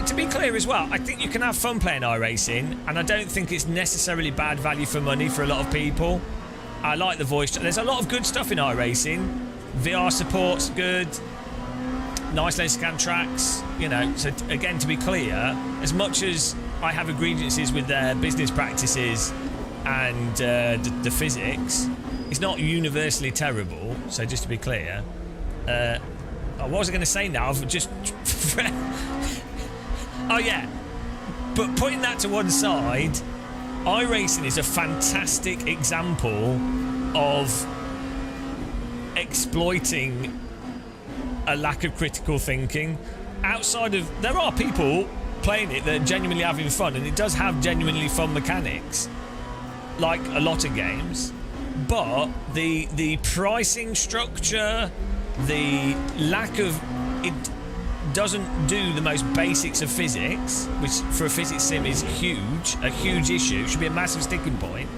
to be clear as well, I think you can have fun playing iRacing, and I don't think it's necessarily bad value for money for a lot of people. I like the voice. There's a lot of good stuff in iRacing. VR support's good. Nice lens scan tracks. So again, to be clear, as much as I have grievances with their business practices and the physics, it's not universally terrible. So just to be clear. What was I going to say now? I've just... Oh, yeah. But putting that to one side, iRacing is a fantastic example of exploiting a lack of critical thinking. Outside of... There are people playing it that are genuinely having fun, and it does have genuinely fun mechanics, like a lot of games. But the pricing structure... The lack of... It doesn't do the most basics of physics, which for a physics sim is a huge issue. Should be a massive sticking point.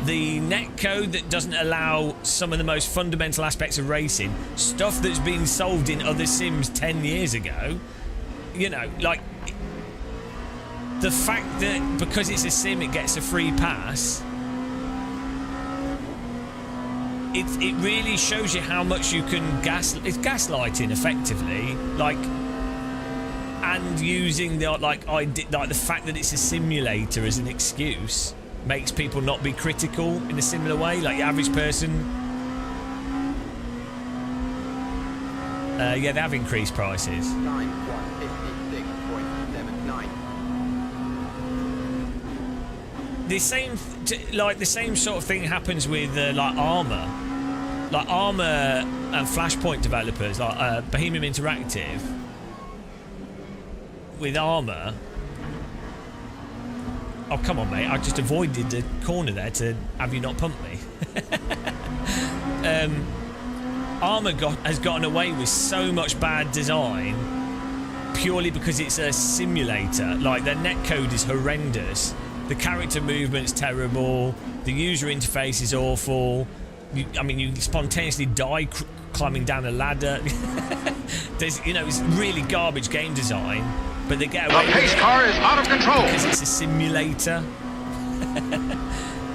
The netcode that doesn't allow some of the most fundamental aspects of racing, stuff that's been solved in other sims 10 years ago. Like... the fact that because it's a sim, it gets a free pass. It really shows you how much you can it's gaslighting effectively, like, and using the like the fact that it's a simulator as an excuse makes people not be critical in a similar way, like the average person. Yeah, they have increased prices. Time 156.79. The same sort of thing happens with like Armour and Flashpoint developers, like Bohemian Interactive. With Armour, oh come on, mate! I just avoided the corner there to have you not pump me. Armour has gotten away with so much bad design purely because it's a simulator. Like, their netcode is horrendous. The character movement's terrible. The user interface is awful. You spontaneously die climbing down a ladder. It's really garbage game design, but they get away The pace with it car is out of control. because it's a simulator.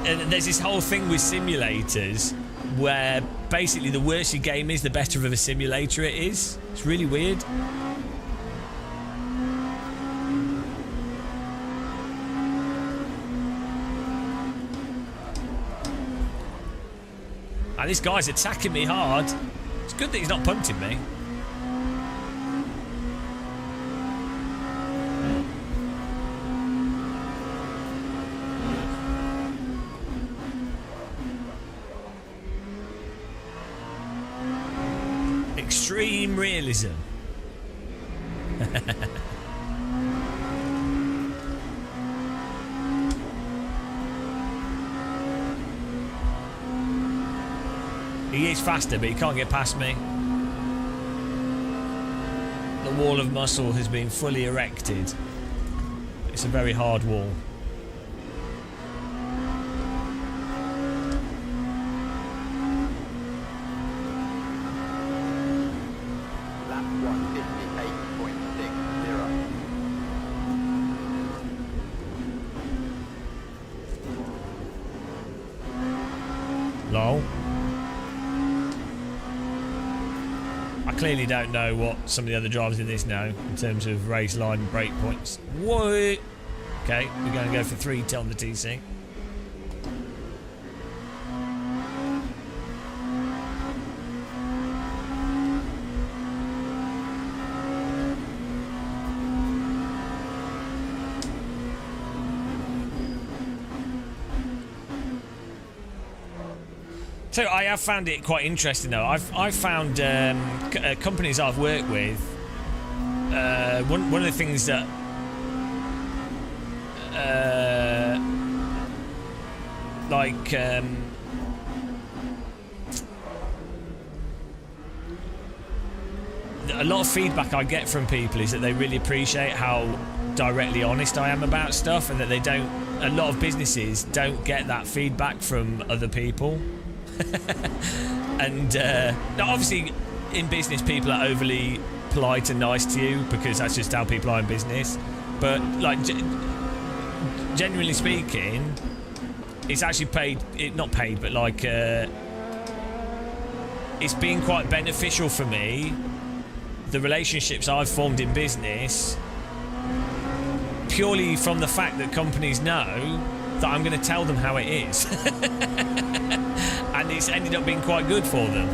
And there's this whole thing with simulators where basically the worse your game is, the better of a simulator it is. It's really weird. And this guy's attacking me hard. It's good that he's not punting me. Extreme realism. He is faster, but he can't get past me. The wall of muscle has been fully erected. It's a very hard wall. Lap 158.60. Lol. I clearly don't know what some of the other drivers in this know in terms of race line and break points. What? Okay, we're going to go for 3 on the TC. So I have found it quite interesting though. I've found companies I've worked with. One of the things that a lot of feedback I get from people is that they really appreciate how directly honest I am about stuff, and that they don't. A lot of businesses don't get that feedback from other people. And now obviously in business people are overly polite and nice to you because that's just how people are in business, but like genuinely speaking, it's actually not paid, but like it's been quite beneficial for me, the relationships I've formed in business, purely from the fact that companies know that I'm going to tell them how it is. And it's ended up being quite good for them.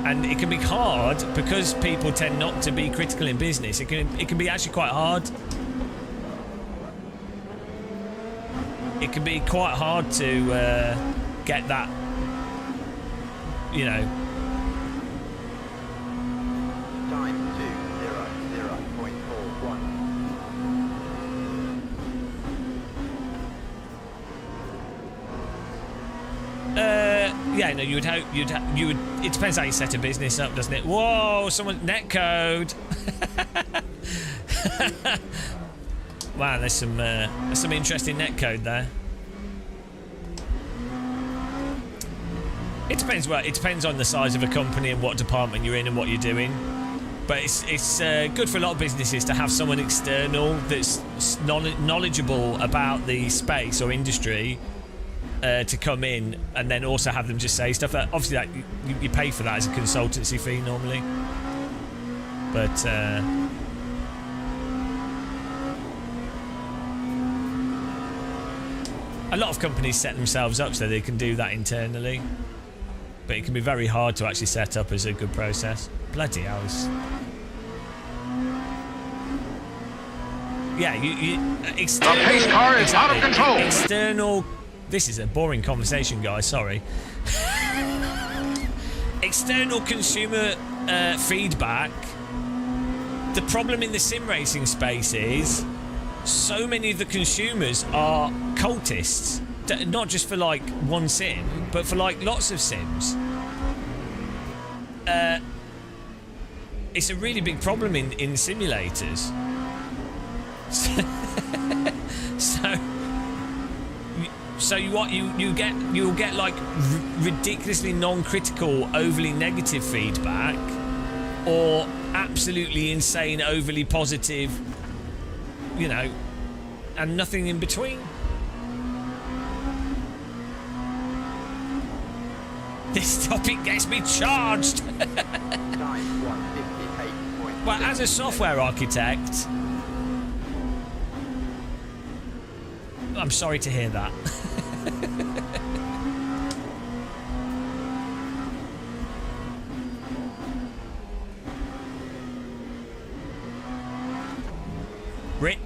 And it can be hard because people tend not to be critical in business. It can be actually quite hard. It can be quite hard to get that, you know. Time 2:00.41. Yeah, no, you would hope you would. It depends how you set a business up, doesn't it? Whoa, someone netcode. Wow, there's some interesting netcode there. It depends. Well, it depends on the size of a company and what department you're in and what you're doing. But it's good for a lot of businesses to have someone external that's knowledgeable about the space or industry to come in, and then also have them just say stuff. That obviously that you pay for that as a consultancy fee normally. But a lot of companies set themselves up so they can do that internally. But it can be very hard to actually set up as a good process. Bloody hell. Yeah, you external, The pace car is out of control. External. This is a boring conversation, guys. Sorry. External consumer feedback. The problem in the sim racing space is so many of the consumers are cultists. Not just for like one sim, but for like lots of sims. It's a really big problem in simulators. So you'll get like ridiculously non-critical, overly negative feedback, or absolutely insane, overly positive, you know, and nothing in between. This topic gets me charged. Well, as a software architect, I'm sorry to hear that. Rip.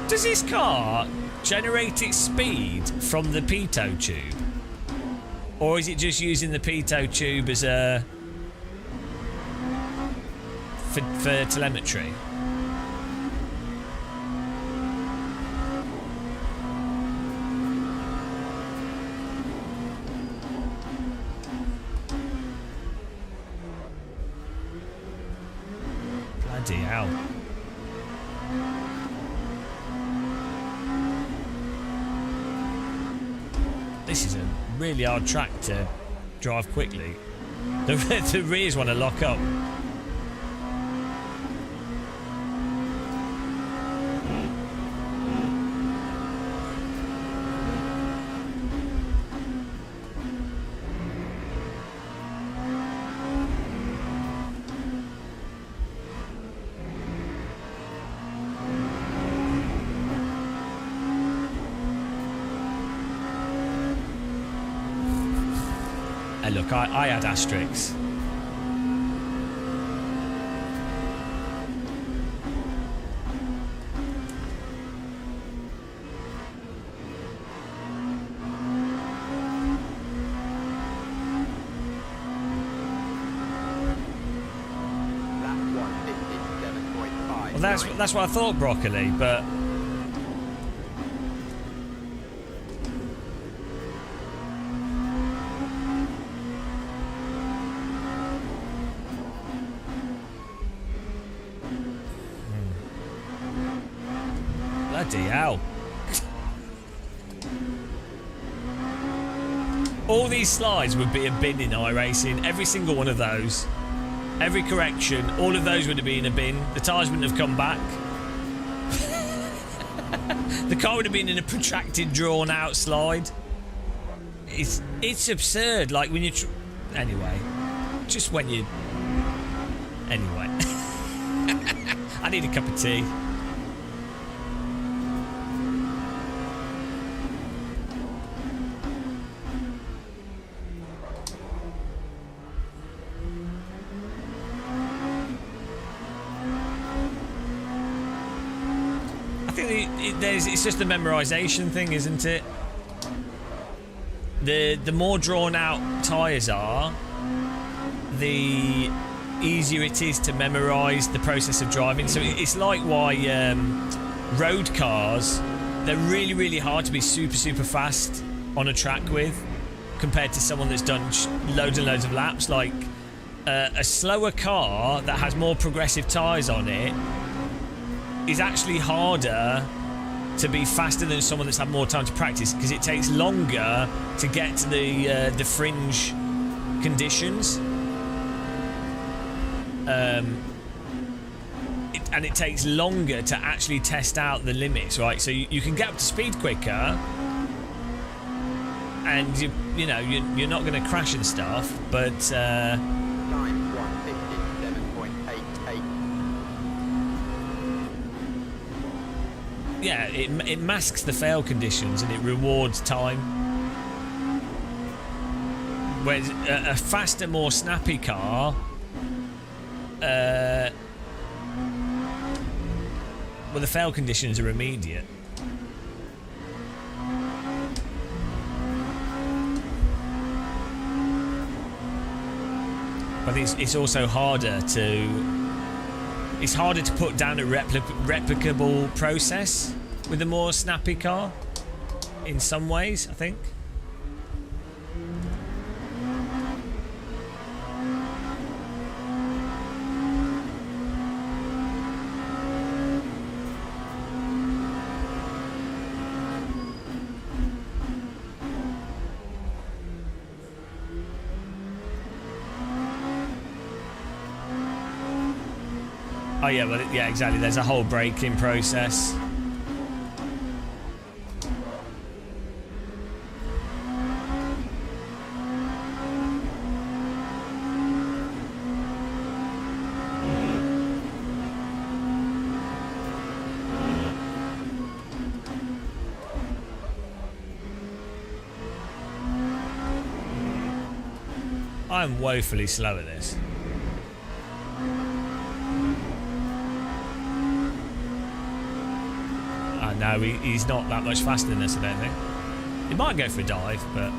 Does this car generate its speed from the pitot tube? Or is it just using the pitot tube as a... for telemetry? Bloody hell. This is a really hard track to drive quickly. The rears want to lock up. Look, I had asterisks. Well, that's what I thought, Broccoli, but... Bloody hell. All these slides would be a bin in iRacing. Every single one of those. Every correction. All of those would have been a bin. The tyres wouldn't have come back. The car would have been in a protracted, drawn-out slide. It's absurd. Like when you... Anyway. Just when you... Anyway. I need a cup of tea. It's just a memorization thing, isn't it? The more drawn out tyres are, the easier it is to memorize the process of driving. So it's like why road cars, they're really, really hard to be super, super fast on a track with compared to someone that's done loads and loads of laps. Like a slower car that has more progressive tyres on it is actually harder to be faster than someone that's had more time to practice, because it takes longer to get to the fringe conditions. And it takes longer to actually test out the limits, right? So you can get up to speed quicker, and you know you're not going to crash and stuff, but yeah, it masks the fail conditions and it rewards time. Whereas a faster, more snappy car, well, the fail conditions are immediate. I think it's also harder to. It's harder to put down a replicable process with a more snappy car. In some ways, I think. Oh yeah, well, yeah, exactly. There's a whole braking process. I'm woefully slow at this. No, he's not that much faster than us, I don't think. He might go for a dive, but...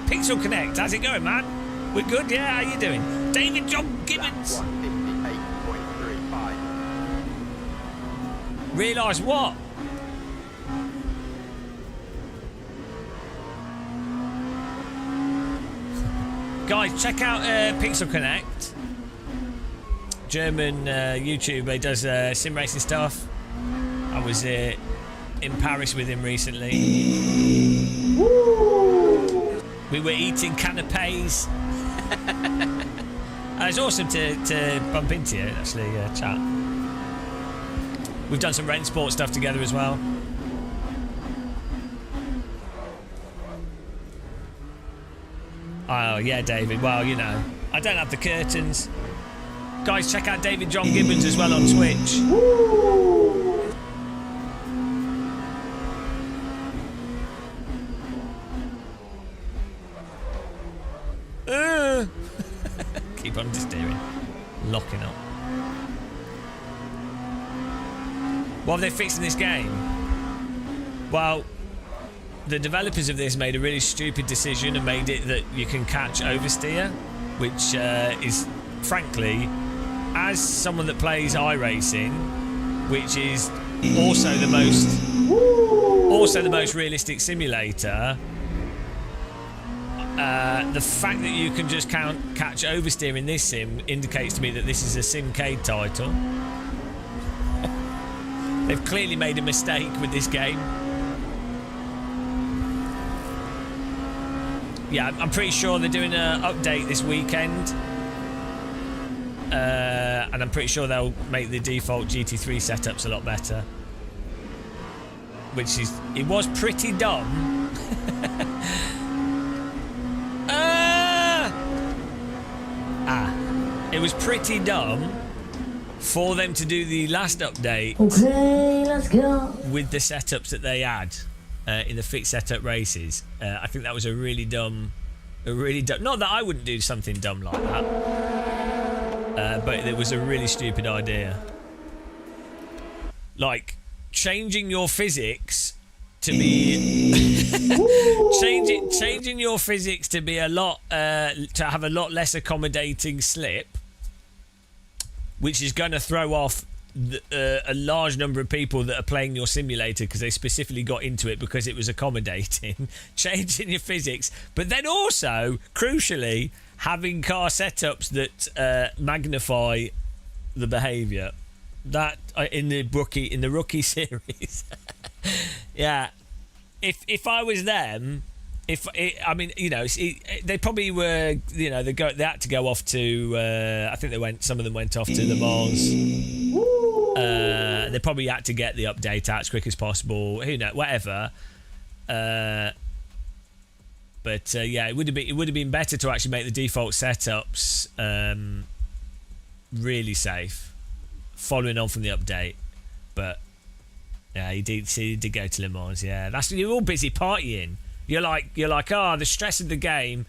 Pixel Connect, how's it going, man? We're good, yeah? How you doing? David John Gibbons! 158.35. Realise what? Guys, check out Pixel Connect. German YouTuber. He does sim racing stuff. I was in Paris with him recently. We were eating canapes. It's awesome to bump into you, actually, chat. We've done some rent sport stuff together as well. Oh, yeah, David. Well, you know, I don't have the curtains. Guys, check out David John Gibbons as well on Twitch. Keep on steering. Locking up. What have they fixed in this game? Well... The developers of this made a really stupid decision and made it that you can catch oversteer, which is, frankly, as someone that plays iRacing, which is also the most realistic simulator, the fact that you can just catch oversteer in this sim indicates to me that this is a Simcade title. They've clearly made a mistake with this game. Yeah, I'm pretty sure they're doing an update this weekend. And I'm pretty sure they'll make the default GT3 setups a lot better. Which is... It was pretty dumb. It was pretty dumb for them to do the last update. Okay, let's go. With the setups that they had. In the fixed setup races. I think that was a really dumb... Not that I wouldn't do something dumb like that. But it was a really stupid idea. Like, changing your physics to be... changing your physics to be a lot... to have a lot less accommodating slip, which is going to throw off a large number of people that are playing your simulator because they specifically got into it because it was accommodating, changing your physics, but then also, crucially, having car setups that magnify the behaviour. That in the rookie series, yeah. If I was them, I mean, you know, they probably were, you know, they had to go off to. I think some of them went off to Le Mans. They probably had to get the update out as quick as possible. Who knows? Whatever. But yeah, it would have been better to actually make the default setups really safe, following on from the update. But yeah, he did go to Le Mans. Yeah, you're all busy partying. You're like, the stress of the game.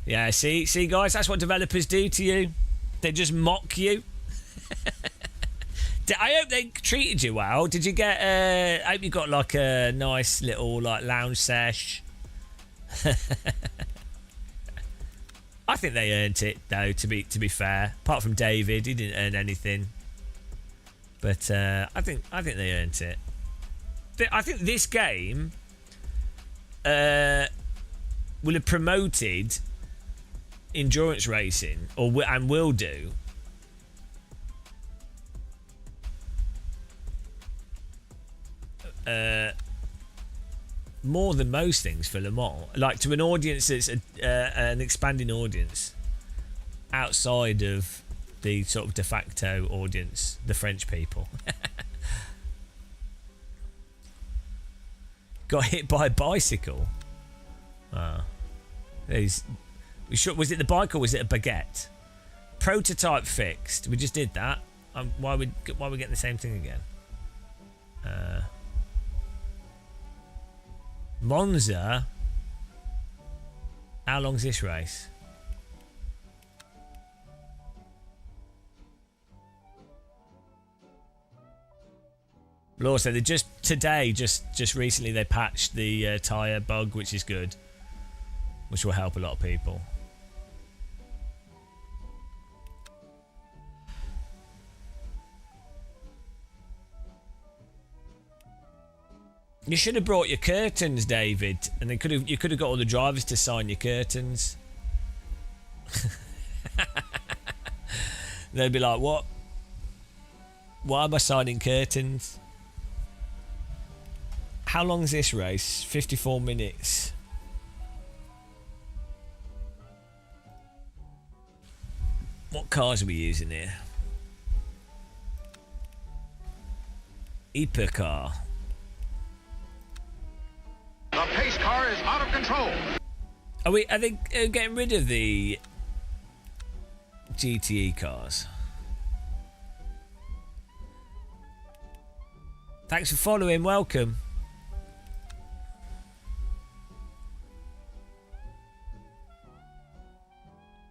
Yeah, see, guys, that's what developers do to you. They just mock you. I hope they treated you well. Did you get? I hope you got like a nice little like lounge sesh. I think they earned it though. To be fair, apart from David, he didn't earn anything. But I think they earned it. I think this game will have promoted endurance racing, and will do. More than most things for Le Mans, like to an audience that's an expanding audience outside of the sort of de facto audience, the French people. Got hit by a bicycle. Was it the bike or was it a baguette? Prototype fixed. We just did that. Why are we getting the same thing again? Monza. How long's this race? But also, they just recently they patched the tyre bug, which is good, which will help a lot of people. You should have brought your curtains, David, and you could have got all the drivers to sign your curtains. They'd be like, "What? Why am I signing curtains? How long is this race? 54 minutes." What cars are we using here? Hypercar. The pace car is out of control. Are they getting rid of the GTE cars? Thanks for following. Welcome.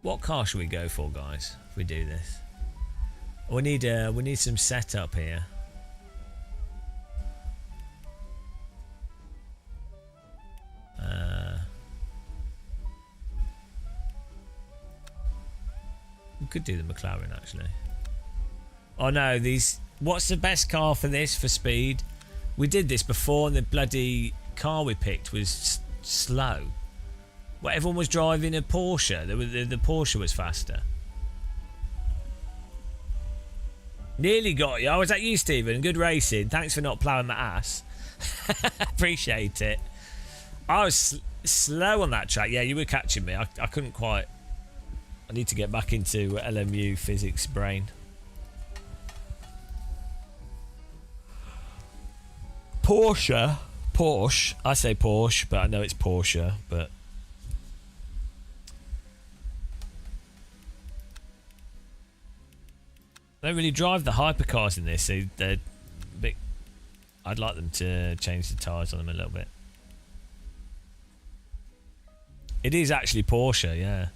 What car should we go for, guys? If we do this, we need some setup here. We could do the McLaren actually. Oh no, what's the best car for this for speed? We did this before and the bloody car we picked was slow. Well, everyone was driving a Porsche. The Porsche was faster. Nearly got you. I was at you, Stephen. Good racing. Thanks for not ploughing my ass. Appreciate it. I was slow on that track. Yeah, you were catching me. I couldn't quite. I need to get back into LMU physics brain. Porsche. I say Porsche, but I know it's Porsche. But they don't really drive the hypercars in this. So they're a bit. I'd like them to change the tyres on them a little bit. It is actually Porsche, yeah.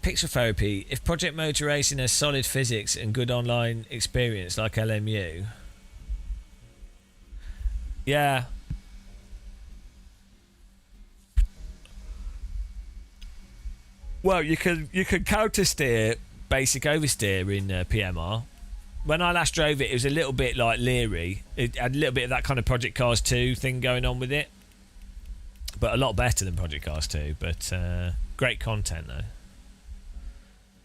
Pixel Therapy. If Project Motor Racing has solid physics and good online experience like LMU, yeah, Well, you can counter steer basic oversteer in PMR. When I last drove it, it was a little bit like leery. It had a little bit of that kind of Project Cars 2 thing going on with it, but a lot better than Project Cars 2. But great content though.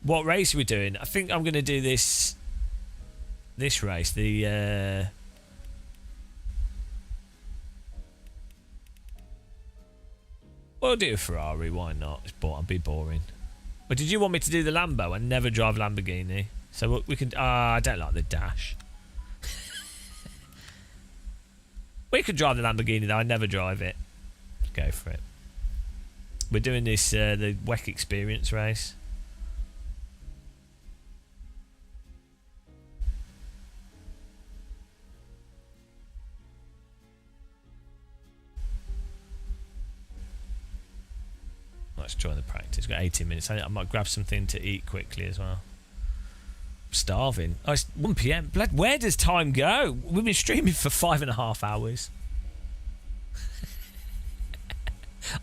What race are we doing? I think I'm going to do this race. We'll do a Ferrari. Why not? I'll be boring. But did you want me to do the Lambo? I never drive Lamborghini. So we can... I don't like the dash. We could drive the Lamborghini though. I never drive it. Let's go for it. We're doing this, the WEC Experience race. Let's join the practice. We've got 18 minutes. I might grab something to eat quickly as well. I'm starving. Oh, it's 1 PM. Blood, where does time go? We've been streaming for 5.5 hours.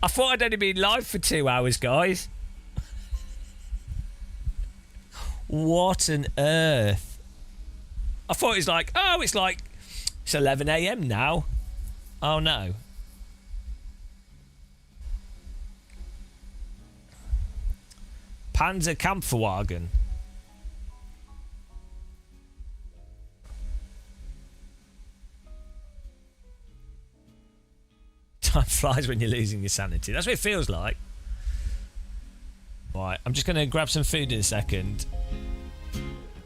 I thought I'd only been live for 2 hours, guys. What on earth? I thought it was like, oh, it's 11 AM now. Oh no. Panzer Kampfwagen. Time flies when you're losing your sanity. That's what it feels like. Right, I'm just going to grab some food in a second.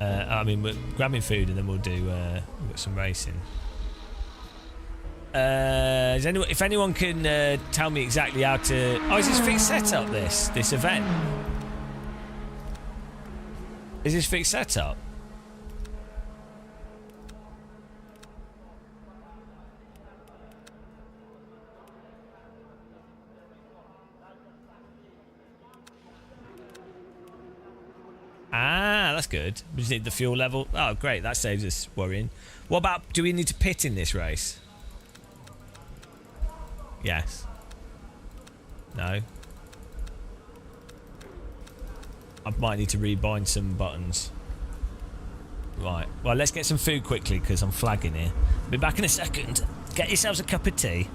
We're grabbing food and then we'll do we've got some racing. If anyone can tell me exactly how to... Oh, is this fixed setup, this event? Is this fixed setup? Ah, that's good. We just need the fuel level. Oh, great. That saves us worrying. What about... Do we need to pit in this race? Yes. No. I might need to rebind some buttons. Right. Well, let's get some food quickly because I'm flagging here. Be back in a second. Get yourselves a cup of tea.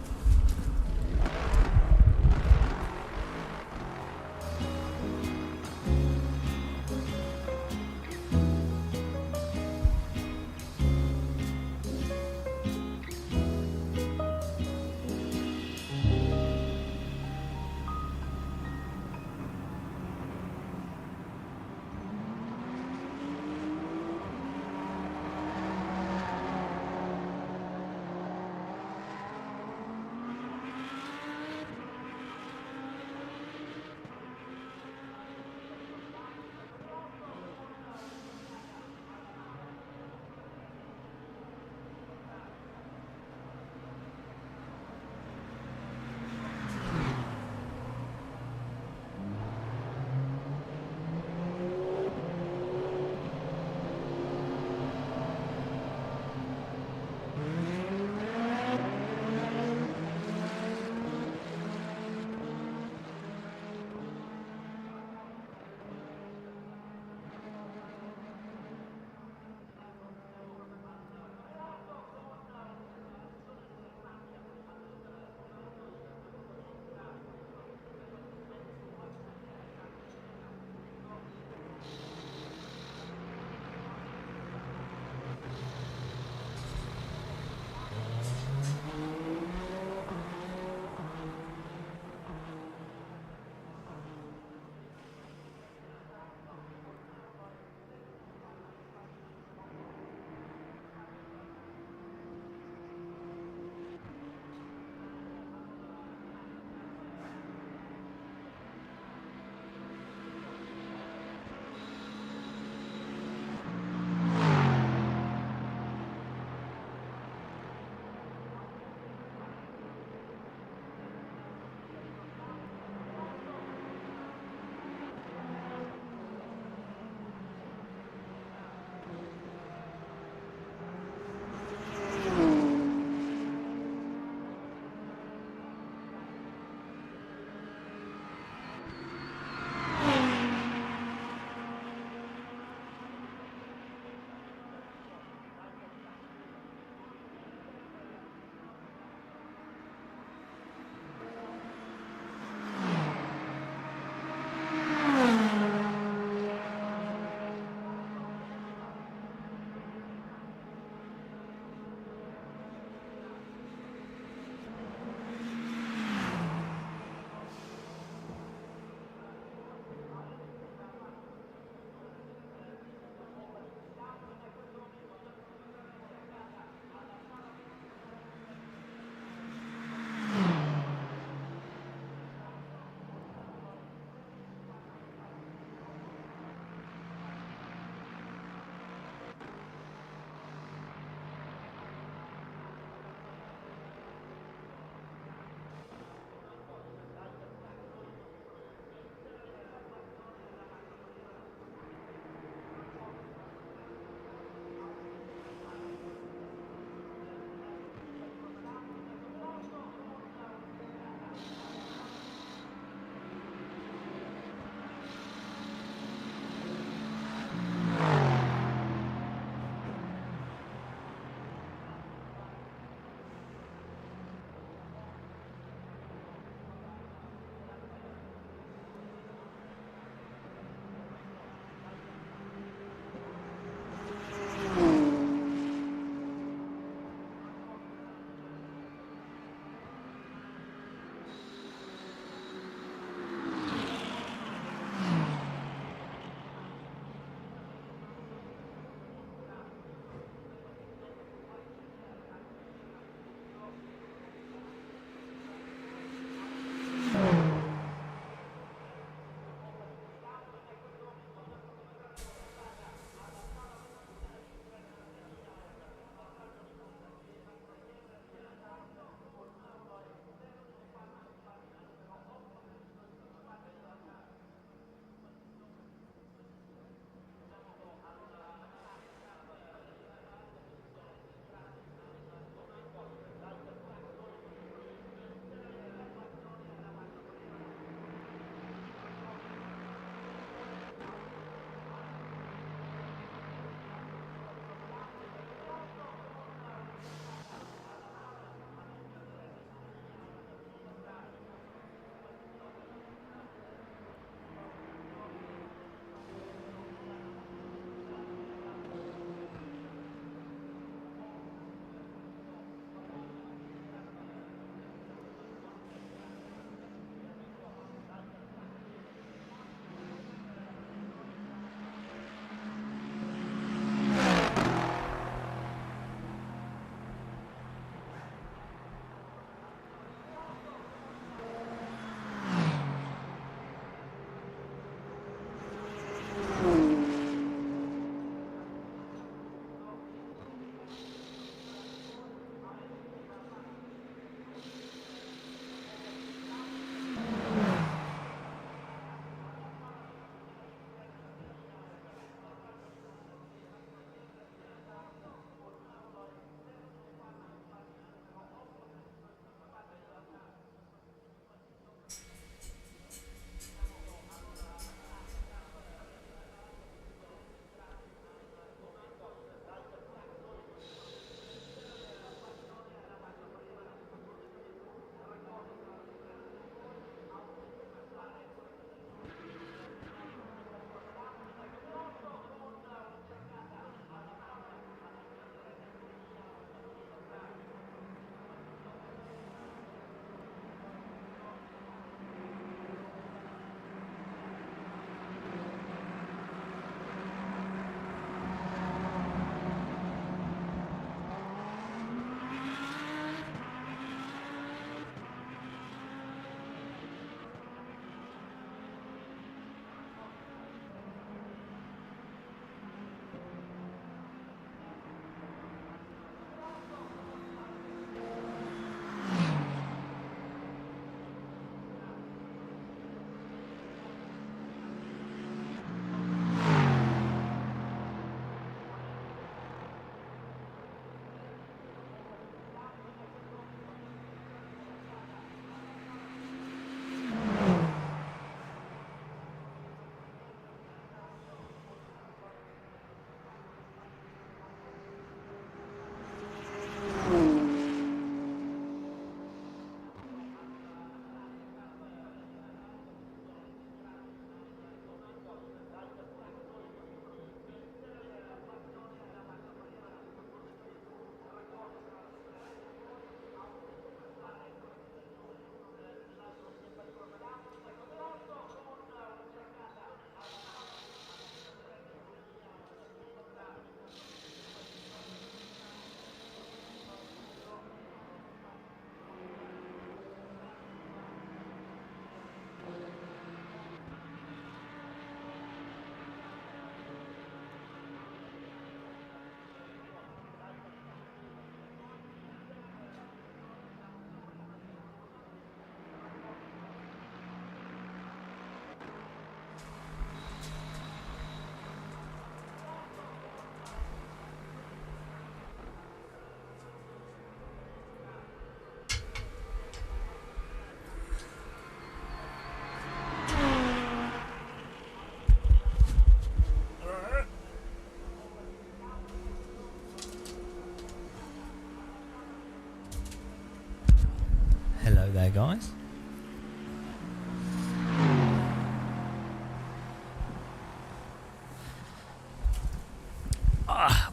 there, guys.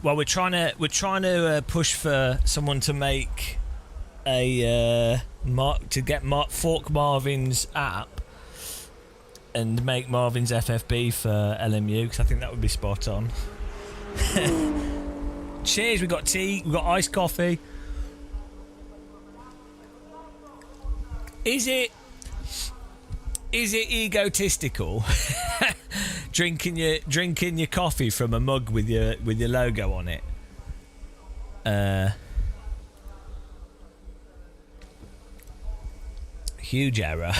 Well, we're trying to push for someone to make a to get Fork Marvin's app and make Marvin's FFB for LMU, because I think that would be spot on. Cheers, we got tea, we got iced coffee. Is it egotistical drinking your coffee from a mug with your logo on it? Huge error.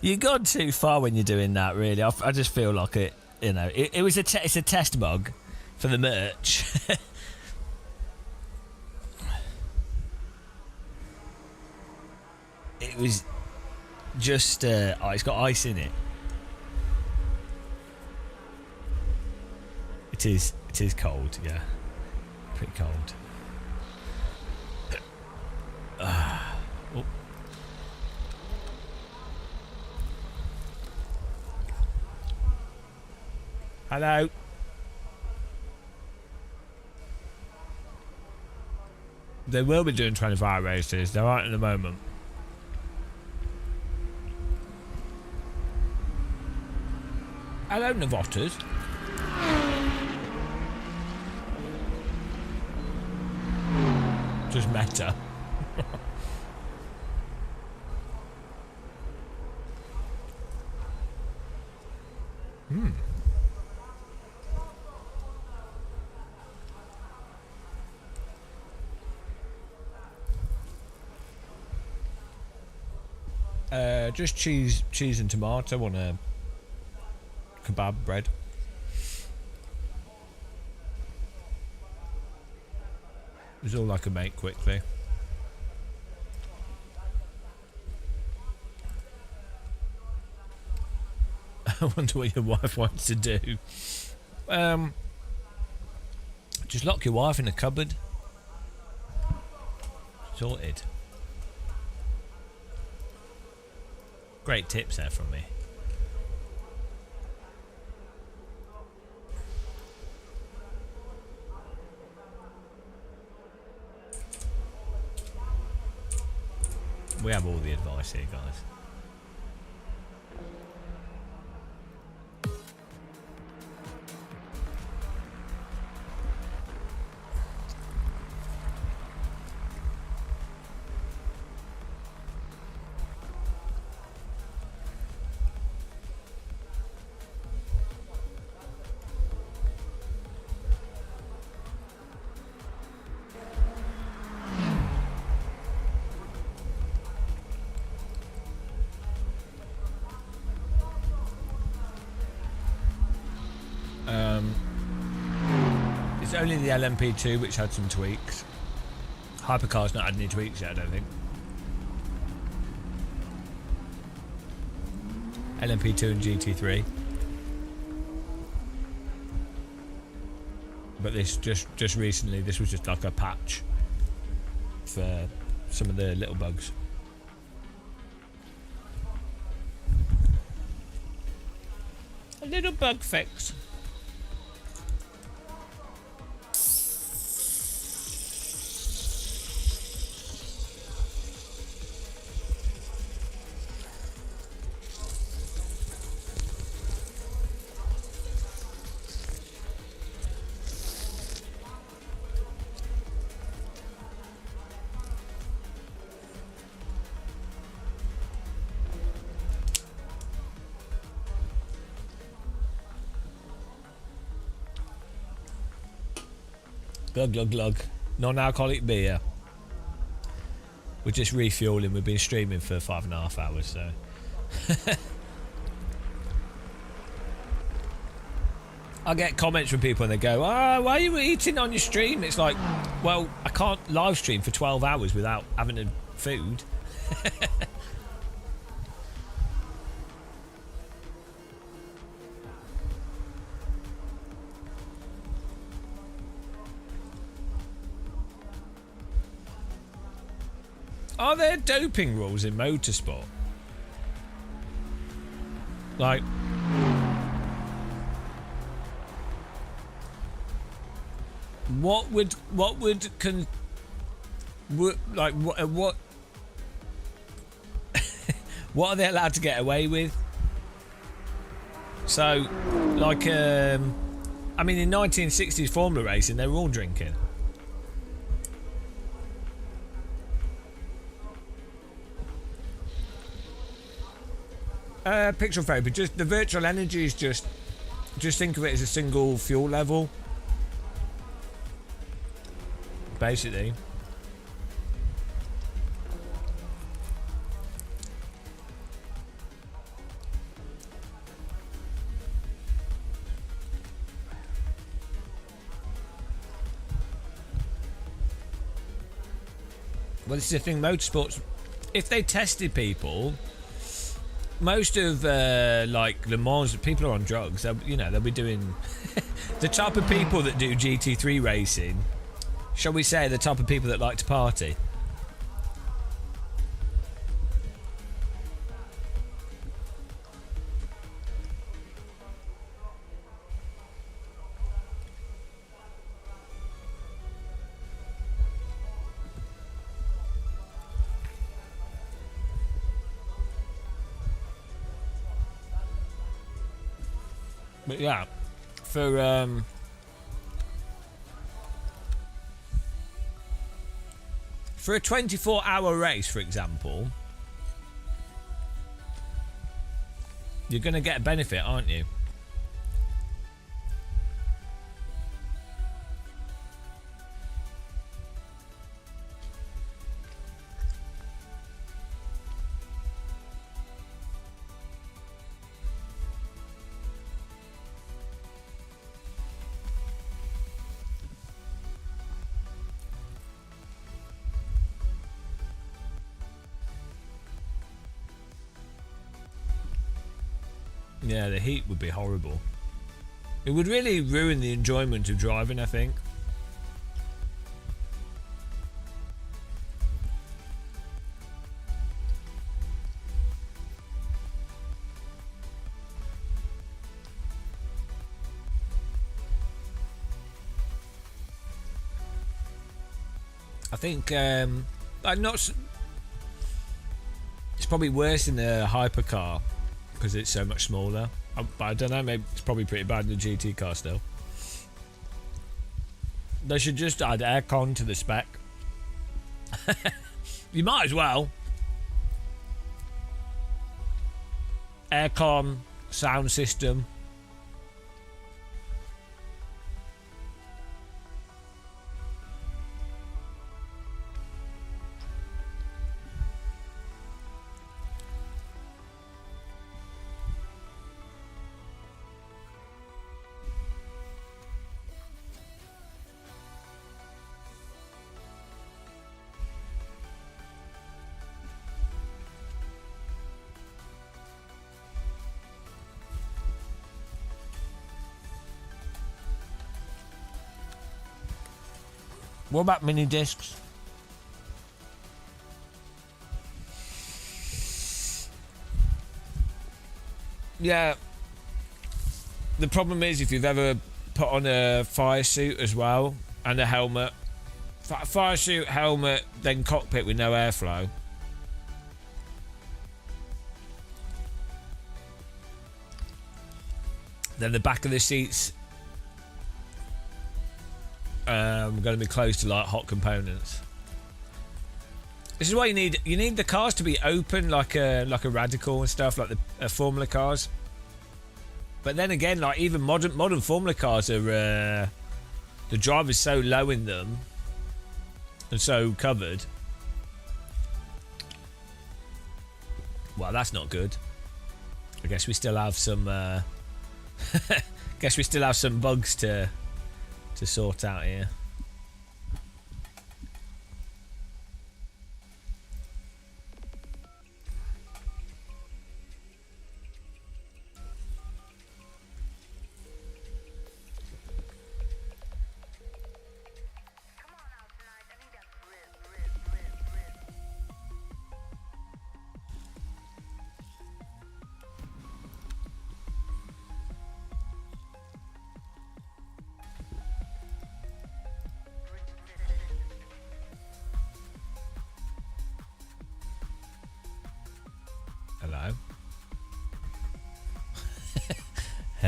You gone too far when you're doing that. Really, I just feel like it. You know, it was it's a test mug for the merch. It was just it's got ice in it. It is cold, yeah, pretty cold. Oh. Hello. They will be doing 24-hour races. There aren't at the moment. Hello, Navotas. Just meta. Just cheese and tomato on a kebab bread. It was all I could make quickly. I wonder what your wife wants to do. Just lock your wife in a cupboard. Sorted. Great tips there from me. We have all the advice here, guys. It's only the LMP2 which had some tweaks. Hypercar's not had any tweaks yet, I don't think. LMP2 and GT3. But this just recently, this was just like a patch for some of the little bugs. A little bug fix. Glug, glug, glug. Non-alcoholic beer. We're just refueling. We've been streaming for 5.5 hours, so. I get comments from people and they go, "Oh, why are you eating on your stream?" It's like, well, I can't live stream for 12 hours without having a food. Are there doping rules in motorsport? Like, what what are they allowed to get away with? So, like, I mean, in 1960s Formula racing, they were all drinking. Pixel therapy, just the virtual energy is just think of it as a single fuel level, basically. Well, this is the thing, motorsports, if they tested people, most of like Le Mans, people are on drugs. They'll be doing the type of people that do GT3 racing. Shall we say the type of people that like to party? But yeah, for a 24-hour race, for example, you're going to get a benefit, aren't you? Yeah, the heat would be horrible. It would really ruin the enjoyment of driving, I think. I think, like, it's probably worse in the hypercar because it's so much smaller. But I don't know, maybe it's probably pretty bad in the GT car still. They should just add aircon to the spec. You might as well. Aircon, sound system. What about mini discs? Yeah. The problem is if you've ever put on a fire suit as well and a helmet. Fire suit, helmet, then cockpit with no airflow. Then the back of the seats going to be close to like hot components. This is why you need the cars to be open like a Radical and stuff, like the Formula cars. But then again, like even modern Formula cars are the drive is so low in them and so covered. Well, that's not good. I guess we still have some guess we still have some bugs to sort out here.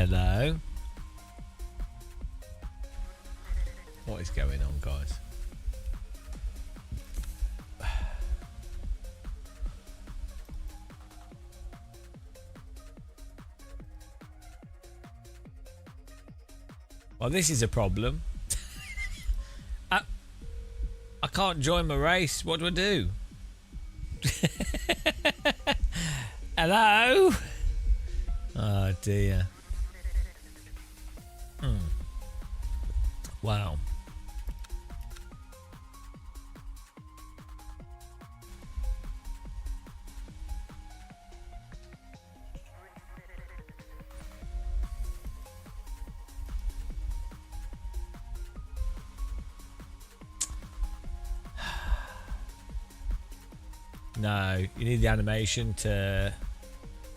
Hello. What is going on, guys? Well, this is a problem. I can't join my race. What do I do? Hello? Oh dear. Wow. No, you need the animation to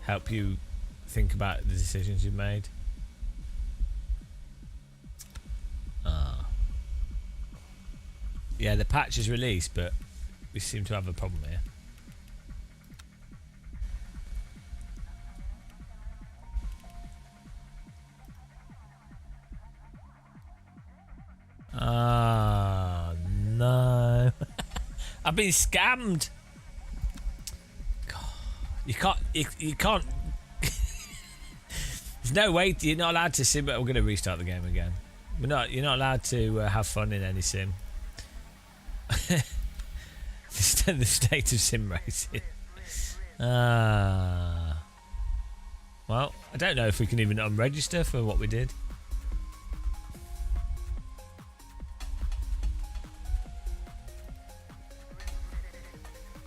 help you think about the decisions you've made. Yeah, the patch is released, but we seem to have a problem here. No. I've been scammed. God, you can't. There's no way. You're not allowed to sim. We're going to restart the game again. You're not allowed to have fun in any sim. The state of sim racing. Well, I don't know if we can even unregister for what we did.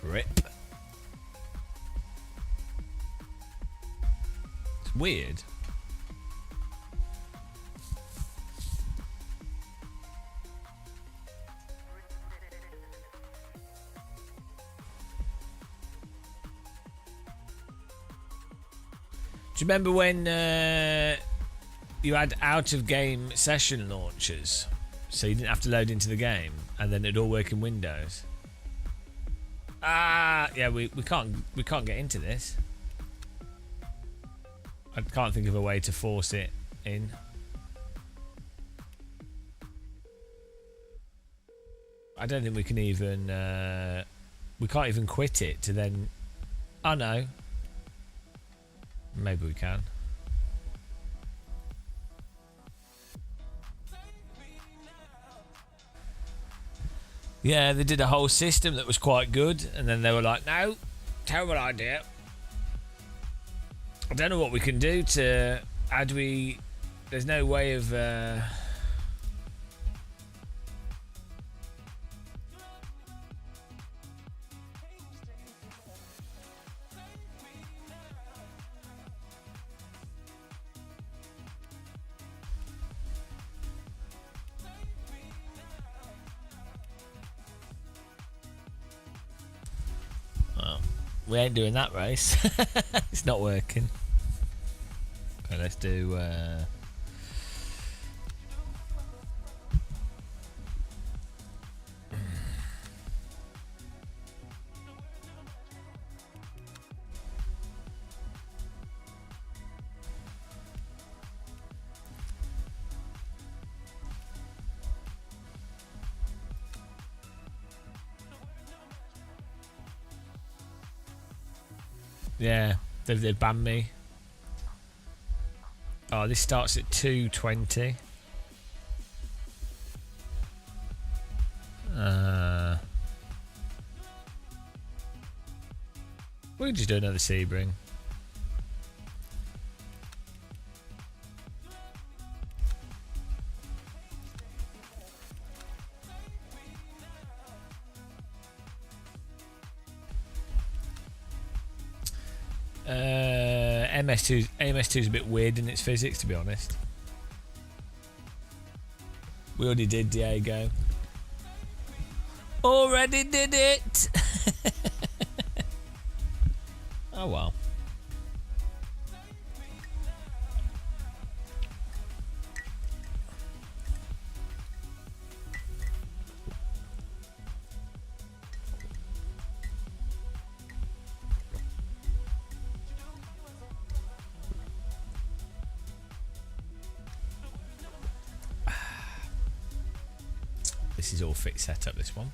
Rip. It's weird. Do you remember when you had out-of-game session launchers, so you didn't have to load into the game, and then it'd all work in Windows? Yeah, we can't get into this. I can't think of a way to force it in. I don't think we can even. We can't even quit it to then. Oh no. Maybe we can. Yeah, they did a whole system that was quite good, and then they were like, no, terrible idea. I don't know what we can do to... How do we... There's no way of... We ain't doing that race. It's not working. Okay, let's do... Yeah, they've banned me. Oh, this starts at 2:20. We can just do another Sebring. MS2 is a bit weird in its physics, to be honest. We already did Diego. Already did it. Oh well. this is all fixed set up, this one.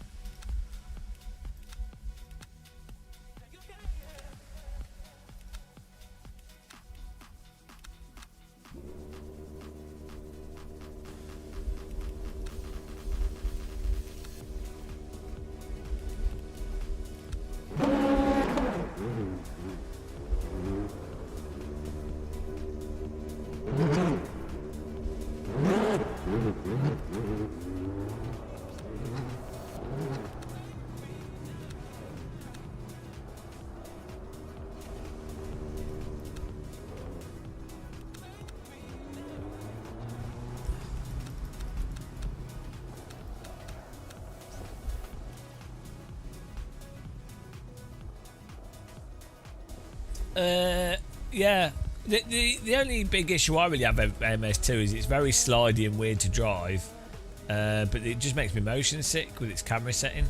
Yeah. The only big issue I really have with MS2 is it's very slidey and weird to drive, but it just makes me motion sick with its camera setting.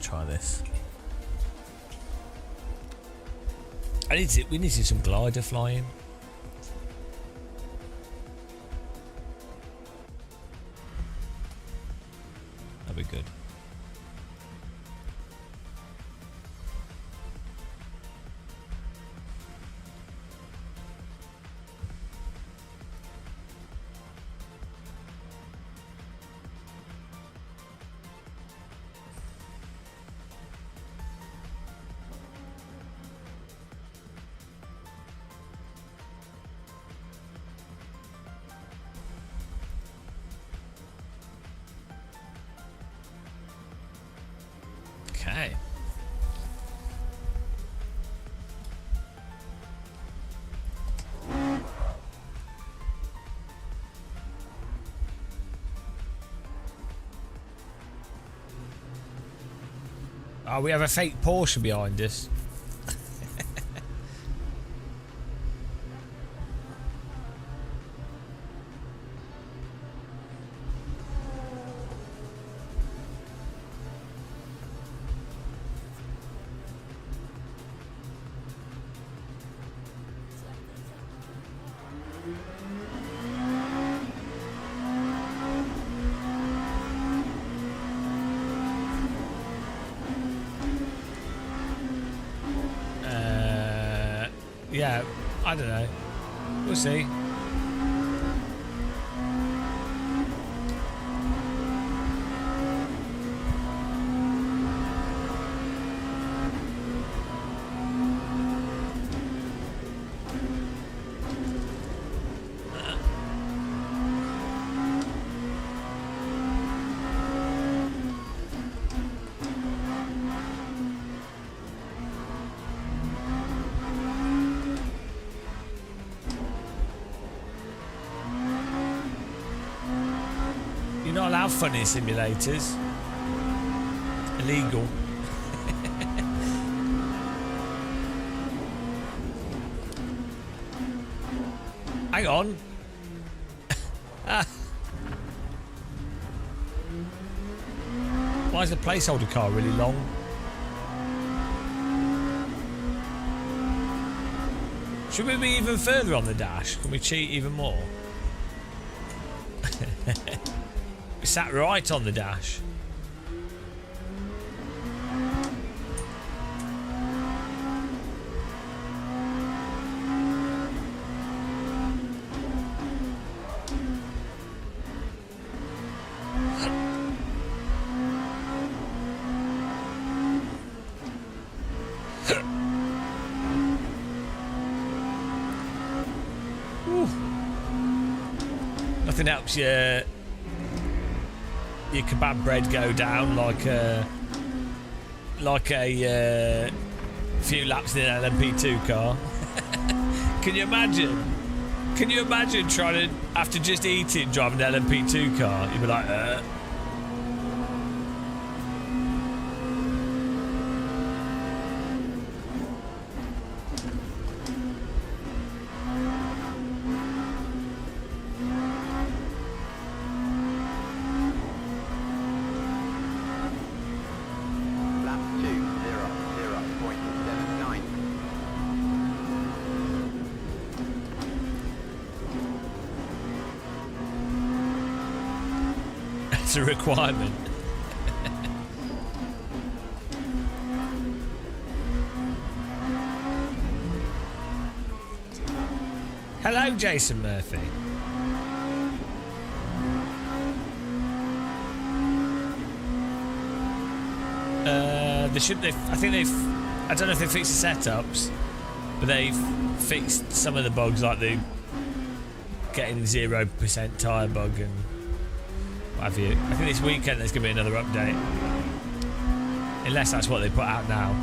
Try this. We need to do some glider flying. That'd be good. Okay. Oh, we have a fake Porsche behind us. Yeah, I don't know. We'll see. You're not allowed funny simulators. Illegal. Hang on. Why is the placeholder car really long? Should we be even further on the dash? Can we cheat even more? We sat right on the dash. nothing helps your kebab bread go down like a few laps in an LMP2 car. Can you imagine? Can you imagine trying to, after just eating, driving an LMP2 car? You'd be like, Lap 2:00.79. It's a requirement. Hello, Jason Murphy. They should. I think they've. I don't know if they fixed the setups, but they've fixed some of the bugs, like the getting 0% tyre bug and what have you. I think this weekend there's going to be another update, unless that's what they put out now.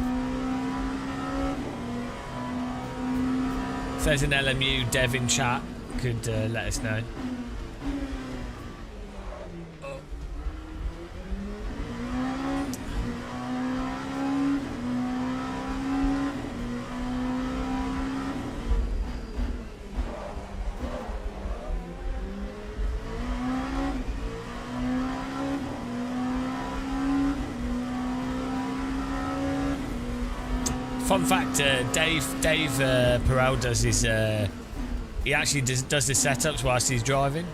If there's an LMU dev in chat, could let us know. Fun fact: Dave Perel does his. He actually does the setups whilst he's driving.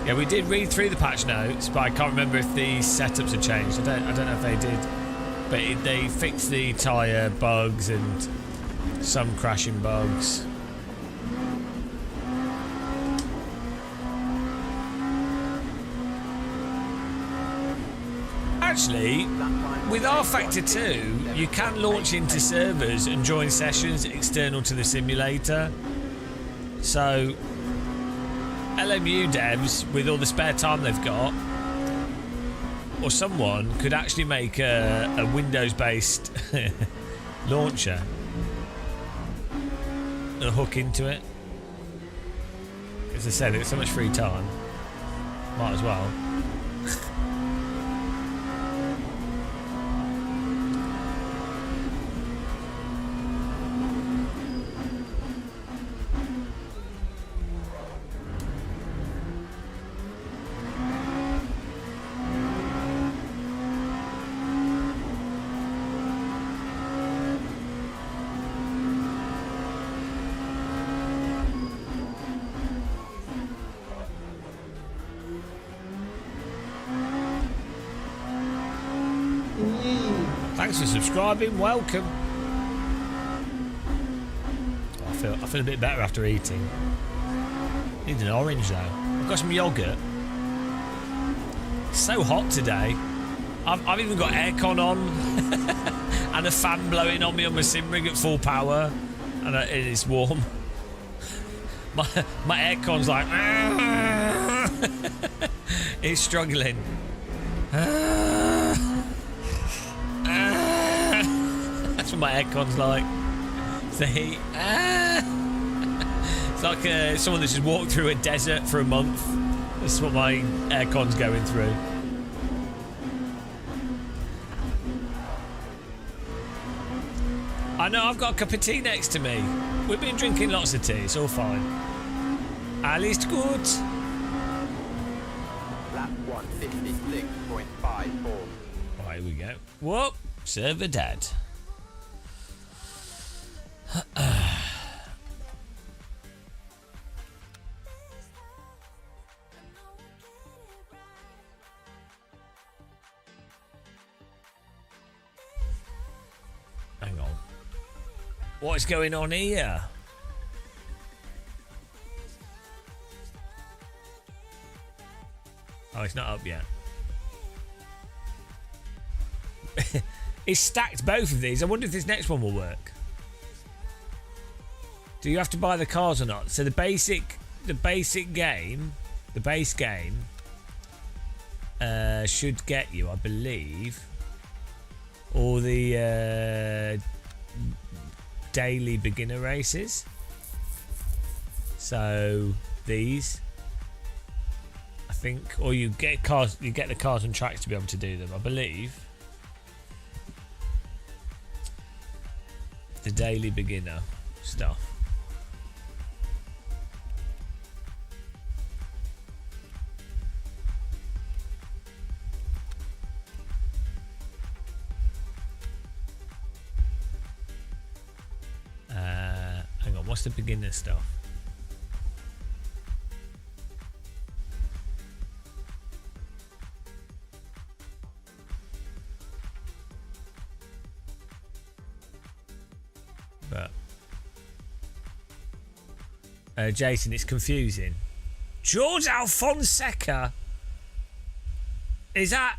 Yeah, we did read through the patch notes, but I can't remember if the setups have changed. I don't know if they did, but they fixed the tyre bugs and some crashing bugs. Actually, with R-Factor 2, you can launch into servers and join sessions external to the simulator. So, LMU devs, with all the spare time they've got, or someone could actually make a Windows-based launcher and hook into it. As I said, there's so much free time. Might as well. Thanks for subscribing. Welcome. I feel a bit better after eating. Need an orange though. I've got some yogurt. It's so hot today. I've even got aircon on and a fan blowing on me on my sim rig at full power, and it's warm. My aircon's like it's struggling. That's what my aircon's like. It's the heat. It's like someone that's just walked through a desert for a month. That's what my aircon's going through. I know, I've got a cup of tea next to me. We've been drinking lots of tea, it's all fine. Alles gut. Lap 1:56.54. Right, here we go. Whoop, server dead. Hang on. What is going on here? Oh, it's not up yet. It's stacked both of these. I wonder if this next one will work. Do you have to buy the cars or not? So the basic game, the base game, should get you, I believe, all the daily beginner races. So these, I think, or you get cars, you get the cars and tracks to be able to do them, I believe. The daily beginner stuff. Hang on, what's the beginner stuff? But Jason, it's confusing. George Alfonseca. Is that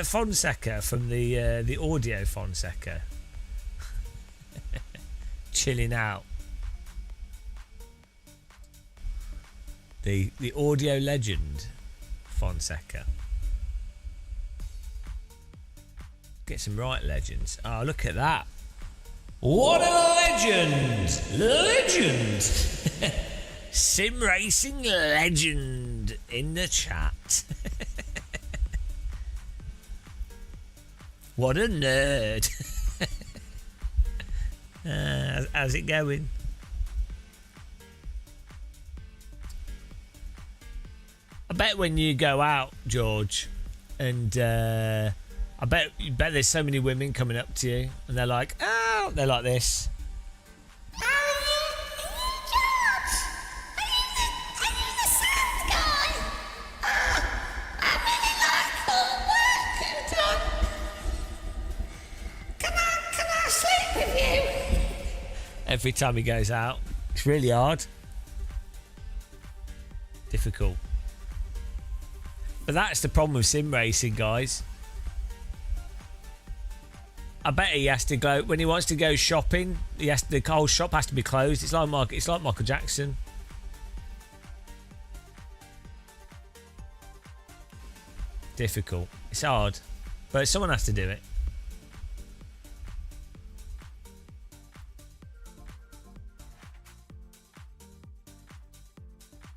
Fonseca from the audio Fonseca? Chilling out. The audio legend Fonseca. Get some right legends. Oh, look at that. What a legend! Legend! Sim racing legend in the chat. What a nerd. How's it going? I bet when you go out, George, and I bet there's so many women coming up to you, and they're like, oh, they're like this. Every time he goes out, it's really hard, difficult. But that's the problem with sim racing, guys. I bet he has to go when he wants to go shopping. The whole shop has to be closed. It's like Michael Jackson. Difficult. It's hard, but someone has to do it.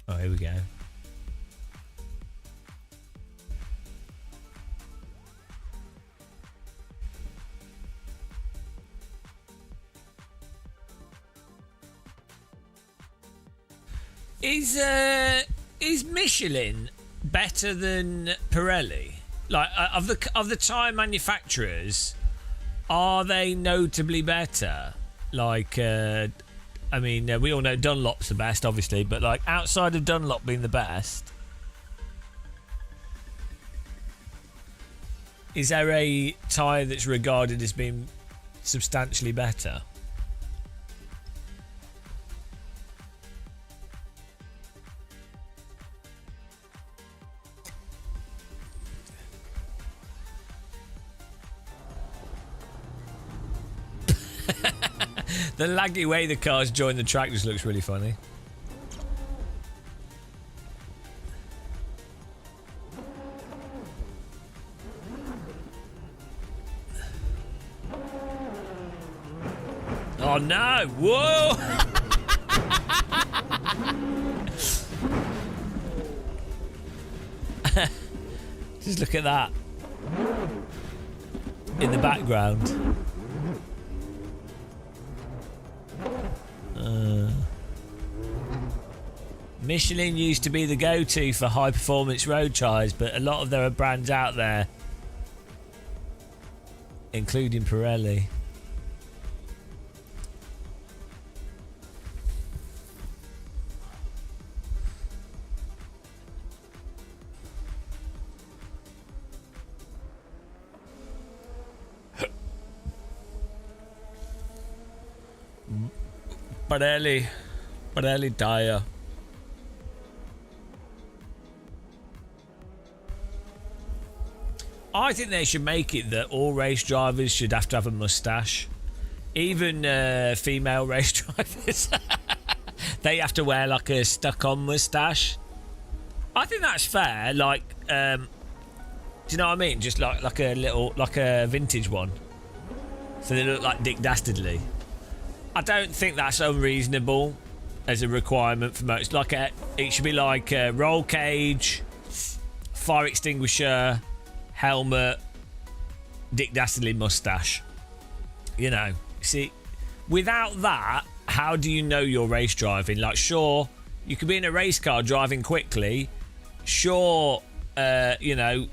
Oh, here we go. Is Michelin better than Pirelli? Like of the tyre manufacturers, are they notably better? Like I mean, we all know Dunlop's the best, obviously, but like outside of Dunlop being the best, is there a tyre that's regarded as being substantially better? The laggy way the cars join the track just looks really funny. Oh no! Whoa! Just look at that in the background. Michelin used to be the go-to for high-performance road tyres, but a lot of there are brands out there, including Pirelli. Pirelli tyre. I think they should make it that all race drivers should have to have a mustache. Even female race drivers. They have to wear like a stuck-on mustache. I think that's fair. Like, do you know what I mean? Just like a little, like a vintage one. So they look like Dick Dastardly. I don't think that's unreasonable as a requirement for most. Like, it should be like a roll cage, fire extinguisher, helmet, Dick Dastardly mustache. You know, see, without that, how do you know you're race driving? Like, sure, you could be in a race car driving quickly. Sure, you know,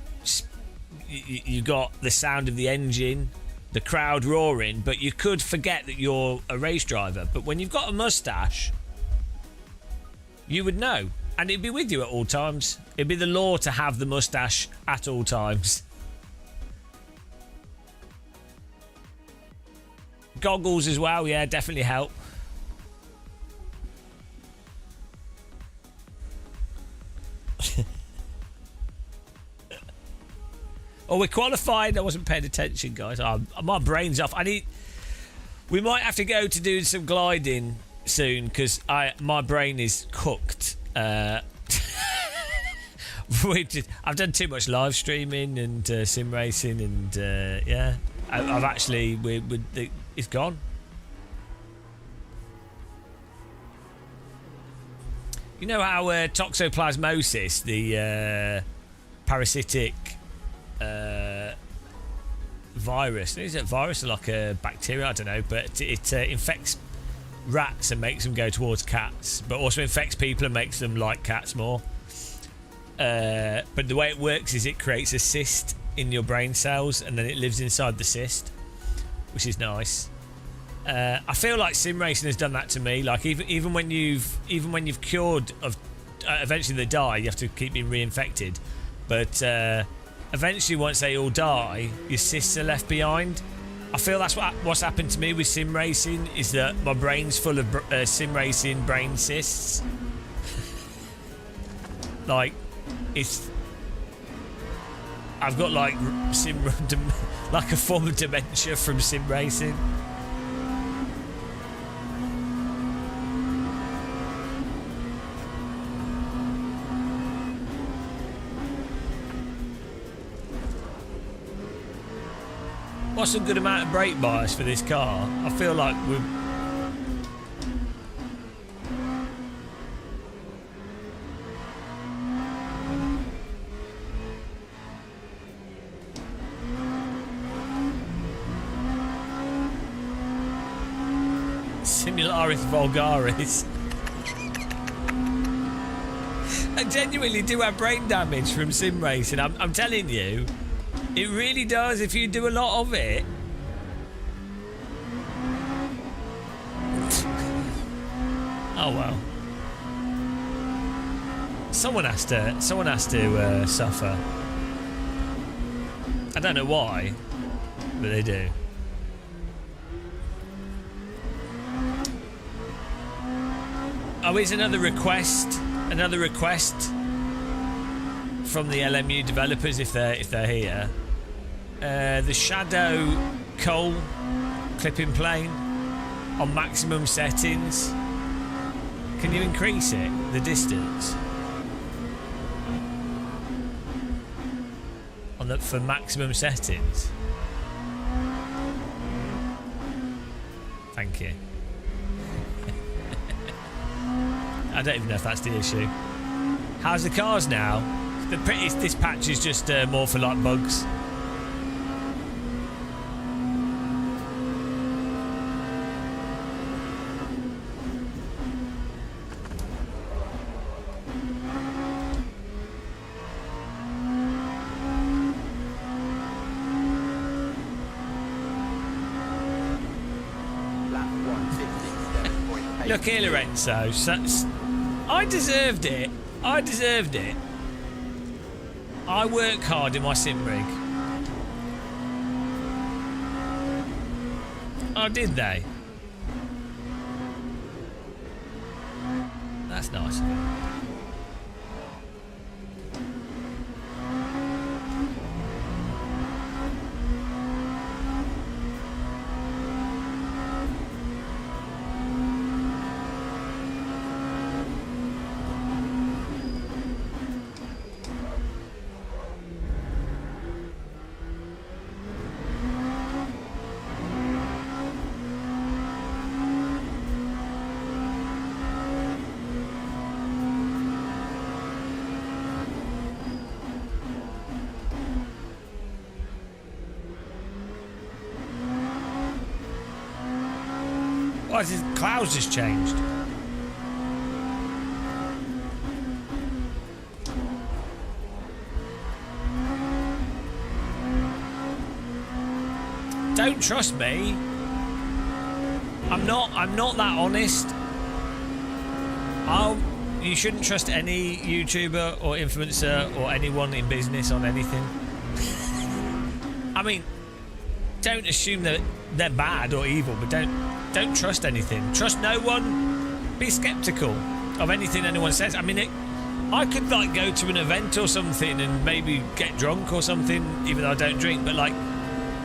you got the sound of the engine, the crowd roaring, but you could forget that you're a race driver. But when you've got a mustache, you would know, and it'd be with you at all times. It'd be the law to have the mustache at all times. Goggles as well, yeah, definitely help. Oh, we're qualified. I wasn't paying attention, guys. My brain's off. We might have to go to do some gliding soon because my brain is cooked. I've done too much live streaming and sim racing, and yeah, I've actually it's gone. You know how toxoplasmosis, the parasitic virus, is it a virus or like a bacteria? I don't know, but it infects rats and makes them go towards cats, but also infects people and makes them like cats more. But the way it works is it creates a cyst in your brain cells, and then it lives inside the cyst, which is nice. I feel like sim racing has done that to me. Like even when you've cured of, eventually they die. You have to keep being reinfected, but eventually once they all die, your cysts are left behind. I feel that's what's happened to me with sim racing, is that my brain's full of sim racing brain cysts. Like I've got like like a form of dementia from sim racing. What's a good amount of brake bias for this car? I feel like we're... Simularis vulgaris. I genuinely do have brain damage from sim racing. I'm telling you. It really does if you do a lot of it. Oh well. Someone has to suffer. I don't know why, but they do. Oh, here's another request from the LMU developers if they're here. The Shadow Cole clipping plane on maximum settings. Can you increase it, the distance? For maximum settings. Thank you. I don't even know if that's the issue. How's the cars now? This patch is just more for like bugs. Look here, Lorenzo. I deserved it. I work hard in my sim rig. Oh, did they? That's nice. Guys, his clouds just changed. Don't trust me. I'm not that honest. You shouldn't trust any YouTuber or influencer or anyone in business on anything. I mean, don't assume that they're bad or evil, but don't trust anything. Trust no one. Be skeptical of anything anyone says. I mean, I could like go to an event or something and maybe get drunk or something, even though I don't drink. But like,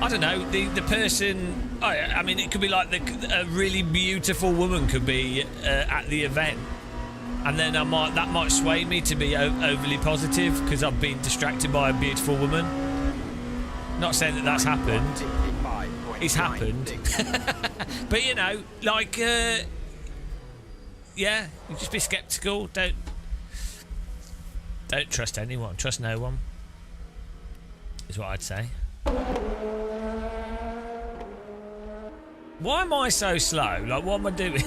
I don't know, the person. I mean, it could be like a really beautiful woman could be at the event, and then that might sway me to be overly positive because I've been distracted by a beautiful woman. Not saying that that's happened. It's happened. But you know, like, yeah, you just be skeptical. Don't trust anyone. Trust no one. Is what I'd say. Why am I so slow? Like, what am I doing?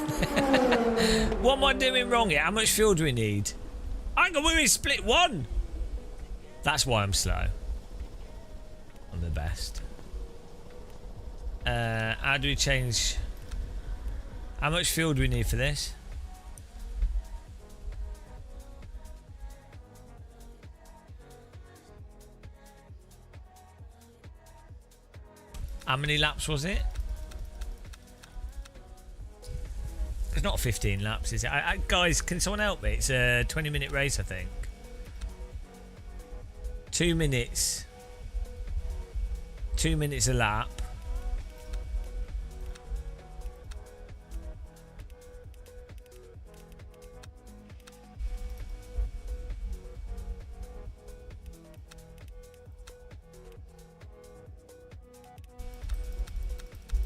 What am I doing wrong here? How much fuel do we need? Hang on, we're in split one. That's why I'm slow. I'm the best. How do we change? How much fuel do we need for this? How many laps was it? It's not 15 laps, is it? Guys, can someone help me? It's a 20-minute race, I think. 2 minutes. 2 minutes a lap.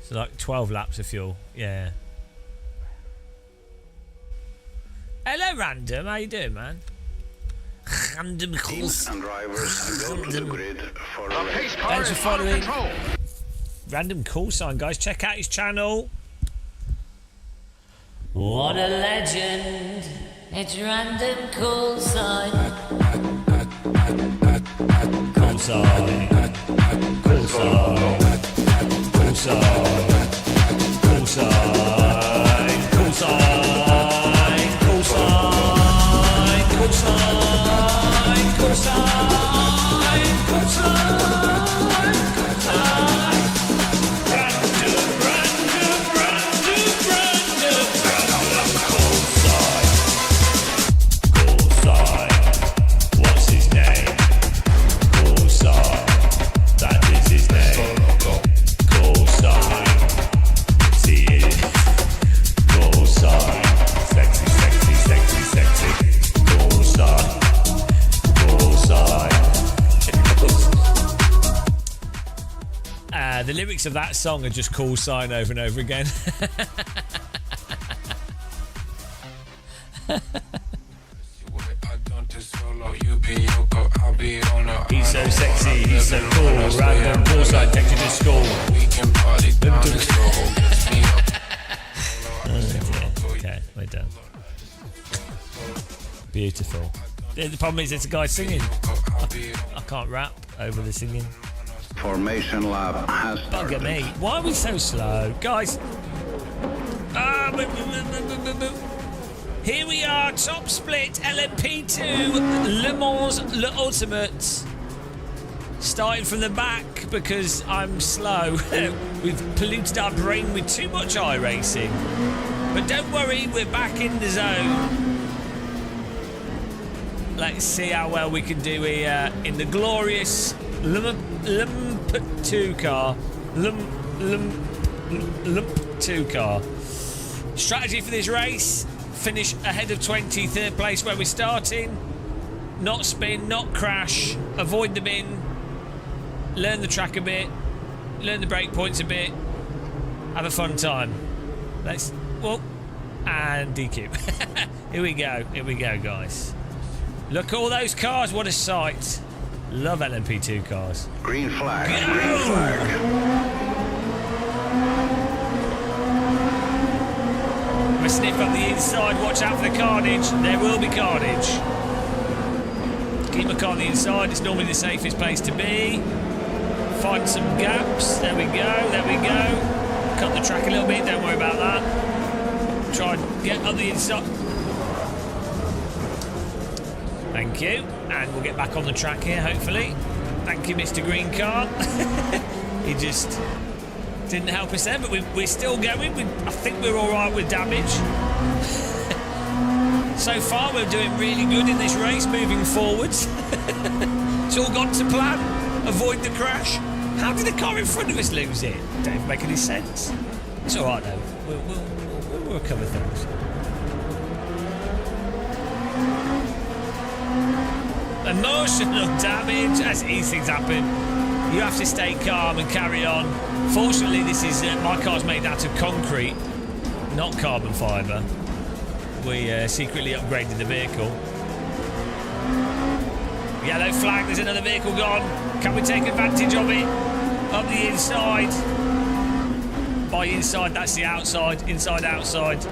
So like 12 laps of fuel, yeah. Hello, Random. How you doing, man? Random calls. And drivers go to the grid for a Thanks race. for following. Random call sign, guys. Check out his channel. What a legend. It's Random Call Sign. Call sign. Call sign. Call sign. Call sign. Call sign. Call sign. Call sign. Call sign. Call sign. The lyrics of that song are just call sign over and over again. He's so sexy, he's so cool. Random call sign, take you to school. Okay, we're done. Beautiful. The problem is, it's a guy singing. I can't rap over the singing. Formation lap has started. Bugger me. Why are we so slow? Guys. Here we are, top split, LMP2, Le Mans Le Ultimate. Starting from the back because I'm slow. We've polluted our brain with too much iRacing. But don't worry, we're back in the zone. Let's see how well we can do here in the glorious LMP2 car. LMP2 car. Strategy for this race: finish ahead of 20, third place where we're starting. Not spin, not crash. Avoid the bin. Learn the track a bit. Learn the break points a bit. Have a fun time. Let's. Well, and DQ. Here we go. Here we go, guys. Look at all those cars. What a sight. Love LMP2 cars. Green flag. Green flag. passing it from the inside. Watch out for the carnage. There will be carnage. Keep my car on the inside. It's normally the safest place to be. Find some gaps. There we go. There we go. Cut the track a little bit. Don't worry about that. Try and get on the inside. Thank you. And we'll get back on the track here, hopefully. Thank you, Mr. Green Car. He just didn't help us there, but we're still going. I think we're all right with damage. So far, we're doing really good in this race, moving forwards. It's all gone to plan. Avoid the crash. How did the car in front of us lose it? Don't make any sense. It's all right, though. We'll recover things. Emotional damage, as these things happen. You have to stay calm and carry on. Fortunately, this is my car's made out of concrete, not carbon fibre. We secretly upgraded the vehicle. Yellow flag, there's another vehicle gone. Can we take advantage of it? Up the inside. By inside, that's the outside. Inside, outside.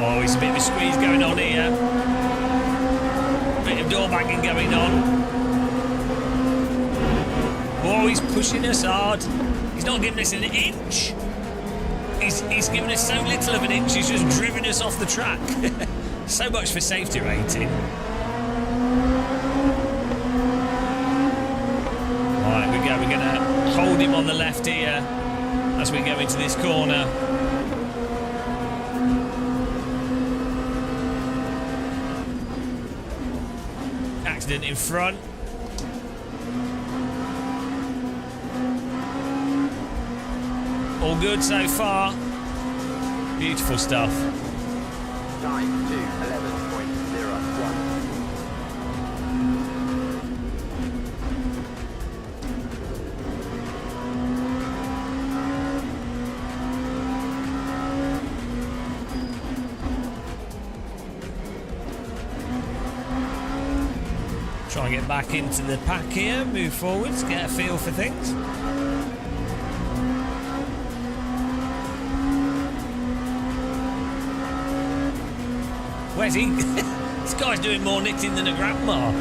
Oh, it's a bit of a squeeze going on here. Bit of door banging going on. Oh, he's pushing us hard. He's not giving us an inch. He's given us so little of an inch, he's just driven us off the track. So much for safety rating. Right, we go. We're going to hold him on the left here as we go into this corner. Accident in front. All good so far. Beautiful stuff. Time to 11.01. Try and get back into the pack here, move forwards, get a feel for things. Where's he? This guy's doing more knitting than a grandma.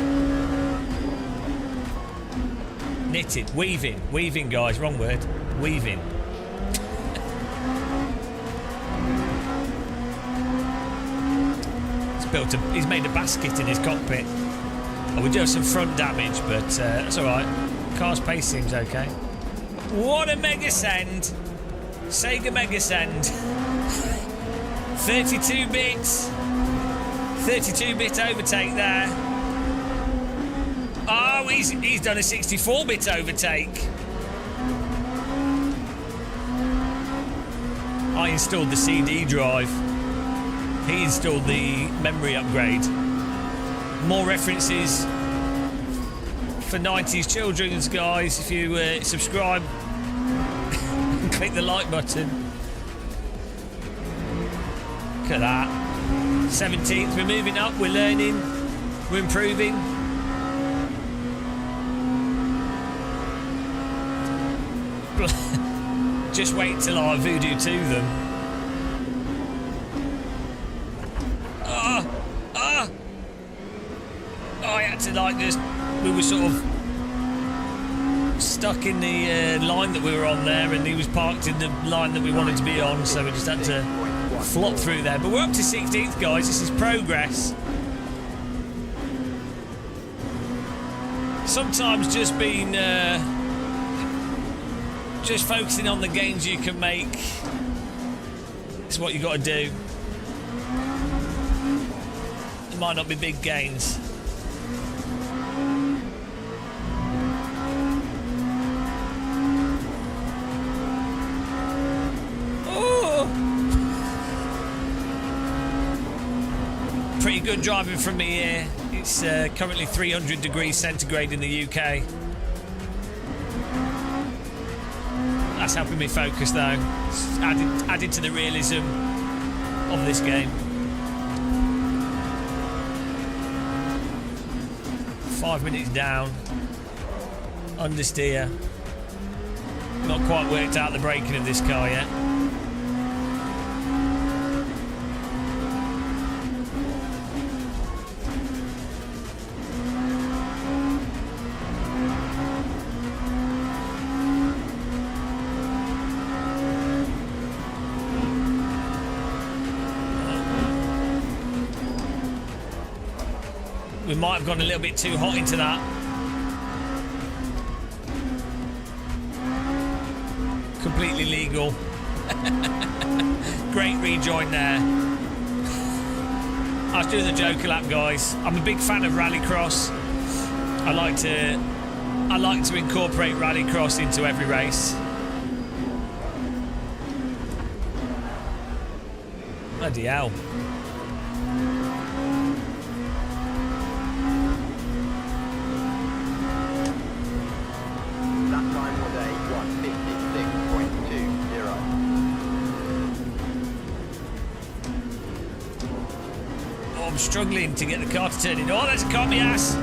Knitting, weaving, guys, wrong word. Weaving. He's made a basket in his cockpit. Oh, we do have some front damage, but that's all right. Car's pace seems okay. What a mega send! Sega mega send. 32 bits. 32-bit overtake there. Oh, he's done a 64-bit overtake. I installed the CD drive. He installed the memory upgrade. More references for 90s children's, guys. If you subscribe and click the like button. Look at that. 17th, we're moving up, we're learning, we're improving. Just wait till I voodoo to them. I had to we were sort of stuck in the line that we were on there, and he was parked in the line that we wanted to be on, so we just had to flop through there. But we're up to 16th, guys. This is progress. Sometimes just just focusing on the gains you can make is what you got to do. It might not be big gains. Pretty good driving from me here. It's currently 300 degrees centigrade in the UK. That's helping me focus though. It's added to the realism of this game. 5 minutes down. Understeer. Not quite worked out the braking of this car yet. We might have gone a little bit too hot into that. Completely legal. Great rejoin there. I was doing the Joker lap, guys. I'm a big fan of Rallycross. I like to incorporate Rallycross into every race. Bloody hell. That time was a 1:56.20. Oh, I'm struggling to get the car to turn in. Oh, there's a car in my ass.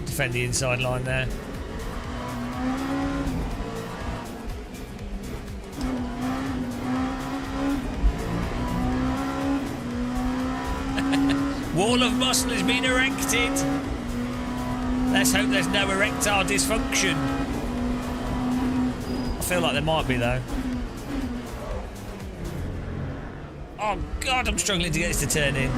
Defend the inside line there. Wall of muscle has been erected. Let's hope there's no erectile dysfunction. I feel like there might be though. Oh God, I'm struggling to get this to turn in.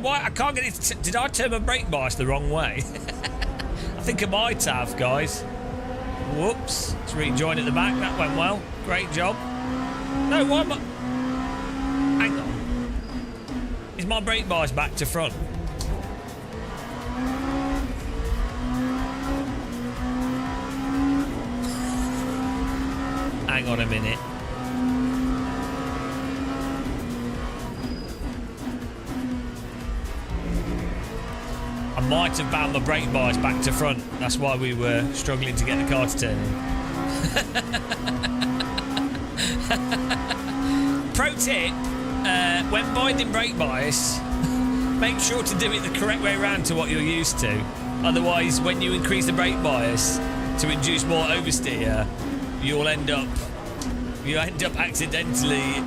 Why? I can't get it. Did I turn my brake bias the wrong way? I think I might have, guys. Whoops. Let's rejoin at the back. That went well. Great job. No, why am I... Hang on. Is my brake bias back to front? Hang on a minute. I might have bound the brake bias back to front. That's why we were struggling to get the car to turn in. Pro tip, when binding brake bias, make sure to do it the correct way around to what you're used to. Otherwise, when you increase the brake bias to induce more oversteer, you'll end up accidentally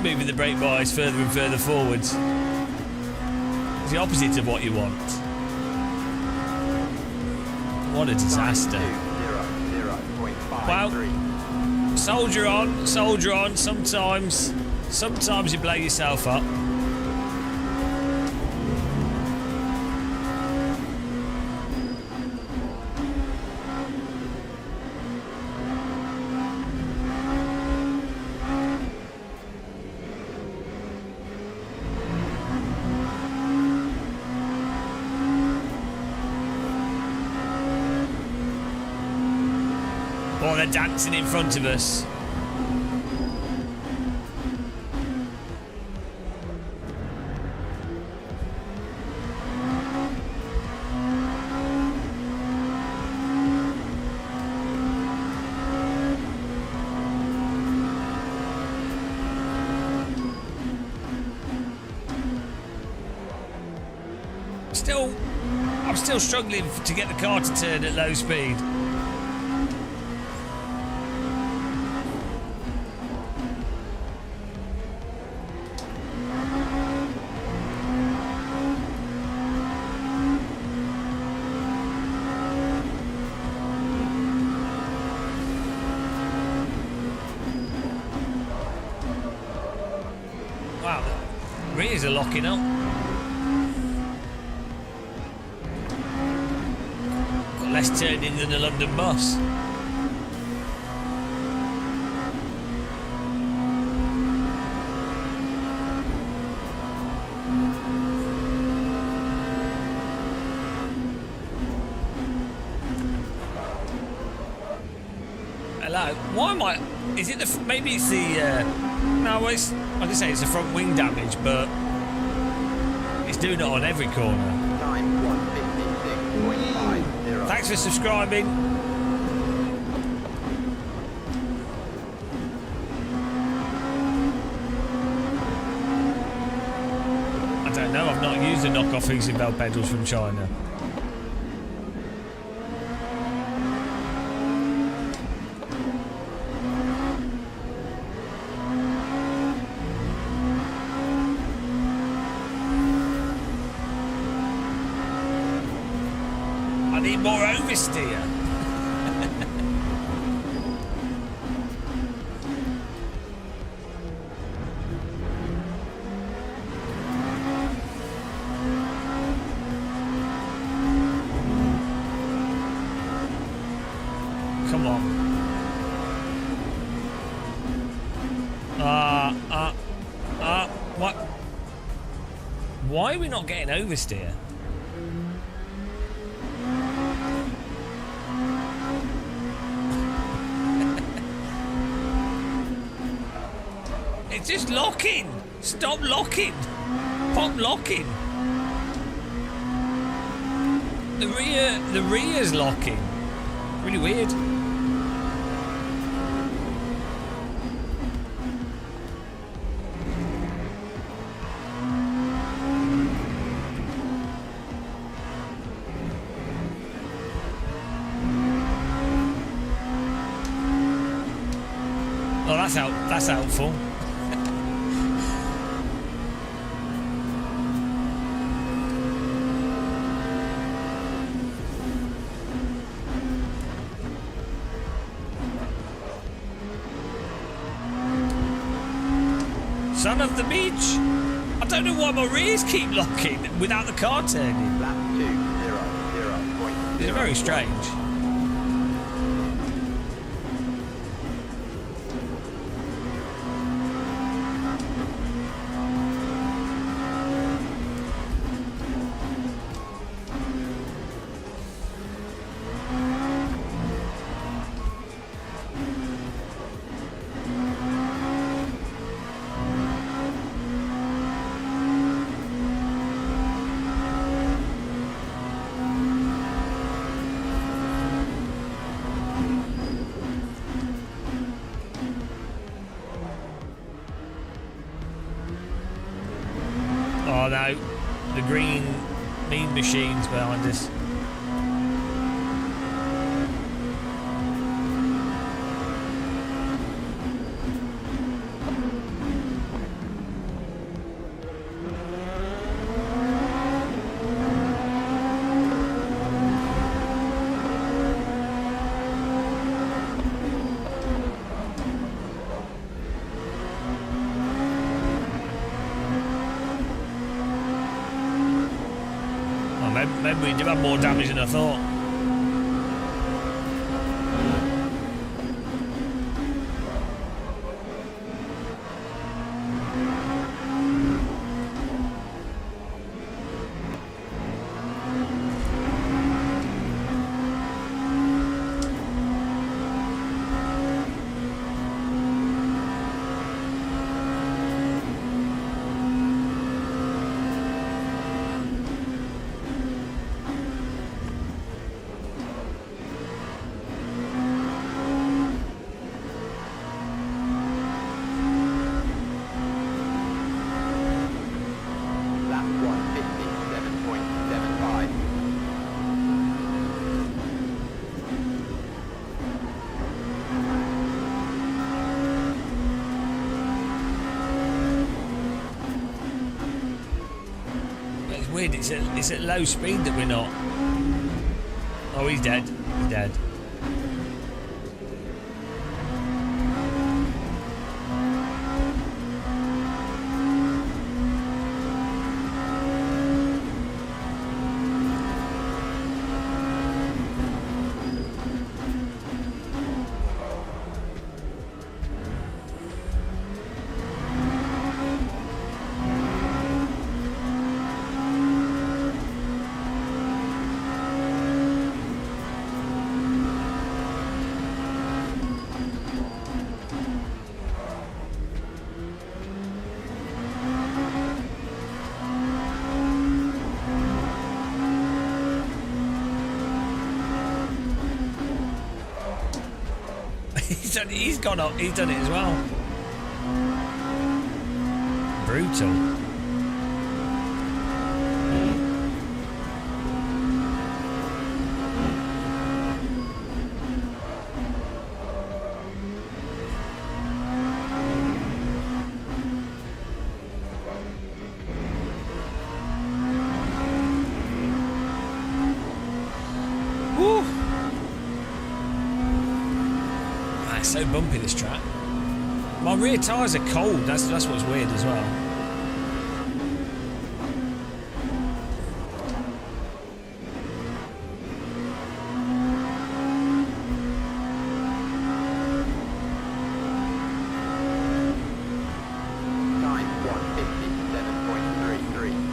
moving the brake bias further and further forwards. It's the opposite of what you want. What a disaster. Well, soldier on, soldier on. Sometimes you blow yourself up. Oh, they're dancing in front of us. I'm still struggling to get the car to turn at low speed. Wow, the rears are locking up. Got less turning than the London bus. Hello. Why am I? Is it the? Maybe it's the. No, it's like I say, it's the front wing damage, but it's doing it on every corner. Time 1:56.50. Thanks for subscribing. No, I've not used the knockoff Hussenfeld pedals from China. I need more oversteer. Come on. What? Why are we not getting oversteer? It's just locking. Stop locking. Pop locking. The rear's locking. Really weird. Oh, that's helpful. Son of the beach. I don't know why my rears keep locking without the car turning. Lap 2, 0, 0, It's very strange. Oh no, the green mean machines behind us. Maybe we do have more damage than I thought. Lap 157.75. It's weird, it's at low speed that we're not. Oh, he's dead. He's dead. He's gone up. He's done it as well. Brutal. It's so bumpy, this track. My rear tyres are cold. That's what's weird as well. Time 157.33.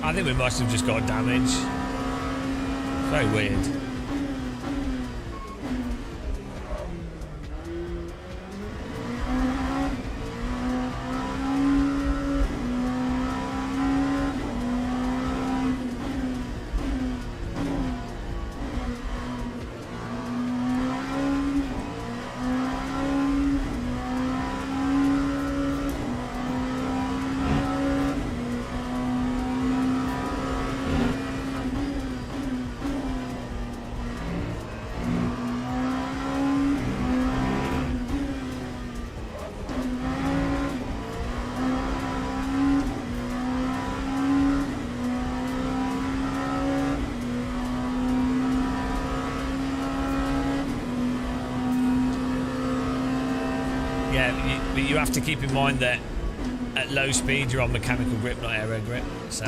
I think we must have just got damage. Very weird. But you have to keep in mind that at low speed you're on mechanical grip, not aero grip. So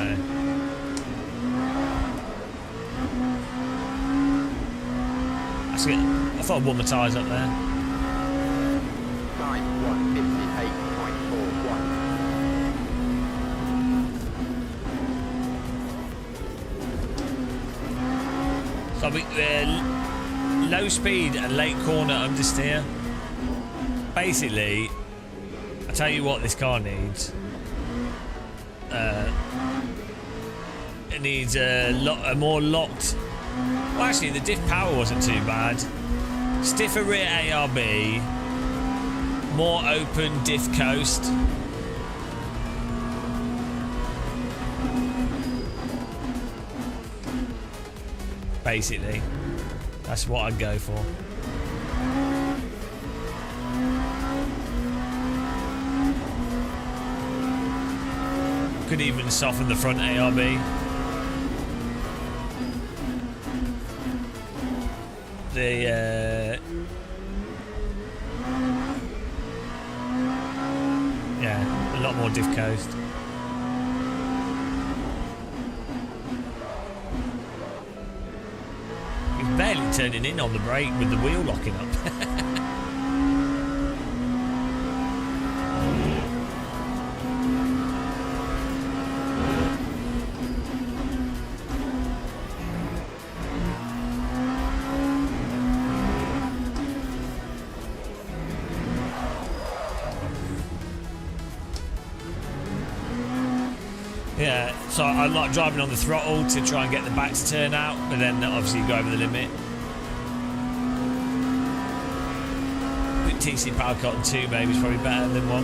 that's good. I thought I'd warm my tyres up there. Time 158.41. So low speed and late corner understeer. Basically, I tell you what this car needs. It needs a more locked. Well, actually, the diff power wasn't too bad. Stiffer rear ARB, more open diff coast. Basically, that's what I'd go for. Could even soften the front ARB. Yeah, a lot more diff coast. He's barely turning in on the brake with the wheel locking up. Yeah, so I like driving on the throttle to try and get the back to turn out, but then obviously you go over the limit. I think TC Power Cotton 2 maybe is probably better than 1.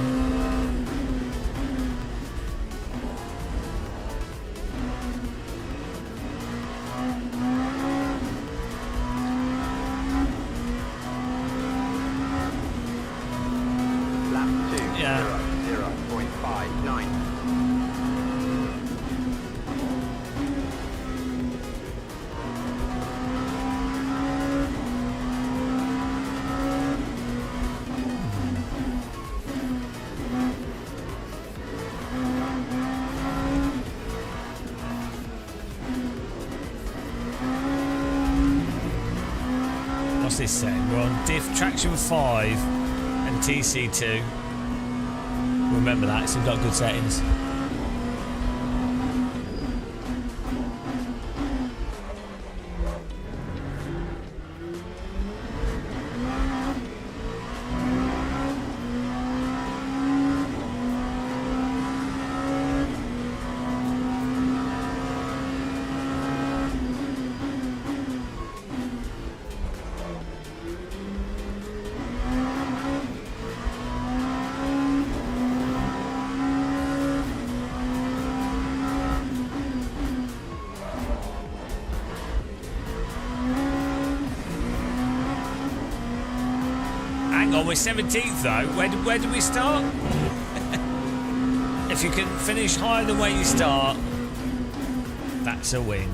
Lap 2, Yeah. 0.59. What's this saying? We're on diff traction 5 and TC2. Remember that, it's got good settings. Oh, we're 17th though. Where did we start? If you can finish higher than where you start, that's a win.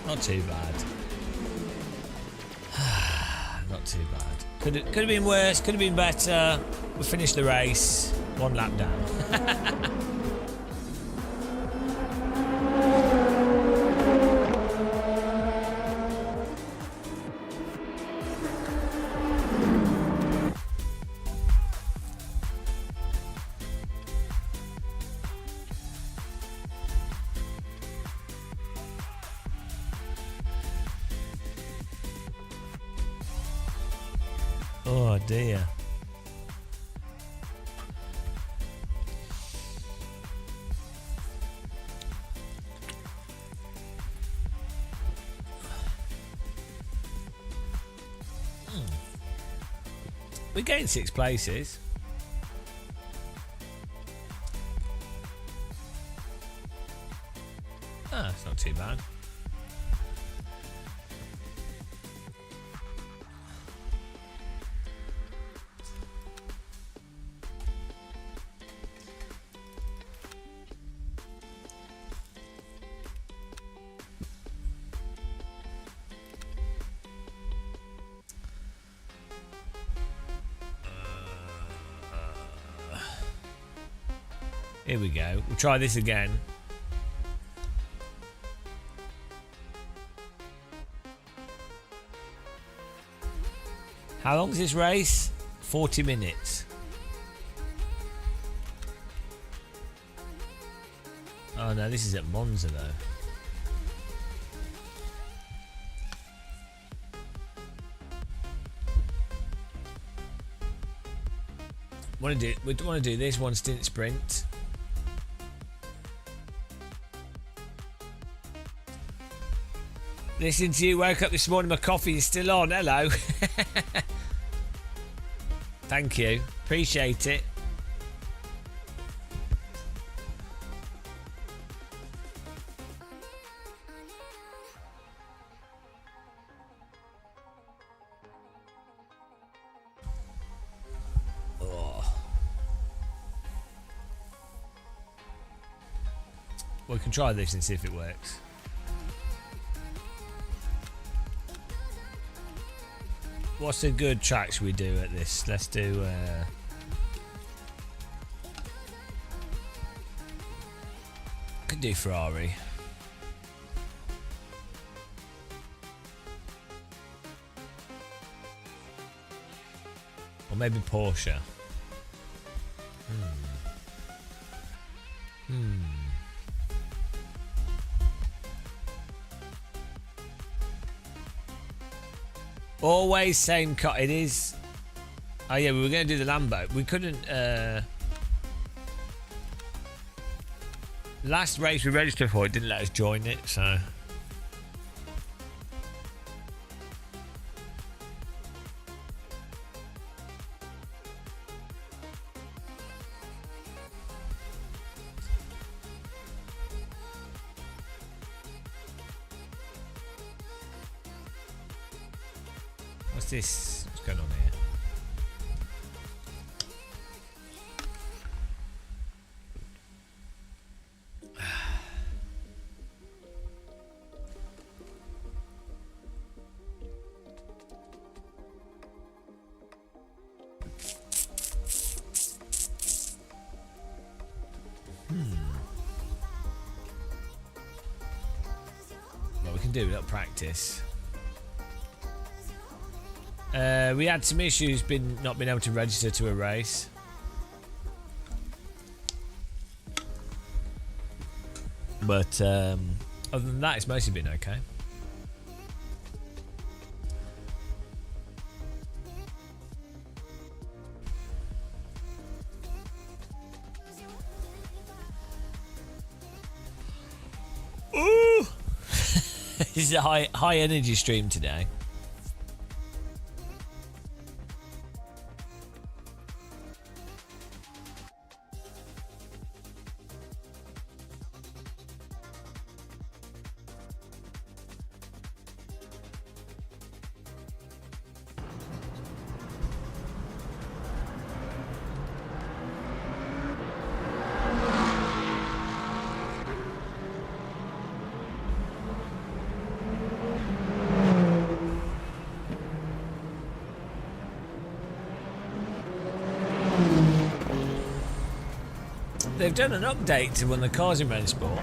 Not too bad. Not too bad. Could have been worse. Could have been better. We finished the race. 1 lap down. Oh dear. We gained 6 places. Ah, it's not too bad. Here we go. We'll try this again. How long is this race? 40 minutes. Oh no, this is at Monza though. We want to do this one stint sprint. Listening to you, woke up this morning, my coffee is still on. Hello. Thank you. Appreciate it. Oh. We can try this and see if it works. What's a good track should we do at this? Let's do could do Ferrari. Or maybe Porsche. Always same car. It is. Oh yeah, we were going to do the Lambo. We couldn't. Last race we registered for, it didn't let us join it, so. What's this? What's going on here? Well, we can do a little practice. We had some issues not being able to register to a race. But Other than that, it's mostly been okay. Ooh! This is a high energy stream today. They've done an update to one of the cars in Rennsport.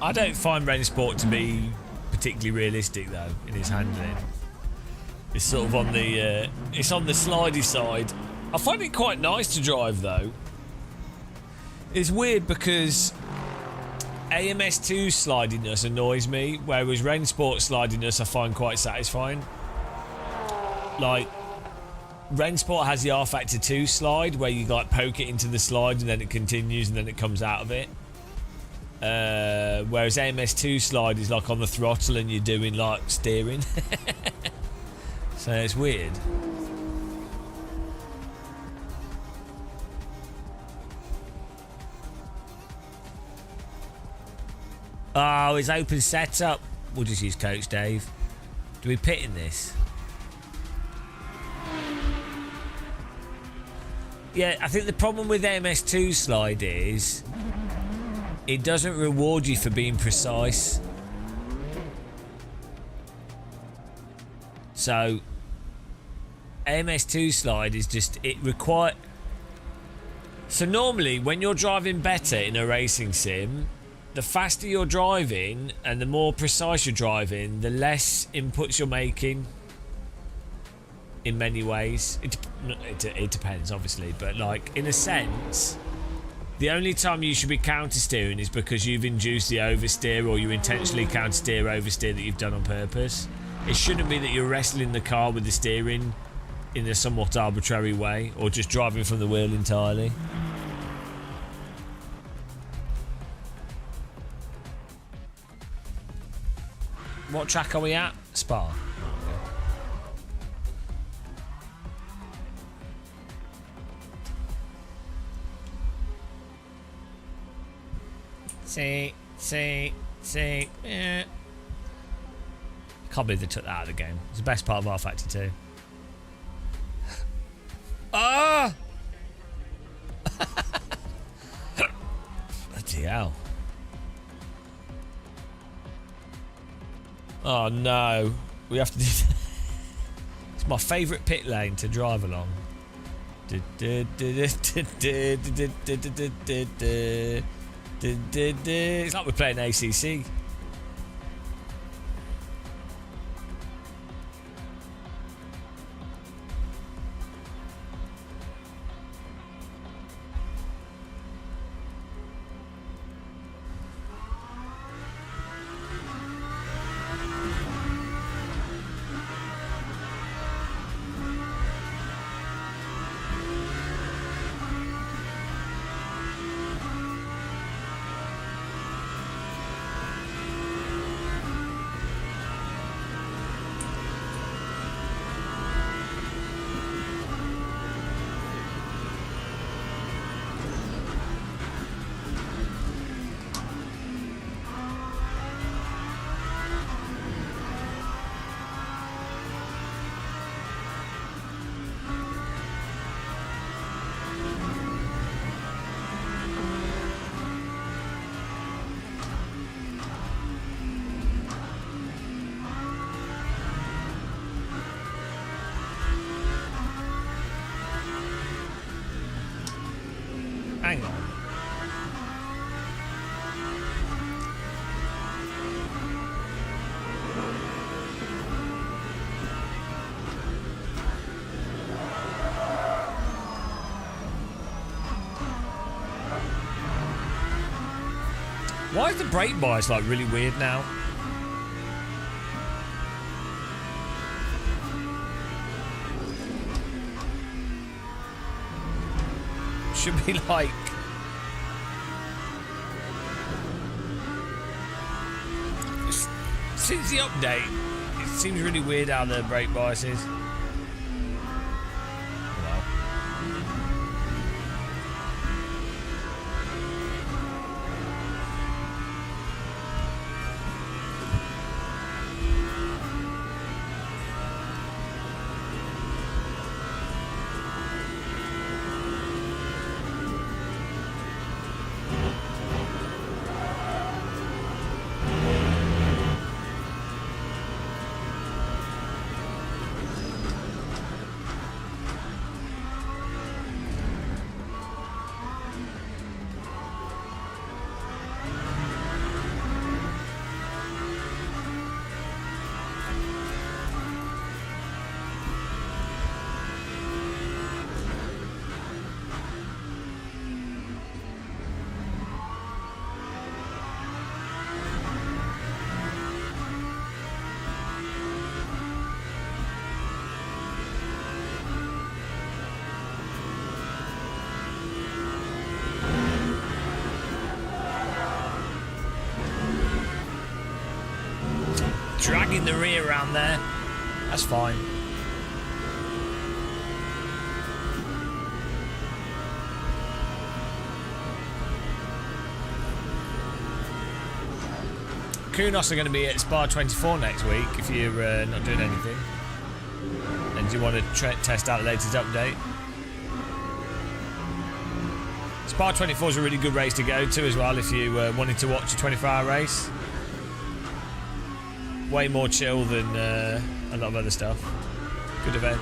I don't find Rennsport to be particularly realistic though in its handling. It's sort of on the it's on the slidey side. I find it quite nice to drive though. It's weird because AMS2 slidiness annoys me, whereas Rennsport slidiness I find quite satisfying. Like, Rennsport has the R Factor 2 slide where you like poke it into the slide and then it continues and then it comes out of it. Whereas AMS2 slide is like on the throttle and you're doing like steering. So it's weird. Oh, it's open setup. We'll just use Coach Dave. Do we pit in this? Yeah, I think the problem with MS2 slide is it doesn't reward you for being precise. So MS2 slide is just, it require. So normally when you're driving better in a racing sim, the faster you're driving and the more precise you're driving, the less inputs you're making. In many ways, it depends obviously, but like in a sense, the only time you should be counter steering is because you've induced the oversteer or you intentionally counter steer oversteer that you've done on purpose. It shouldn't be that you're wrestling the car with the steering in a somewhat arbitrary way or just driving from the wheel entirely. What track are we at? Spa. See. Yeah. Can't believe they took that out of the game. It's the best part of R Factor 2. Ah! Bloody hell. Oh no. We have to do that. It's my favourite pit lane to drive along. It's like we're playing ACC. Hang on. Why is the brake bias like really weird now? Should be like... Since the update, it seems really weird how the brake bias is. Dragging the rear around there. That's fine. Kunos are going to be at Spa 24 next week if you're not doing anything. And you want to test out the latest update. Spa 24 is a really good race to go to as well if you wanted to watch a 24-hour race. Way more chill than a lot of other stuff. Good event.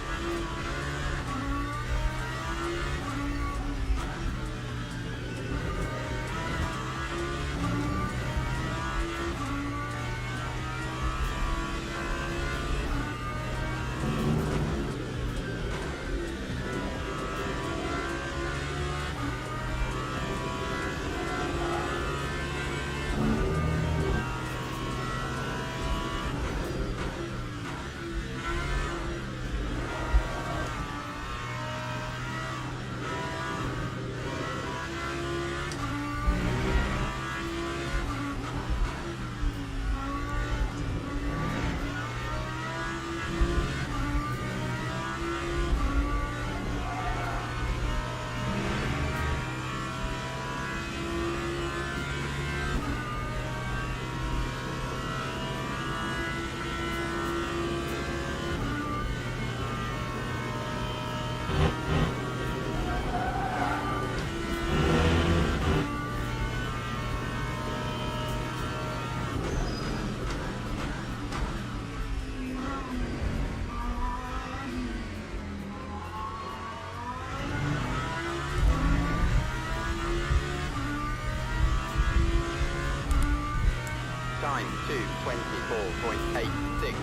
Time 2:24.86.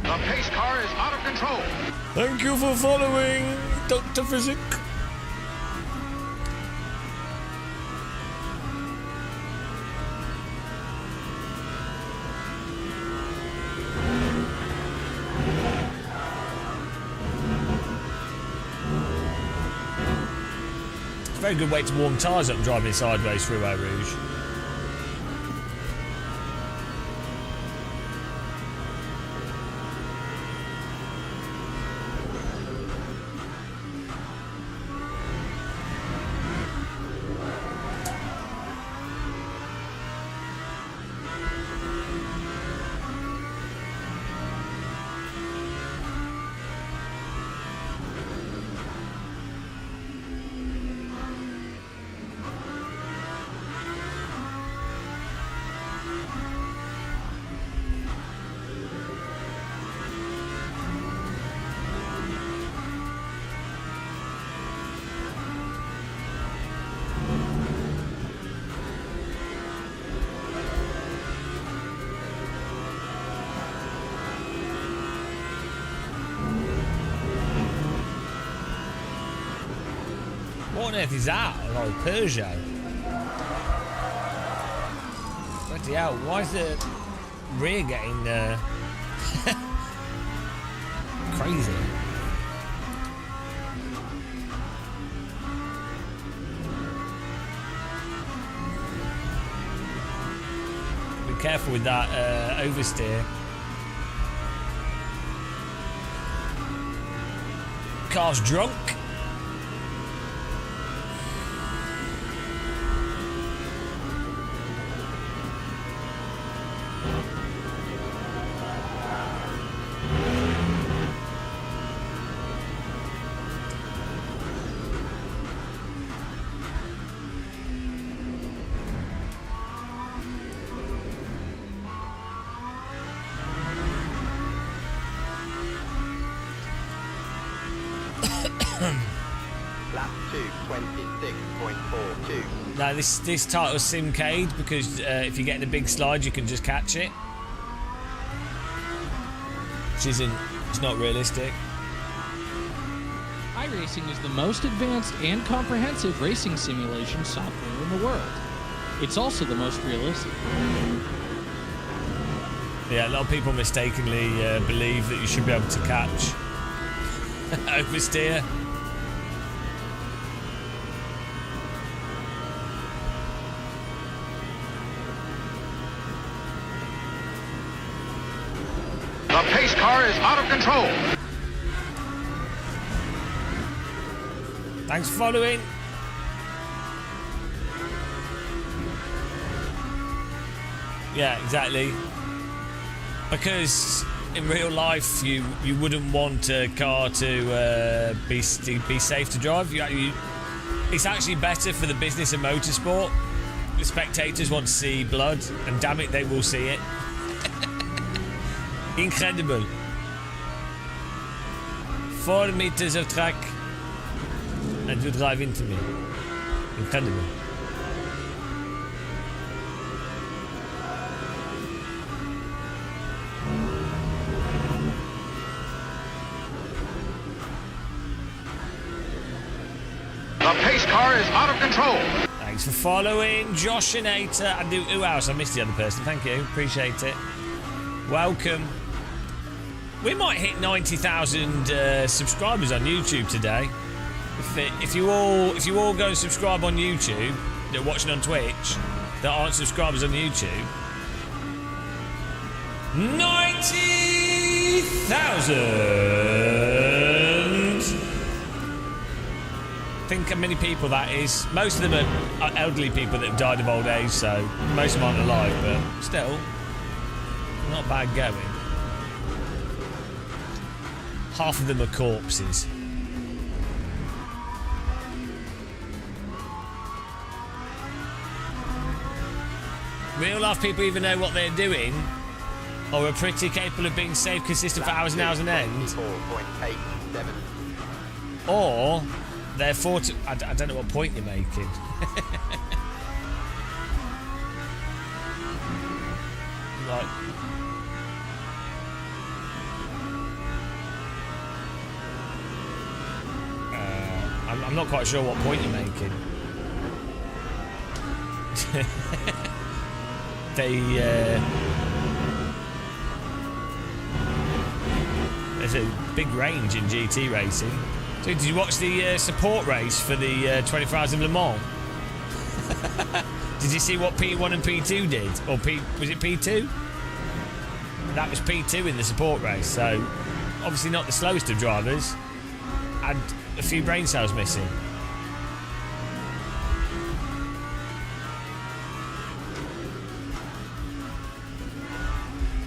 The pace car is out of control. Thank you for following, Dr. Physic. Very good way to warm tyres up driving sideways through Eau Rouge. What on earth is that? Like Peugeot. Bloody hell, why is the rear getting crazy? Be careful with that oversteer. Car's drunk. Lap 226.42. Now this title's Simcade because if you get in a big slide you can just catch it. Which isn't, it's not realistic. iRacing is the most advanced and comprehensive racing simulation software in the world. It's also the most realistic. Yeah, a lot of people mistakenly believe that you should be able to catch oversteer. The pace car is out of control. Thanks for following. Yeah, exactly. Because in real life, you wouldn't want a car to be safe to drive. It's actually better for the business of motorsport. The spectators want to see blood, and damn it, they will see it. Incredible. 4 meters of track, and you drive into me. Incredible. The pace car is out of control. Thanks for following, Josh and Ater. And who else? I missed the other person. Thank you. Appreciate it. Welcome. We might hit 90,000 subscribers on YouTube today. If you all go and subscribe on YouTube, that are watching on Twitch, that aren't subscribers on YouTube, 90,000. Think how many people that is. Most of them are elderly people that have died of old age, so most of them aren't alive, but still, not bad going. Half of them are corpses. Real life people even know what they're doing, or are pretty capable of being safe, consistent for hours and hours on end. 4.87. Or they're 40. I don't know what point you're making. Like, I'm not quite sure what point you're making. There's a big range in GT racing. So did you watch the support race for the 24 Hours of Le Mans? Did you see what P1 and P2 did? Or was it P2? That was P2 in the support race. So obviously not the slowest of drivers. And a few brain cells missing.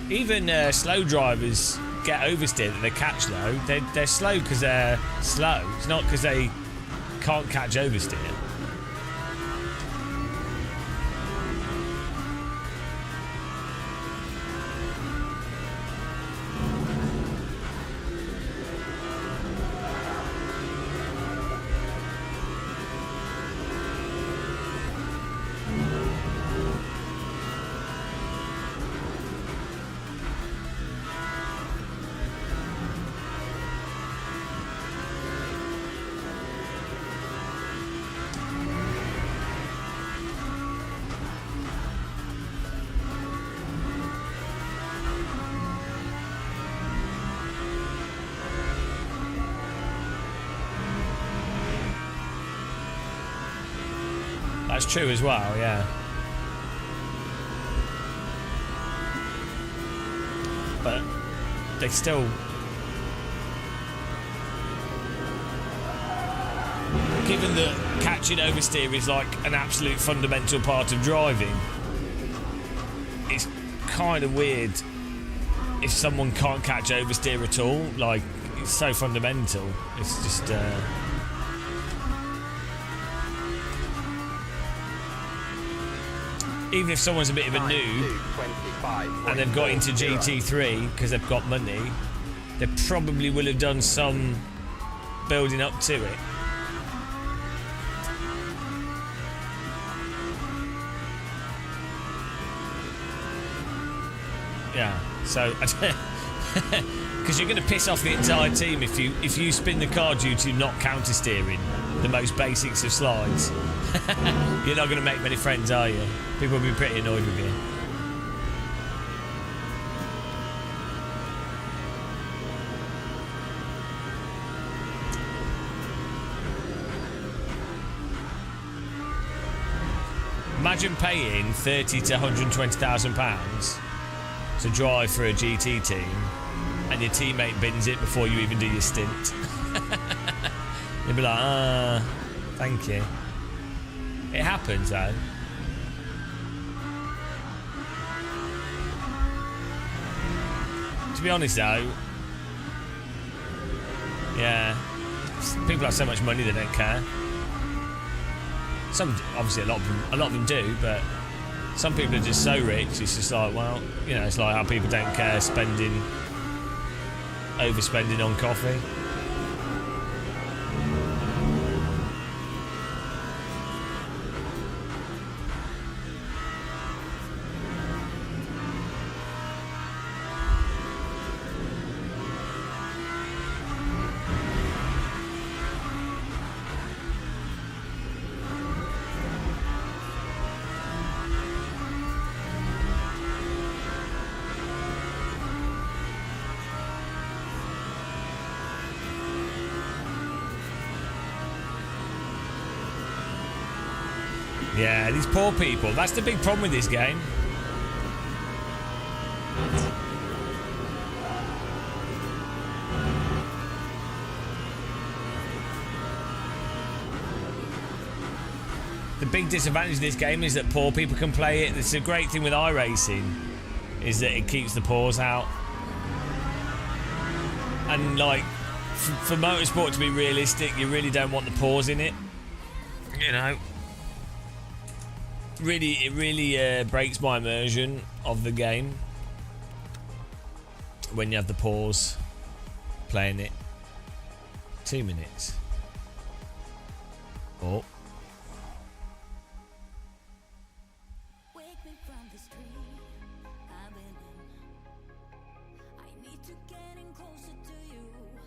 Even slow drivers get oversteered that they catch though. They're slow because they're slow. It's not because they can't catch oversteer. That's true as well, yeah. But they still... Given that catching oversteer is like an absolute fundamental part of driving, it's kind of weird if someone can't catch oversteer at all. Like, it's so fundamental. It's just... Even if someone's a bit of a noob and they've got into GT3 because they've got money, they probably will have done some building up to it. Yeah, so because you're going to piss off the entire team if you spin the car due to not counter steering the most basics of slides. You're not going to make many friends, are you? People will be pretty annoyed with you. Imagine paying 30 to 120,000 pounds to drive for a GT team, and your teammate bins it before you even do your stint. You'd be like, thank you. It happens, though. To be honest, though, yeah, people have so much money they don't care. Some, obviously, a lot of them do, but some people are just so rich. It's just like, well, you know, it's like how people don't care overspending on coffee. Yeah, these poor people. That's the big problem with this game. The big disadvantage of this game is that poor people can play it. It's a great thing with iRacing, is that it keeps the pause out. And like, for motorsport to be realistic, you really don't want the pause in it. You know? It really breaks my immersion of the game when you have the pause playing it. 2 minutes. Oh.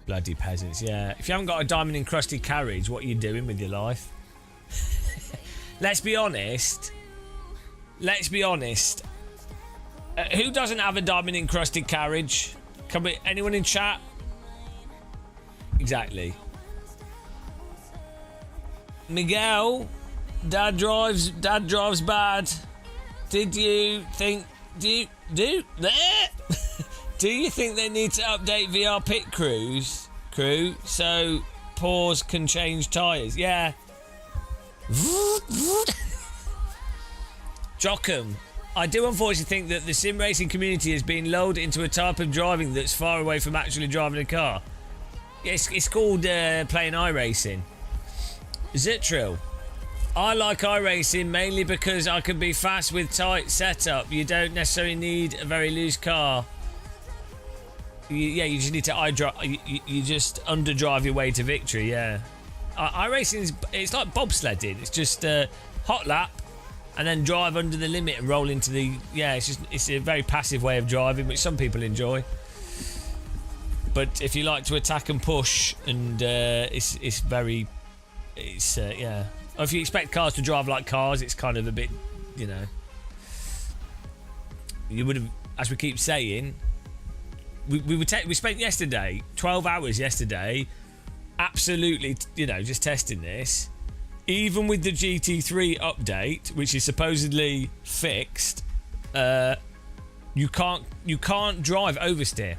Bloody peasants, yeah. If you haven't got a diamond encrusted carriage, what are you doing with your life? Let's be honest. Who doesn't have a diamond encrusted carriage? Anyone in chat? Exactly. Miguel, dad drives bad. Did you think? Do you think they need to update VR pit crew so pause can change tyres? Yeah. Jockum, I do unfortunately think that the sim racing community has been lulled into a type of driving that's far away from actually driving a car. It's called playing iRacing. Zitril, I like iRacing mainly because I can be fast with tight setup. You don't necessarily need a very loose car. You just need to you just underdrive your way to victory. Yeah, iRacing it's like bobsledding. It's just hot lap and then drive under the limit and roll into the it's a very passive way of driving, which some people enjoy. But if you like to attack and push, and or if you expect cars to drive like cars, it's kind of a bit, you know. You would have, as we keep saying. We spent yesterday 12 hours yesterday, absolutely, you know, just testing this, even with the GT3 update, which is supposedly fixed, you can't drive oversteer.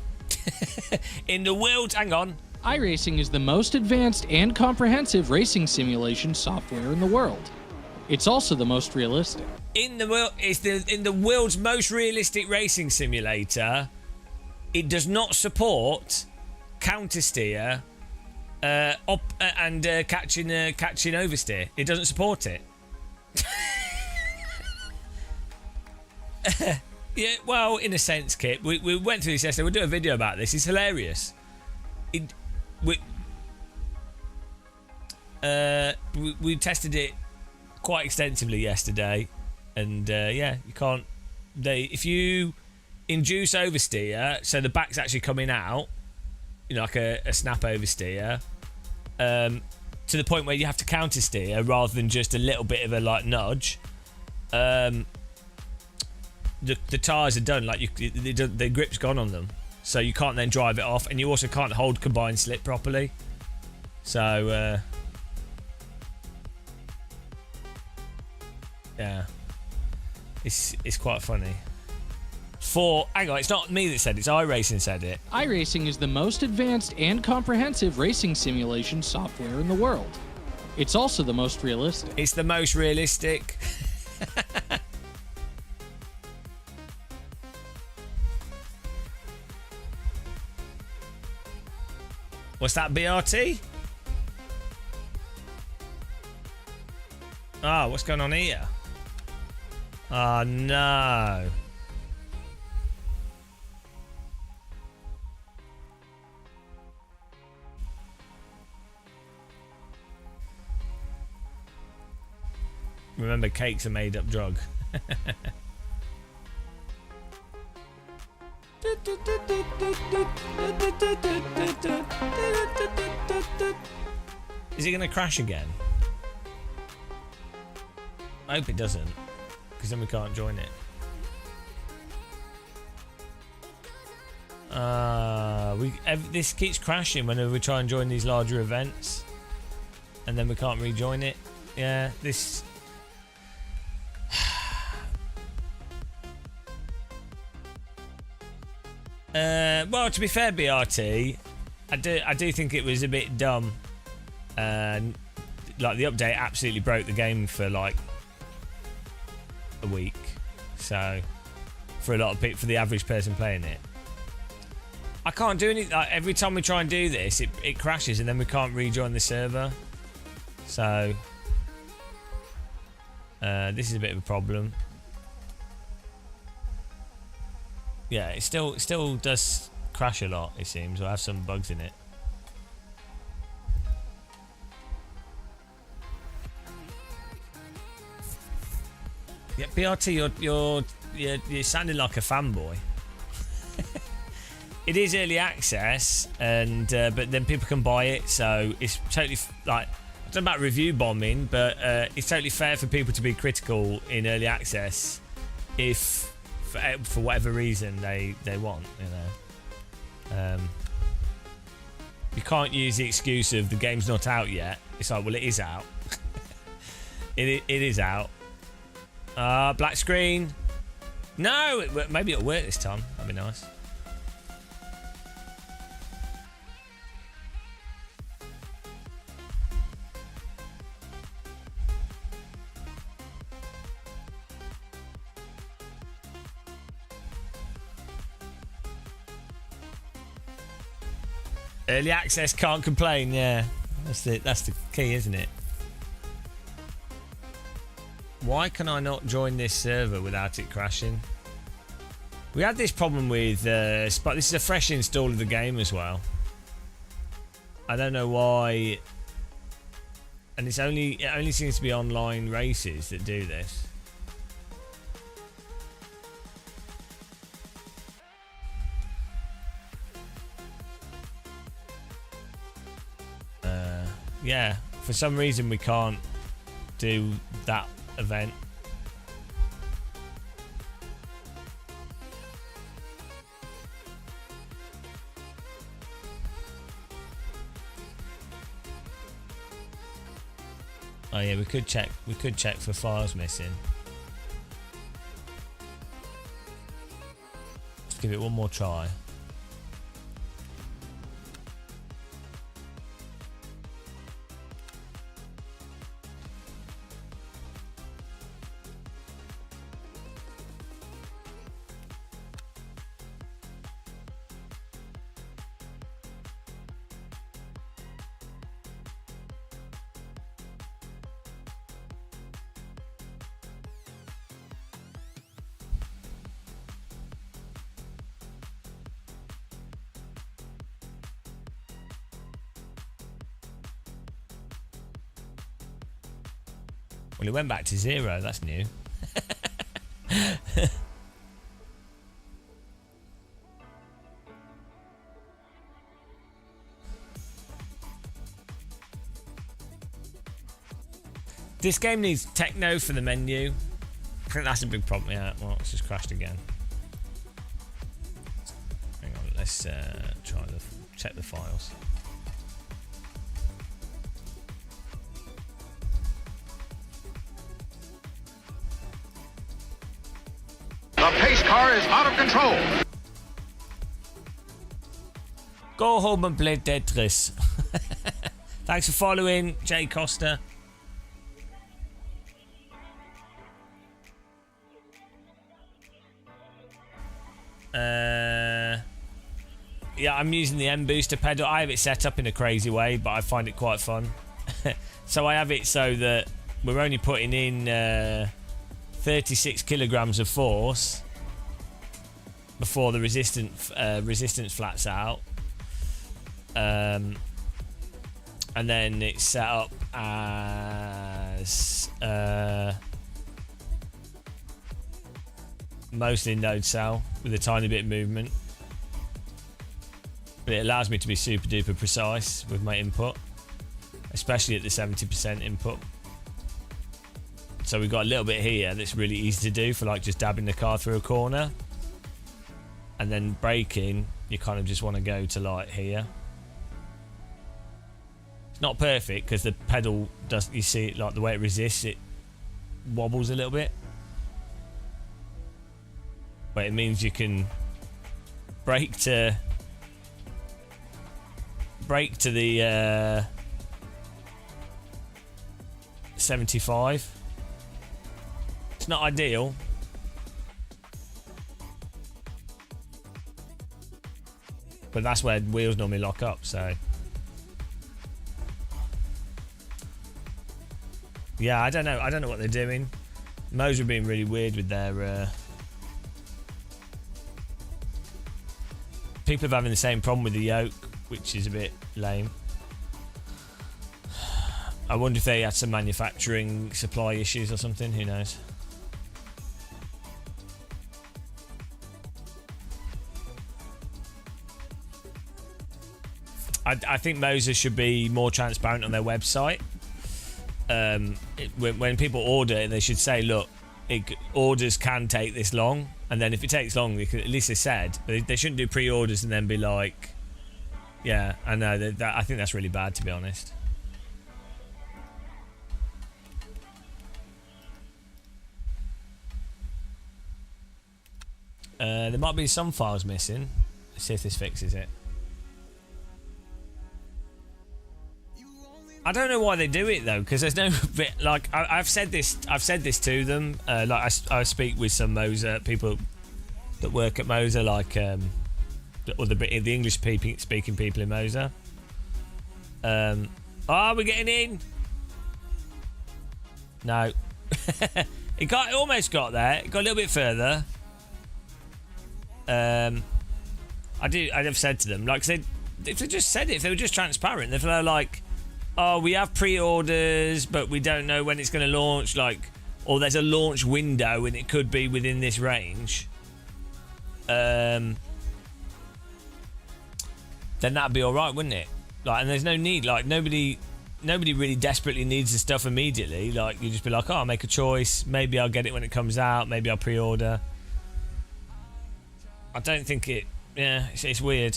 In the world, hang on. iRacing is the most advanced and comprehensive racing simulation software in the world. It's also the most realistic. In the world, it's in the world's most realistic racing simulator. It does not support countersteer and catching oversteer. It doesn't support it. Yeah, well, in a sense, Kit, we went through this yesterday. We'll do a video about this. It's hilarious. We tested it quite extensively yesterday, and yeah, you can't. If you induce oversteer, so the back's actually coming out, you know, like a snap oversteer, to the point where you have to countersteer rather than just a little bit of a like nudge. The tyres are done, like the grip's gone on them, so you can't then drive it off, and you also can't hold combined slip properly. So yeah, it's quite funny. Hang on, it's not me that said it, it's iRacing said it. iRacing is the most advanced and comprehensive racing simulation software in the world. It's also the most realistic. It's the most realistic. What's that, BRT? Oh, what's going on here? Oh, no. Remember, cake's a made-up drug. Is it going to crash again? I hope it doesn't, because then we can't join it. This keeps crashing whenever we try and join these larger events, and then we can't rejoin it. Yeah, this. Well, to be fair, BRT, I do think it was a bit dumb. Like the update absolutely broke the game for like a week. So for a lot of people, for the average person playing it, I can't do anything. Like, every time we try and do this, it crashes, and then we can't rejoin the server. So this is a bit of a problem. Yeah, it still does crash a lot, it seems, or have some bugs in it. Yeah, BRT, you're sounding like a fanboy. It is early access, and but then people can buy it, so it's totally like, I don't know about review bombing, but it's totally fair for people to be critical in early access if for whatever reason they want, you know. You can't use the excuse of the game's not out yet. It's like, well, it is out. it is out. Black screen. No, maybe it'll work this time. That'd be nice. Early access can't complain, yeah. That's the key, isn't it? Why can I not join this server without it crashing? We had this problem with this is a fresh install of the game as well. I don't know why. And it only seems to be online races that do this. Yeah, for some reason we can't do that event. Oh yeah, we could check for files missing. Let's give it one more try. Well, it went back to 0. That's new. This game needs techno for the menu. I think that's a big problem. Yeah, well, it's just crashed again. Hang on, let's try to check the files. The pace car is out of control. Go home and play Tetris. Thanks for following, Jay Costa. Yeah, I'm using the M booster pedal. I have it set up in a crazy way, but I find it quite fun. So I have it so that we're only putting in 36 kilograms of force before the resistance flats out, and then it's set up as mostly node cell with a tiny bit of movement. But it allows me to be super duper precise with my input, especially at the 70% input. So we've got a little bit here that's really easy to do for like just dabbing the car through a corner. And then braking, you kind of just want to go to like here. It's not perfect because the pedal does, you see it like the way it resists, it wobbles a little bit. But it means you can brake to the 75. It's not ideal. But that's where wheels normally lock up, so. Yeah, I don't know what they're doing. Moser are being really weird with their people are having the same problem with the yoke, which is a bit lame. I wonder if they had some manufacturing supply issues or something, who knows. I think Moser should be more transparent on their website. When people order, they should say, look, orders can take this long, and then if it takes long, at least they said. They shouldn't do pre-orders and then be like, yeah, I know. I think that's really bad, to be honest. There might be some files missing. Let's see if this fixes it. I don't know why they do it though, because there's no bit like I've said this to them. Like I speak with some Moser people that work at Moser, like or the English speaking people in Moser. Oh, we're getting in. No, it almost got there. It got a little bit further. I've said to them, like, if they just said it, if they were just transparent, if they're like, oh, we have pre-orders, but we don't know when it's going to launch, like, or there's a launch window and it could be within this range, then that'd be all right, wouldn't it? Like, and there's no need, like, nobody really desperately needs the stuff immediately. Like, you just be like, oh, I'll make a choice. Maybe I'll get it when it comes out. Maybe I'll pre-order. I don't think it. Yeah, it's weird.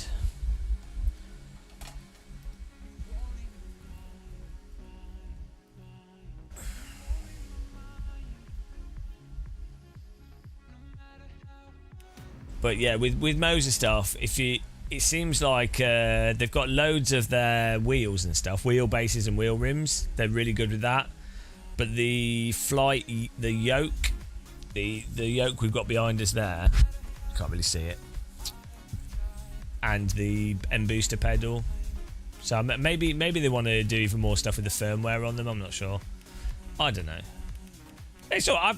But yeah, with Moser stuff, it seems like they've got loads of their wheels and stuff, wheel bases and wheel rims. They're really good with that. But the yoke, the yoke we've got behind us there, can't really see it, and the M booster pedal. So maybe they want to do even more stuff with the firmware on them. I'm not sure. I don't know. It's all,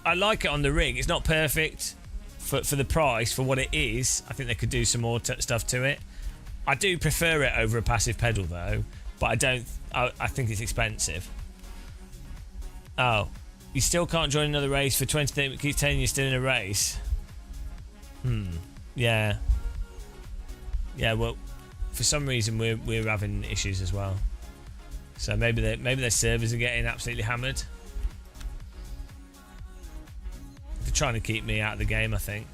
I like it on the rig. It's not perfect for the price, for what it is. I think they could do some more stuff to it. I do prefer it over a passive pedal though, but I think it's expensive. Oh, you still can't join another race for 20. Keeps telling you you're still in a race. Yeah. Yeah. Well, for some reason we're having issues as well. So maybe their servers are getting absolutely hammered. They're trying to keep me out of the game, I think.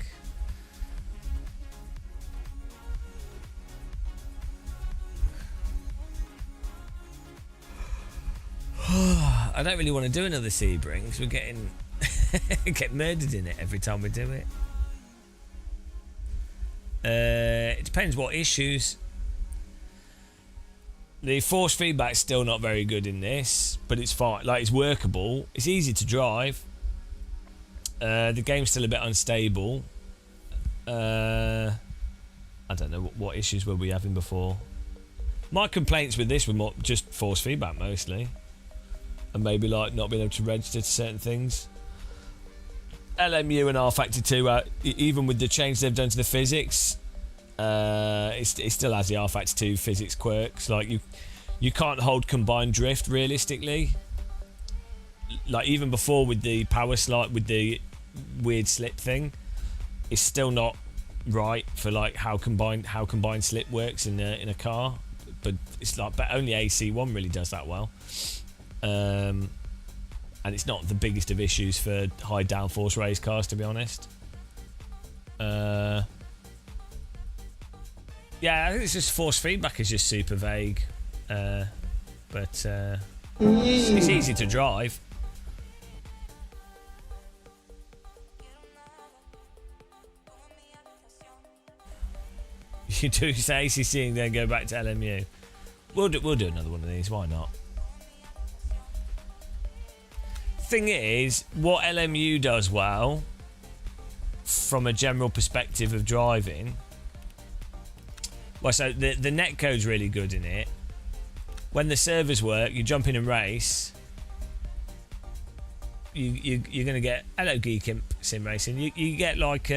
I don't really want to do another Sebring because we're getting get murdered in it every time we do it. It depends what issues. The force feedback's still not very good in this, but it's fine. Like, it's workable. It's easy to drive. The game's still a bit unstable. I don't know what issues were we having before. My complaints with this were more just force feedback mostly, and maybe like not being able to register to certain things. LMU and rFactor 2, even with the change they've done to the physics, it still has the rFactor 2 physics quirks. Like you can't hold combined drift realistically. Like even before with the power slide, with the weird slip thing, it's still not right for like how combined slip works in a car. But it's like, but only AC1 really does that well. And it's not the biggest of issues for high downforce race cars, to be honest. Yeah, I think it's just force feedback is just super vague. But it's easy to drive. You do say ACC and then go back to LMU. We'll do another one of these. Why not? Thing is, what LMU does well, from a general perspective of driving. Well, so the netcode's really good in it. When the servers work, you jump in and race. You're gonna get Geek Imp Sim Racing. You get like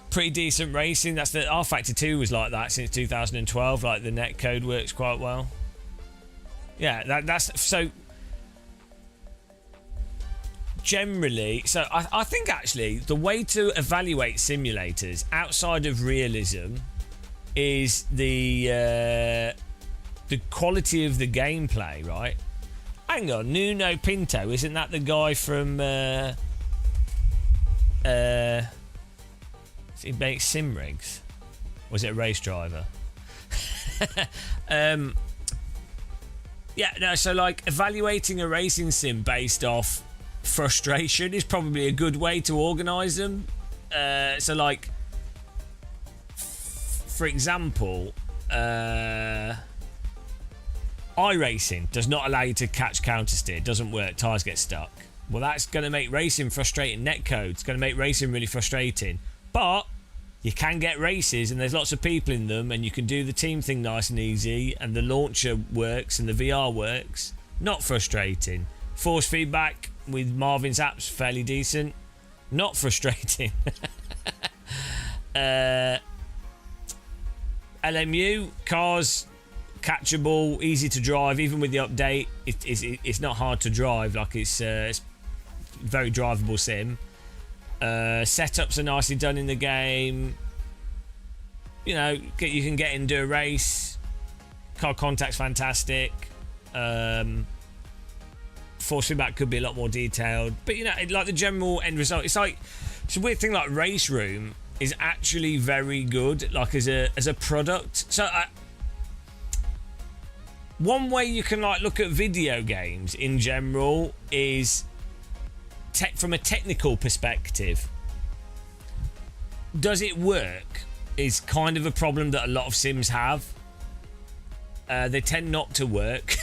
pretty decent racing. That's the rFactor 2 was like that since 2012. Like the netcode works quite well. Yeah, that's so. Generally, so I think actually the way to evaluate simulators outside of realism is the quality of the gameplay, right? Hang on, Nuno Pinto, isn't that the guy from he makes sim rigs? Was it a race driver? Yeah, no, so like evaluating a racing sim based off frustration is probably a good way to organise them. So like, for example, iRacing does not allow you to catch counter steer. It doesn't work. Tyres get stuck. Well, that's going to make racing frustrating. Netcode, it's going to make racing really frustrating. But you can get races and there's lots of people in them and you can do the team thing nice and easy and the launcher works and the VR works. Not frustrating. Force feedback with Marvin's app's fairly decent. Not frustrating. LMU, cars, catchable, easy to drive. Even with the update, it's not hard to drive. Like it's very drivable sim. Setups are nicely done in the game. You know, you can get into a race. Car contact's fantastic. Force feedback could be a lot more detailed, but you know, like the general end result, it's a weird thing. Like Race Room is actually very good, like as a product. So one way you can like look at video games in general is from a technical perspective. does it work is kind of a problem that a lot of sims have. They tend not to work.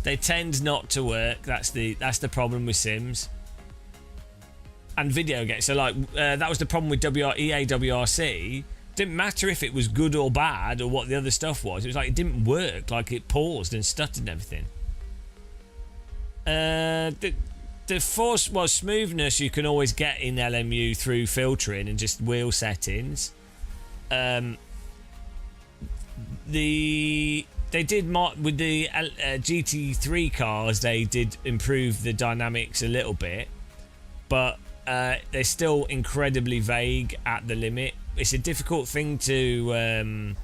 They tend not to work. That's the problem with sims and video games. So like that was the problem with EA WRC. Didn't matter if it was good or bad or what the other stuff was. It was like it didn't work. Like it paused and stuttered and everything. The force smoothness you can always get in LMU through filtering and just wheel settings. They did with the GT3 cars. They did improve the dynamics a little bit, but they're still incredibly vague at the limit. It's a difficult thing to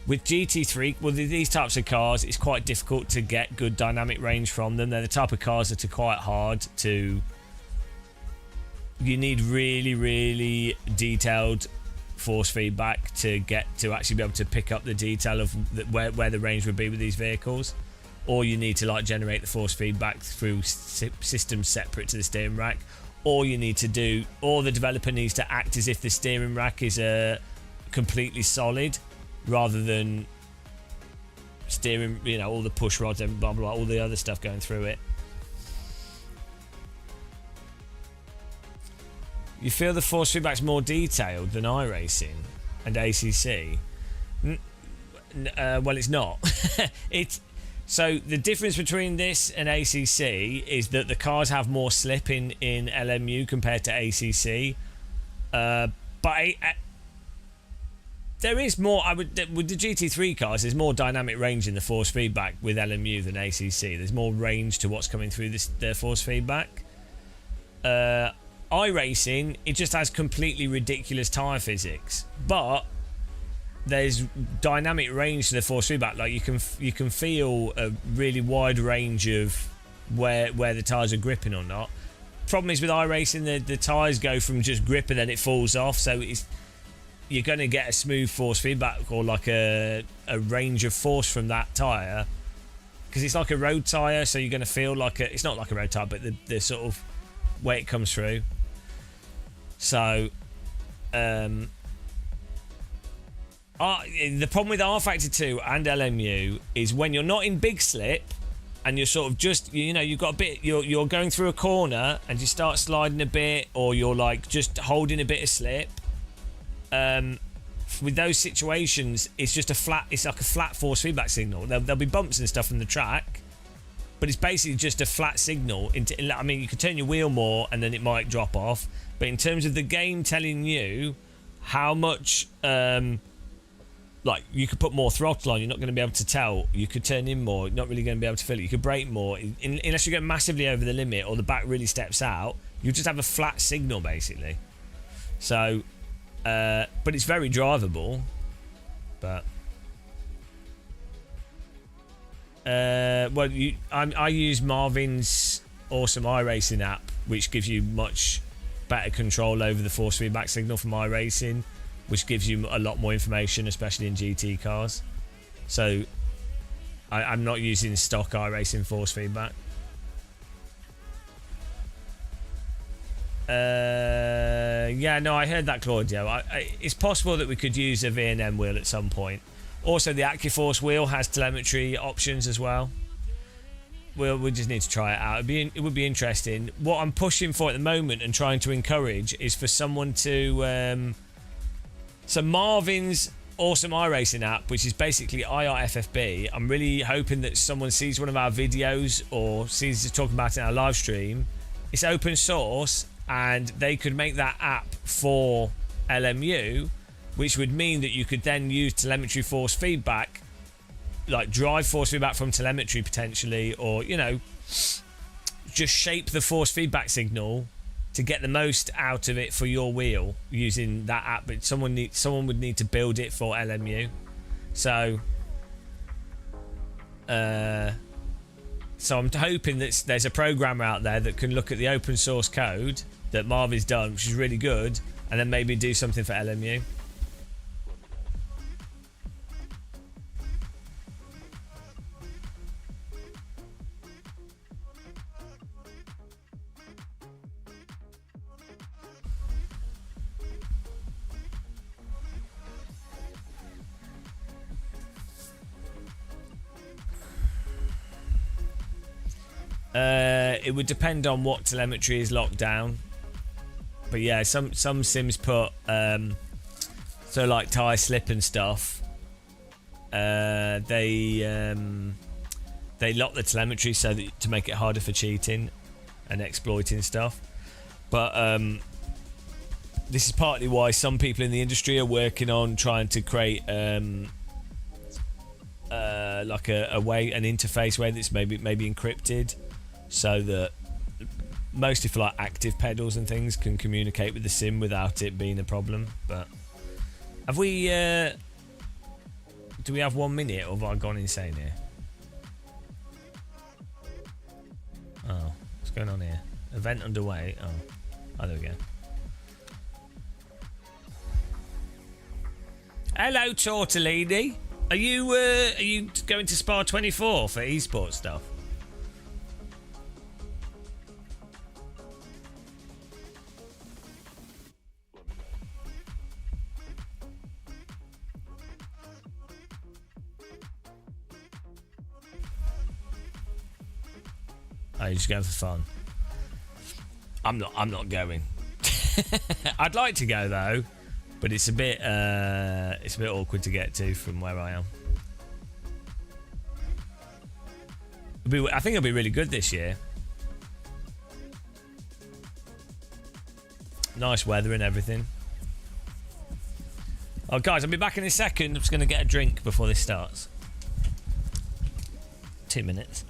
with GT3. Well, these types of cars, it's quite difficult to get good dynamic range from them. They're the type of cars that are quite hard to. You need really, really detailed force feedback to actually be able to pick up the detail of where the range would be with these vehicles, or you need to like generate the force feedback through systems separate to the steering rack, or you need to do, or the developer needs to act as if the steering rack is completely solid rather than steering, you know, all the push rods and blah blah, all the other stuff going through it. You feel the force feedback's more detailed than iRacing and ACC? Well, it's not. So the difference between this and ACC is that the cars have more slip in LMU compared to ACC. But there is more. With the GT3 cars, there's more dynamic range in the force feedback with LMU than ACC. There's more range to what's coming through the force feedback. iRacing, it just has completely ridiculous tyre physics, but there's dynamic range to the force feedback. Like you can feel a really wide range of where the tyres are gripping or not. Problem is with iRacing, the tyres go from just grip and then it falls off, so you're going to get a smooth force feedback or like a range of force from that tyre because it's like a road tyre, so you're going to feel like it's not like a road tyre, but the sort of way it comes through. So the problem with rFactor 2 and LMU is when you're not in big slip and you're sort of just, you know, you've got a bit, you're going through a corner and you start sliding a bit, or you're like just holding a bit of slip. With those situations, it's just it's like a flat force feedback signal. There'll be bumps and stuff in the track, but it's basically just a flat signal. I mean, you could turn your wheel more and then it might drop off. But in terms of the game telling you how much, like you could put more throttle on, you're not going to be able to tell. You could turn in more, you're not really going to be able to feel it. You could brake more, unless you get massively over the limit or the back really steps out. You just have a flat signal basically. So, but it's very drivable. But well, I use Marvin's awesome iRacing app, which gives you much better control over the force feedback signal from iRacing, which gives you a lot more information, especially in GT cars. So I'm not using stock iRacing force feedback. Yeah, no, I heard that, Claudio. It's possible that we could use a V&M wheel at some point. Also, the AccuForce wheel has telemetry options as well. We just need to try it out. It would be interesting. What I'm pushing for at the moment and trying to encourage is for someone to... so Marvin's awesome iRacing app, which is basically IRFFB, I'm really hoping that someone sees one of our videos or sees us talking about it in our live stream. It's open source and they could make that app for LMU, which would mean that you could then use telemetry force feedback, like drive force feedback from telemetry potentially, or, you know, just shape the force feedback signal to get the most out of it for your wheel using that app. But someone would need to build it for LMU. So so I'm hoping that there's a programmer out there that can look at the open source code that Marv has done, which is really good, and then maybe do something for LMU. It would depend on what telemetry is locked down. But yeah, some sims put so like tire slip and stuff. They lock the telemetry so that to make it harder for cheating and exploiting stuff. But this is partly why some people in the industry are working on trying to create like an interface way that's maybe encrypted, so that mostly for like active pedals and things can communicate with the sim without it being a problem. But have we? Do we have 1 minute, or have I gone insane here? Oh, what's going on here? Event underway. Oh, there we go. Hello, Tortellini. Are you going to Spa 24 for esports stuff? Oh, you're just going for fun. I'm not going. I'd like to go though, but it's a bit awkward to get to from where I am. I think it'll be really good this year. Nice weather and everything. Oh, guys, I'll be back in a second. I'm just going to get a drink before this starts. 2 minutes.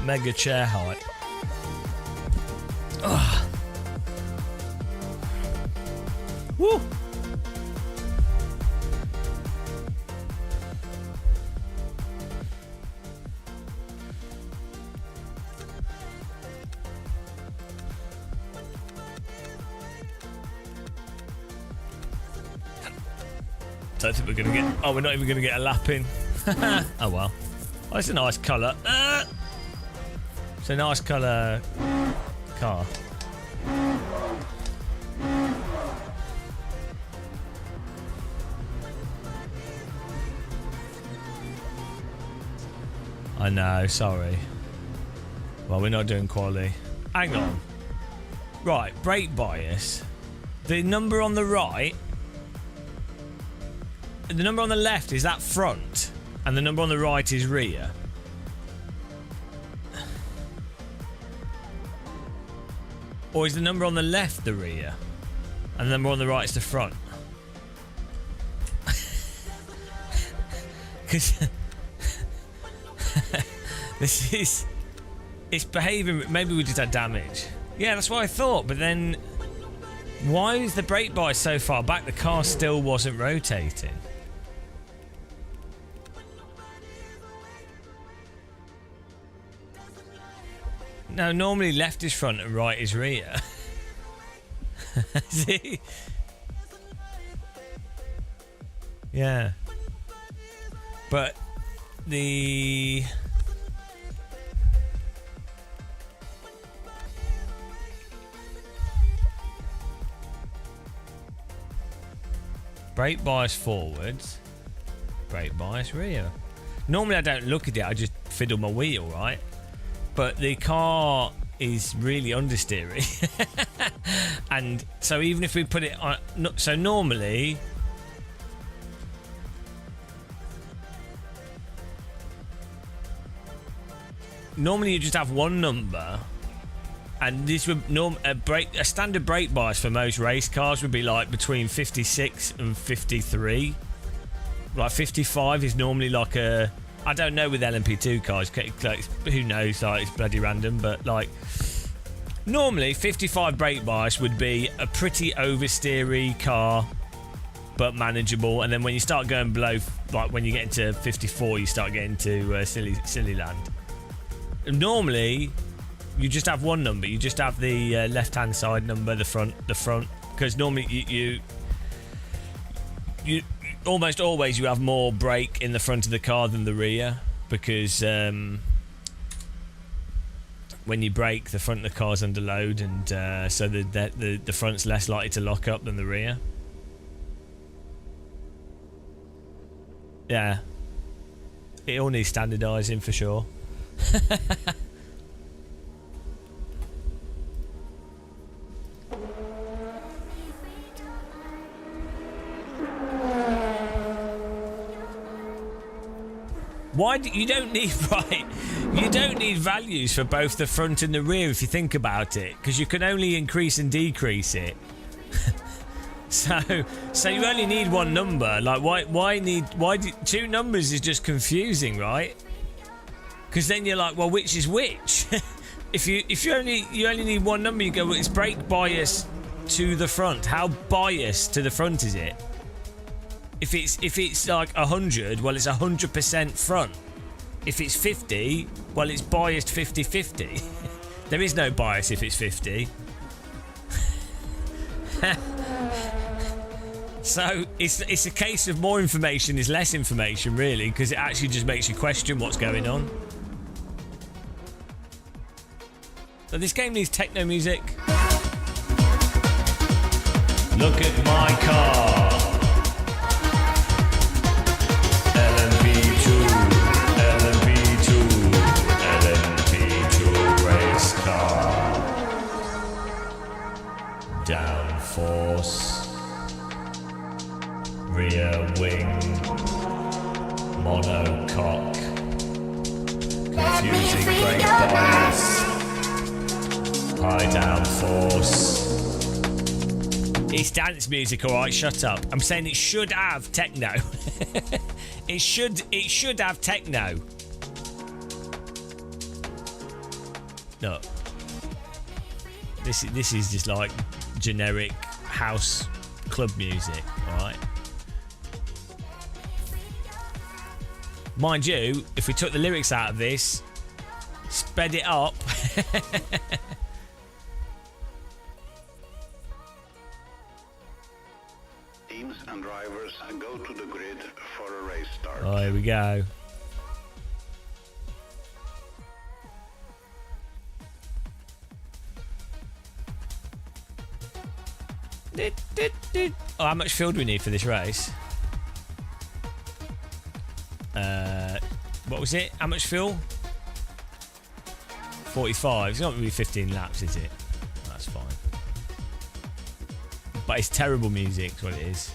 Mega chair height. Ugh. Woo. Don't think we're gonna get. Oh, we're not even gonna get a lap in. Oh well. Oh, it's a nice colour. It's a nice colour car. I know, sorry. Well, we're not doing quality. Hang on. Right, brake bias. The number on the right. The number on the left, is that front? And the number on the right is rear. Or is the number on the left the rear? And the number on the right is the front? Because this is... It's behaving... Maybe we just had damage. Yeah, that's what I thought. But then... Why is the brake bias so far back? The car still wasn't rotating. No, normally left is front and right is rear. See? Yeah. But the... Brake bias forwards, brake bias rear. Normally I don't look at it, I just fiddle my wheel, right? But the car is really understeery. And so even if we put it on... So normally... Normally you just have one number. And this would... A standard brake bias for most race cars would be like between 56 and 53. Like 55 is normally like a... I don't know with LMP2 cars, like, who knows, like, it's bloody random, but like normally 55 brake bias would be a pretty oversteery car but manageable, and then when you start going below, like when you get into 54 you start getting to silly land. Normally you just have one number, you just have the left hand side number, the front, because normally you almost always you have more brake in the front of the car than the rear, because when you brake, the front of the car's under load, and so the front's less likely to lock up than the rear. Yeah, it all needs standardising for sure. Why do you don't need you don't need values for both the front and the rear if you think about it, because you can only increase and decrease it. so you only need one number. Like why two numbers is just confusing, right? Because then you're like, well, which is which? if you only need one number, you go, well, it's brake bias to the front. How biased to the front is it? If it's like 100, well, it's 100% front. If it's 50, well, it's biased 50-50. There is no bias if it's 50. So it's a case of more information is less information, really, because it actually just makes you question what's going on. So this game needs techno music. Look at my car. High down force. It's dance music, alright, shut up. I'm saying it should have techno. it should have techno. Look. This is just like generic house club music, alright? Mind you, if we took the lyrics out of this, sped it up. Teams and drivers go to the grid for a race start. Oh, here we go. Oh, how much fuel do we need for this race? What was it? How much fuel? 45. It's not going to be 15 laps, is it? That's fine. But it's terrible music, is what it is.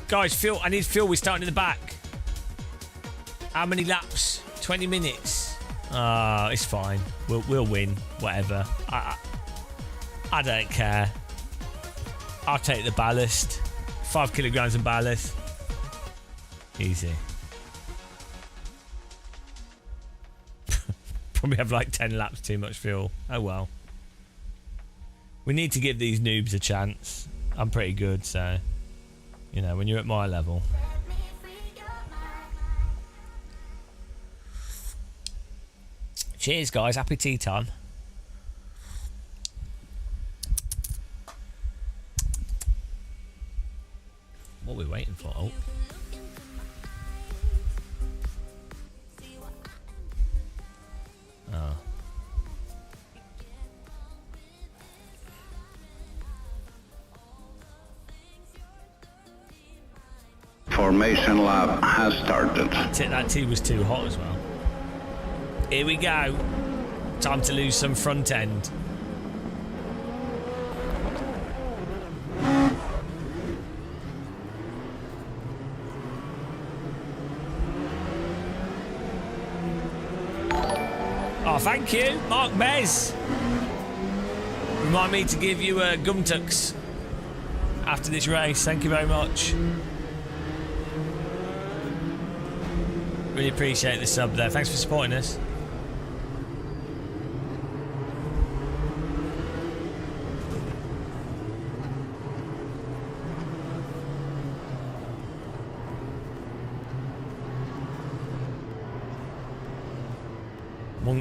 Guys, fuel. I need fuel. We're starting in the back. How many laps? 20 minutes. It's fine. We'll win. Whatever. I don't care. I'll take the ballast. 5 kilograms of ballast. Easy. Probably have like 10 laps too much fuel. Oh well. We need to give these noobs a chance. I'm pretty good, so you know, when you're at my level. Cheers guys, happy tea time. What are we waiting for? Oh. Oh. Formation lap has started. That tea was too hot as well. Here we go. Time to lose some front end. Oh, thank you, Mark Bez. Remind me to give you gumtucks after this race. Thank you very much. Really appreciate the sub there. Thanks for supporting us.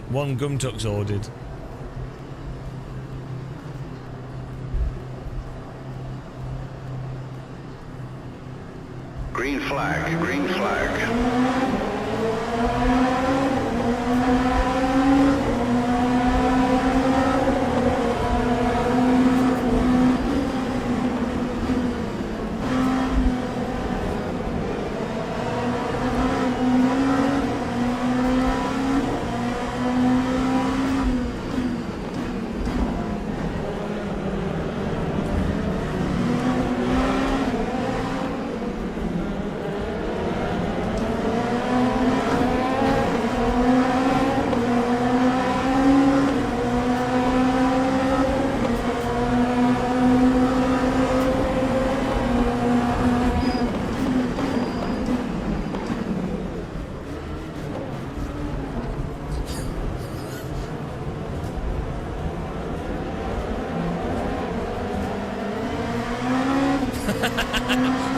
One gumtuck's ordered. Green flag, green flag.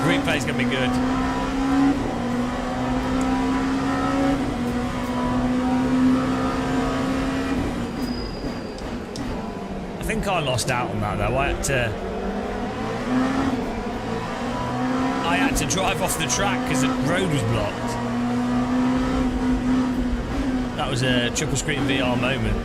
Replay's gonna be good. I think I lost out on that though. I had to drive off the track because the road was blocked. That was a triple screen VR moment.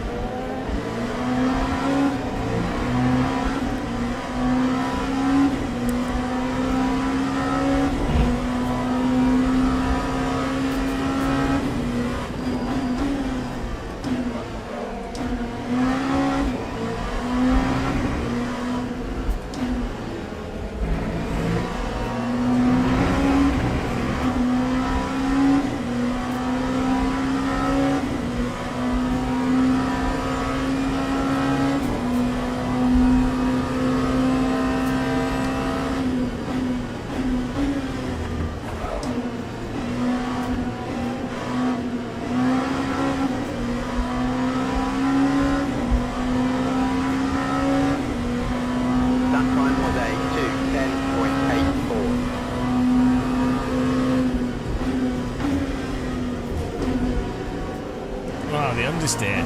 Oh, the understeer.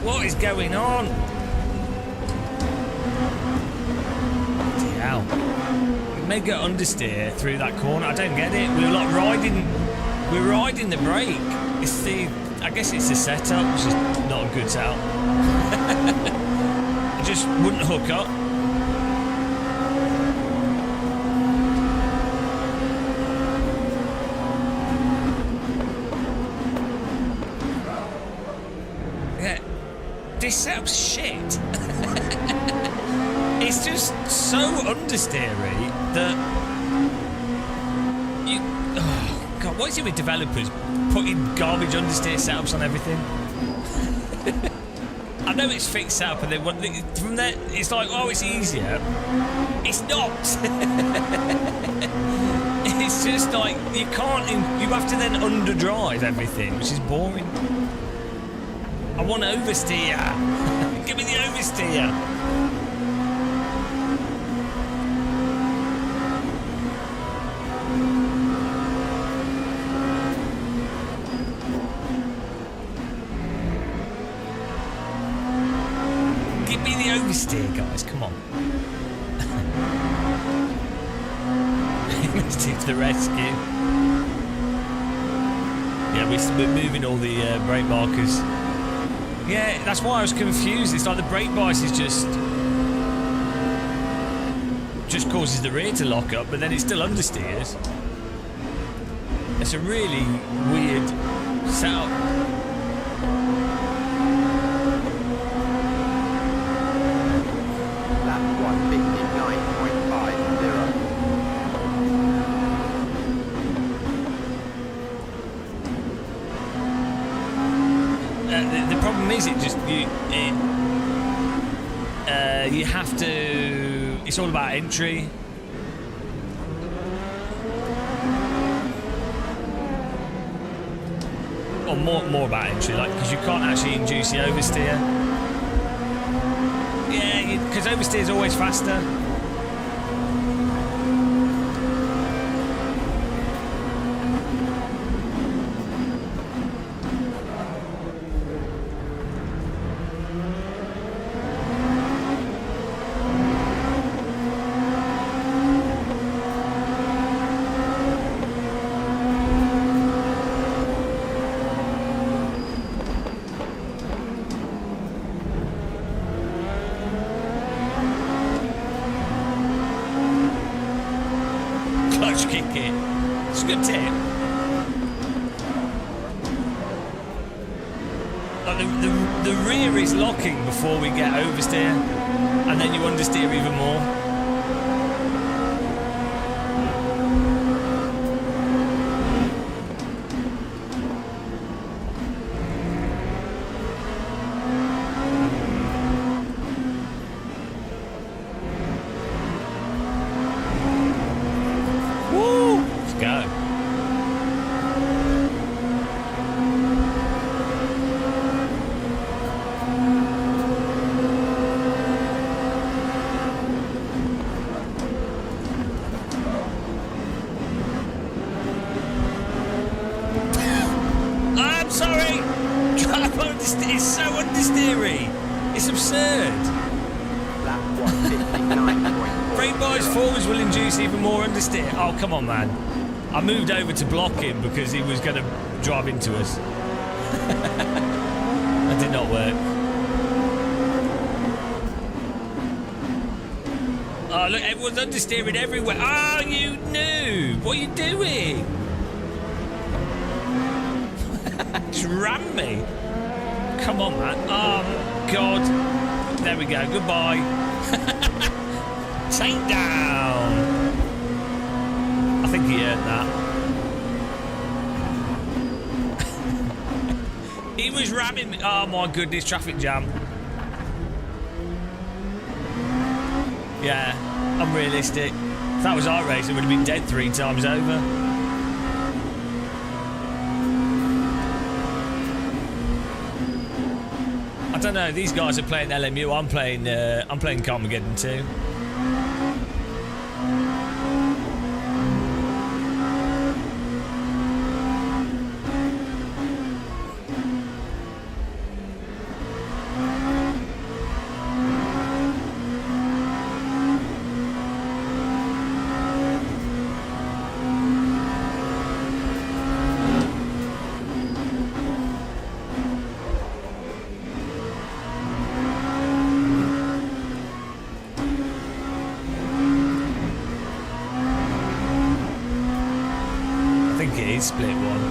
What is going on? Bloody hell. Mega understeer through that corner. I don't get it. We were like riding the brake. It's the, I guess it's the setup. It's just not a good setup. It just wouldn't hook up. This setup's shit. It's just so understeery that you. Oh God, what is it with developers putting garbage understeer setups on everything? I know it's fixed setup, and they want from there. It's like, oh, it's easier. It's not. It's just like you can't. You have to then underdrive everything, which is boring. I want oversteer. Give me the oversteer. Give me the oversteer, guys. Come on. To the rescue. Yeah, we're moving all the brake markers. Yeah, that's why I was confused. It's like the brake bias is just causes the rear to lock up, but then it still understeers. It's a really weird setup. Lap 159.50. The problem is, you have to. It's all about entry. Or more about entry, like because you can't actually induce the oversteer. Yeah, because oversteer is always faster. Kick it. It's a good tip. Like the rear is locking before we get oversteer, and then you understeer even more. It's so understeery. It's absurd. Brake bias forwards will induce even more understeer. Oh, come on, man. I moved over to block him because he was going to drive into us. That did not work. Oh, look, everyone's understeering everywhere. Oh, you noob. What are you doing? Just ram me. Come on, man. Oh, God. There we go. Goodbye. Take down. I think he earned that. He was ramming me. Oh, my goodness. Traffic jam. Yeah, I'm realistic. If that was our race, it would have been dead 3 times over. I don't know. These guys are playing LMU. I'm playing Carmageddon too. split one.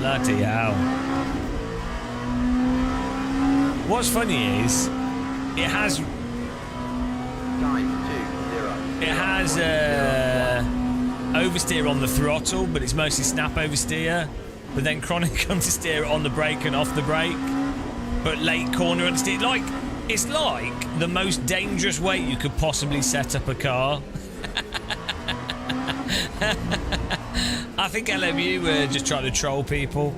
Bloody hell. What's funny is, it has oversteer on the throttle, but it's mostly snap oversteer. But then Chronic comes to steer it on the brake and off the brake. But late corner understeer. Like, it's like the most dangerous way you could possibly set up a car. I think LMU were just trying to troll people.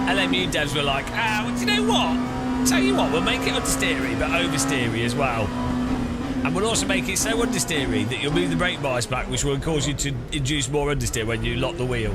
LMU devs were like, well, do you know what? Tell you what, we'll make it understeery, but oversteery as well. And we'll also make it so understeery that you'll move the brake bias back, which will cause you to induce more understeer when you lock the wheel.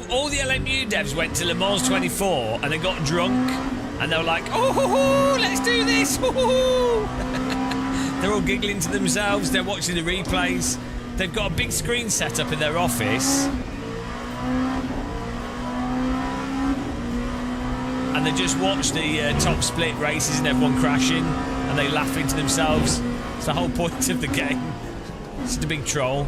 All the LMU devs went to Le Mans 24 and they got drunk and they were like, oh, let's do this. They're all giggling to themselves. They're watching the replays. They've got a big screen set up in their office. And they just watch the top split races and everyone crashing and they laughing to themselves. It's the whole point of the game. It's just a big troll.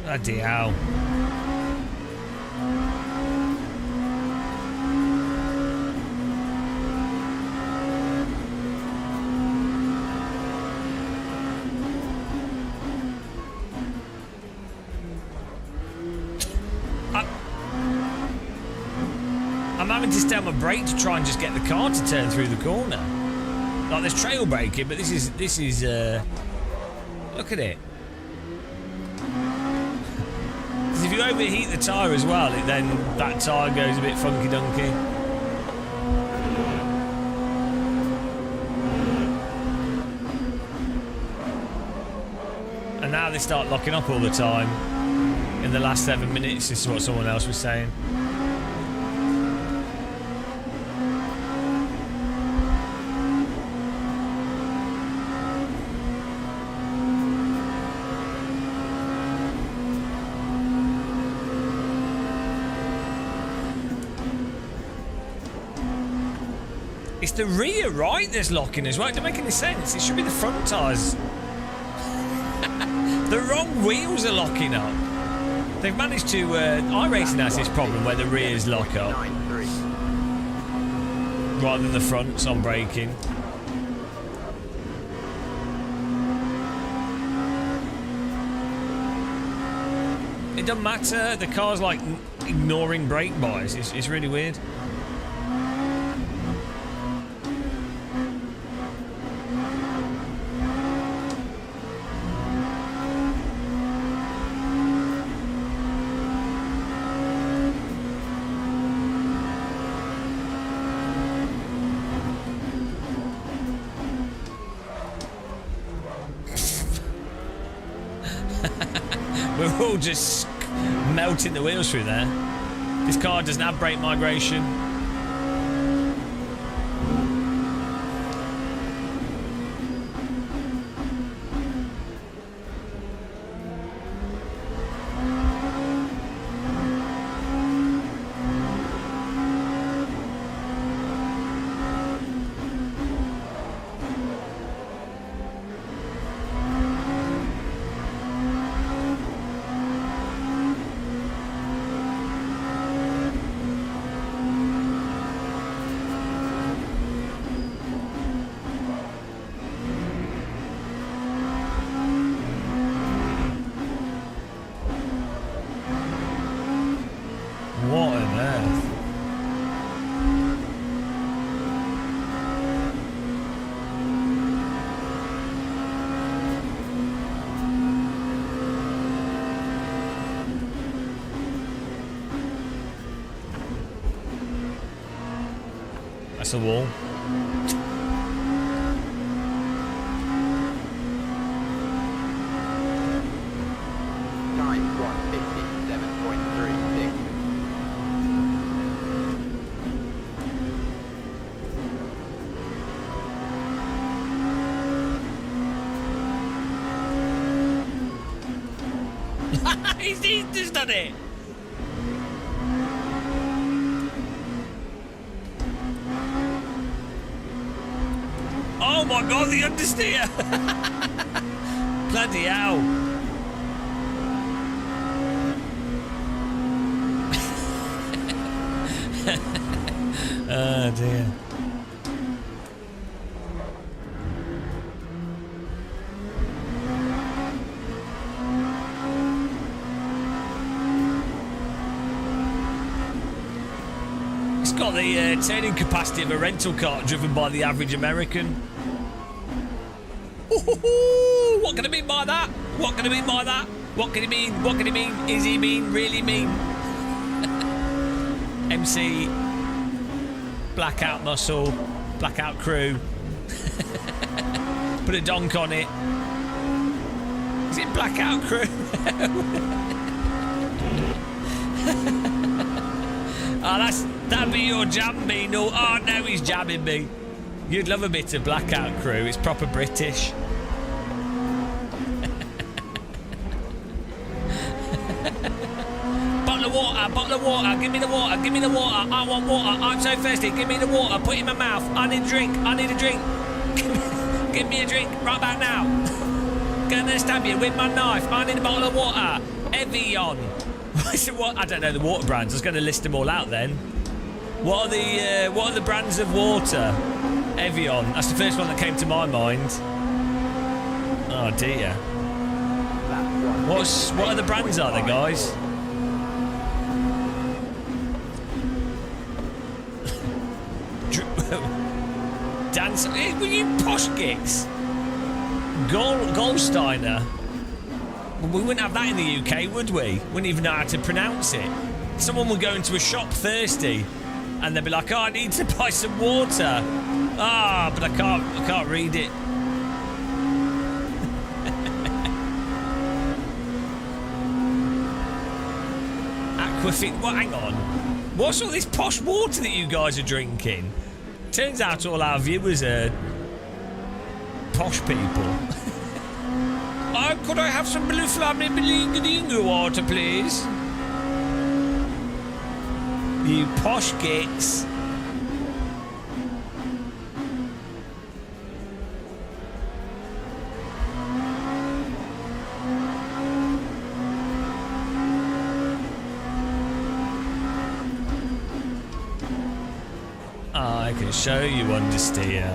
Bloody hell. I'm having to stay on my brake to try and just get the car to turn through the corner. Like there's trail braking, but this is look at it. If you overheat the tyre as well, then that tyre goes a bit funky-dunky. And now they start locking up all the time. In the last 7 minutes, this is what someone else was saying. It's the rear right that's locking as well. It doesn't make any sense. It should be the front tyres. The wrong wheels are locking up. They've managed to... iRacing has this problem where the rears lock up rather than the fronts on braking. It doesn't matter. The car's like ignoring brake bias. It's really weird. all just melting the wheels through there. This car doesn't have brake migration. What on earth? That's a wall. Time 157.36. He's just done it. Oh my god, the understeer! Bloody hell. Oh dear. It's got the turning capacity of a rental car driven by the average American. Ooh, what can it mean by that? What can it mean by that? What can it mean? What can it mean? Is he mean? Really mean? MC, blackout muscle, blackout crew. Put a donk on it. Is it blackout crew? Oh, that'd be your jam, Beano. Oh no, he's jamming me. You'd love a bit of blackout crew. It's proper British. Bottle of water, give me the water, give me the water. I want water, I'm so thirsty, give me the water, put it in my mouth. I need a drink, I need a drink. Give me a drink right about now. Gonna stab you with my knife. I need a bottle of water. Evian. What? I don't know the water brands. I was going to list them all out then. What are the brands of water? Evian. That's the first one that came to my mind. Oh dear. What other brands are there, guys? Dance. Were you posh gits? Goldsteiner. We wouldn't have that in the UK, would we? Wouldn't even know how to pronounce it. Someone would go into a shop thirsty, and they'd be like, "Oh, I need to buy some water." Ah, but I can't read it. Aquafit. Well, hang on. What's all this posh water that you guys are drinking? Turns out all our viewers are posh people. Oh, could I have some blue flamming bling water, please? You posh gits. I can show you understeer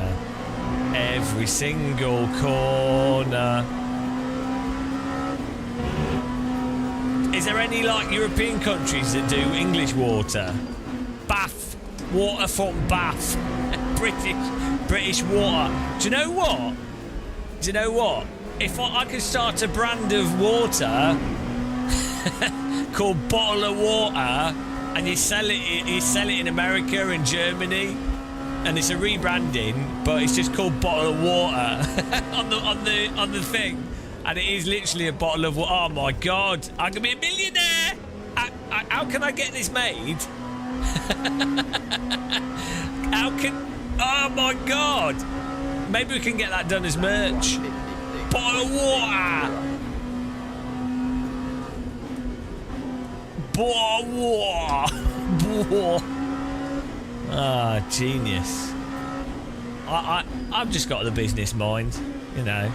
every single corner. Is there any like European countries that do English water? Bath, water from Bath, British water. Do you know what? Do you know what? If I could start a brand of water called Bottle of Water, and you sell it in America and Germany, and it's a rebranding, but it's just called Bottle of Water on the thing. And it is literally a bottle of water. Oh my God, I'm gonna be a millionaire. How can I get this made? How can, oh my God. Maybe we can get that done as merch. Bottle of water. Bottle of water. Ah, genius. I've just got the business mind, you know.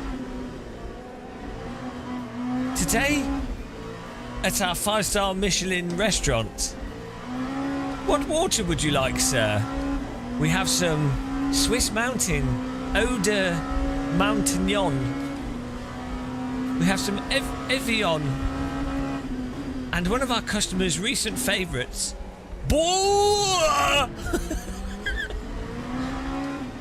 Today, at our 5-star Michelin restaurant. What water would you like, sir? We have some Swiss Mountain Eau de Mountignon. We have some Evian. And one of our customers' recent favourites.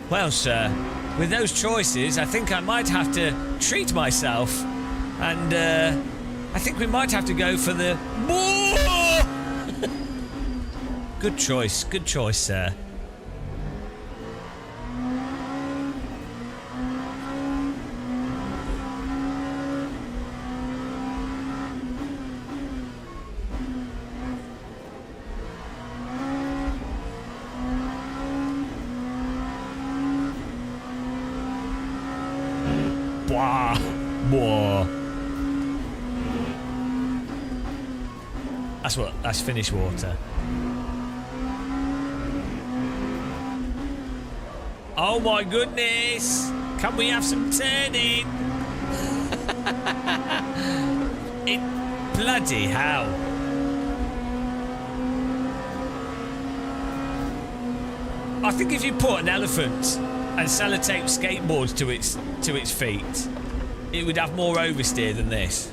Well, sir, with those choices, I think I might have to treat myself. And I think we might have to go for the... Good choice, sir. Whoa. That's Finnish water. Oh my goodness! Can we have some turning? Bloody hell. I think if you put an elephant and sellotape skateboards to its feet, it would have more oversteer than this.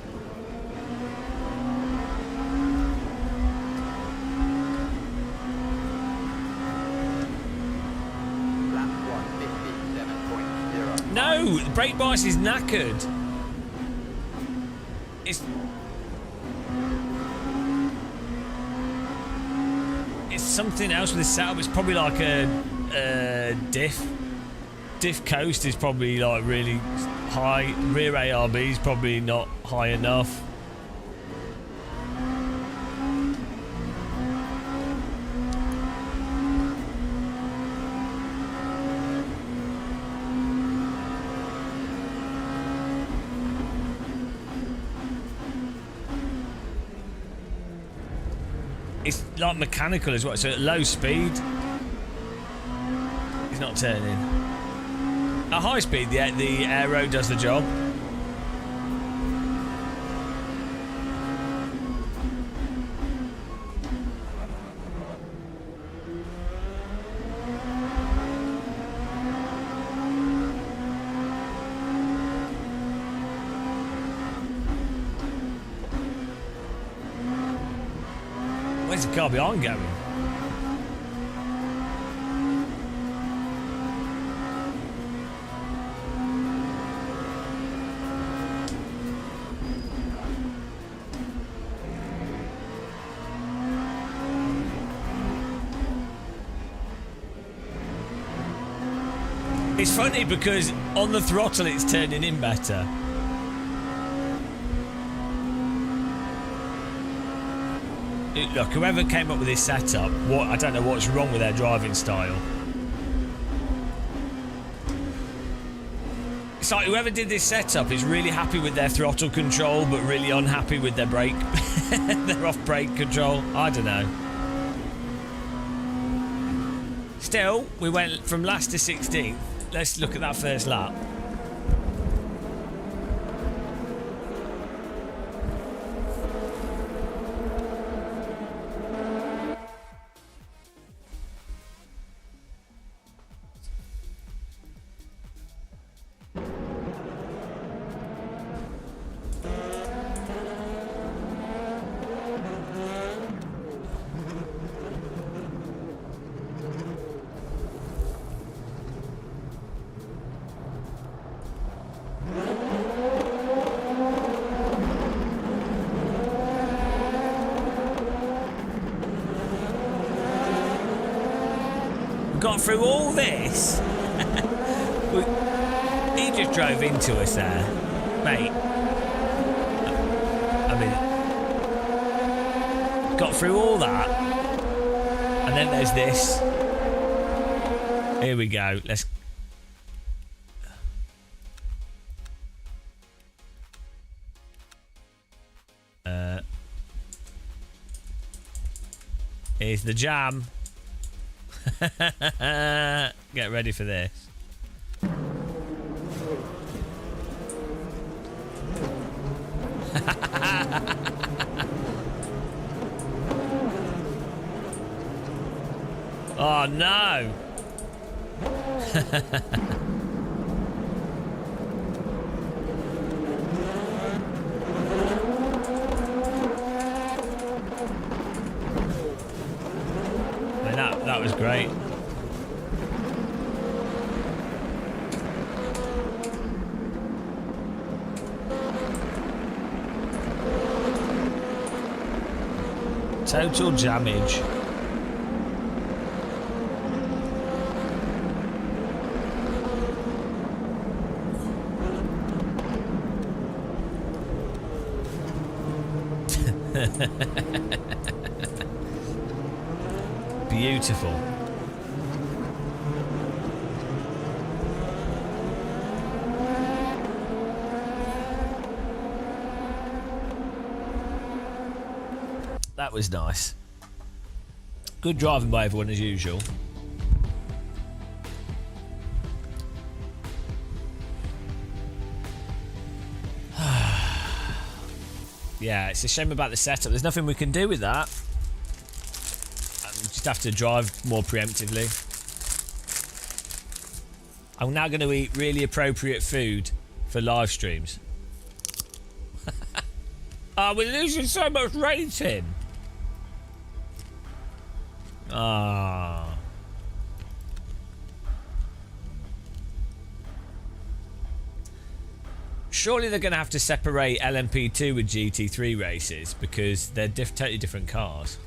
No, the brake bias is knackered. It's something else with the setup. It's probably like a diff. Diff coast is probably like really high. Rear ARB is probably not high enough. It's like mechanical as well, so at low speed, it's not turning. At high speed, the aero does the job. Where's the car behind going? It's funny because on the throttle it's turning in better. Look, whoever came up with this setup, I don't know what's wrong with their driving style. It's like whoever did this setup is really happy with their throttle control, but really unhappy with their brake, their off-brake control. I don't know. Still, we went from last to 16th. Let's look at that first lap. Got through all this. He just drove into us there, mate. I mean, got through all that, and then there's this. Here we go. Let's. Here's the jam. Get ready for this. Oh no! That was great. Total damage. Beautiful. That was nice. Good driving by everyone as usual. Yeah, it's a shame about the setup. There's nothing we can do with that. We just have to drive more preemptively. I'm now going to eat really appropriate food for live streams. Oh, we're losing so much rating. Ah. Surely they're going to have to separate LMP2 with GT3 races because they're totally different cars.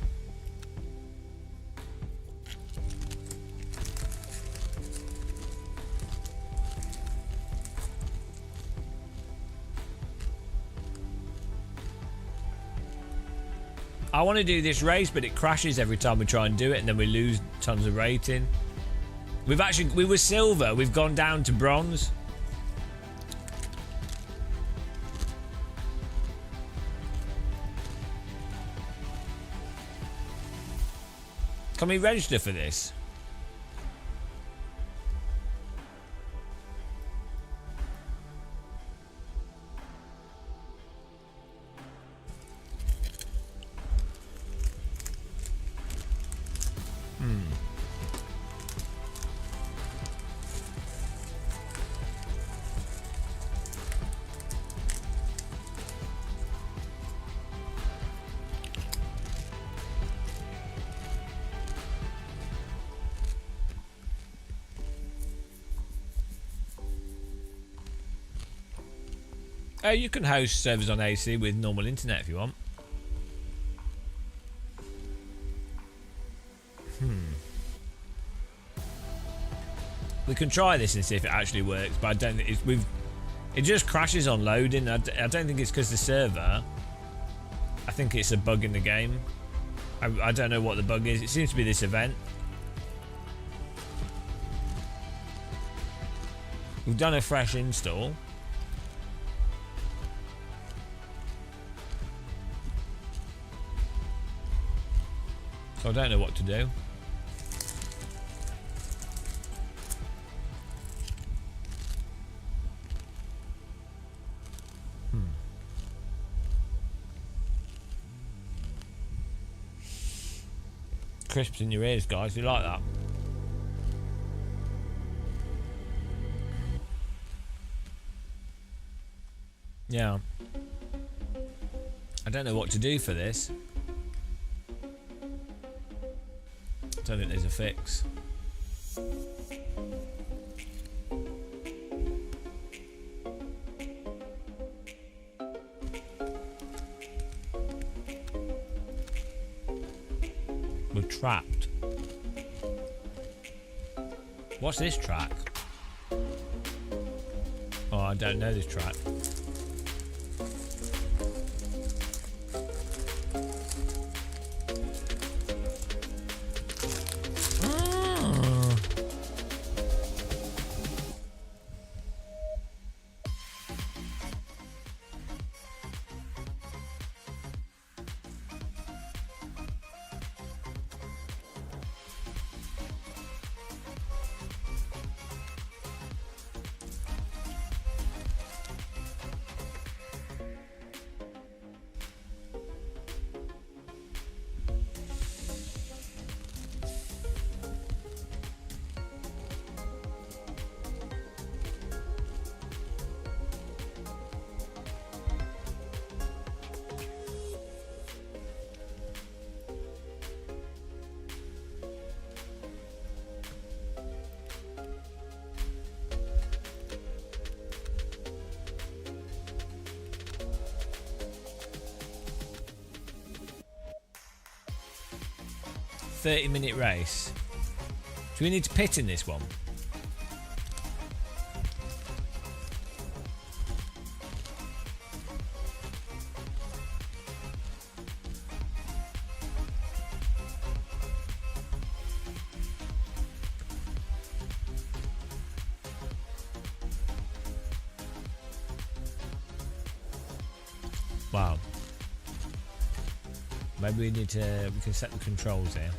I want to do this race, but it crashes every time we try and do it, and then we lose tons of rating. We were silver, we've gone down to bronze. Can we register for this? You can host servers on AC with normal internet if you want. We can try this and see if it actually works, but I don't think it just crashes on loading. I don't think it's because the server. I think it's a bug in the game. I don't know what the bug is. It seems to be this event. We've done a fresh install. So I don't know what to do. Crisps in your ears, guys. You like that? Yeah. I don't know what to do for this. I don't think there's a fix. We're trapped. What's this track? Oh, I don't know this track. 30-minute race. Do we need to pit in this one? Wow. Maybe we need to. We can set the controls here.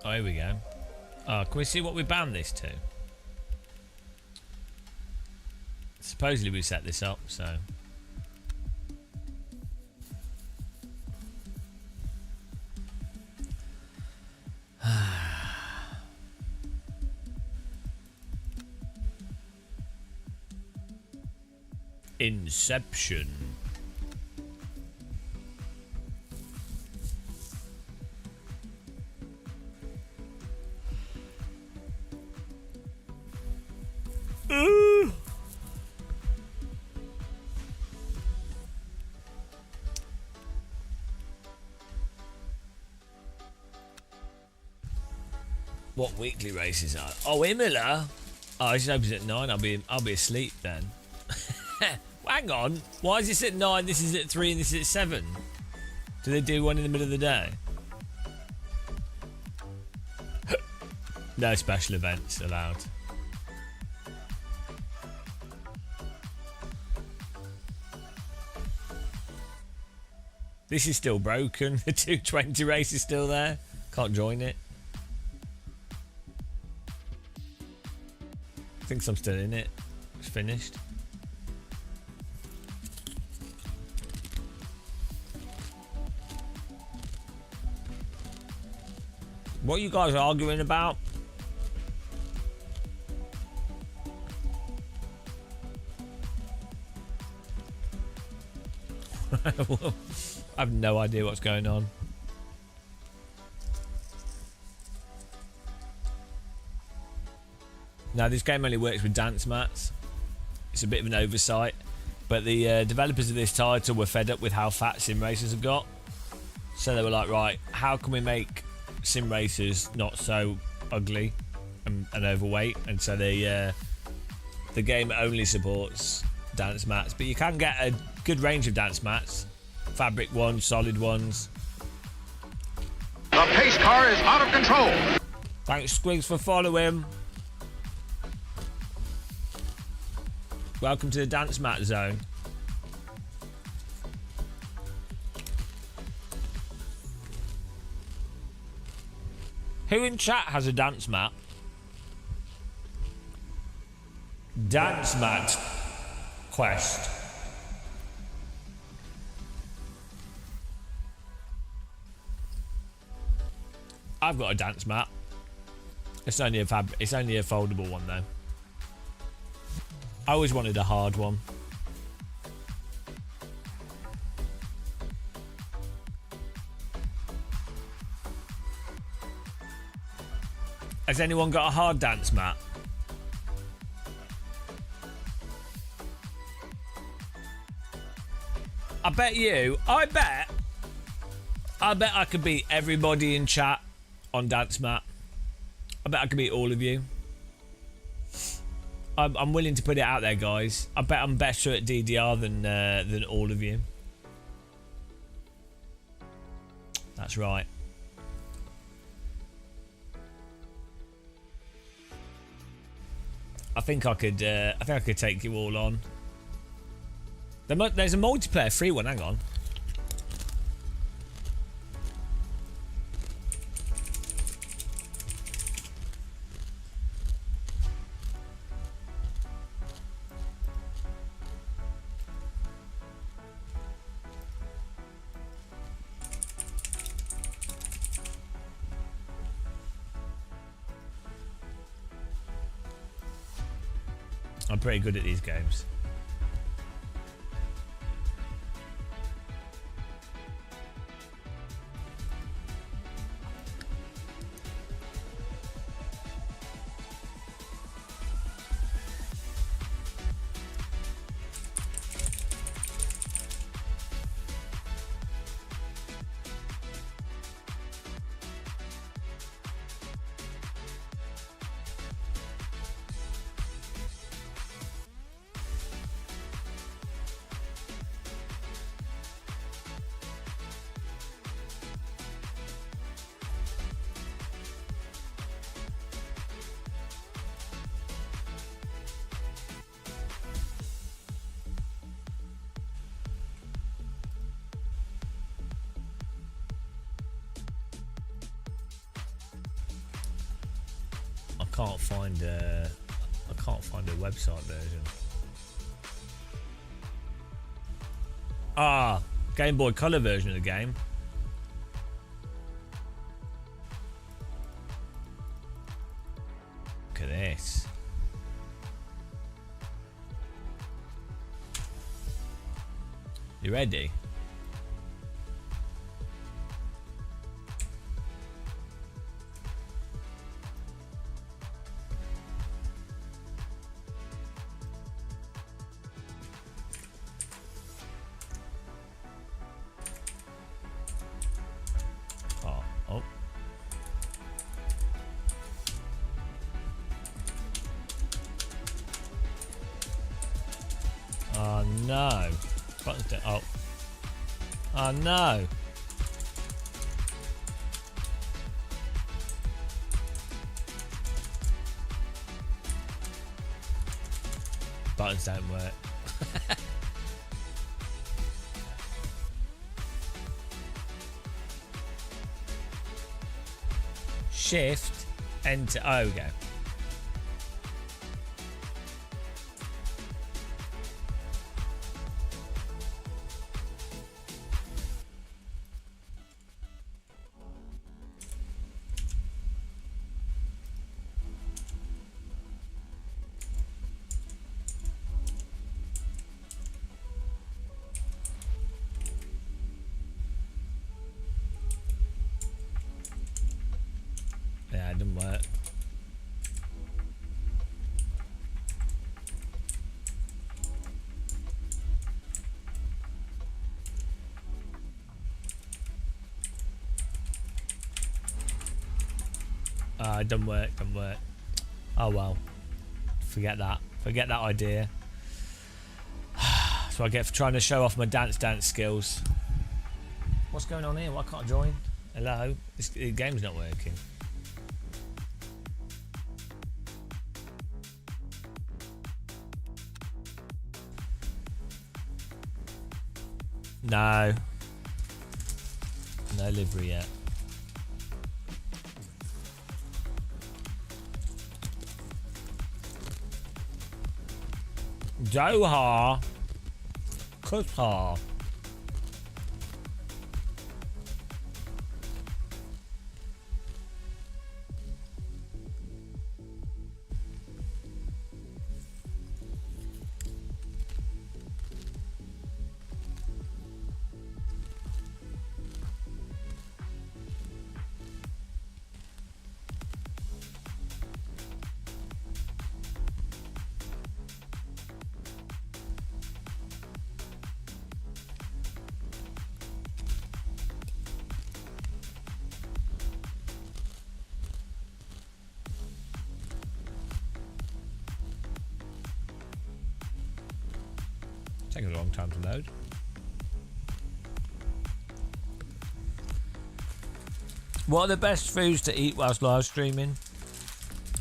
Oh, here we go. Oh, can we see what we bound this to? Supposedly we set this up, so... Inception. What weekly races are? Oh, Imola. Oh, it opens at 9. I'll be asleep then. Hang on. Why is this at 9? This is at 3, and this is at 7. Do they do one in the middle of the day? No special events allowed. This is still broken. The 220 race is still there. Can't join it. Thinks I'm still in it. It's finished. What are you guys arguing about? I have no idea what's going on. Now, this game only works with dance mats. It's a bit of an oversight. But the developers of this title were fed up with how fat sim racers have got. So they were like, right, how can we make sim racers not so ugly and overweight? And so the game only supports dance mats. But you can get a good range of dance mats. Fabric ones, solid ones. The pace car is out of control. Thanks, Squigs, for following. Welcome to the dance mat zone. Who in chat has a dance mat? Dance mat quest. I've got a dance mat. It's only a foldable one though. I always wanted a hard one. Has anyone got a hard dance mat? I bet I could beat everybody in chat on dance mat. I bet I could beat all of you. I'm willing to put it out there, guys. I bet I'm better at DDR than all of you. That's right. I think I could take you all on. There's a multiplayer free one. Hang on. I'm pretty good at these games. I can't find a website version. Ah, Game Boy Color version of the game. Look at this. You ready? Oh no. Buttons down. Oh. Oh no. Buttons don't work. Shift, enter. Oh, we go. Yeah, it didn't work. It didn't work, didn't work. Oh well. Forget that. Forget that idea. That's what I get for trying to show off my dance skills. What's going on here? Why can't I join? Hello? The game's not working. No. No livery yet. Doha. Qatar. Taking a long time to load. What are the best foods to eat whilst live streaming?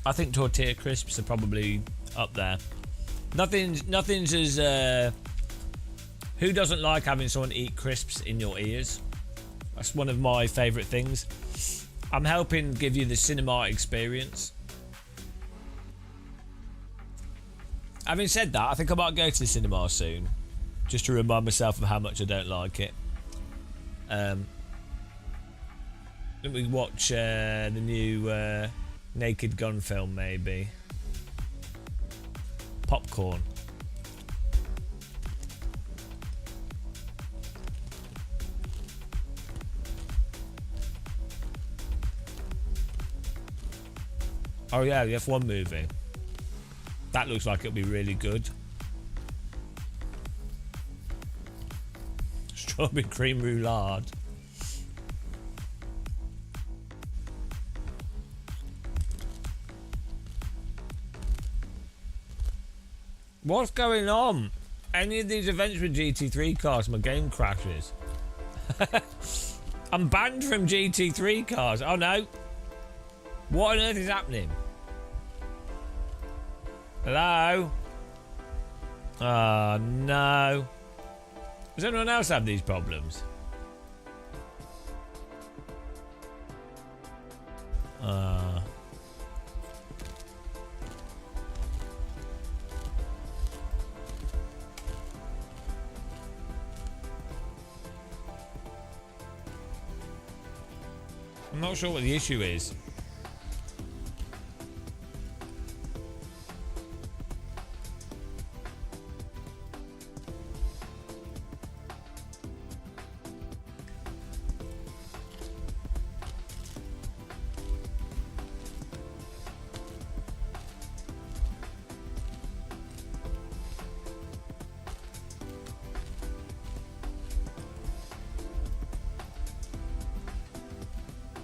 I think tortilla crisps are probably up there. Nothing's as who doesn't like having someone eat crisps in your ears? That's one of my favourite things. I'm helping give you the cinema experience. Having said that, I think I might go to the cinema soon, just to remind myself of how much I don't like it. Let me watch the new Naked Gun film, maybe. Popcorn. Oh yeah, the F1 movie. That looks like it'll be really good. Strawberry cream roulade. What's going on? Any of these events with GT3 cars, my game crashes. I'm banned from GT3 cars. Oh no. What on earth is happening? Hello? Oh no. Does anyone else have these problems? I'm not sure what the issue is.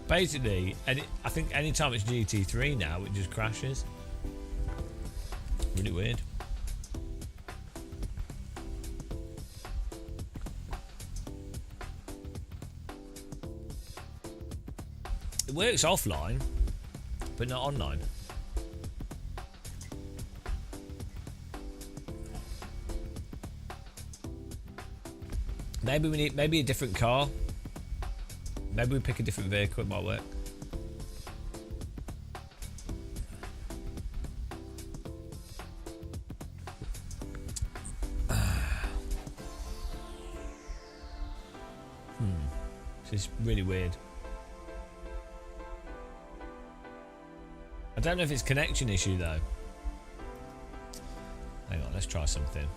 Basically, I think anytime it's GT3 now, it just crashes. Really weird. It works offline, but not online. Maybe we need a different car. Maybe we pick a different vehicle, it might work. This is really weird. I don't know if it's a connection issue though. Hang on, let's try something.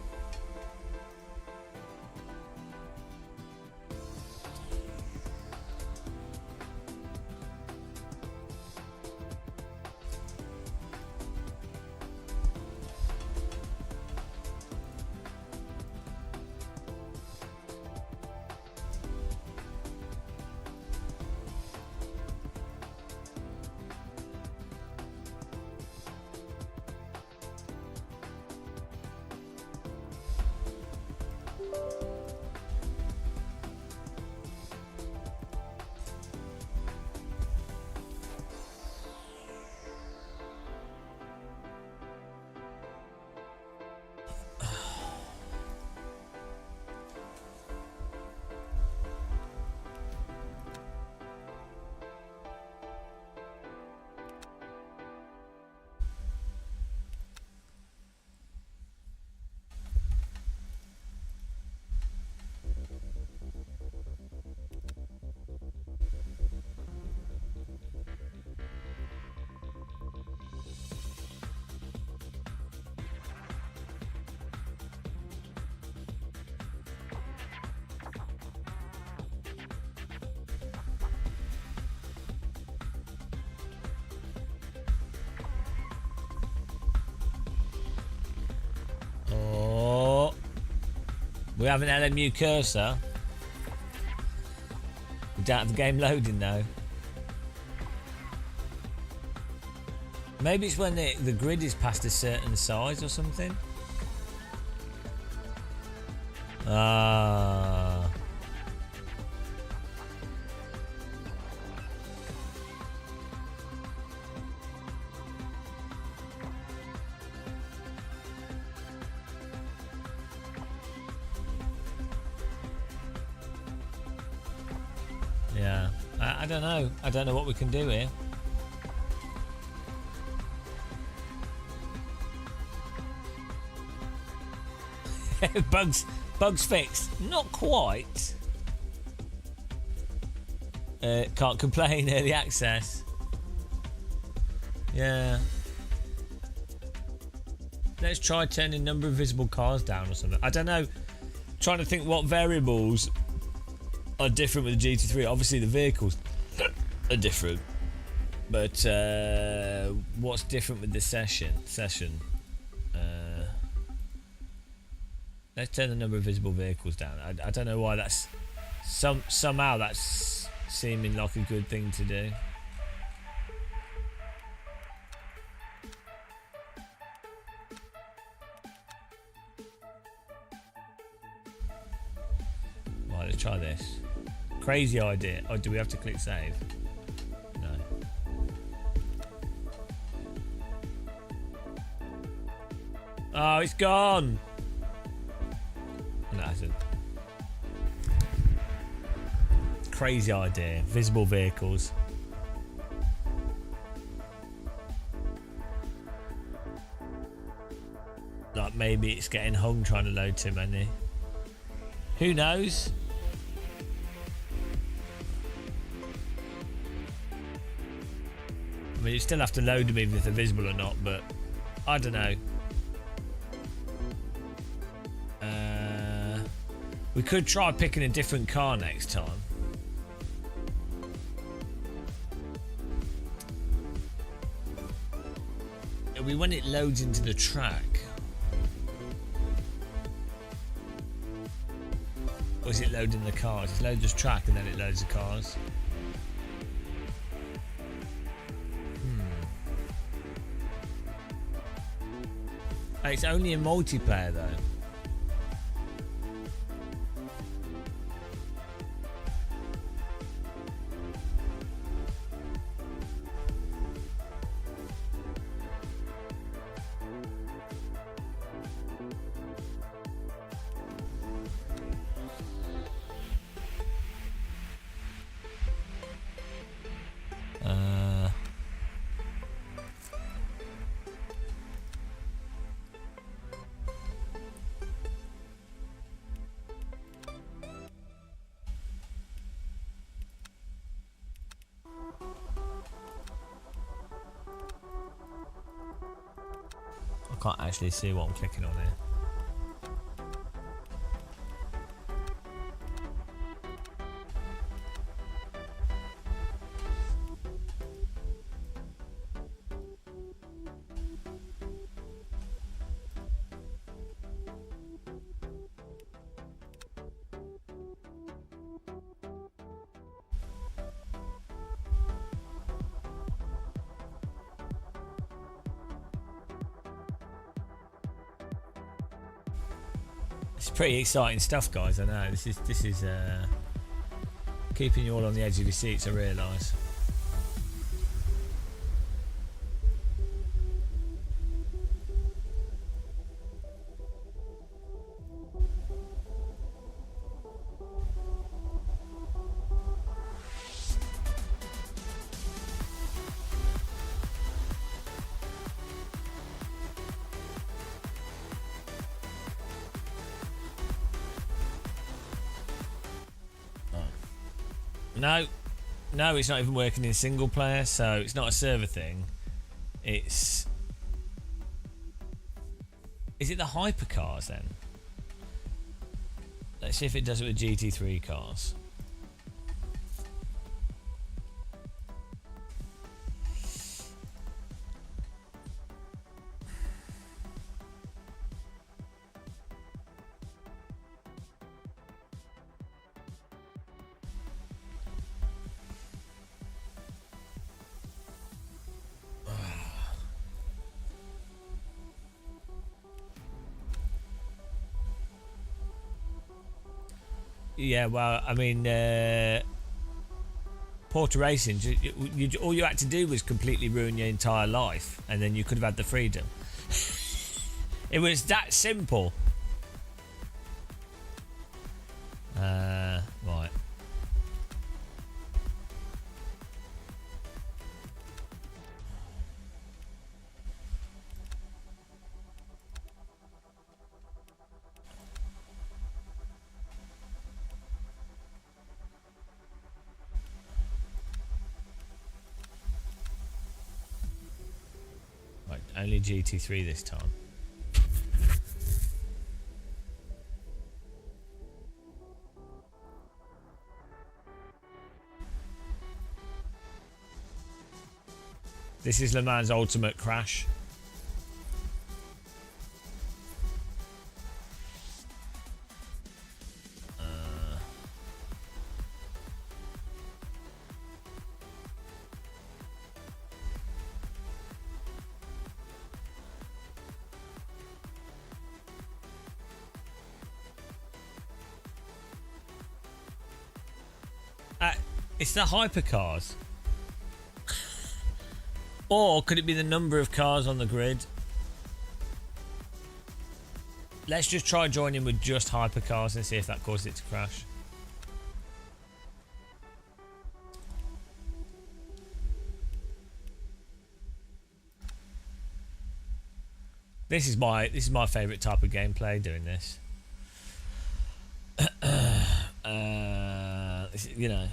We have an LMU cursor. We don't have the game loading though. Maybe it's when the grid is past a certain size or something. Ah. I don't know. I don't know what we can do here. Bugs fixed. Not quite. Can't complain. Early access. Yeah. Let's try turning number of visible cars down or something. I don't know. Trying to think what variables are different with the GT3. Obviously the vehicles are different. But what's different with the session? Let's turn the number of visible vehicles down. I don't know why that's somehow that's seeming like a good thing to do. Right, let's try this. Crazy idea. Oh, do we have to click save? No. Oh, it's gone. No, it's a crazy idea. Visible vehicles. Like maybe it's getting hung trying to load too many. Who knows? I mean, you still have to load them even if they're visible or not, but I don't know. We could try picking a different car next time. It'll be when it loads into the track. Or is it loading the cars? It loads the track and then it loads the cars. It's only in multiplayer though. I can't actually see what I'm clicking on here. It's pretty exciting stuff, guys. I know this is keeping you all on the edge of your seats. I realise. No, it's not even working in single player, so it's not a server thing. Is it the hypercars then? Let's see if it does it with GT3 cars. Yeah, well, I mean, Porter Racing, all you had to do was completely ruin your entire life, and then you could have had the freedom. It was that simple. Right. only GT3 this time. This is Le Mans Ultimate Crash. It's the hypercars. Or could it be the number of cars on the grid? Let's just try joining with just hypercars and see if that causes it to crash. This is my favorite type of gameplay, doing this. You know.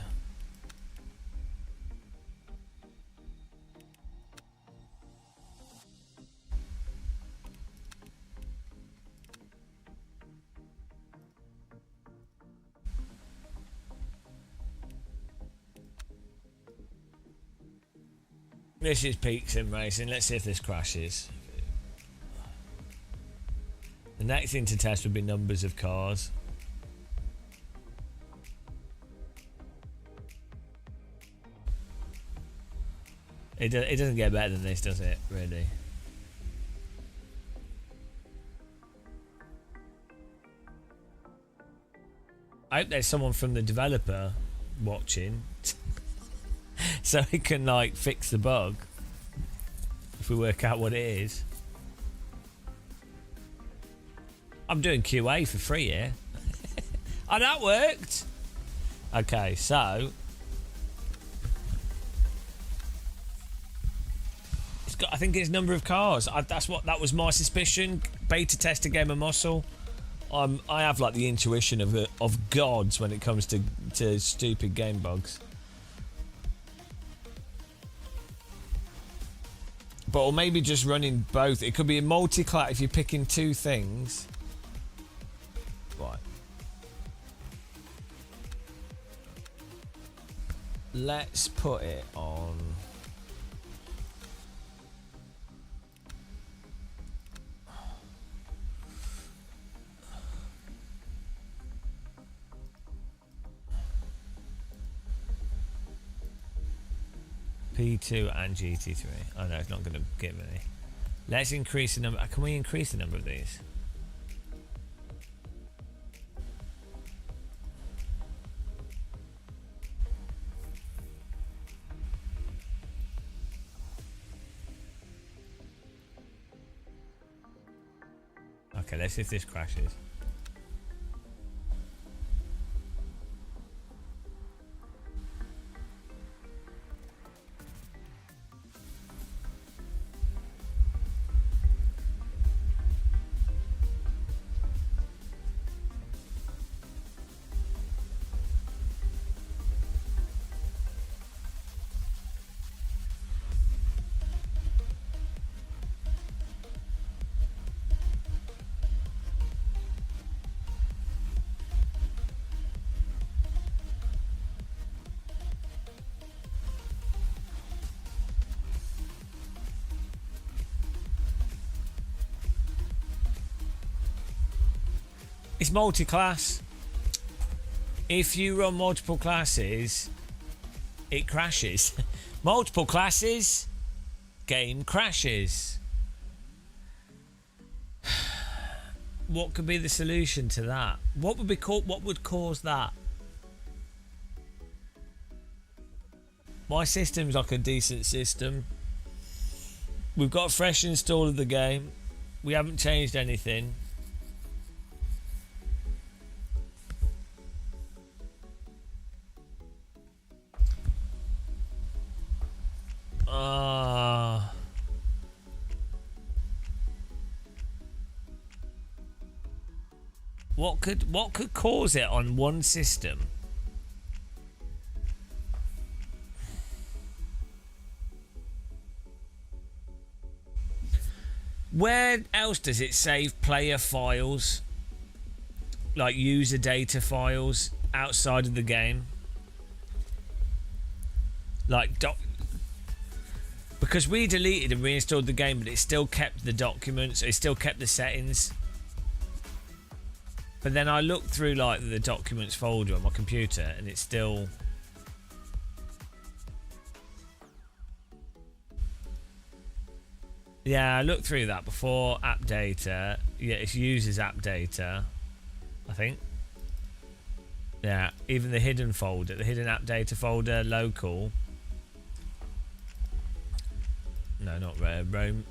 This is peak sim racing. Let's see if this crashes. The next thing to test would be numbers of cars. It doesn't get better than this, does it? Really? I hope there's someone from the developer watching. So he can like fix the bug if we work out what it is. I'm doing QA for free here. Oh, that worked. Okay, so it's got, I think it's number of cars. That was my suspicion. Beta test a game of Muscle. I have like the intuition of gods when it comes to stupid game bugs. But or maybe just running both. It could be a multi-class if you're picking two things. Right. Let's put it on. P2 and GT3. Oh no, it's not going to give any. Let's increase the number. Can we increase the number of these? Okay, let's see if this crashes. It's multi-class. If you run multiple classes, it crashes. Multiple classes, game crashes. What could be the solution to that? What would cause that? My system's like a decent system. We've got a fresh install of the game. We haven't changed anything. What could cause it on one system? Where else does it save player files? Like user data files outside of the game? Like because we deleted and reinstalled the game, but it still kept the documents, it still kept the settings. But then I looked through like the documents folder on my computer and it's still... Yeah, I looked through that before. App data. Yeah, it's users app data, I think. Yeah, even the hidden folder, the hidden app data folder, local. No, not Rome.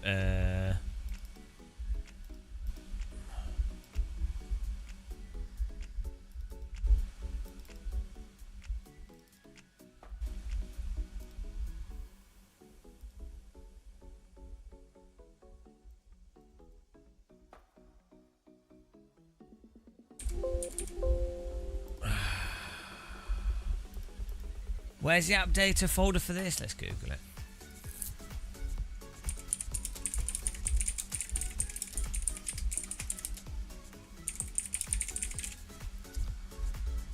Where's the app data folder for this? Let's Google it.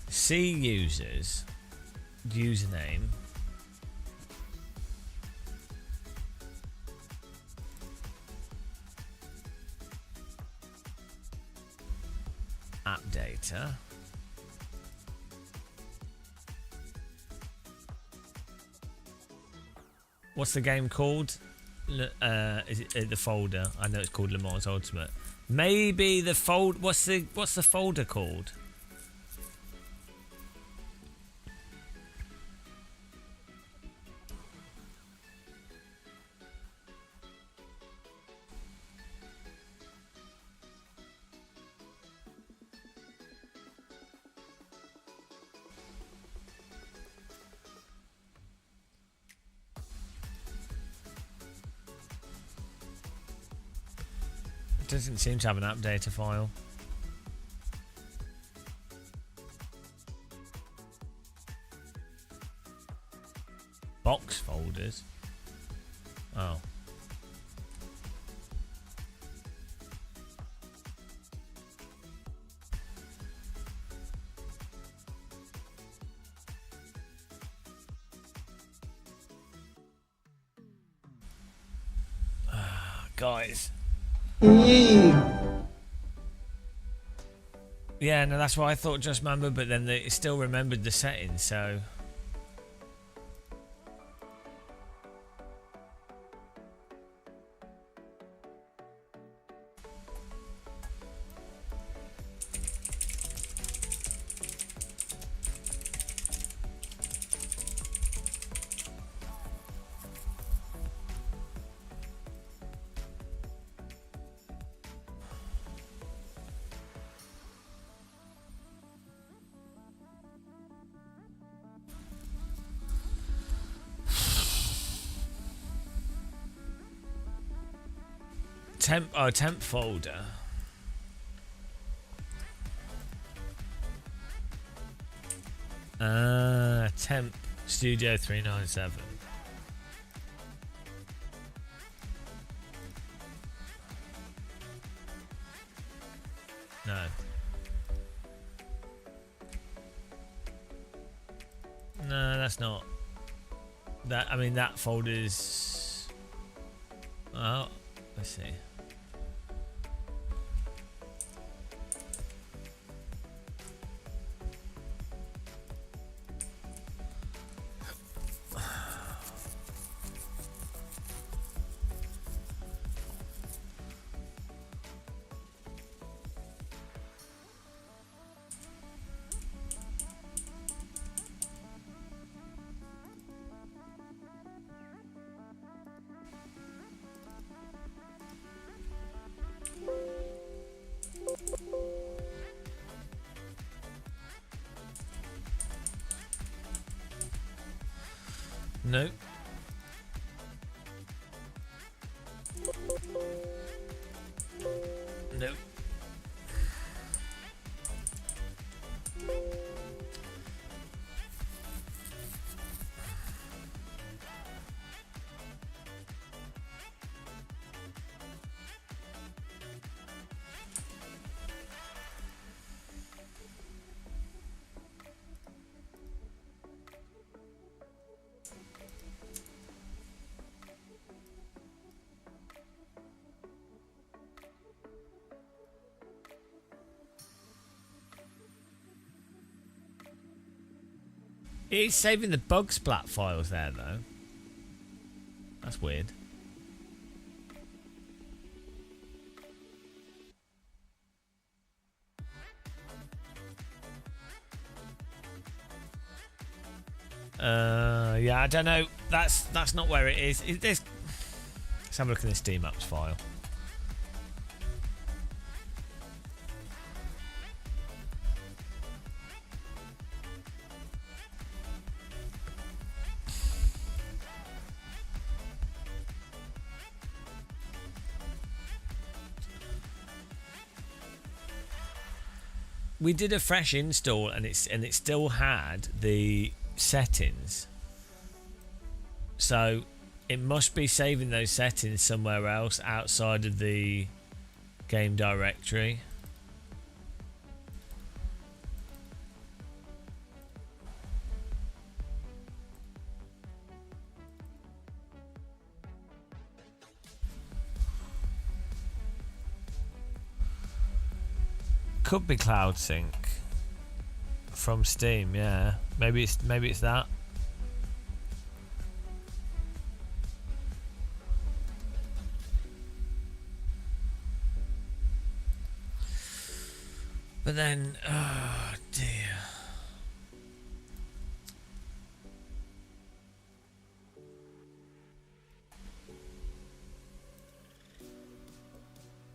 See users, username. App data. What's the game called? Is it the folder? I know it's called Le Mans Ultimate. Maybe the what's the folder called? Doesn't seem to have an app data file. Box folders. Oh. Guys. Yeah, no, that's what I thought, just remember, but then it still remembered the settings, so... temp folder. Temp Studio 397. No. No, that's not. That, I mean, that folder's... Oh, let's see. No. No. He's saving the bug splat files there, though. That's weird. Yeah, I don't know. That's not where it is. Let's have a look at the Steam Apps file. We did a fresh install and it still had the settings, so it must be saving those settings somewhere else outside of the game directory. Could be Cloud Sync from Steam, yeah. Maybe it's that. But then, oh dear.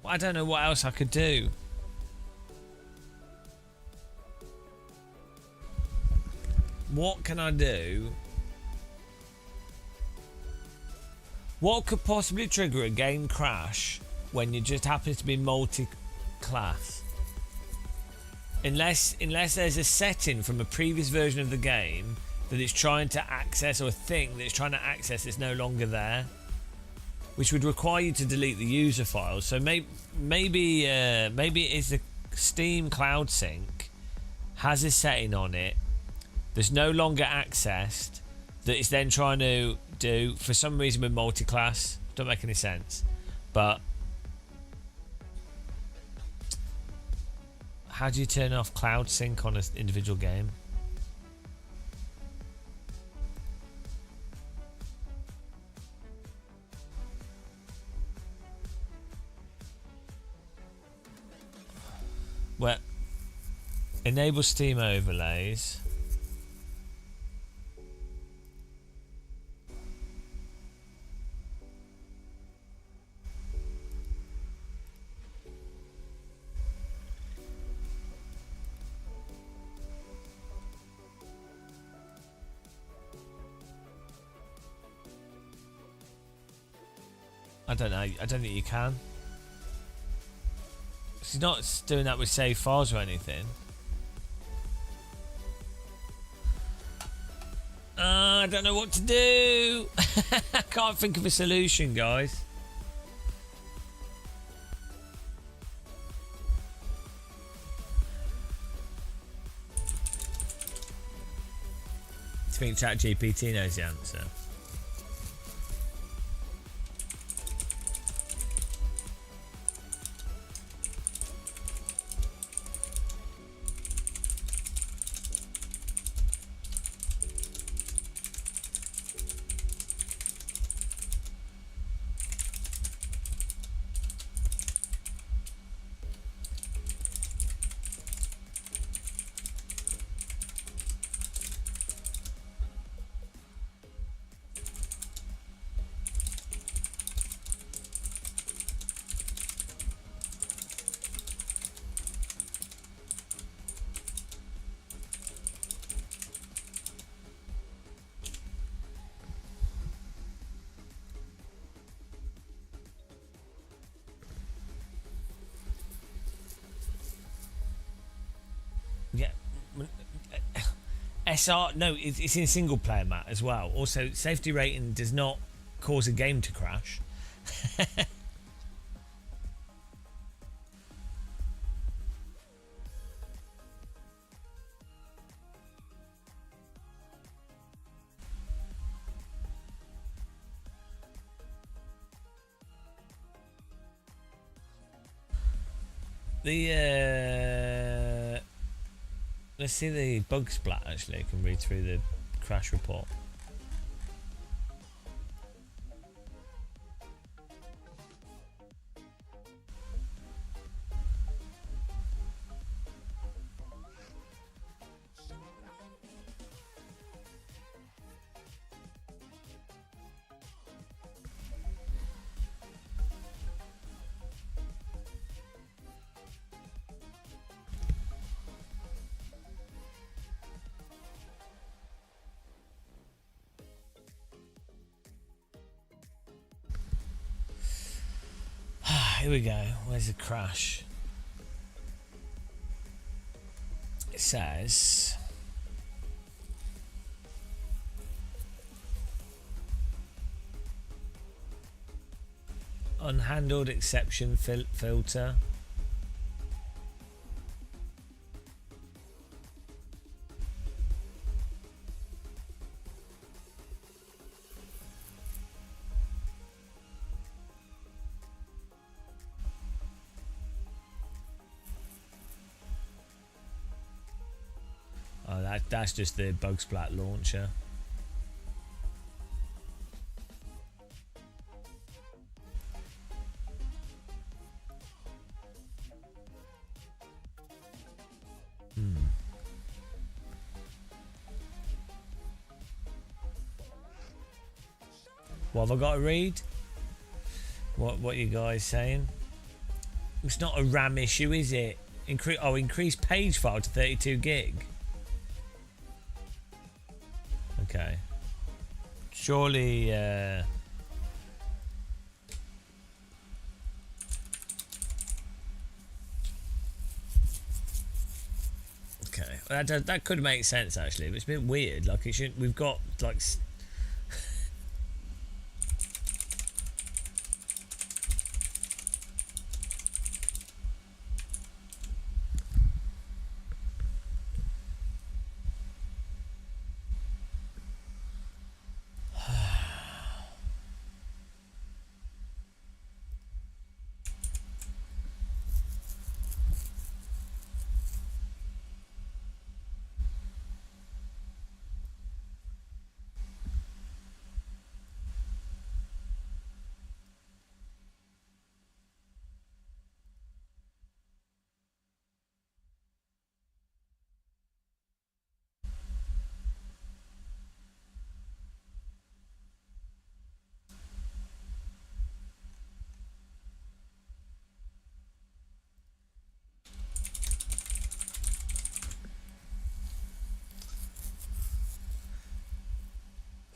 I don't know what else I could do. What can I do? What could possibly trigger a game crash when you just happens to be multi-class? Unless there's a setting from a previous version of the game that it's trying to access, or a thing that it's trying to access that's no longer there, which would require you to delete the user files. So maybe it is the Steam Cloud Sync has a setting on it that's no longer accessed, that it's then trying to do for some reason with multi-class. Don't make any sense. But how do you turn off Cloud Sync on an individual game? Well, enable Steam overlays. I don't know. I don't think you can. She's not doing that with save files or anything. I don't know what to do. I can't think of a solution, guys. I think ChatGPT knows the answer. Yeah. SR, no, it's in single player, Matt, as well. Also, safety rating does not cause a game to crash. Let's see the bug splat. Actually, I can read through the crash report. Here we go. Where's the crash? It says unhandled exception filter. Oh, that's just the Bugsplat launcher. What have I got to read? What you guys saying? It's not a RAM issue, is it? Increase page file to 32 gig. Okay. Surely, okay, that could make sense actually, but it's a bit weird. Like it should. We've got like.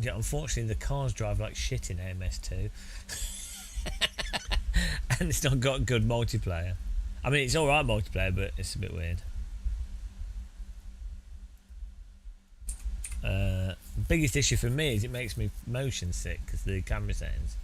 Yeah, unfortunately the cars drive like shit in AMS2. And it's not got good multiplayer. I mean, it's alright multiplayer, but it's a bit weird. Biggest issue for me is it makes me motion sick because the camera settings.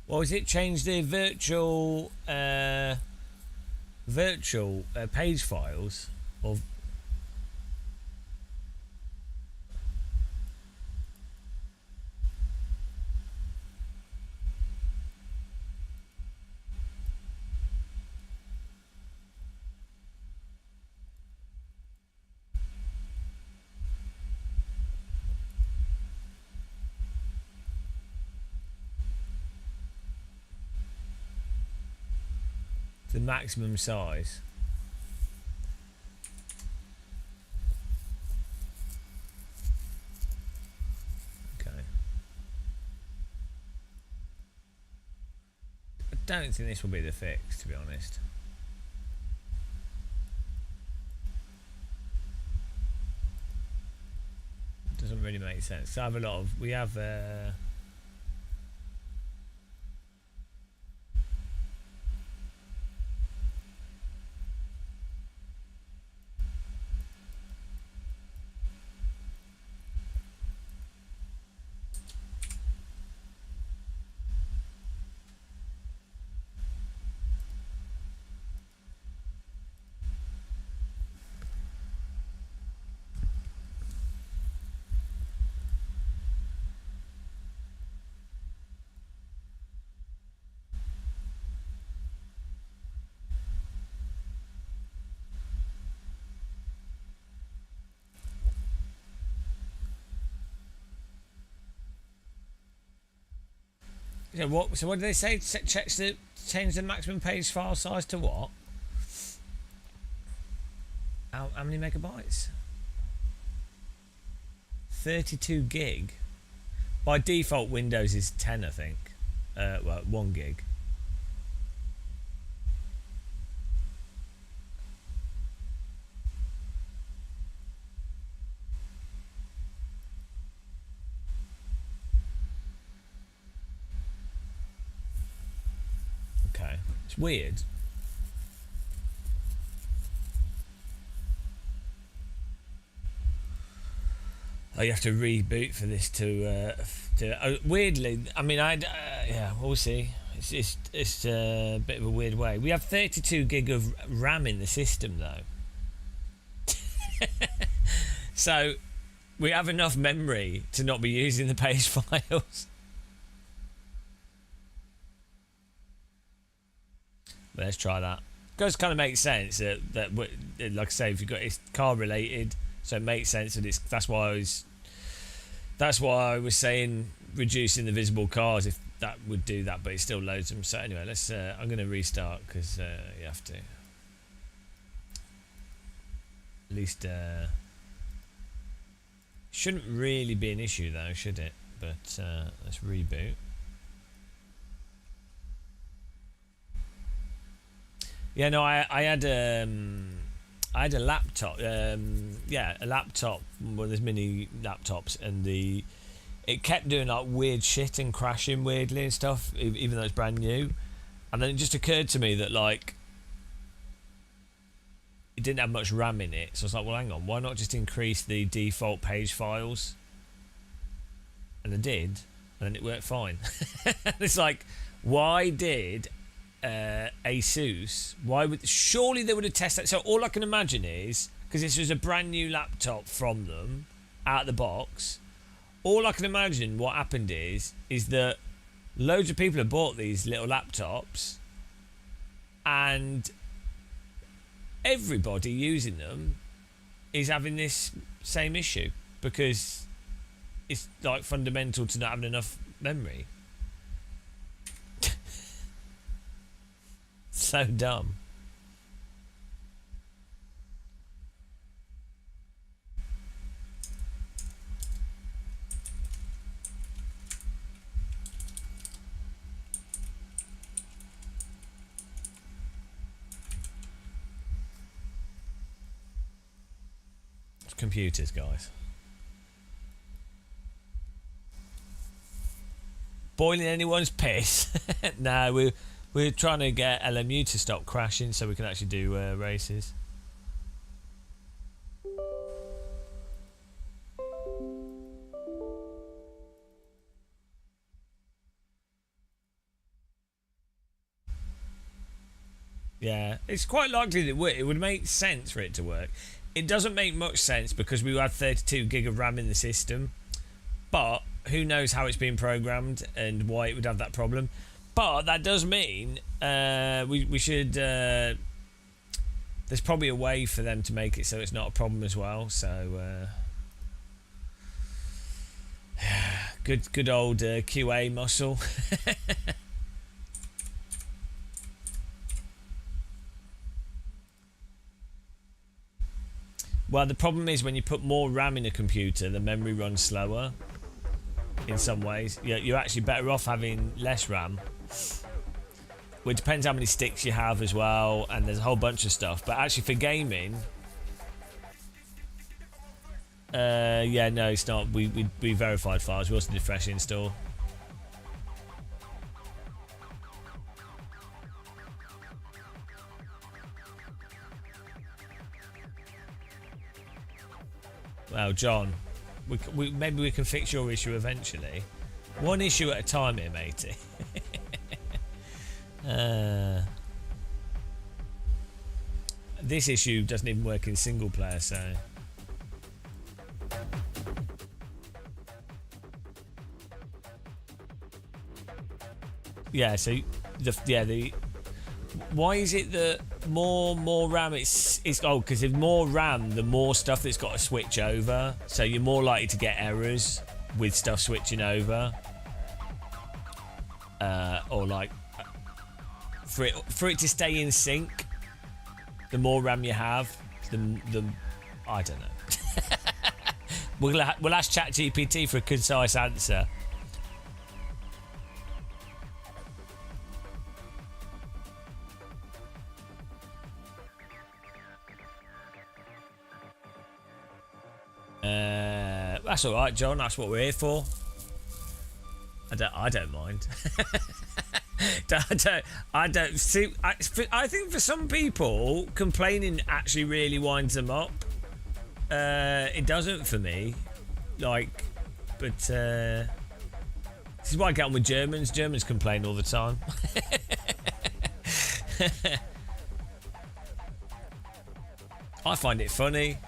What was it? Change the virtual page files or the maximum size. Okay. I don't think this will be the fix, to be honest. Doesn't really make sense. So I have a lot of, we have yeah, what? So what did they say? Change the maximum page file size to what? How many megabytes? 32 gig. By default, Windows is 10, I think. Well, 1 gig. Okay, it's weird. Oh, you have to reboot for this to weirdly. I mean, yeah, we'll see. It's a bit of a weird way. We have 32 gig of RAM in the system though, so we have enough memory to not be using the page files. Let's try that. Does kind of make sense that like I say, if you've got, it's car related, so it makes sense that it's. That's why I was saying reducing the visible cars, if that would do that, but it still loads them. So anyway, let's. I'm going to restart because you have to. At least shouldn't really be an issue though, should it? But let's reboot. Yeah, no, I had a laptop. Yeah, a laptop. Well, there's many laptops, and it kept doing like weird shit and crashing weirdly and stuff, even though it's brand new. And then it just occurred to me that like it didn't have much RAM in it, so I was like, well, hang on, why not just increase the default page files? And I did, and then it worked fine. It's like, why did ASUS, surely they would have tested that. So all I can imagine is, because this was a brand new laptop from them out of the box, all I can imagine what happened is that loads of people have bought these little laptops and everybody using them is having this same issue because it's like fundamental to not having enough memory. So dumb. It's computers, guys. Boiling anyone's piss? No, we're trying to get LMU to stop crashing so we can actually do races. Yeah, it's quite likely that it would make sense for it to work. It doesn't make much sense because we have 32 gig of RAM in the system, but who knows how it's been programmed and why it would have that problem. But that does mean we should. There's probably a way for them to make it so it's not a problem as well. So good old QA muscle. Well, the problem is when you put more RAM in a computer, the memory runs slower. In some ways, you're actually better off having less RAM. Well, it depends how many sticks you have as well, and there's a whole bunch of stuff. But actually, for gaming, yeah, no, it's not. We verified files. We also did fresh install. Well, John, maybe we can fix your issue eventually. One issue at a time here, matey. This issue doesn't even work in single player, so. Yeah, so why is it that more RAM? It's because if more RAM, the more stuff that's got to switch over. So you're more likely to get errors with stuff switching over, or like for it to stay in sync. The more RAM you have, the I don't know. We'll ask ChatGPT for a concise answer. That's all right, John. That's what we're here for. I don't mind. I don't see. I think for some people, complaining actually really winds them up. It doesn't for me. Like, but this is why I get on with Germans. Germans complain all the time. I find it funny.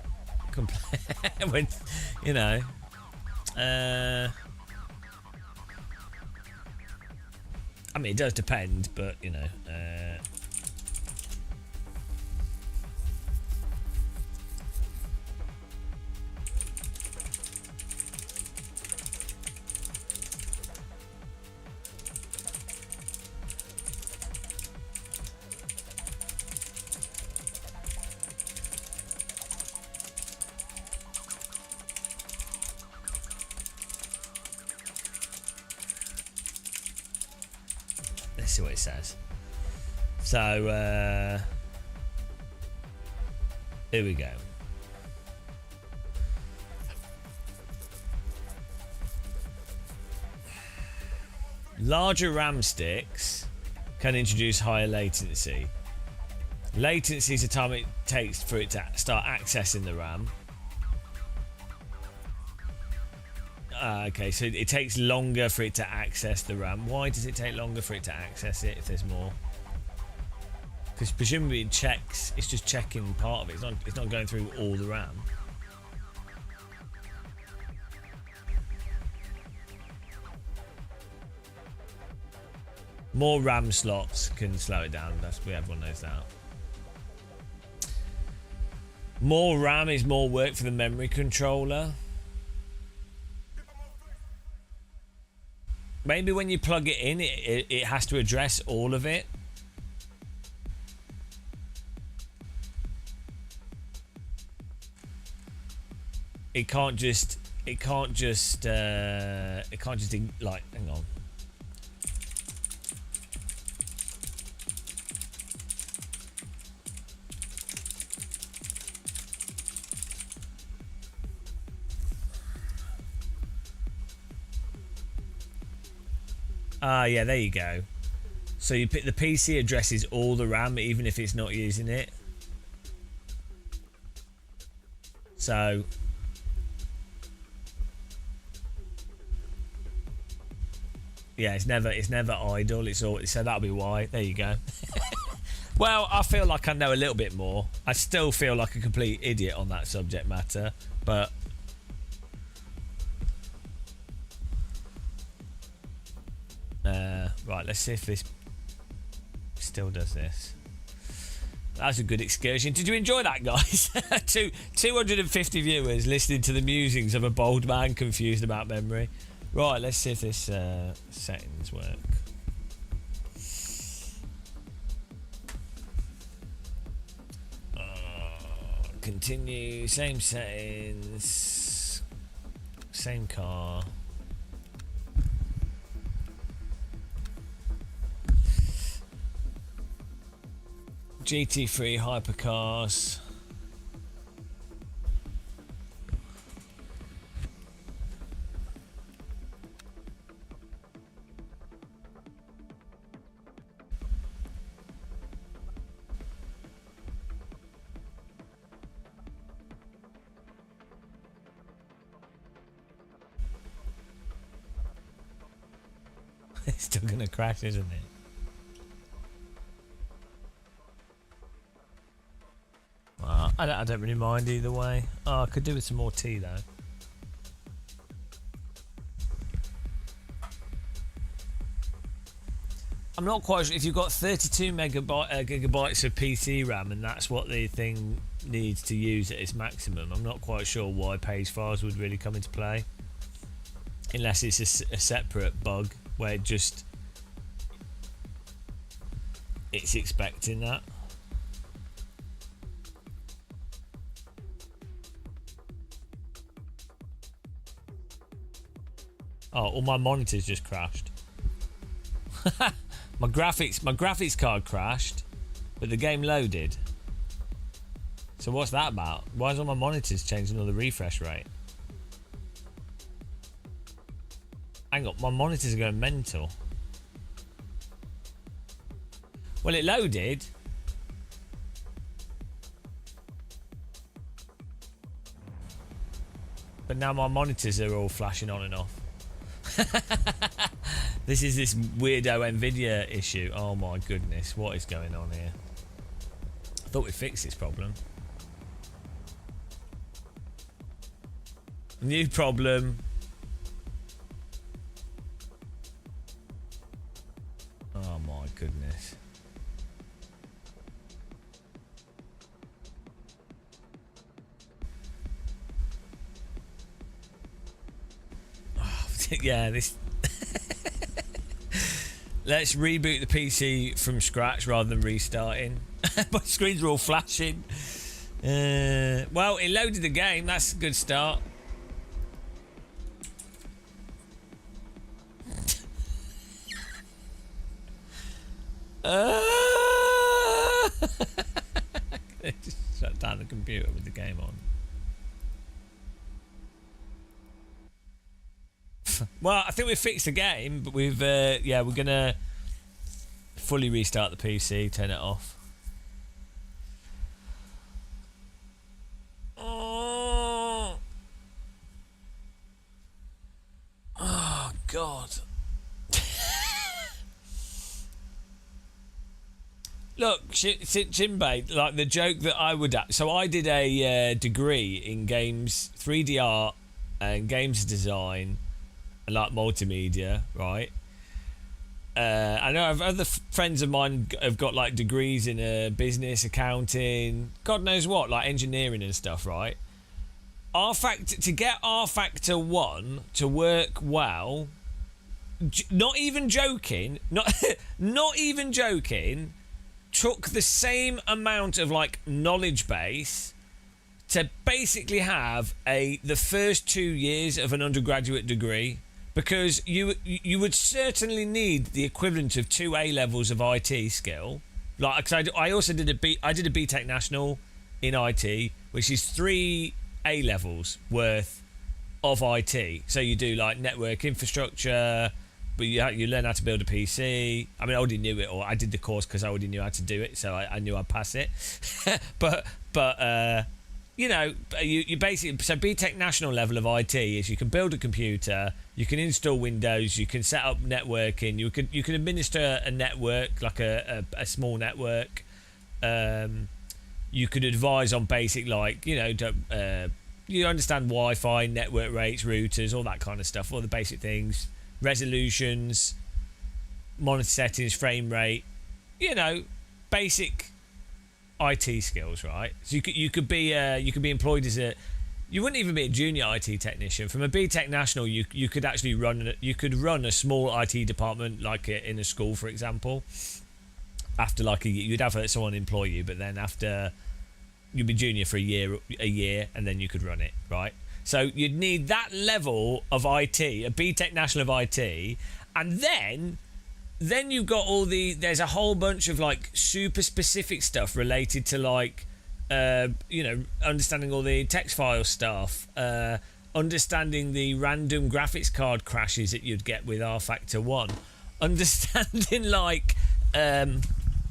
When, you know, I mean, it does depend, but you know, see what it says. So here we go. Larger RAM sticks can introduce higher latency. Latency is the time it takes for it to start accessing the RAM. Okay, so it takes longer for it to access the RAM. Why does it take longer for it to access it if there's more? Because presumably it checks, it's just checking part of it. It's not going through all the RAM. More RAM slots can slow it down. Everyone knows that. More RAM is more work for the memory controller. Maybe when you plug it in, it has to address all of it. It can't just like, hang on. Yeah, there you go. So you pick the PC addresses all the RAM, even if it's not using it. So yeah, it's never idle. It's all. So that'll be why. There you go. Well, I feel like I know a little bit more. I still feel like a complete idiot on that subject matter, but. Right, let's see if this still does this. That's a good excursion. Did you enjoy that, guys? 250 viewers listening to the musings of a bold man confused about memory. Right, let's see if this settings work. continue, same settings, same car. GT3 hypercars. It's still gonna crash, isn't it? Well, I don't really mind either way. Oh, I could do with some more tea though. I'm not quite sure if you've got 32 gigabytes of PC RAM and that's what the thing needs to use at its maximum. I'm not quite sure why page files would really come into play, unless it's a separate bug where it's expecting that. Oh, all my monitors just crashed. my graphics card crashed, but the game loaded. So what's that about? Why is all my monitors changing all the refresh rate? Hang on, my monitors are going mental. Well, it loaded. But now my monitors are all flashing on and off. This is this weirdo Nvidia issue. Oh my goodness, what is going on here? I thought we fixed this problem. New problem. Oh my goodness. Yeah, this. Let's reboot the PC from scratch rather than restarting. My screens are all flashing. Well, it loaded the game. That's a good start. Just shut down the computer with the game on. Well, I think we've fixed the game, but we've yeah, we're gonna fully restart the PC, turn it off. Oh God. Look, Jinbei, like the joke that I would... So I did a degree in games, 3D art and games design, and like multimedia, right? I know other friends of mine have got like degrees in business, accounting, God knows what, like engineering and stuff, right? To get R Factor 1 to work well, not even joking, not even joking, took the same amount of like knowledge base to basically have the first 2 years of an undergraduate degree, because you would certainly need the equivalent of 2 A levels of IT skill. Like, cause I also did a BTEC National in IT, which is 3 A levels worth of IT. So you do like network infrastructure, but you learn how to build a PC. I mean, I already knew it, or I did the course because I already knew how to do it, so I knew I'd pass it. but you know, you basically, so BTEC National level of IT is you can build a computer, you can install Windows, you can set up networking, you can administer a network, like a small network. You could advise on basic, like, you know, you understand Wi-Fi, network rates, routers, all that kind of stuff, all the basic things, resolutions, monitor settings, frame rate, you know, basic IT skills, right? So you could be employed as you wouldn't even be a junior IT technician. From a BTEC National, you could actually run a small IT department, like in a school, for example. After like you'd have someone employ you, but then after you'd be junior for a year, and then you could run it, right? So you'd need that level of IT, a BTEC National of IT, and then you've got there's a whole bunch of like super specific stuff related to like, understanding all the text file stuff, understanding the random graphics card crashes that you'd get with rFactor 1, understanding like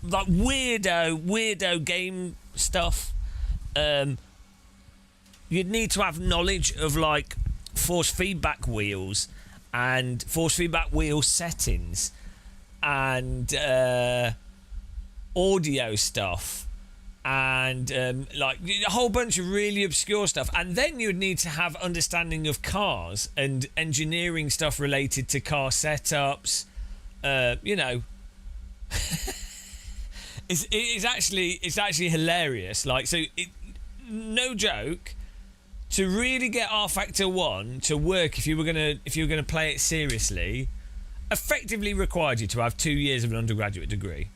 weirdo game stuff. You'd need to have knowledge of like force feedback wheels and force feedback wheel settings and audio stuff and like a whole bunch of really obscure stuff. And then you'd need to have understanding of cars and engineering stuff related to car setups. It's actually hilarious. Like, so no joke. To really get rFactor 1 to work, if you were gonna play it seriously, effectively required you to have 2 years of an undergraduate degree,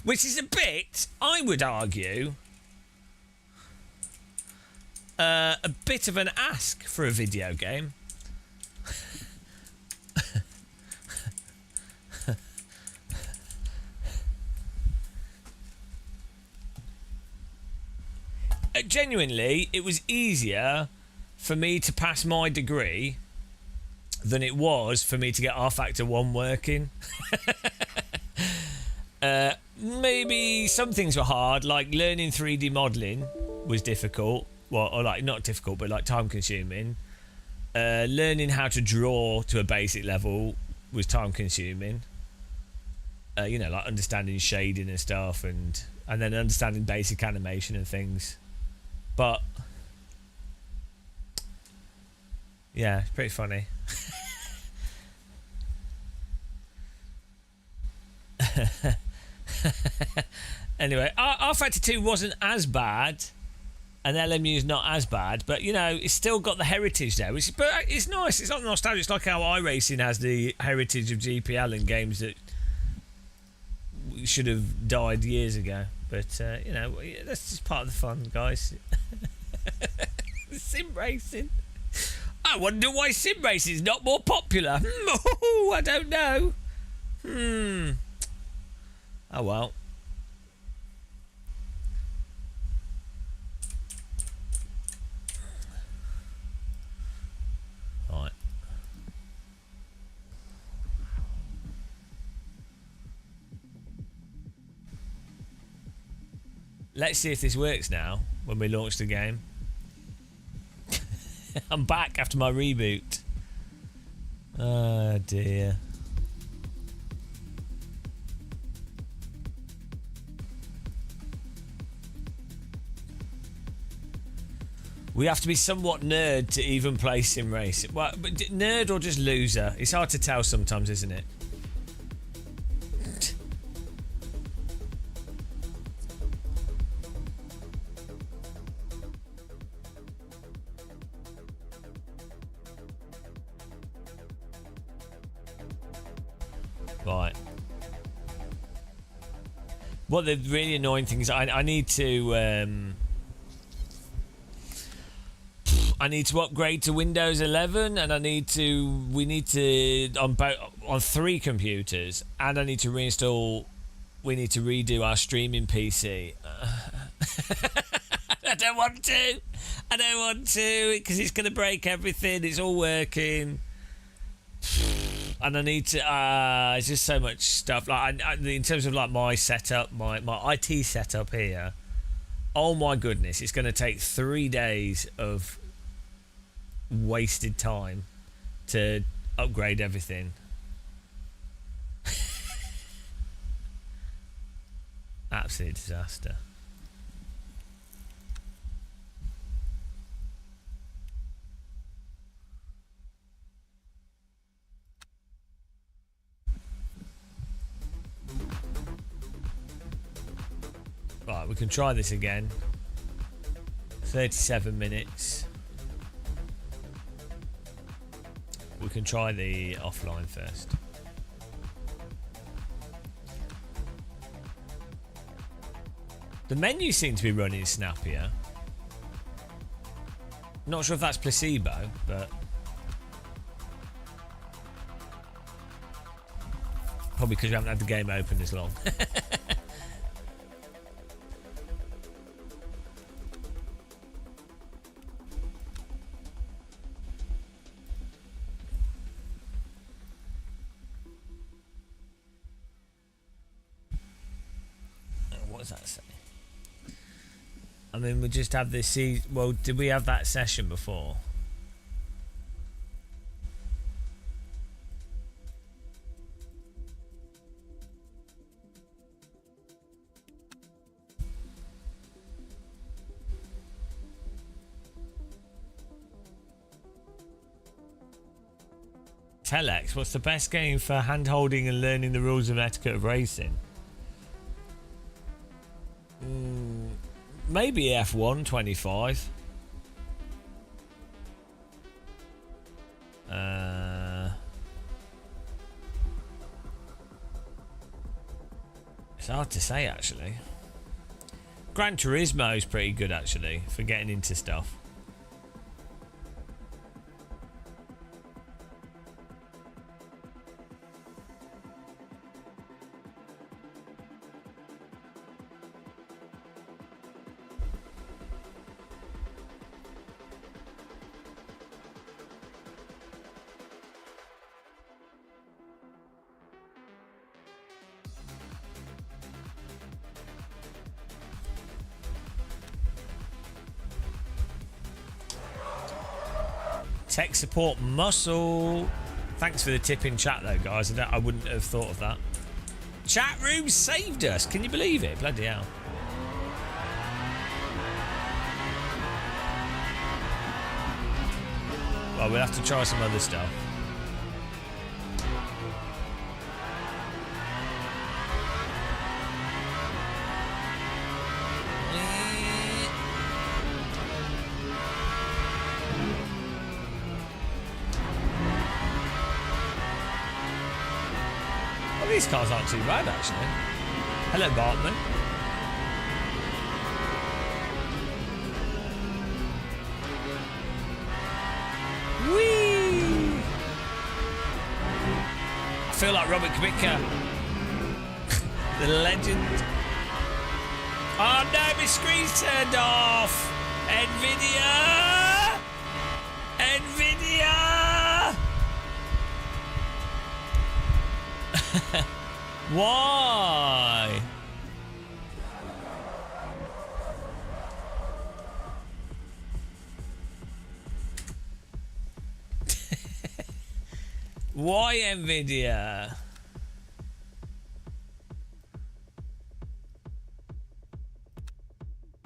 which is a bit, I would argue, a bit of an ask for a video game. Genuinely, it was easier for me to pass my degree than it was for me to get rFactor 1 working. Maybe some things were hard, like learning 3D modelling was difficult. Well, or like not difficult, but like time consuming. Learning how to draw to a basic level was time consuming. Like understanding shading and stuff, and then understanding basic animation and things. But yeah, it's pretty funny. Anyway, rFactor 2 wasn't as bad, and LMU's not as bad, but it's still got the heritage there. But it's nice. It's not nostalgic. It's like how iRacing has the heritage of GPL and games that should have died years ago. But that's just part of the fun, guys. Sim racing. I wonder why sim racing is not more popular. I don't know. Oh well. Right. Let's see if this works now when we launch the game. I'm back after my reboot. Oh dear. We have to be somewhat nerd to even play sim race. Well, but nerd or just loser? It's hard to tell sometimes, isn't it? Right. Well, the really annoying thing is I need to upgrade to Windows 11, and we need to on 3 computers, and I need to reinstall. We need to redo our streaming PC. I don't want to because it's going to break everything. It's all working. And I need to. It's just so much stuff. Like in terms of like my setup, my IT setup here. Oh my goodness! It's going to take 3 days of wasted time to upgrade everything. Absolute disaster. Right, we can try this again. 37 minutes. We can try the offline first. The menus seem to be running snappier. Not sure if that's placebo, but probably because we haven't had the game open as long. What does that say? I mean, we just have this. Well, did we have that session before? Telex, what's the best game for hand-holding and learning the rules of etiquette of racing? Maybe F1 25. It's hard to say, actually. Gran Turismo is pretty good, actually, for getting into stuff. Tech support muscle. Thanks for the tip in chat though, guys. I wouldn't have thought of that. Chat room saved us. Can you believe it? Bloody hell. Well, we'll have to try some other stuff. These cars aren't too bad, actually. Hello, Bartman. Whee! I feel like Robert Kubica. The legend. Oh no, my screen's turned off. NVIDIA! NVIDIA! Why? Why NVIDIA?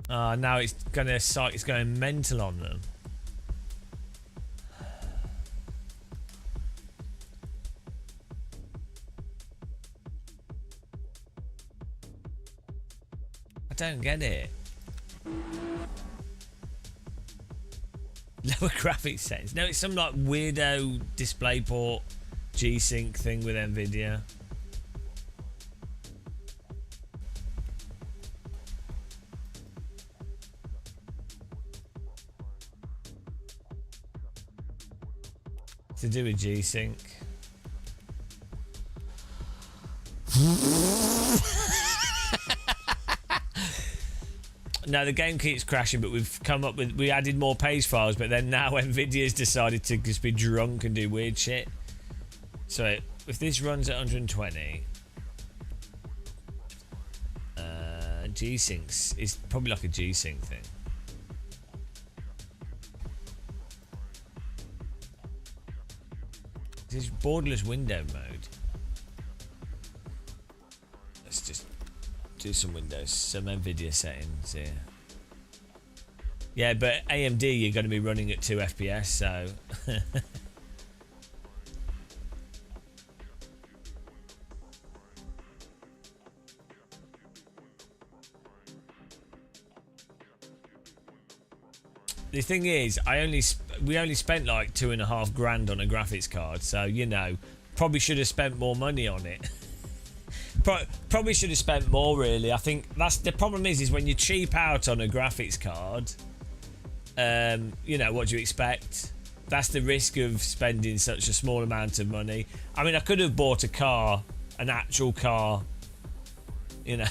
Now it's going mental on them. I don't get it. Lower graphics settings. No, it's some like weirdo DisplayPort G-Sync thing with NVIDIA. To do with G-Sync. No, the game keeps crashing, but we added more page files, but then now NVIDIA's decided to just be drunk and do weird shit. So if this runs at 120, G-Syncs is probably like a G-Sync thing. This is borderless window mode. Let's just do some Windows, some NVIDIA settings here. Yeah, but AMD you're going to be running at 2 FPS, so the thing is, we only spent like $2.5 grand on a graphics card, so you know, probably should have spent more money on it. Probably should have spent more, really. I think that's the problem is when you cheap out on a graphics card, you know, what do you expect? That's the risk of spending such a small amount of money. I mean, I could have bought a car, an actual car, you know.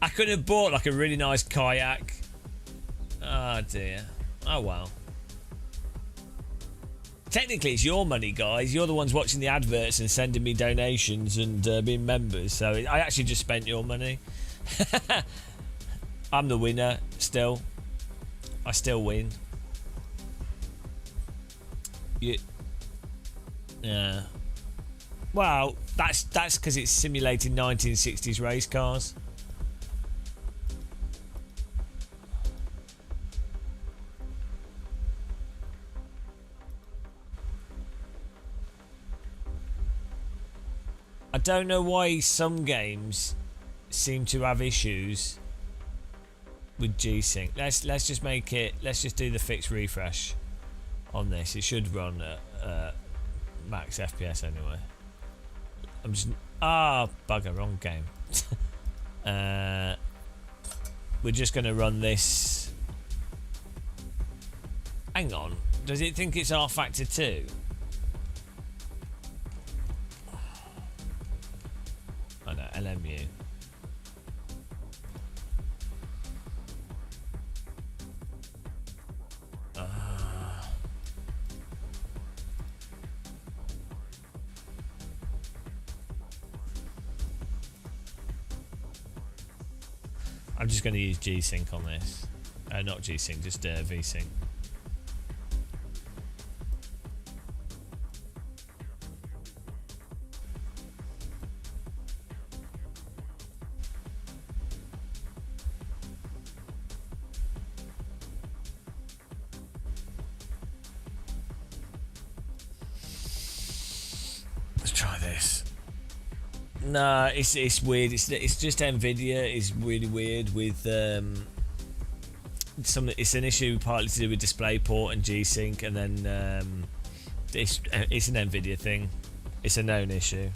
I could have bought like a really nice kayak. Oh dear. Oh well. Technically it's your money, guys. You're the ones watching the adverts and sending me donations and being members, so I actually just spent your money. I'm the winner still. I still win. Yeah. Well, that's because it's simulating 1960s race cars. I don't know why some games seem to have issues with G-Sync. Let's just make it. Let's just do the fixed refresh on this. It should run at max FPS anyway. I'm just bugger, wrong game. We're just gonna run this. Hang on. Does it think it's R Factor 2? Oh no, LMU. I'm just going to use G-Sync on this. Not G-Sync, just V-Sync. Let's try this. No, it's weird. It's just Nvidia is really weird with it's an issue partly to do with DisplayPort and G-Sync, and then it's an Nvidia thing. It's a known issue.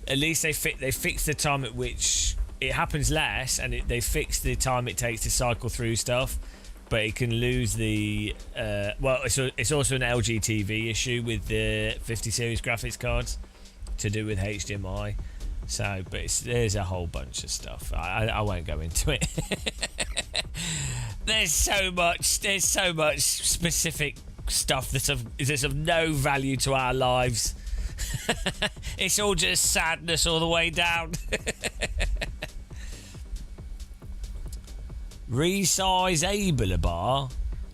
At least they fix the time at which it happens less, and they fix the time it takes to cycle through stuff. But it can lose the well. It's also an LG TV issue with the 50 series graphics cards to do with HDMI. So, but there's a whole bunch of stuff. I won't go into it. There's so much specific stuff that's of no value to our lives. It's all just sadness all the way down. Resizable bar?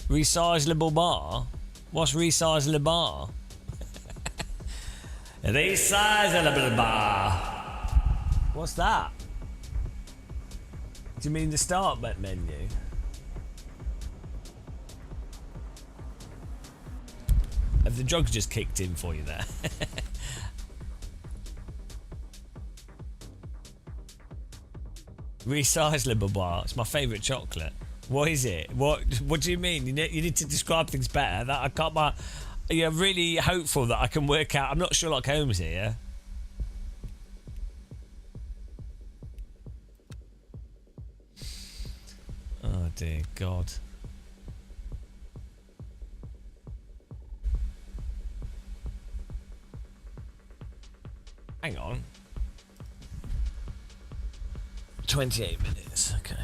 Resizable bar? What's resizable bar? Resizable bar. What's that? Do you mean the start menu? Have the drugs just kicked in for you there? Resizable bar. It's my favourite chocolate. What is it? What do you mean? You need to describe things better. That I can't. You're really hopeful that I can work out. I'm not Sherlock Holmes here. Oh dear God. Hang on. 28 minutes, okay.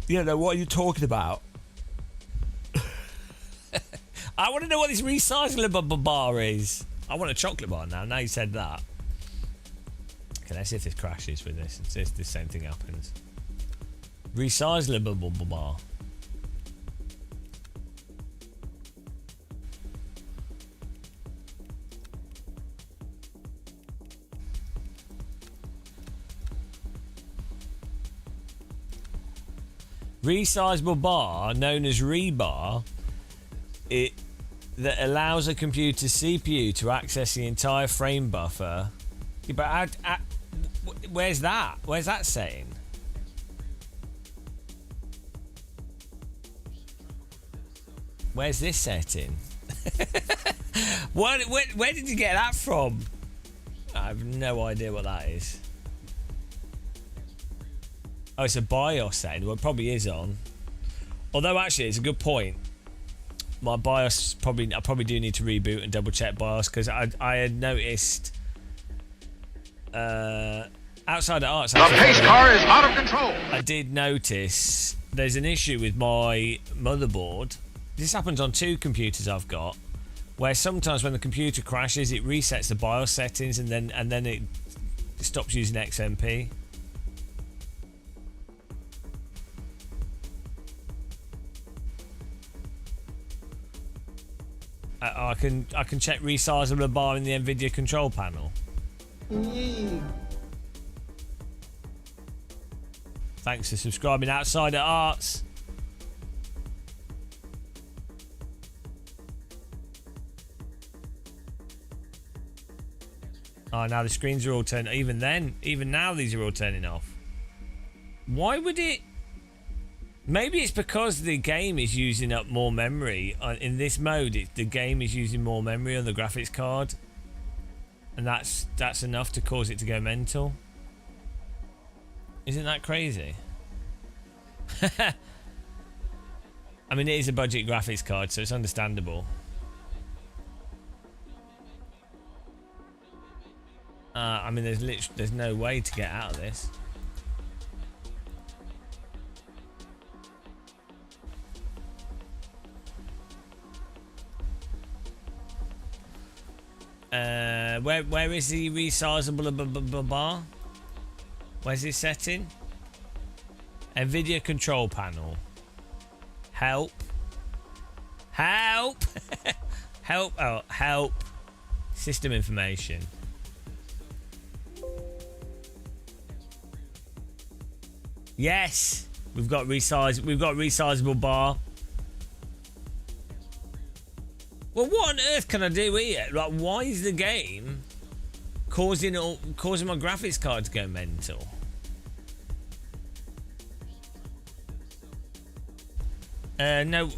You know, what are you talking about? I want to know what this resizable bar is. I want a chocolate bar now you said that. Okay, let's see if this crashes with this. Let's see if the same thing happens. Resizable bar. Resizable bar, known as rebar, that allows a computer's CPU to access the entire frame buffer. Yeah, but where's that? Where's that saying? Where's this setting? Where did you get that from? I have no idea what that is. Oh, it's a BIOS setting. Well, it probably is on. Although, actually, it's a good point. My BIOS I probably do need to reboot and double check BIOS, because I had noticed outside of arts. The pace car is out of control. I did notice there's an issue with my motherboard. This happens on 2 computers I've got, where sometimes when the computer crashes, it resets the BIOS settings and then it stops using XMP. I can check resizable bar in the NVIDIA control panel. Thanks for subscribing, Outside of Arts. Oh, now the screens are all turned. Even now, these are all turning off. Why would it? Maybe it's because the game is using up more memory. In this mode, the game is using more memory on the graphics card. And that's enough to cause it to go mental. Isn't that crazy? I mean, it is a budget graphics card, so it's understandable. I mean, there's no way to get out of this. Where is the resizable bar? Where's this setting? NVIDIA control panel. Help. Help. Help. Oh, help. System information. Yes, we've got resizable bar. Well, what on earth can I do here? Like, why is the game causing my graphics card to go mental? No,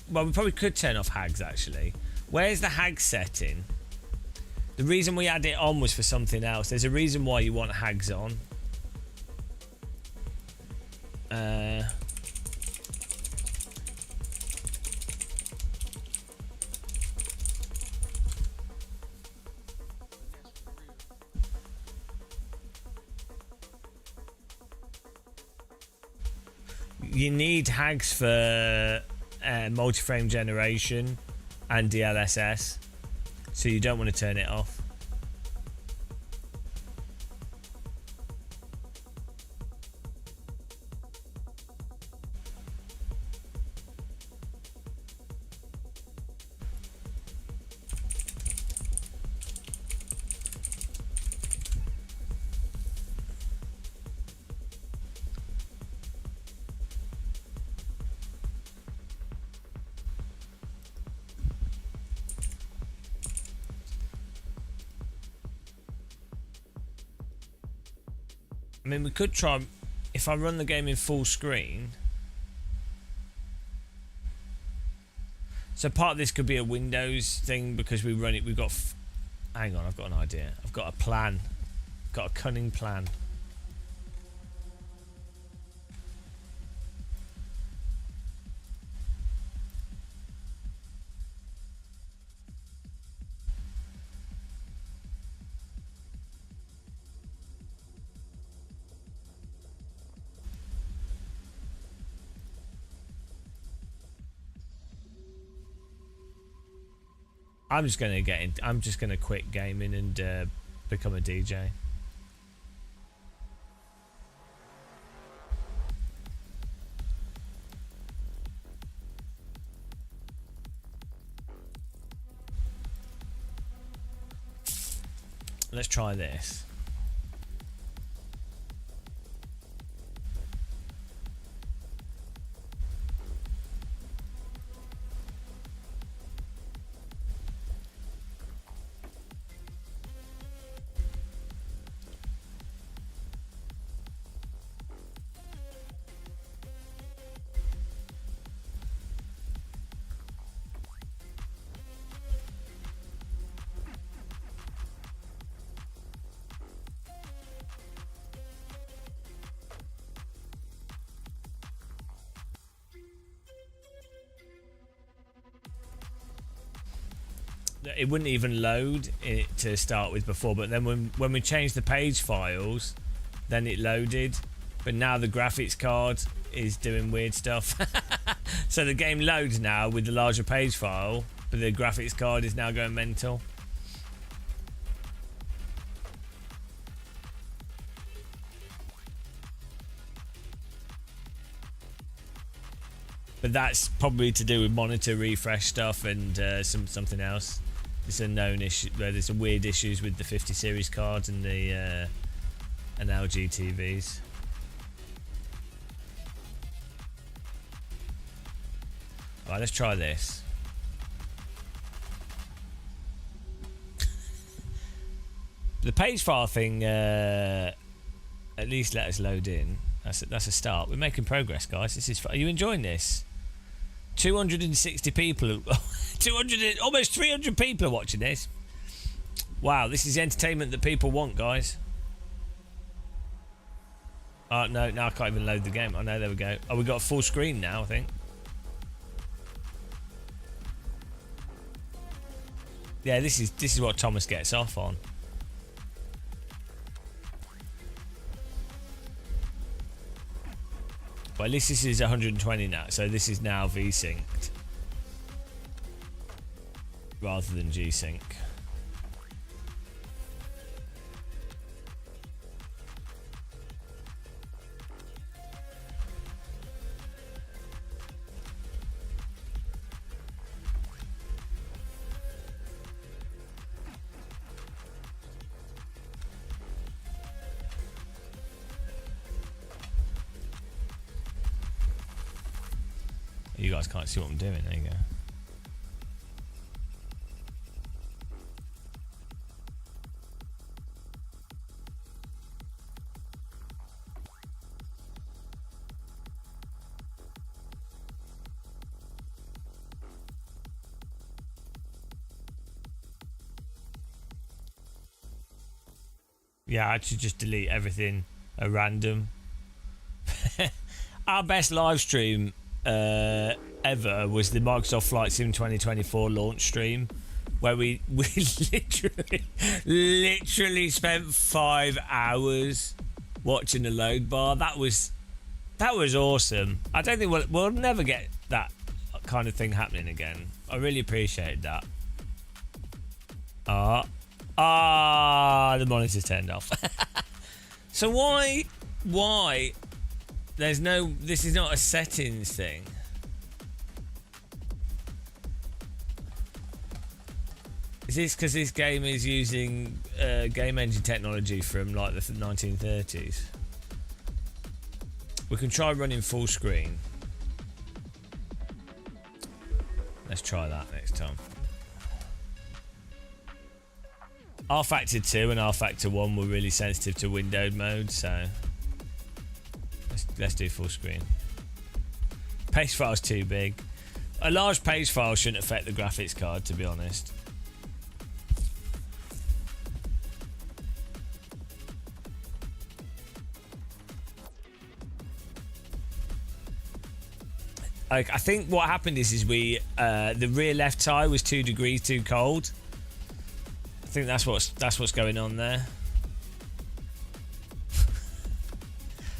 well, we probably could turn off hags, actually. Where's the hag setting? The reason we had it on was for something else. There's a reason why you want hags on. You need hags for multi-frame generation and DLSS, so you don't want to turn it off. I mean, we could try, if I run the game in full screen. So part of this could be a Windows thing because we run it, we've got, hang on, I've got an idea. I've got a plan. I've got a cunning plan. I'm just gonna quit gaming and become a DJ. Let's try this. it wouldn't even load it to start with before, but then when we changed the page files, then it loaded. But now the graphics card is doing weird stuff. So the game loads now with the larger page file, but the graphics card is now going mental. But that's probably to do with monitor refresh stuff and something else. It's a known issue. There's some weird issues with the 50 series cards and the and LG TVs. Alright, let's try this. The page file thing at least let us load in. That's a start. We're making progress, guys. This is. Are you enjoying this? 260 people, 200, almost 300 people are watching this. Wow, this is the entertainment that people want, guys. Oh no, now I can't even load the game. Oh no, there we go. Oh, we got a full screen now, I think. Yeah, this is what Thomas gets off on. But at least this is 120 now, so this is now V-synced rather than G-sync. You guys can't see what I'm doing. There you go. Yeah, I should just delete everything at random. Our best live stream ever was the Microsoft Flight Sim 2024 launch stream, where we literally spent 5 hours watching the load bar. That was awesome. I don't think we'll never get that kind of thing happening again. I really appreciated that. The monitor's turned off. So why there's no, this is not a settings thing. Is this because this game is using game engine technology from like the 1930s? We can try running full screen. Let's try that next time. R-Factor 2 and R-Factor 1 were really sensitive to windowed mode, so let's do full screen. Page file's too big. A large page file shouldn't affect the graphics card, to be honest. I think what happened is we the rear left tire was 2 degrees too cold. I think that's what's going on there.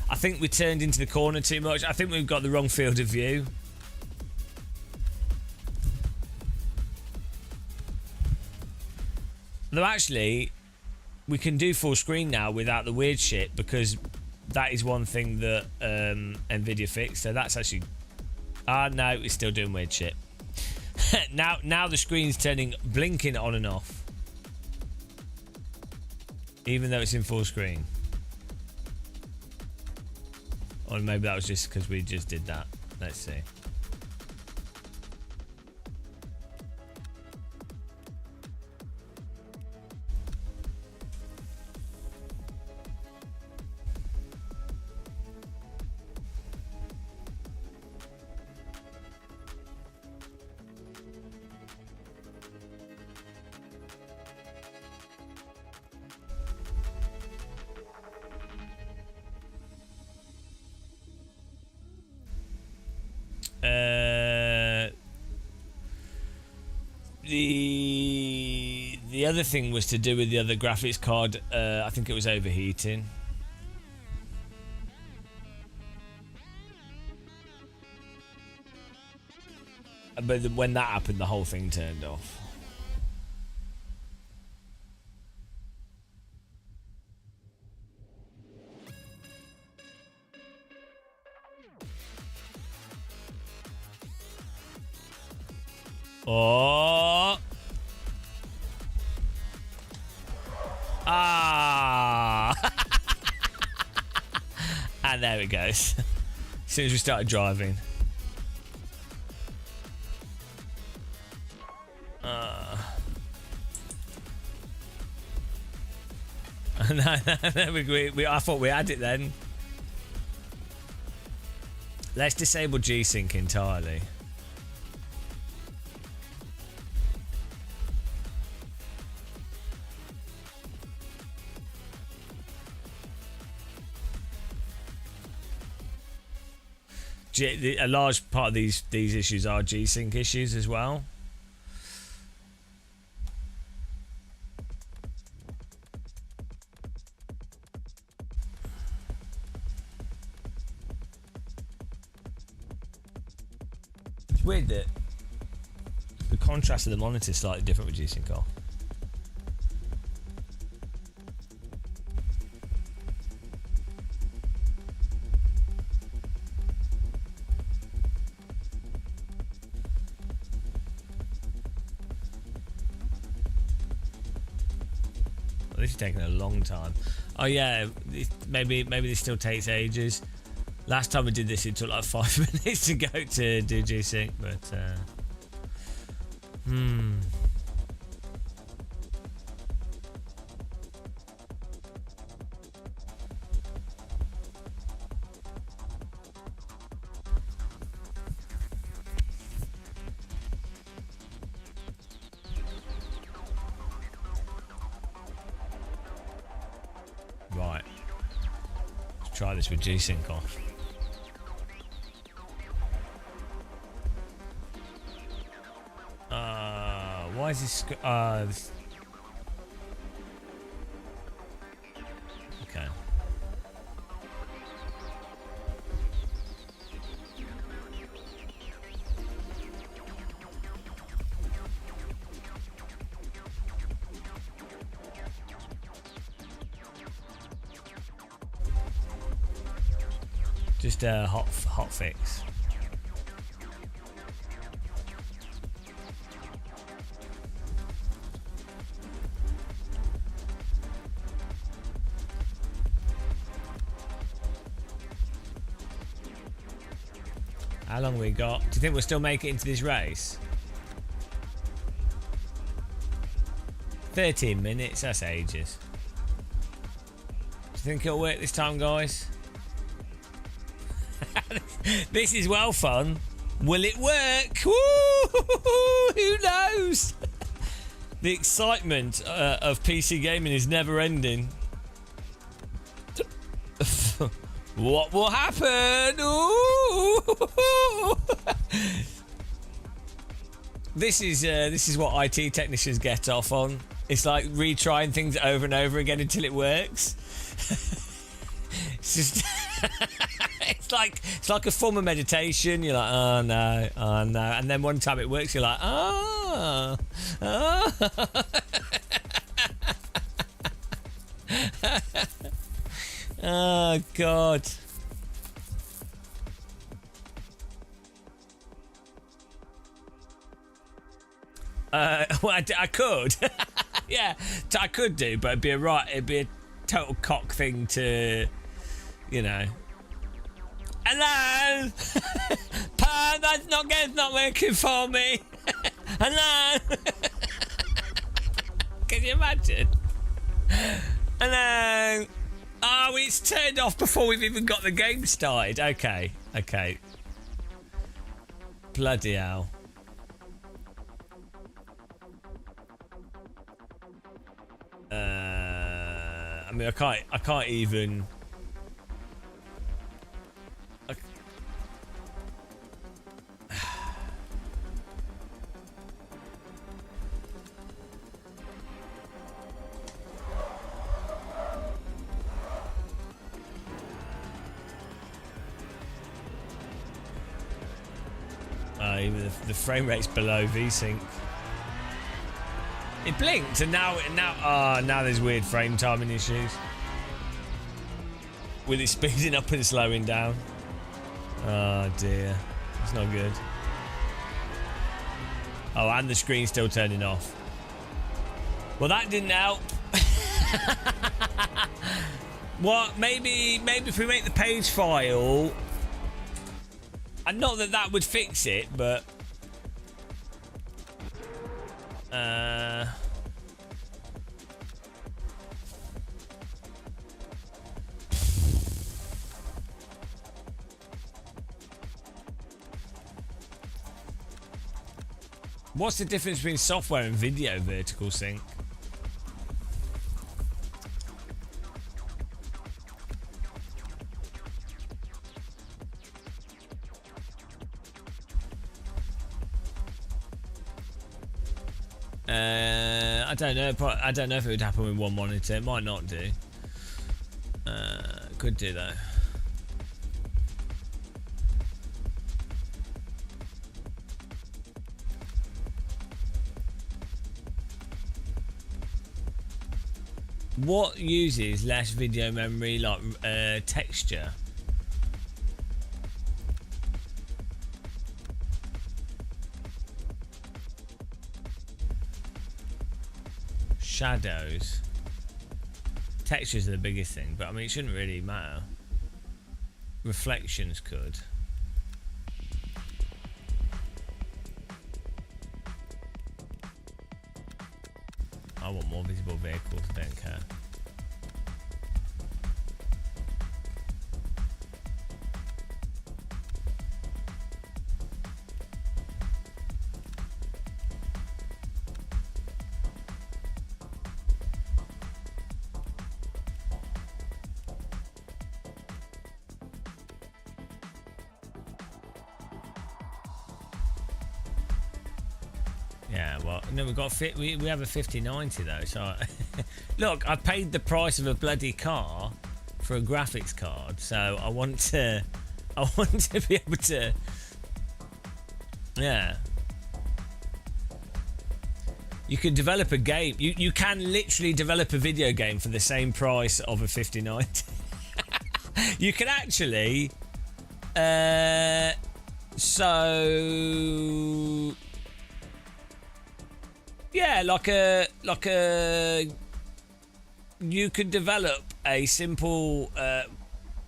I think we turned into the corner too much. I think we've got the wrong field of view. Though actually, we can do full screen now without the weird shit, because that is one thing that Nvidia fixed. So that's actually... no, it's still doing weird shit. now the screen's blinking on and off. Even though it's in full screen. Or maybe that was just because we just did that. Let's see. the other thing was to do with the other graphics card. I think it was overheating. But when that happened, the whole thing turned off. Oh. Ah. And there it goes. As soon as we started driving. No, I thought we had it then. Let's disable G-Sync entirely. A large part of these issues are G-Sync issues as well. It's weird that the contrast of the monitor is slightly different with G-Sync off. This is taking a long time. Oh yeah, maybe this still takes ages. Last time we did this, it took like 5 minutes to go to do G-Sync, but right. Let's try this with G-Sync off. Why is this? Okay. Just a hot fix. How long we got? Do you think we'll still make it into this race? 13 minutes, that's ages. Do you think it'll work this time, guys? This is well fun. Will it work? Woo! Who knows? The excitement of PC gaming is never ending. What will happen? Ooh. This is what IT technicians get off on. It's like retrying things over and over again until it works. It's just it's like a form of meditation. You're like, oh no, and then one time it works, you're like, oh. Oh God. Well, I could. Yeah, I could do, but it'd be a total cock thing to, you know. Hello, Pan, that's not working for me. Hello. Can you imagine? Hello. Oh, it's turned off before we've even got the game started. Okay. Bloody hell. I mean, I can't even. The frame rate's below VSync. It blinked and now there's weird frame timing issues. With it speeding up and slowing down. Oh dear. It's not good. Oh, and the screen's still turning off. Well, that didn't help. What? Maybe if we make the page file, and not that would fix it, but what's the difference between software and video vertical sync? I don't know. I don't know if it would happen with one monitor. It might not do. Could do though. What uses less video memory, like texture? Shadows. Textures are the biggest thing, but I mean it shouldn't really matter. Reflections could. I want more visible vehicles, I don't care. Yeah, well, no, we've got we have a 5090 though. So, look, I paid the price of a bloody car for a graphics card, so I want to be able to, yeah. You could develop a game. You can literally develop a video game for the same price of a 5090. You can actually, so. Yeah, like a you could develop a simple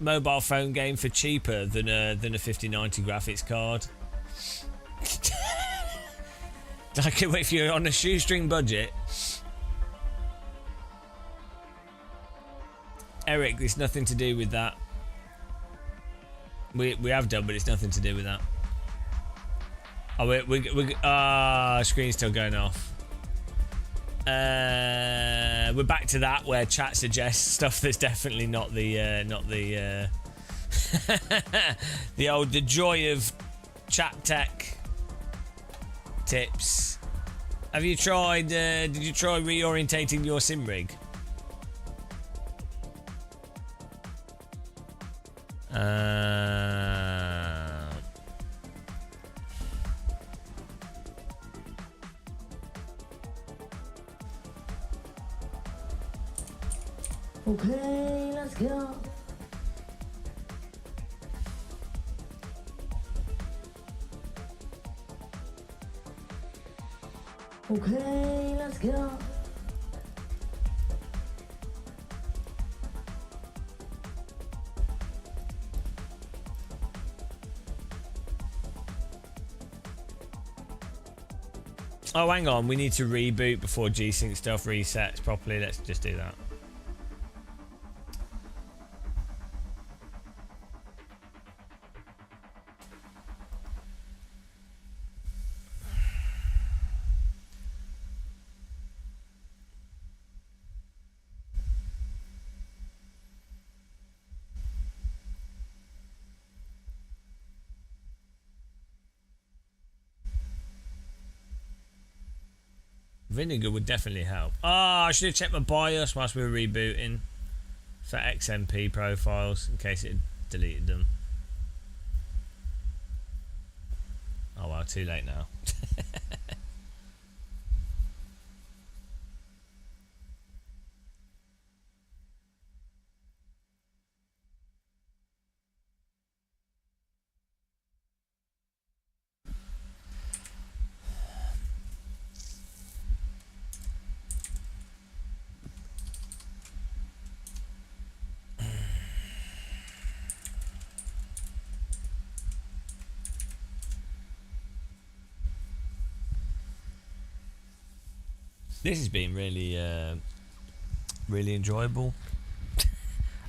mobile phone game for cheaper than a 5090 graphics card. Like if you're on a shoestring budget. Eric, it's nothing to do with that. We have done, but it's nothing to do with that. Oh, screen's still going off. We're back to that where chat suggests stuff that's definitely not the the joy of chat tech tips. Have you tried? Did you try reorientating your sim rig? Okay, let's go. Okay, let's go. Oh, hang on. We need to reboot before G-Sync stuff resets properly. Let's just do that. Vinegar would definitely help. I should have checked my BIOS whilst we were rebooting for XMP profiles in case it deleted them. Oh well, too late now. This has been really, really enjoyable.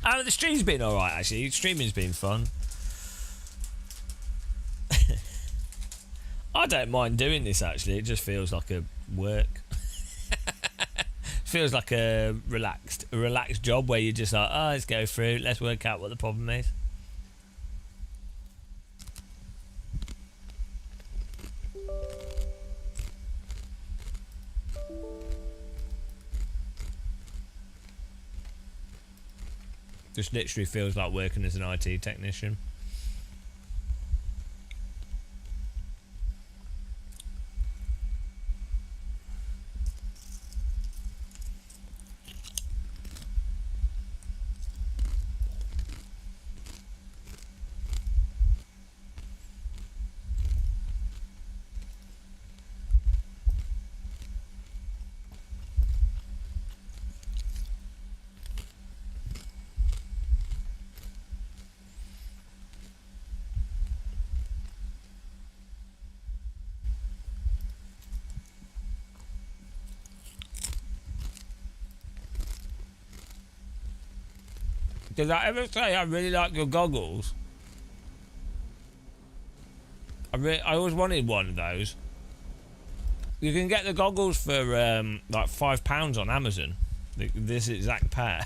The stream's been alright, actually. Streaming's been fun. I don't mind doing this, actually. It just feels like a work. Feels like a relaxed job where you're just like, oh, let's go through, let's work out what the problem is. Just literally feels like working as an IT technician. Did I ever say I really like your goggles? I always wanted one of those. You can get the goggles for like £5 on Amazon. This exact pair.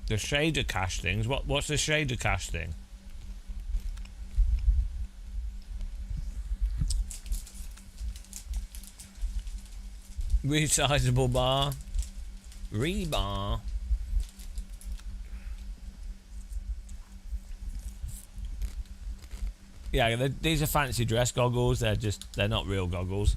The shader cache things. What's the shader cache thing? Resizable bar. Rebar. Yeah, these are fancy dress goggles. They're not real goggles.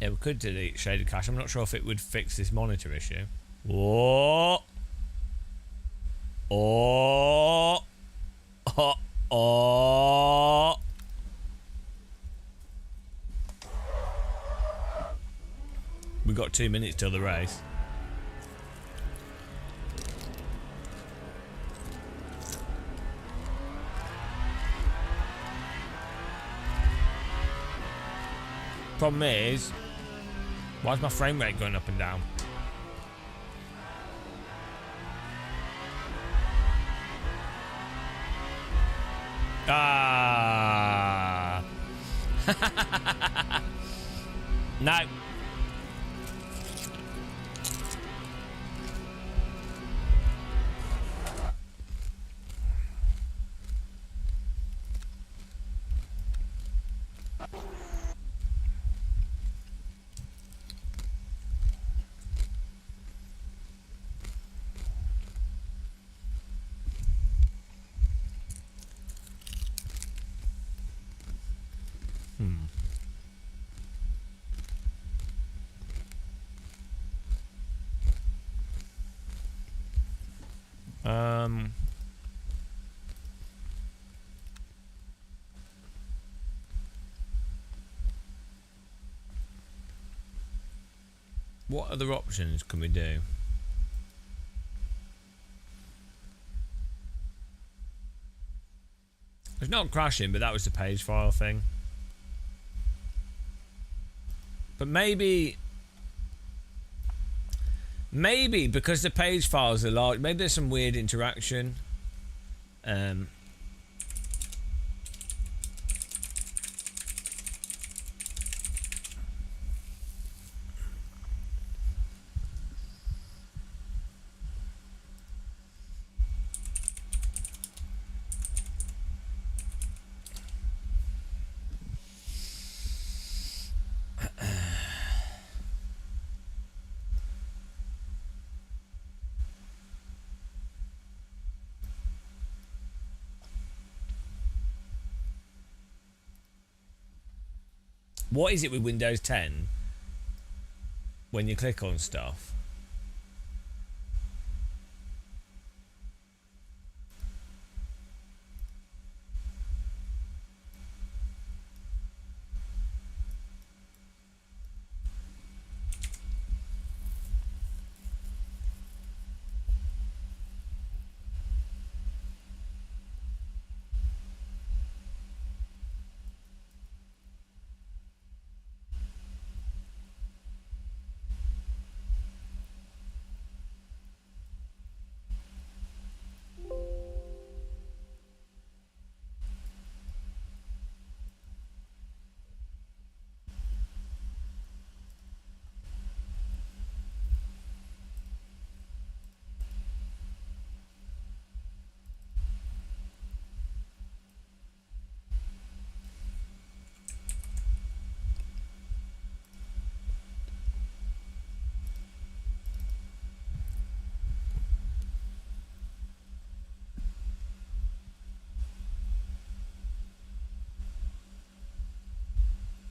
Yeah, we could delete shaded cache. I'm not sure if it would fix this monitor issue. Whoa! Oh! Oh! Oh! We got 2 minutes till the race. Problem is, why is my frame rate going up and down? Ah. No. What other options can we do? It's not crashing, but that was the page file thing. But maybe because the page files are large, maybe there's some weird interaction. What is it with Windows 10 when you click on stuff?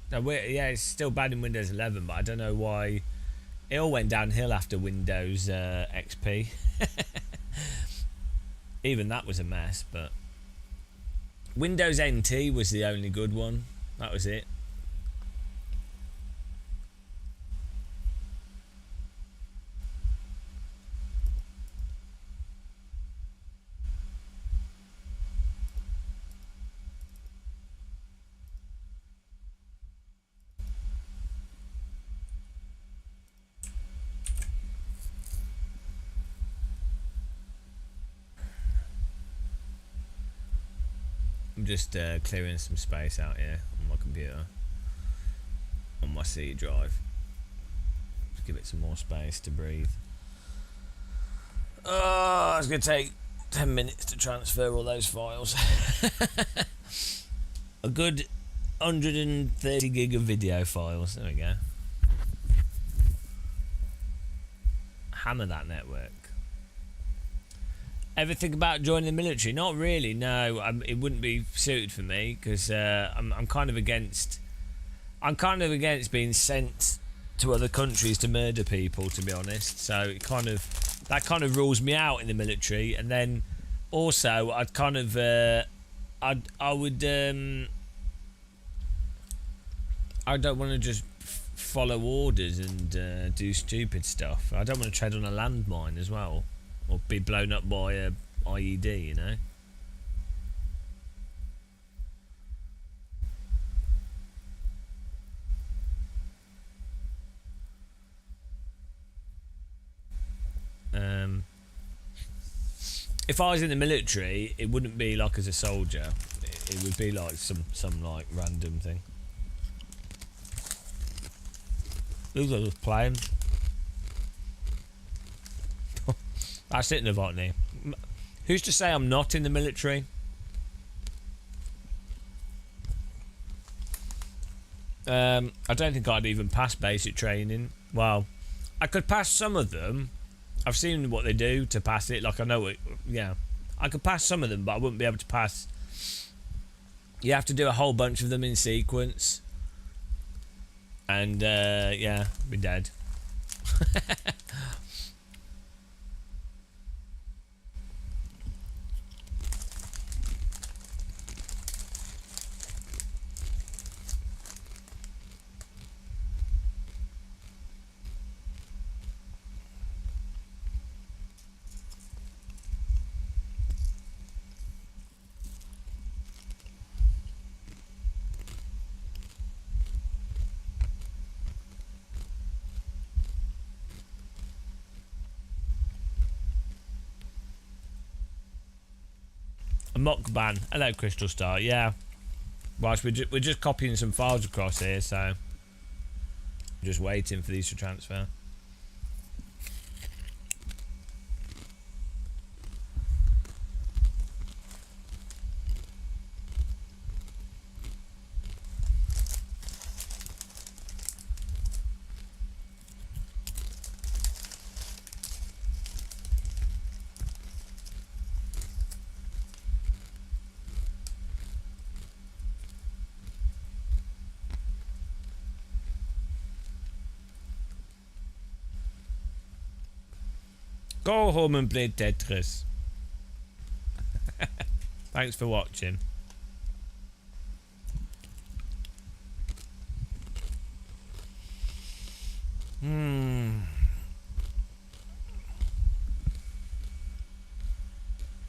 No, yeah, it's still bad in Windows 11, but I don't know why it all went downhill after Windows XP. Even that was a mess, but Windows NT was the only good one. That was it. I'm just clearing some space out here on my computer, on my C drive. Just give it some more space to breathe. Oh, it's going to take 10 minutes to transfer all those files. A good 130 gig of video files. There we go. Hammer that network. Ever think about joining the military? Not really, no. It wouldn't be suited for me because I'm kind of against. I'm kind of against being sent to other countries to murder people, to be honest. So it that kind of rules me out in the military. And then also I'd kind of I don't want to just follow orders and do stupid stuff. I don't want to tread on a landmine as well. Or be blown up by a IED, you know? If I was in the military, it wouldn't be like as a soldier. It would be like some like random thing. Who's I just playing? That's it, Novotny. Who's to say I'm not in the military? I don't think I'd even pass basic training. Well, I could pass some of them. I've seen what they do to pass it. Like, I know it. Yeah. I could pass some of them, but I wouldn't be able to pass. You have to do a whole bunch of them in sequence. And, yeah, be dead. A mock ban. Hello, Crystal Star. Yeah. Whilst we're just copying some files across here, so just waiting for these to transfer. Go home and play Tetris. Thanks for watching.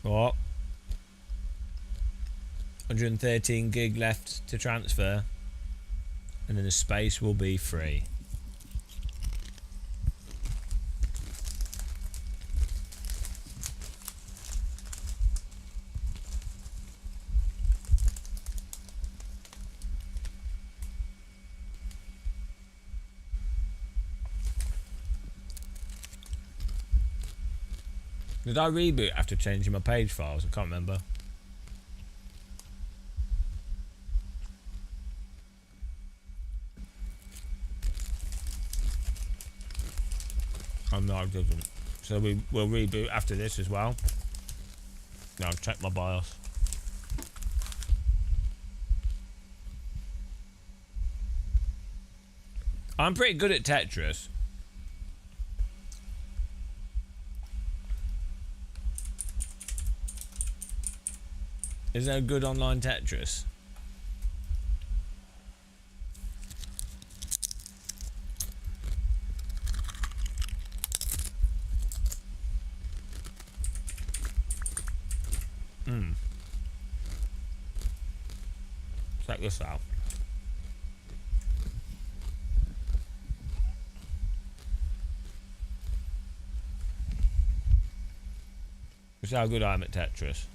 What? 113 gig left to transfer, and then the space will be free. Did I reboot after changing my page files? I can't remember. No, it doesn't. So we will reboot after this as well. Now check my BIOS. I'm pretty good at Tetris. Is there a good online Tetris? Check this out. This is how good I am at Tetris.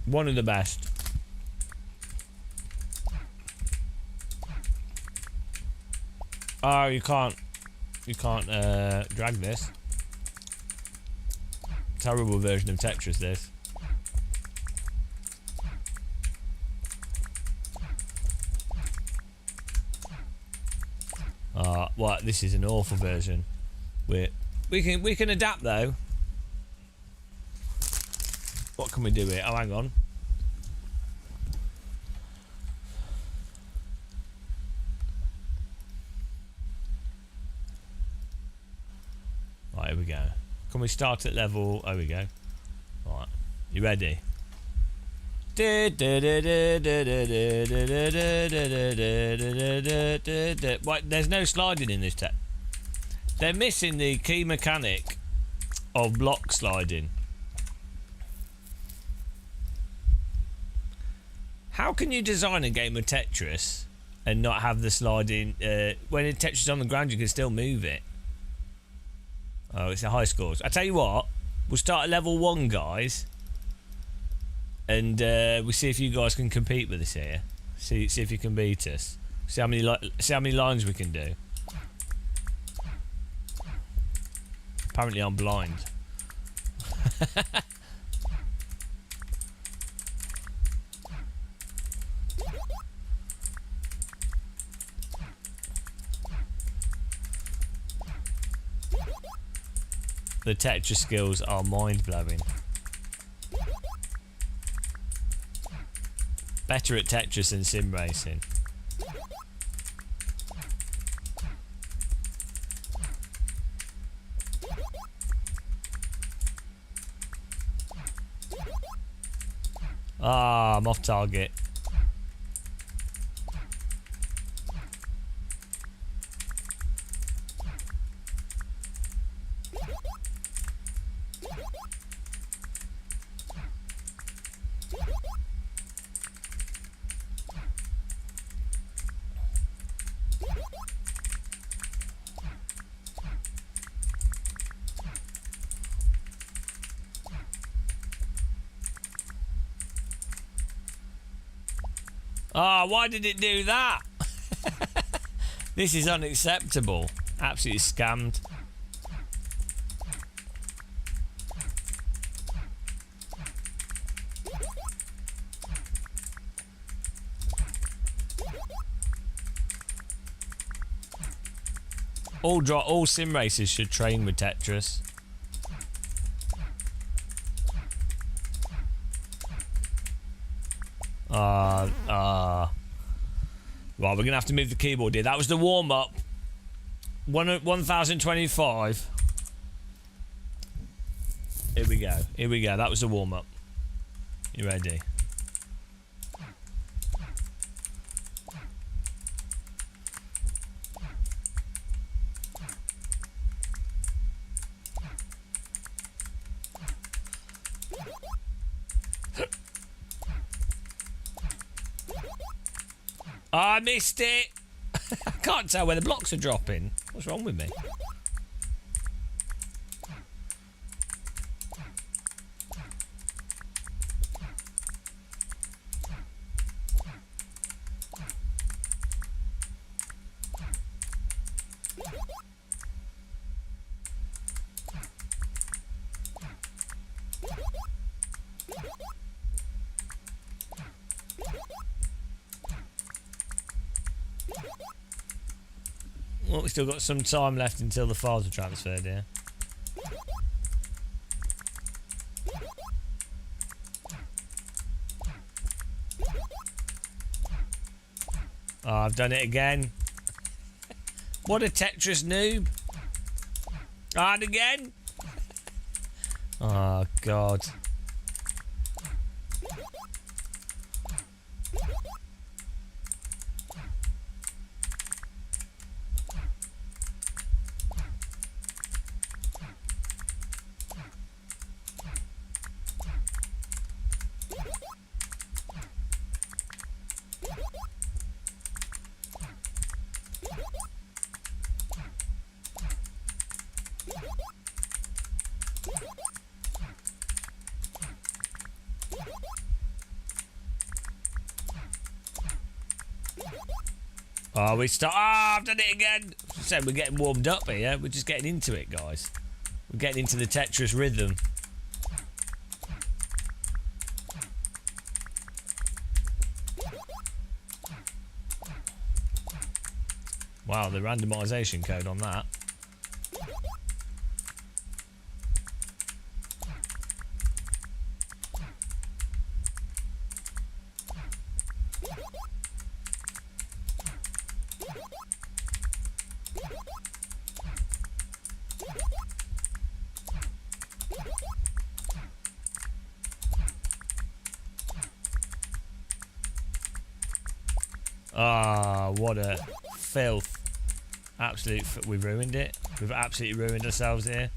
One of the best. Oh, you can't drag this. Terrible version of Tetris, this. What? This is an awful version. We can adapt though. What can we do here? Oh, hang on. Right, here we go. Can we start at level? There we go. Right, you ready? What? There's no sliding in this tech. They're missing the key mechanic of block sliding. How can you design a game of Tetris and not have the sliding? When Tetris is on the ground, you can still move it. Oh, it's a high scores. I tell you what, we'll start at level 1, guys, and we'll see if you guys can compete with us here. See if you can beat us. See how many lines we can do. Apparently, I'm blind. The Tetris skills are mind-blowing. Better at Tetris than sim racing. Ah, I'm off target. Oh, why did it do that? This is unacceptable. Absolutely scammed. All sim racers should train with Tetris. Right, we're gonna have to move the keyboard here. That was the warm-up. 1025. Here we go. Here we go. That was the warm-up. You ready? I missed it. I can't tell where the blocks are dropping. What's wrong with me? Well, we still got some time left until the files are transferred here. Oh, I've done it again. What a Tetris noob. And again. Oh, God. Oh, I've done it again. So we're getting warmed up here. We're just getting into it, guys. We're getting into the Tetris rhythm. Wow, the randomization code on that. Ah, what a filth. We ruined it. We've absolutely ruined ourselves here.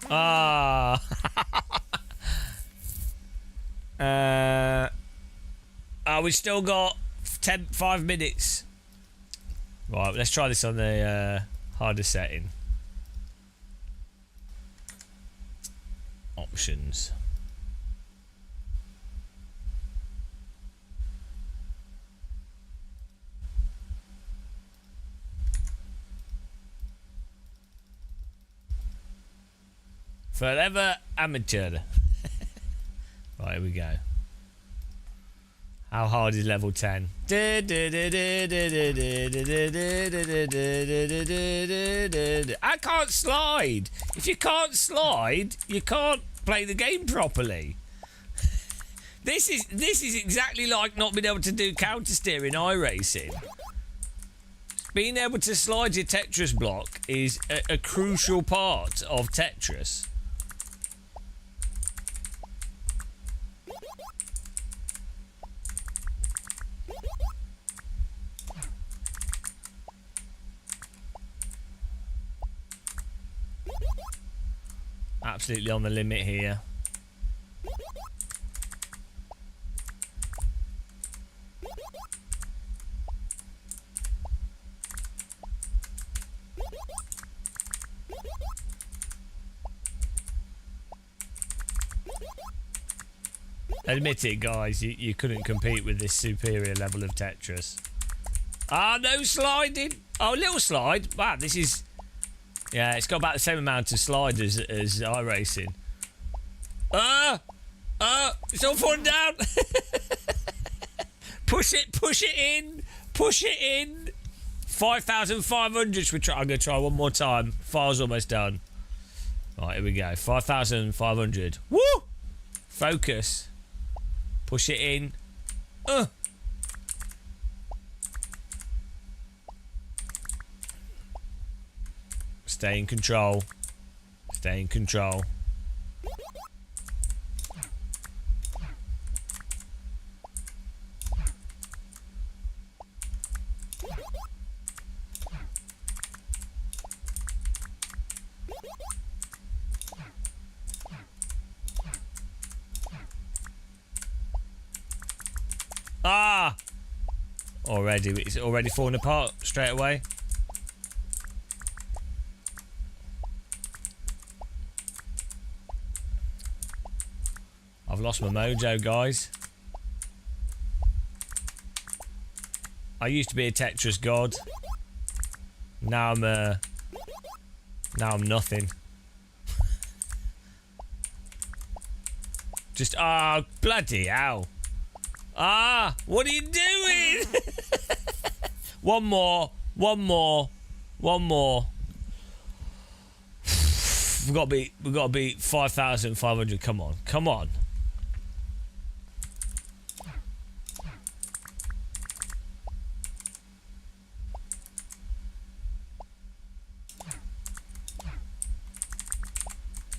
Ah. We still got 5 minutes. Right, let's try this on the harder setting. Options. Forever amateur. Right, here we go. How hard is level 10? I can't slide. If you can't slide, you can't play the game properly. This is exactly like not being able to do counter steer in iRacing. Being able to slide your Tetris block is a crucial part of Tetris. Absolutely on the limit here. Admit it, guys. You couldn't compete with this superior level of Tetris. Ah, no sliding. Oh, little slide. Wow, this is... Yeah, it's got about the same amount of sliders as iRacing. It's all falling down. Push it in. 5,500. I'm going to try one more time. File's almost done. Right, here we go. 5,500. Woo! Focus. Push it in. Stay in control. Stay in control. Ah! It's already falling apart straight away. I've lost my mojo, guys. I used to be a Tetris god. Now I'm nothing. Just bloody hell. What are you doing? One more. We've got to beat 5,500. Come on.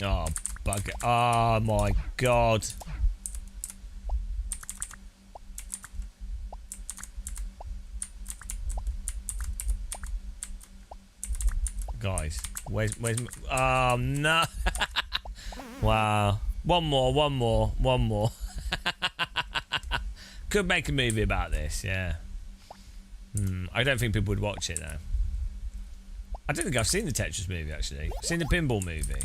Oh, bugger. Oh my god. Guys, where's oh no. Wow. One more. Could make a movie about this, yeah. I don't think people would watch it though. I don't think I've seen the Tetris movie actually. I've seen the pinball movie.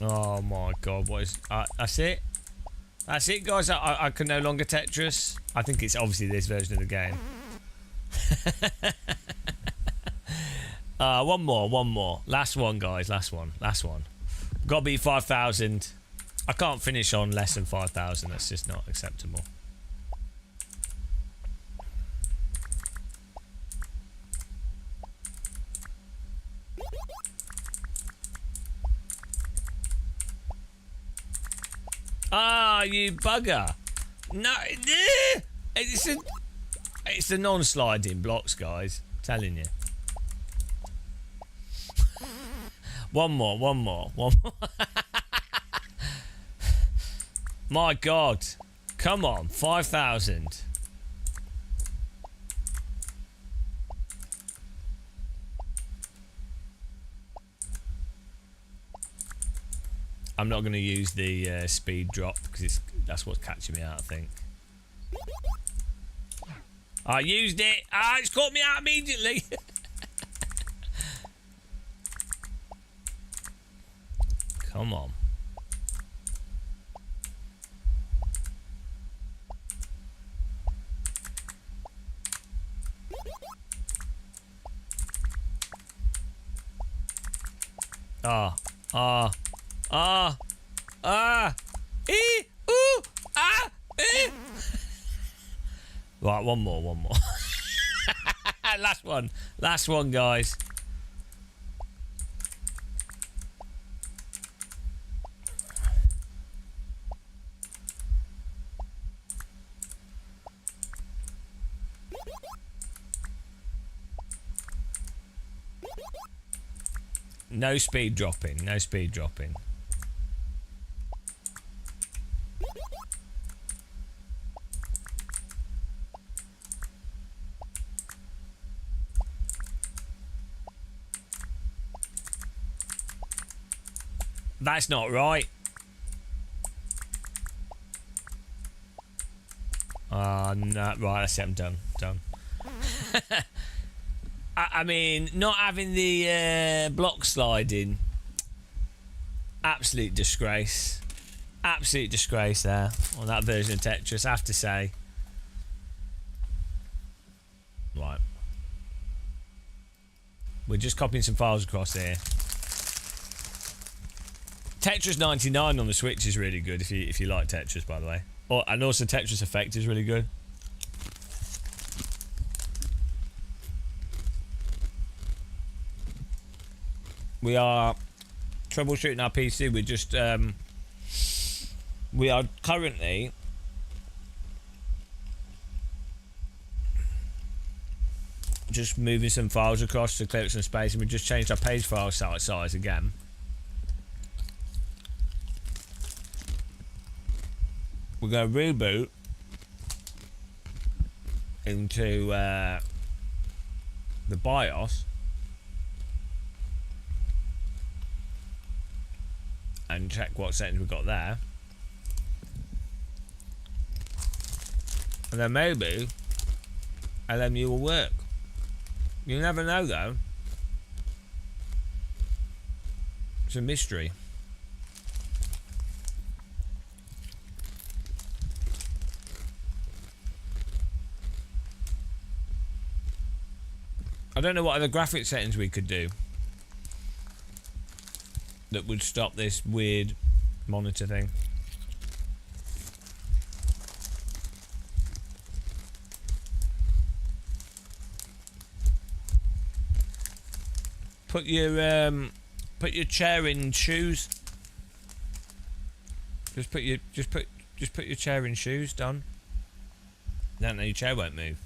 Oh my god, what is... that's it? That's it, guys? I can no longer Tetris? I think it's obviously this version of the game. One more. Last one, guys. Last one. Got to beat 5,000. I can't finish on less than 5,000. That's just not acceptable. You bugger. No. It's the non-sliding blocks, guys. I'm telling you. One more. My god. Come on. 5,000. I'm not going to use the speed drop because that's what's catching me out, I think. I used it. It's caught me out immediately. Come on. Right, one more. Last one, guys. No speed dropping. That's not right. No, right, that's it, I'm done. I mean, not having the block sliding, absolute disgrace. Absolute disgrace there on that version of Tetris, I have to say. Right. We're just copying some files across here. Tetris 99 on the Switch is really good if you like Tetris, by the way. And also Tetris Effect is really good. We are troubleshooting our PC. We're just we are currently just moving some files across to clear up some space, and we just changed our page file size again. We're going to reboot into the BIOS and check what settings we've got there, and then maybe LMU will work. You never know though. It's a mystery. I don't know what other graphic settings we could do that would stop this weird monitor thing. Put your chair in shoes. Just put your chair in shoes. Done. No, your chair won't move.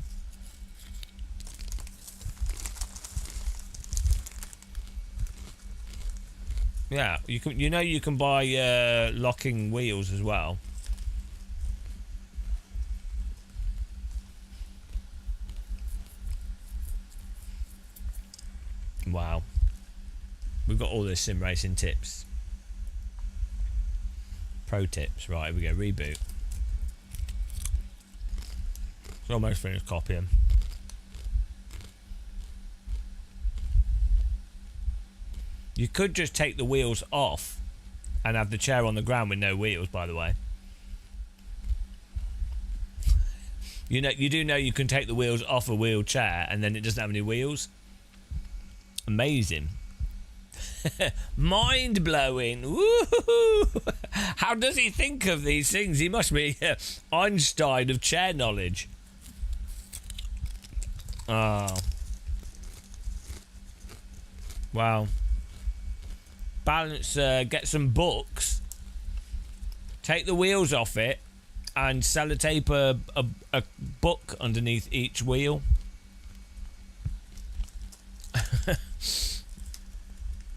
Yeah, you can buy locking wheels as well. Wow. We've got all the sim racing tips. Pro tips. Right, here we go. Reboot. It's almost finished copying. You could just take the wheels off and have the chair on the ground with no wheels, by the way. You do know you can take the wheels off a wheelchair and then it doesn't have any wheels? Amazing. Mind blowing. Woohoo! How does he think of these things? He must be Einstein of chair knowledge. Oh. Wow. Balance, get some books, take the wheels off it, and sellotape a book underneath each wheel.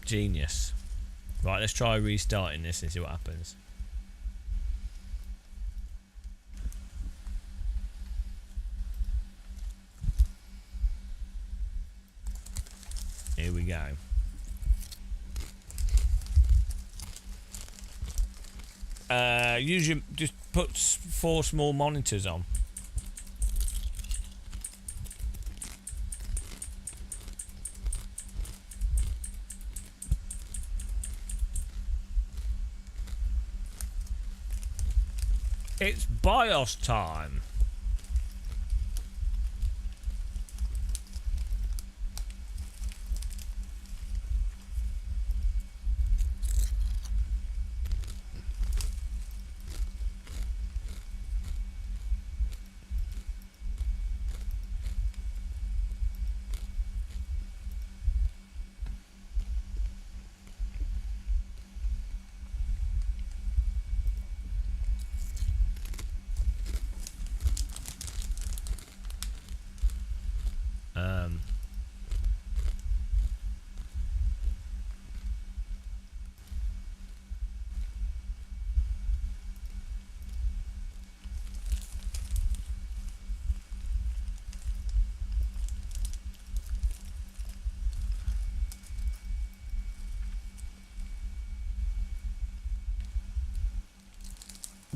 Genius. Right, let's try restarting this and see what happens. Here we go. Usually just put 4 small monitors on. It's BIOS time.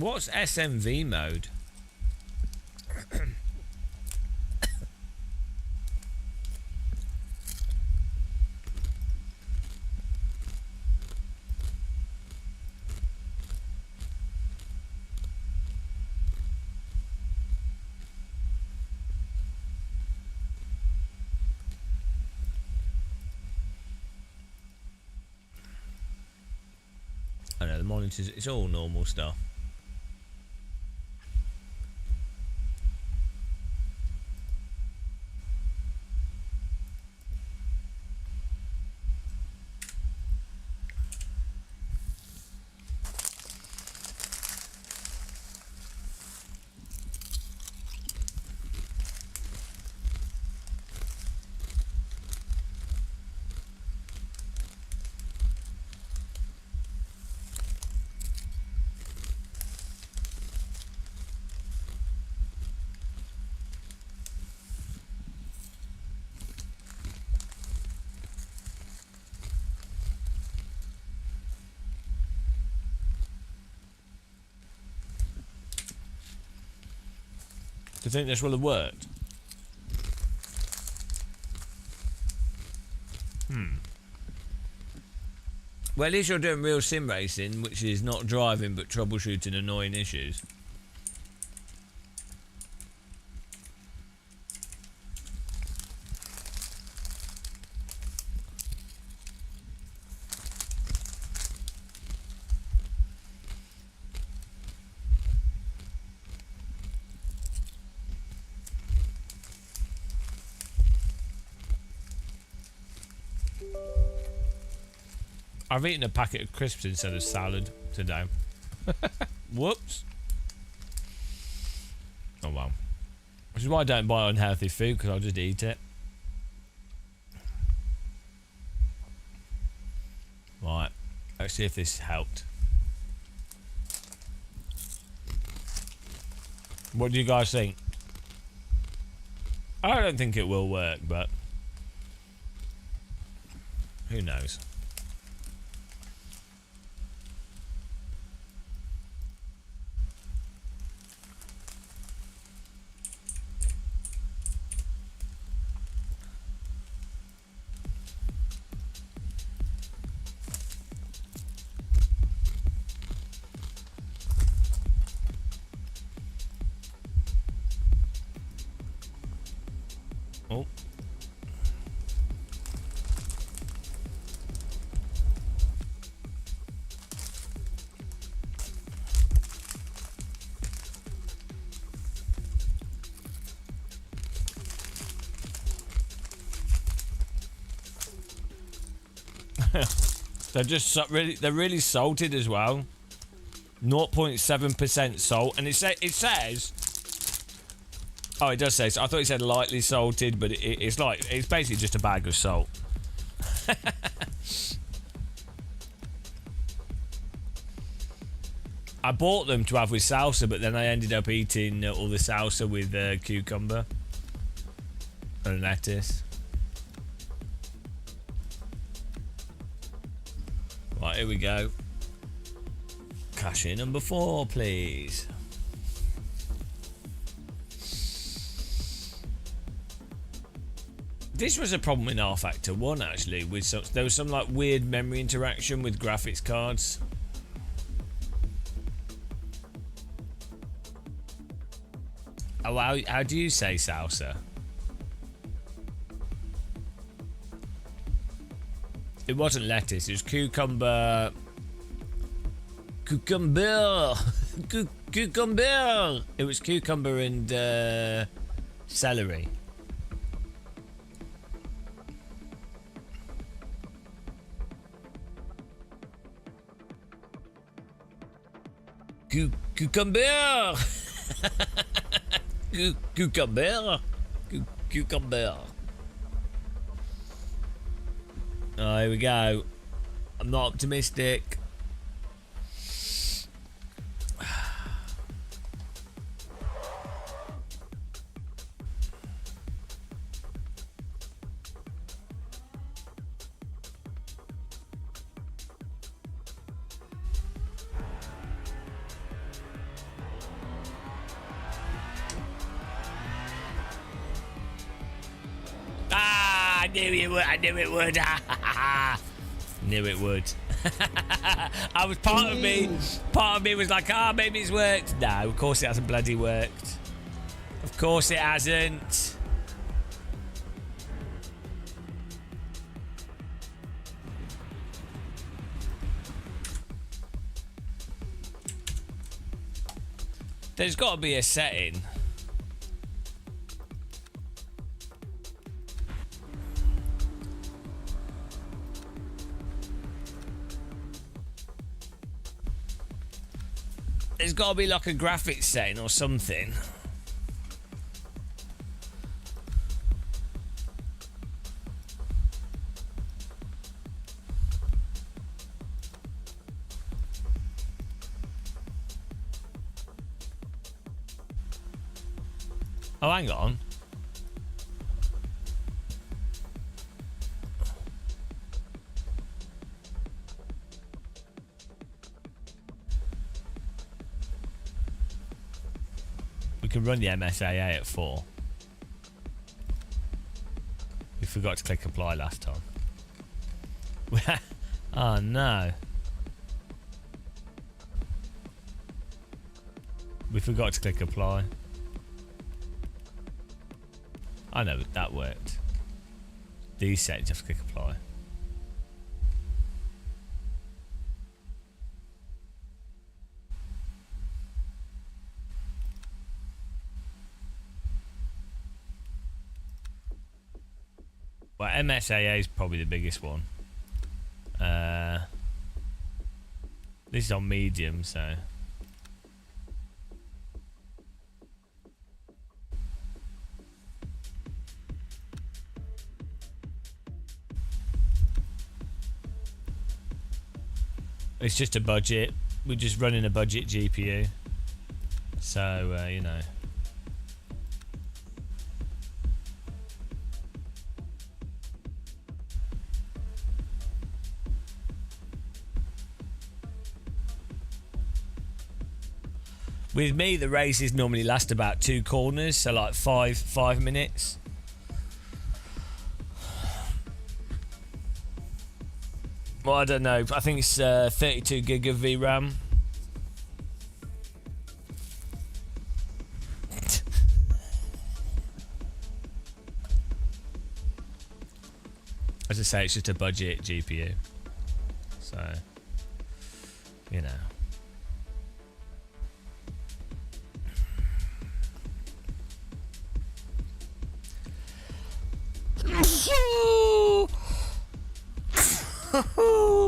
What's SMV mode? I know the monitors, it's all normal stuff. Do you think this will have worked? Well, at least you're doing real sim racing, which is not driving but troubleshooting annoying issues. I've eaten a packet of crisps instead of salad today. Whoops. Oh well. Which is why I don't buy unhealthy food, because I'll just eat it. Right. Let's see if this helped. What do you guys think? I don't think it will work, but who knows? Oh. They're really salted as well. 0.7% salt, and it says. Oh, it does say. So I thought it said lightly salted, but it's basically just a bag of salt. I bought them to have with salsa, but then I ended up eating all the salsa with cucumber and lettuce. Right, here we go. Cashier number 4, please. This was a problem in R Factor 1 actually. There was some like weird memory interaction with graphics cards. Oh, how do you say salsa? It wasn't lettuce. It was cucumber. Cucumber. Cucumber. It was cucumber and celery. Cucumber. Cucumber. Cucumber. Oh, here we go. I'm not optimistic. knew you would. I knew it would. Knew it would. I was part of me was like, maybe it's worked. No, of course it hasn't bloody worked. Of course it hasn't. There's got to be a setting. There's got to be like a graphics setting or something. Oh, hang on. We can run the MSAA at 4. We forgot to click apply last time. Oh no. We forgot to click apply. I know that worked. These settings have to click apply. Well, MSAA is probably the biggest one. This is on medium, so. It's just a budget. We're just running a budget GPU. So, you know. With me, the races normally last about 2 corners, so like 5 minutes. Well, I don't know. I think it's 32 gig of VRAM. As I say, it's just a budget GPU. So, you know.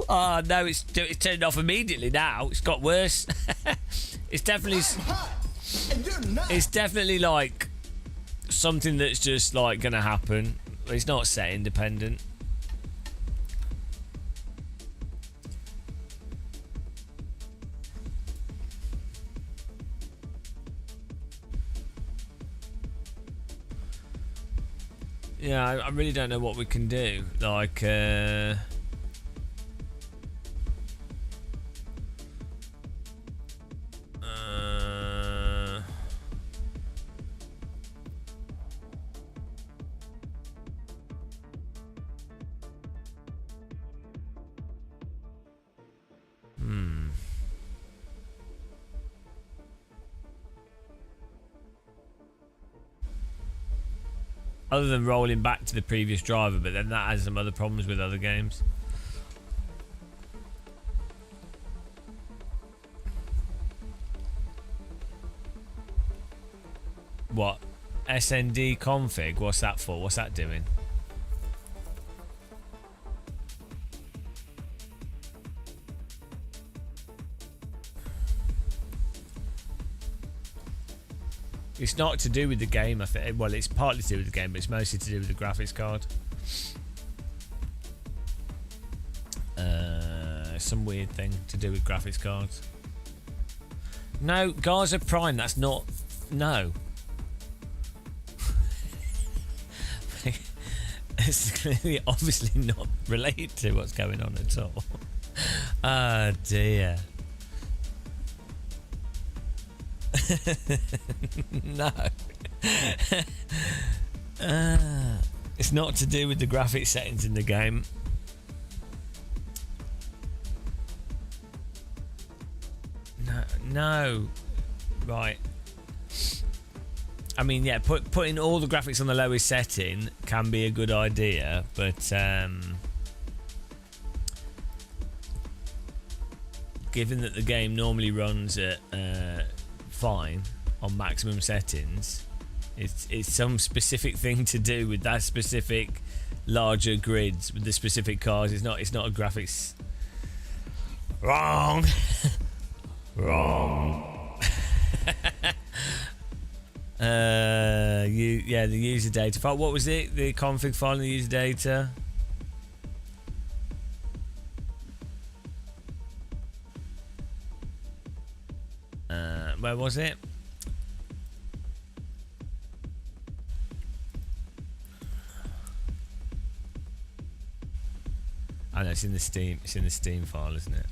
Oh no, it's turned off immediately now. It's got worse. It's definitely like something that's just like gonna happen. It's not set independent. Yeah, I really don't know what we can do. Like, other than rolling back to the previous driver, but then that has some other problems with other games. What? SND config? What's that for? What's that doing? It's not to do with the game, I think. Well, it's partly to do with the game, but it's mostly to do with the graphics card. Some weird thing to do with graphics cards. No, Gaza Prime, that's not... No. It's clearly, obviously not related to what's going on at all. Oh, dear. No. It's not to do with the graphic settings in the game. No. Right. I mean, yeah, putting all the graphics on the lowest setting can be a good idea, but given that the game normally runs at fine on maximum settings, it's some specific thing to do with that specific larger grids with the specific cars. It's not a graphics. Wrong. Wrong. The user data file. What was it? The config file and the user data. Where was it? Oh no, it's in the Steam. It's in the Steam file, isn't it?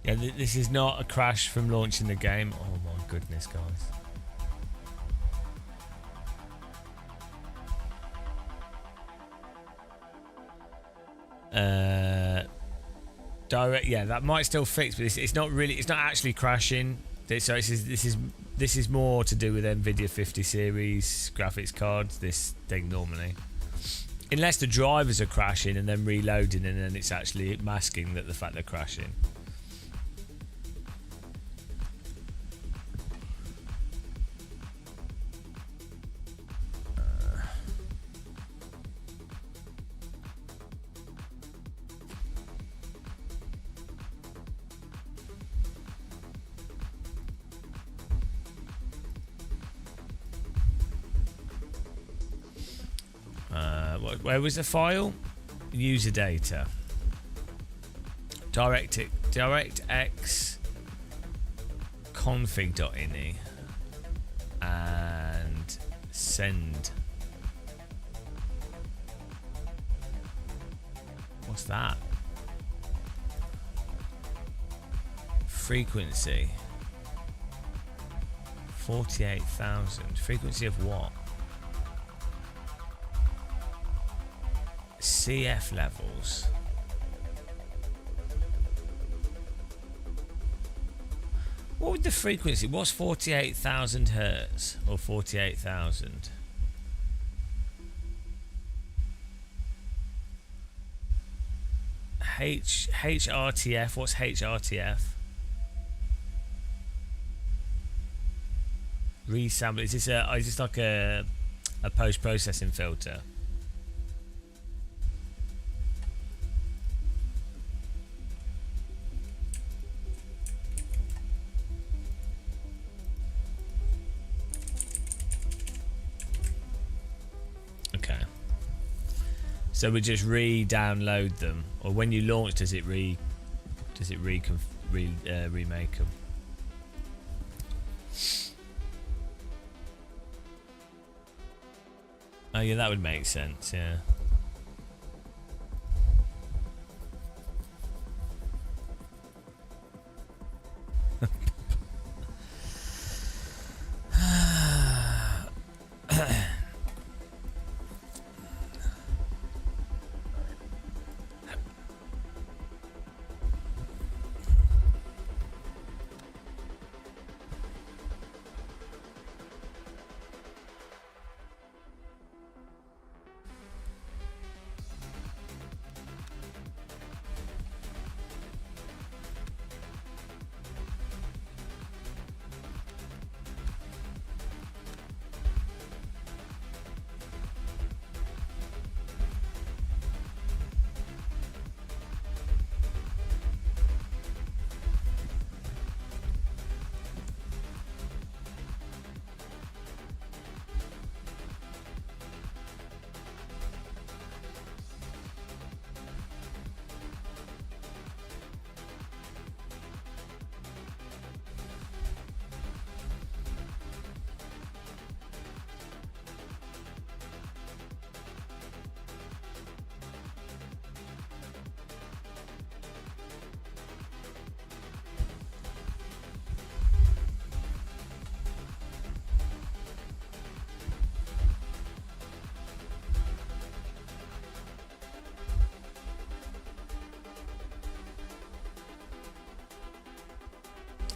Yeah, this is not a crash from launching the game. Oh my goodness, guys. Direct, yeah, that might still fix, but it's not really. It's not actually crashing. So this is more to do with NVIDIA 50 series graphics cards. This thing normally, unless the drivers are crashing and then reloading, and then it's actually masking that the fact they're crashing. Where was the file? User data. DirectX config.ini and send. What's that? Frequency 48,000. Frequency of what? CF levels. What would the frequency? What's 48,000 hertz or 48,000? HRTF. What's HRTF? Resample. Is this like a post-processing filter? So we just re-download them, or when you launch, does it remake them? Oh yeah, that would make sense. Yeah.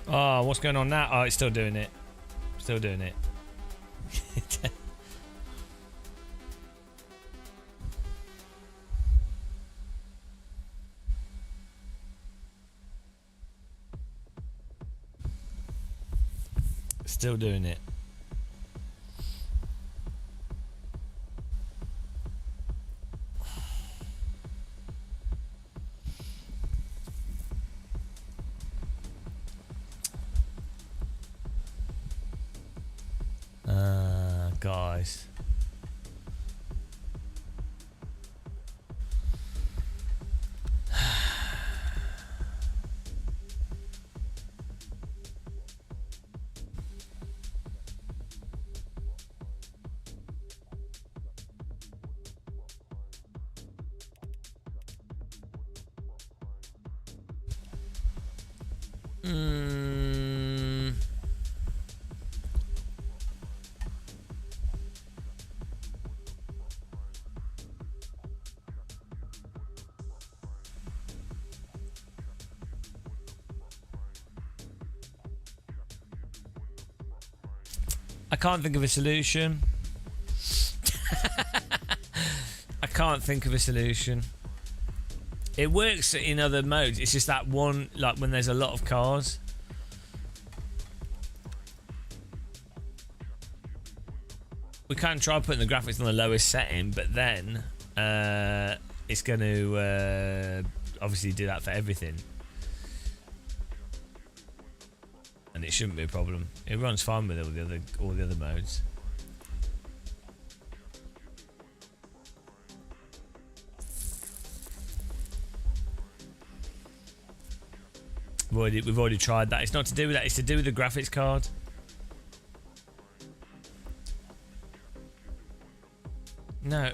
Oh, what's going on now? Oh, it's still doing it. Still doing it. Still doing it. Guys. I can't think of a solution. I can't think of a solution. It works in other modes. It's just that one, like when there's a lot of cars. We can try putting the graphics on the lowest setting, but then it's going to obviously do that for everything. And it shouldn't be a problem. It runs fine with all the other modes. We've already tried that. It's not to do with that. It's to do with the graphics card. No.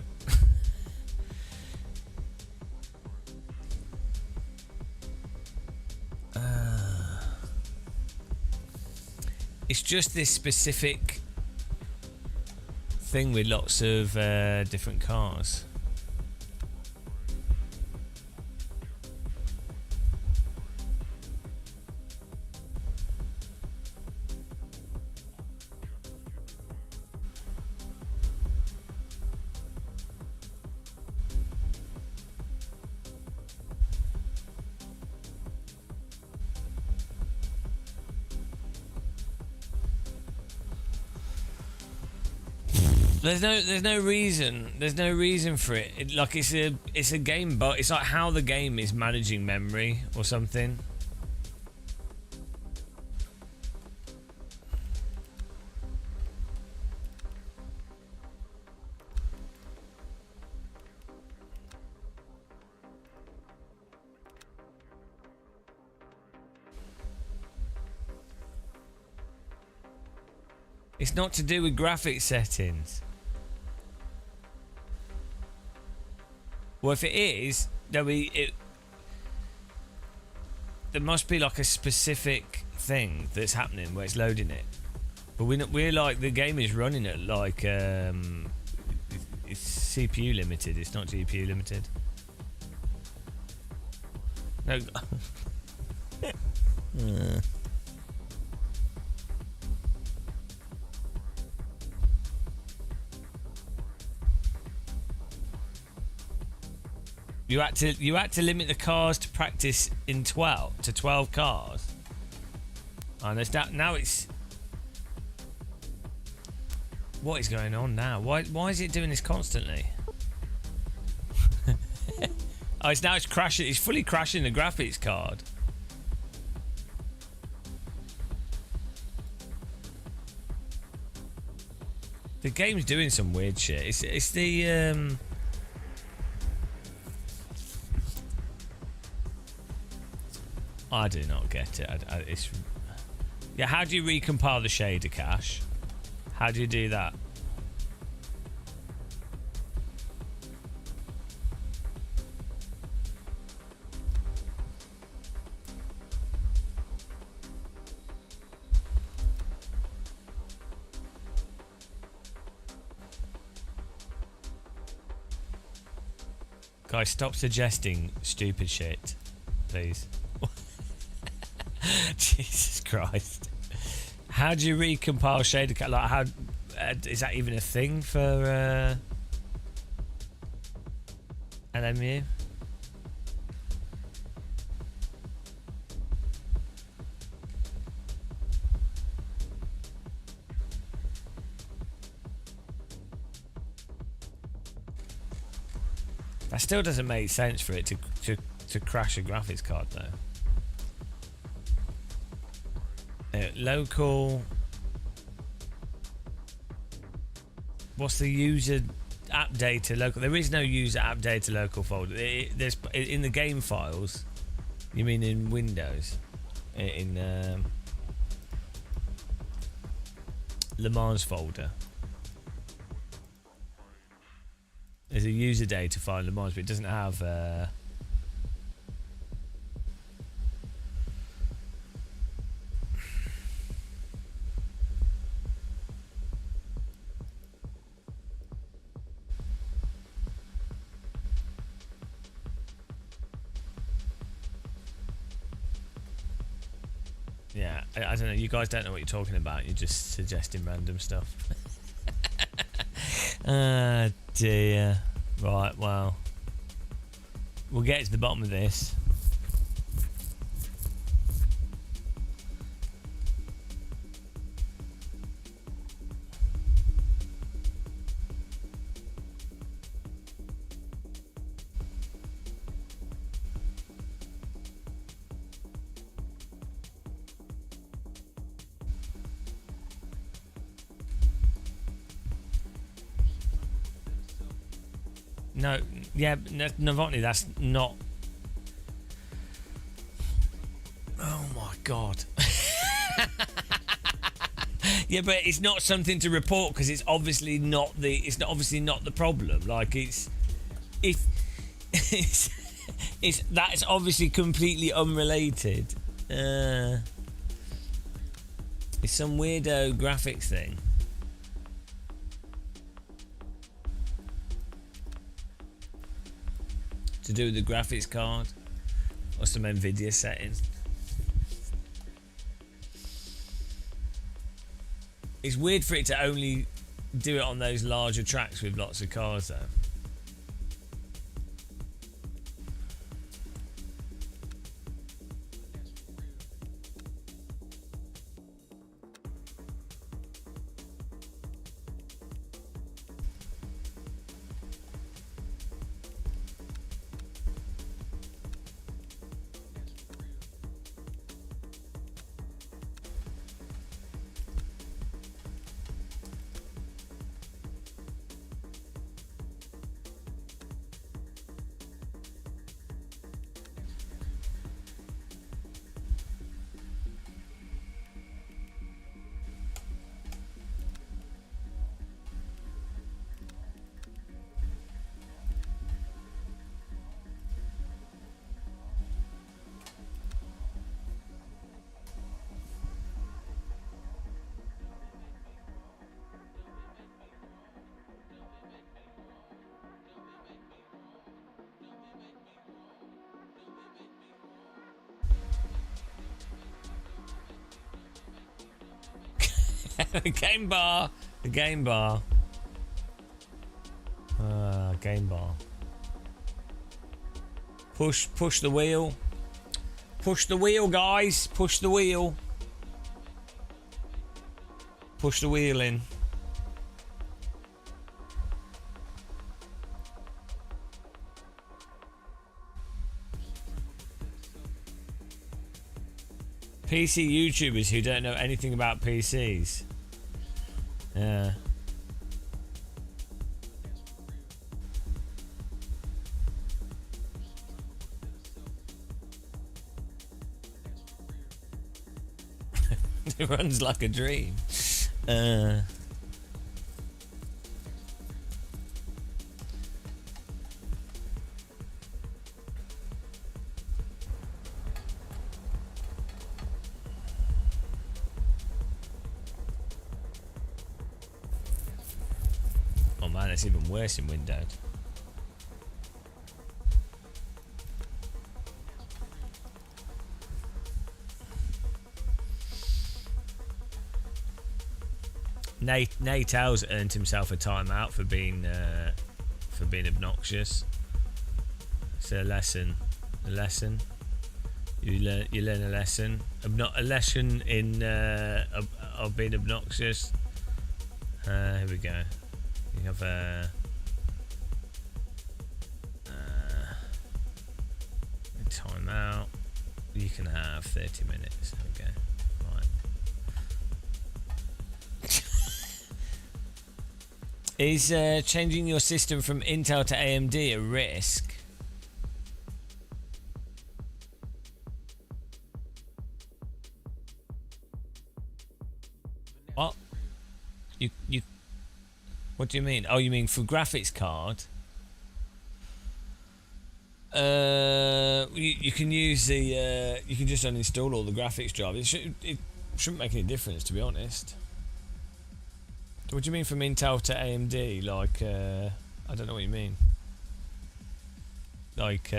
It's just this specific thing with lots of different cars. There's no reason. There's no reason for it. Like it's a game, but it's like how the game is managing memory or something. It's not to do with graphic settings. Well, if it is, there must be like a specific thing that's happening where it's loading it. But we're like, the game is running it like it's CPU limited. It's not GPU limited. No. You had to limit the cars to practice in 12 cars. And there's now it's. What is going on now? Why is it doing this constantly? Oh, it's crashing. It's fully crashing the graphics card. The game's doing some weird shit. It's the I do not get it. Yeah, how do you recompile the shader cache? How do you do that? Guys, stop suggesting stupid shit, please. Jesus Christ. How do you recompile shader card? Like, how is that even a thing for LMU? That still doesn't make sense for it to crash a graphics card though. Local. What's the user app data local? There is no user app data local folder. There's in the game files. You mean in Windows? In Le Mans folder. There's a user data file in Le Mans, but it doesn't have. Yeah, I don't know. You guys don't know what you're talking about. You're just suggesting random stuff. Ah, dear. Right, well. We'll get to the bottom of this. No, yeah, Novotny, that's not. Oh my god. Yeah, but it's not something to report because it's obviously not the. It's not obviously not the problem. Like it's that's obviously completely unrelated. It's some weirdo graphics thing. To do with the graphics card or some Nvidia settings. It's weird for it to only do it on those larger tracks with lots of cars though. The game bar. Game bar. Push the wheel. Push the wheel, guys. Push the wheel. Push the wheel in. PC YouTubers who don't know anything about PCs. Yeah. It runs like a dream. Oh man, it's even worse in Windows. Nate Owls earned himself a timeout for being obnoxious. It's a lesson. A lesson. You learn a lesson. A lesson in of being obnoxious. Here we go. You have a timeout. You can have 30 minutes. Okay. Right. Is changing your system from Intel to AMD a risk? What? You what do you mean? Oh, you mean for graphics card? You can use the you can just uninstall all the graphics drivers. It shouldn't make any difference, to be honest. What do you mean from Intel to AMD? Like I don't know what you mean. Like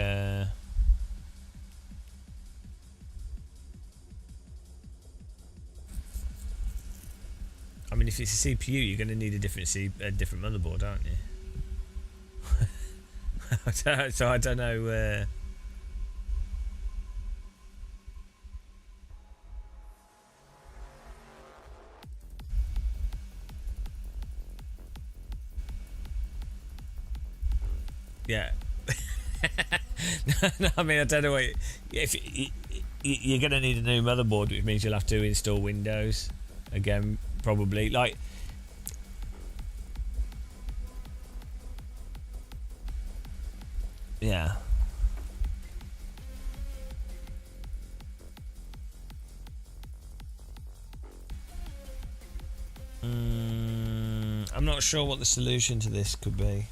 I mean, if it's a CPU, you're going to need a different motherboard, aren't you? So I don't know. Yeah. No, I mean, I don't know what. If you're going to need a new motherboard, which means you'll have to install Windows again, probably. Like. Yeah. I'm not sure what the solution to this could be.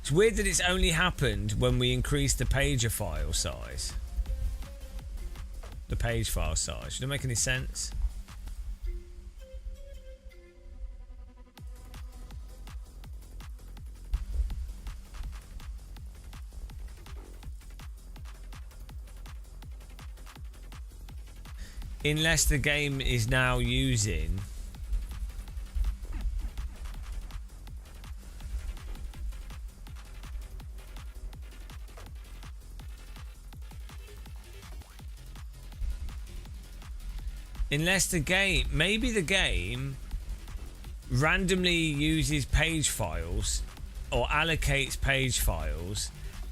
It's weird that it's only happened when we increased the pager file size. The page file size. Does it make any sense? Unless the game is now using maybe the game randomly uses page files or allocates page files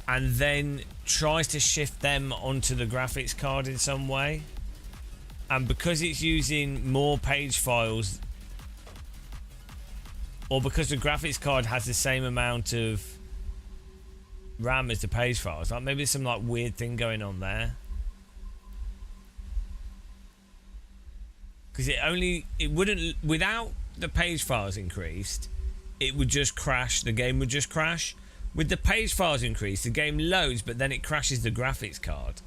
and then tries to shift them onto the graphics card in some way. And because it's using more page files, or because the graphics card has the same amount of RAM as the page files, like maybe there's some like weird thing going on there. Because it wouldn't, without the page files increased, it would just crash. The game would just crash. With the page files increased, the game loads, but then it crashes the graphics card.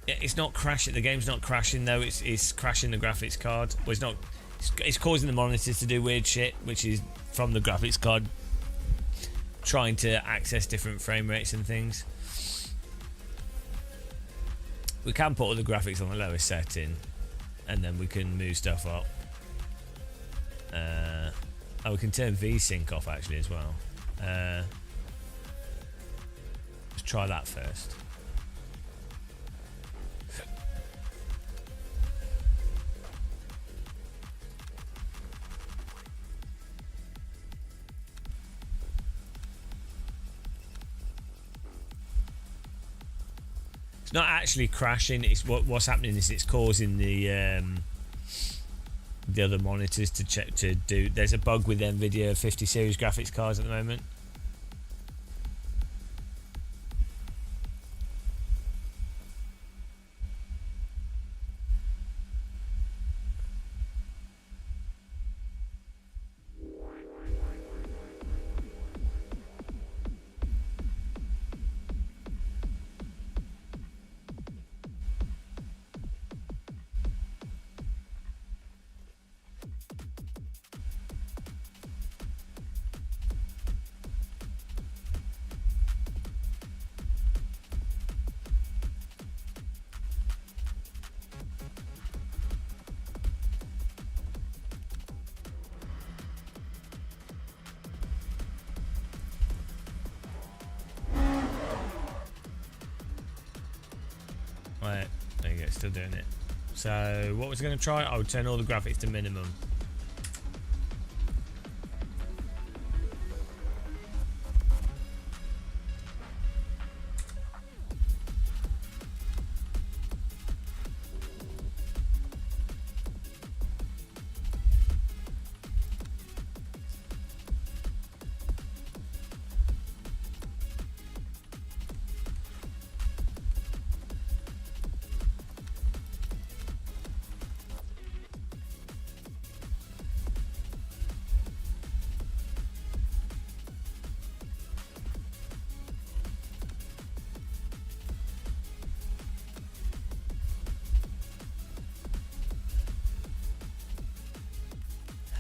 It's not crashing. The game's not crashing though. It's crashing the graphics card. Well, it's not. It's causing the monitors to do weird shit, which is from the graphics card trying to access different frame rates and things. We can put all the graphics on the lowest setting, and then we can move stuff up. Oh, we can turn VSync off actually as well. Let's try that first. It's not actually crashing. It's what's happening is it's causing the other monitors to check to do. There's a bug with NVIDIA 50 series graphics cards at the moment. it's still doing it. So what was I going to try? I would turn all the graphics to minimum.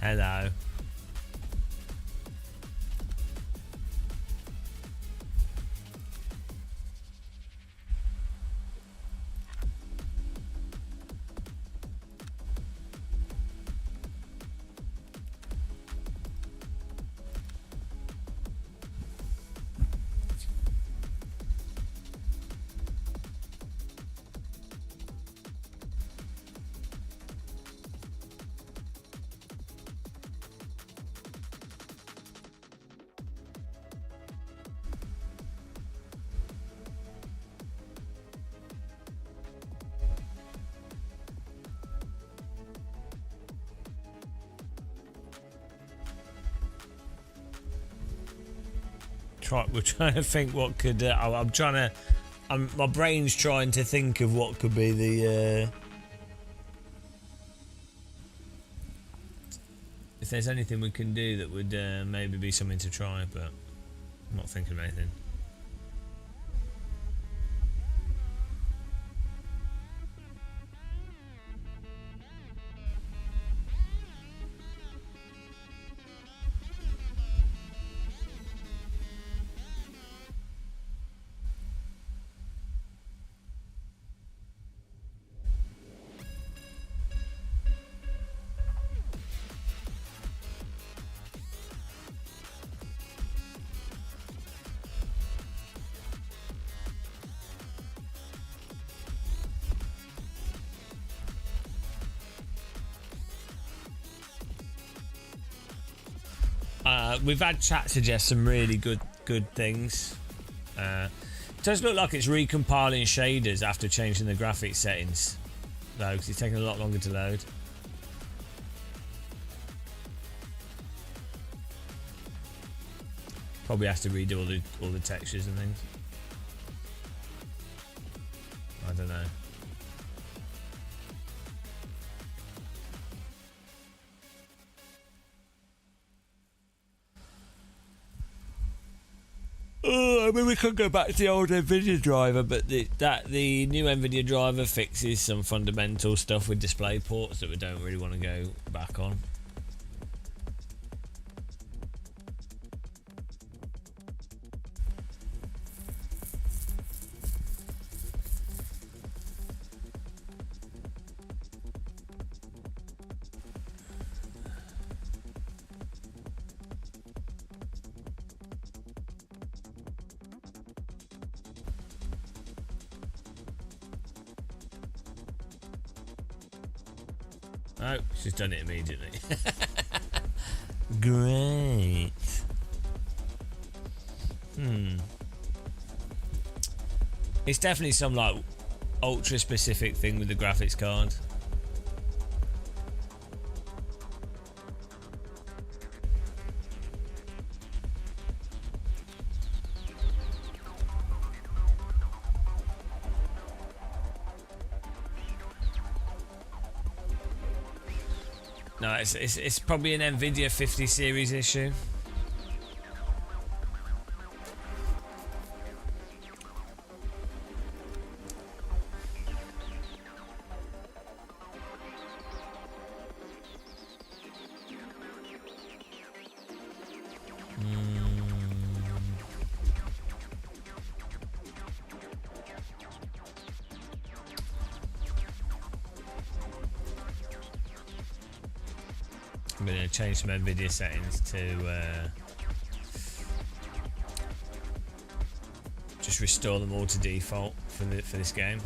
Hello. We're trying to think what could. I'm trying to. My brain's trying to think of what could be the. If there's anything we can do that would maybe be something to try, but I'm not thinking of anything. We've had chat suggest some really good things. It does look like it's recompiling shaders after changing the graphics settings, though, because it's taking a lot longer to load. Probably has to redo all the textures and things. I don't know. I mean, we could go back to the old NVIDIA driver, but the new NVIDIA driver fixes some fundamental stuff with display ports that we don't really want to go back on. Oh, she's done it immediately. Great. It's definitely some like ultra specific thing with the graphics card. No, it's probably an NVIDIA 50 series issue. I'm going to change some NVIDIA settings to just restore them all to default for this game.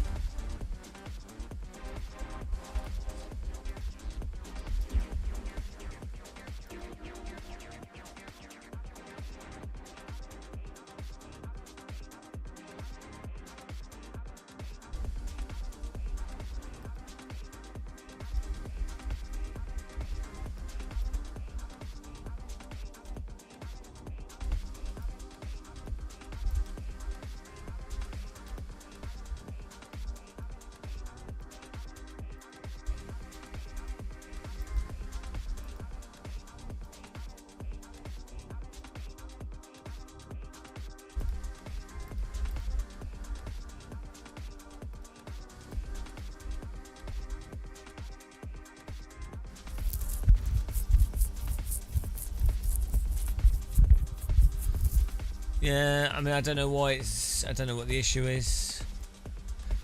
Yeah, I mean, I don't know why it's. I don't know what the issue is.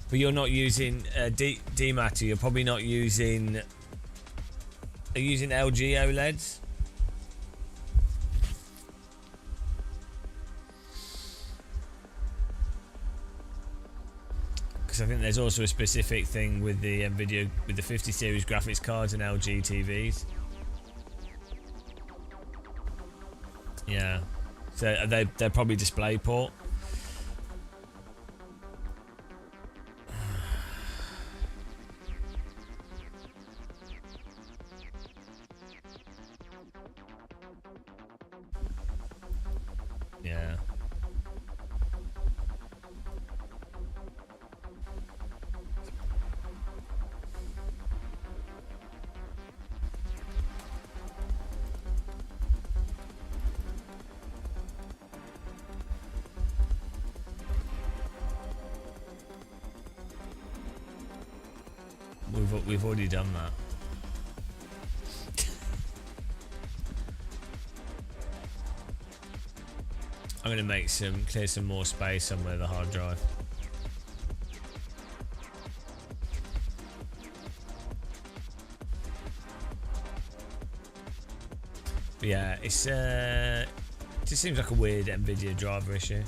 But you're not using D-Matter. You're probably not using. Are you using LG OLEDs? Because I think there's also a specific thing with the NVIDIA, with the 50 series graphics cards and LG TVs. Yeah. So they're probably DisplayPort. Yeah. We've already done that. I'm gonna clear some more space somewhere the hard drive. But yeah, it's it just seems like a weird NVIDIA driver issue.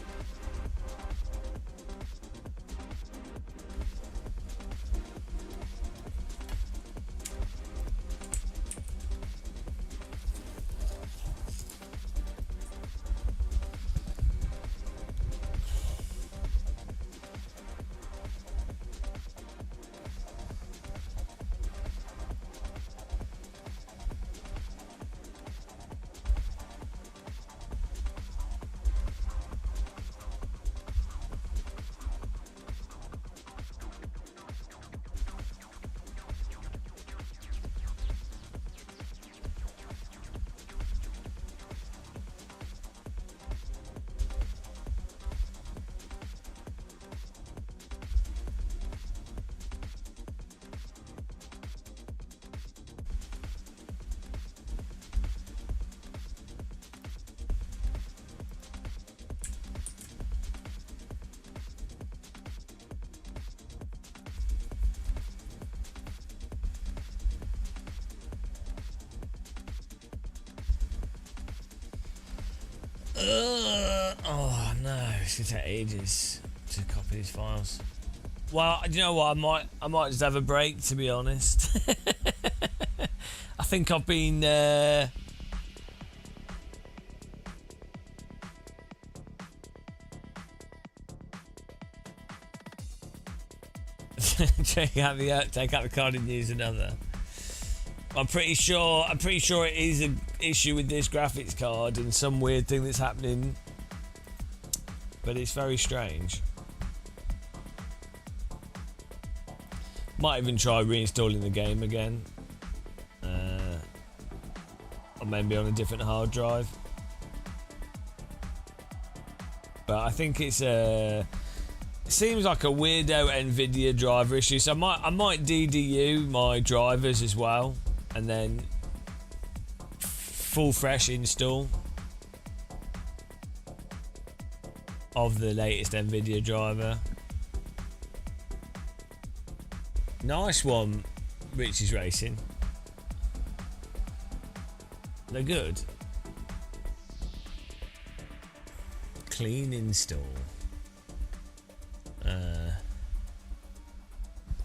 Oh no, it's gonna take ages to copy these files. Well, you know what? I might just have a break, to be honest. I think I've been. Take out the card and use another. I'm pretty sure it is an issue with this graphics card and some weird thing that's happening, but it's very strange. Might even try reinstalling the game again, or maybe on a different hard drive. But I think it seems like a weirdo NVIDIA driver issue, so I might DDU my drivers as well, and then full fresh install of the latest NVIDIA driver. Nice one, Richie's Racing. They're good. Clean install.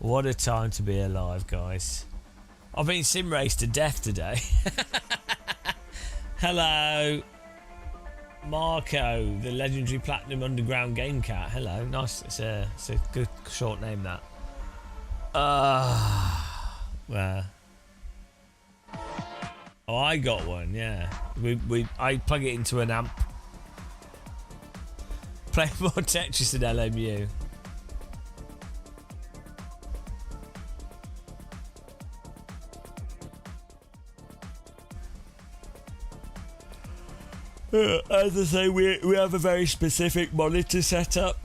What a time to be alive, guys. I've been sim raced to death today. Hello, Marco, the legendary Platinum Underground Game Cat. Hello, nice. It's a good short name, that. Well. Oh, I got one. Yeah, I plug it into an amp. Play more Tetris than LMU. As I say, we have a very specific monitor setup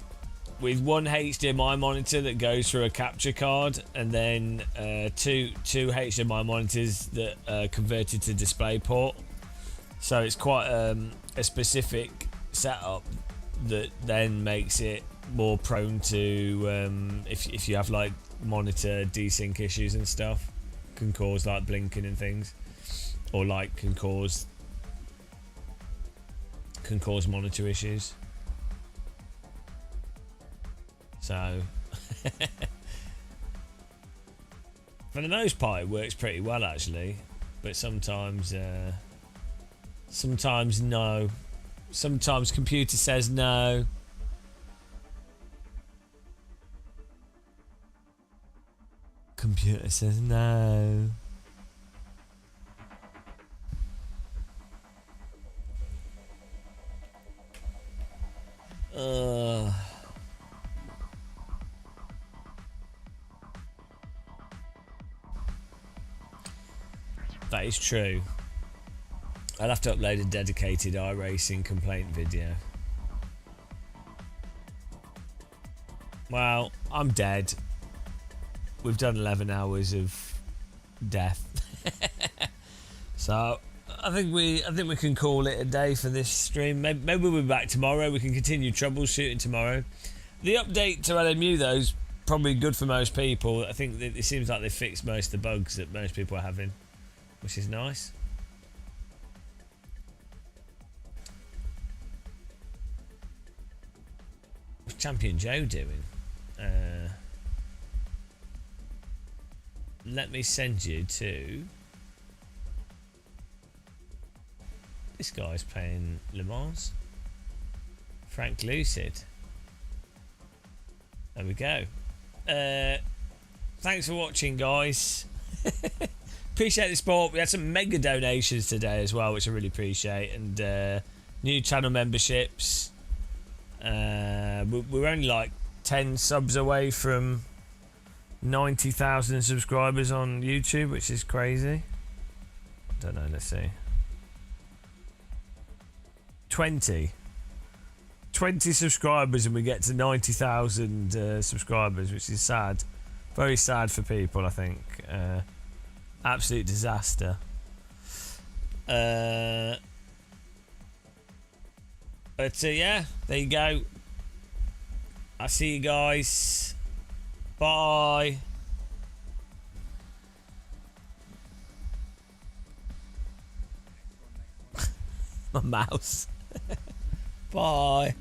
with one HDMI monitor that goes through a capture card, and then two HDMI monitors that are converted to DisplayPort. So it's quite a specific setup that then makes it more prone to if you have like monitor desync issues and stuff, can cause like blinking and things, or like can cause monitor issues. So for the most part it works pretty well actually, but sometimes no. Sometimes computer says no. Computer says no. That is true. I'll have to upload a dedicated iRacing complaint video. Well, I'm dead. We've done 11 hours of death. So I think we can call it a day for this stream. Maybe we'll be back tomorrow. We can continue troubleshooting tomorrow. The update to LMU though is probably good for most people. I think that it seems like they fixed most of the bugs that most people are having, which is nice. What's Champion Joe doing? Let me send you to... This guy's playing Le Mans. Frank Lucid. There we go. Thanks for watching, guys. Appreciate the support. We had some mega donations today as well, which I really appreciate, and new channel memberships. We're only like 10 subs away from 90,000 subscribers on YouTube, which is crazy. Don't know, let's see. 20 subscribers and we get to 90,000 subscribers, which is sad. Very sad for people, I think. Absolute disaster. But yeah, there you go. I'll see you guys. Bye. My mouse. Bye.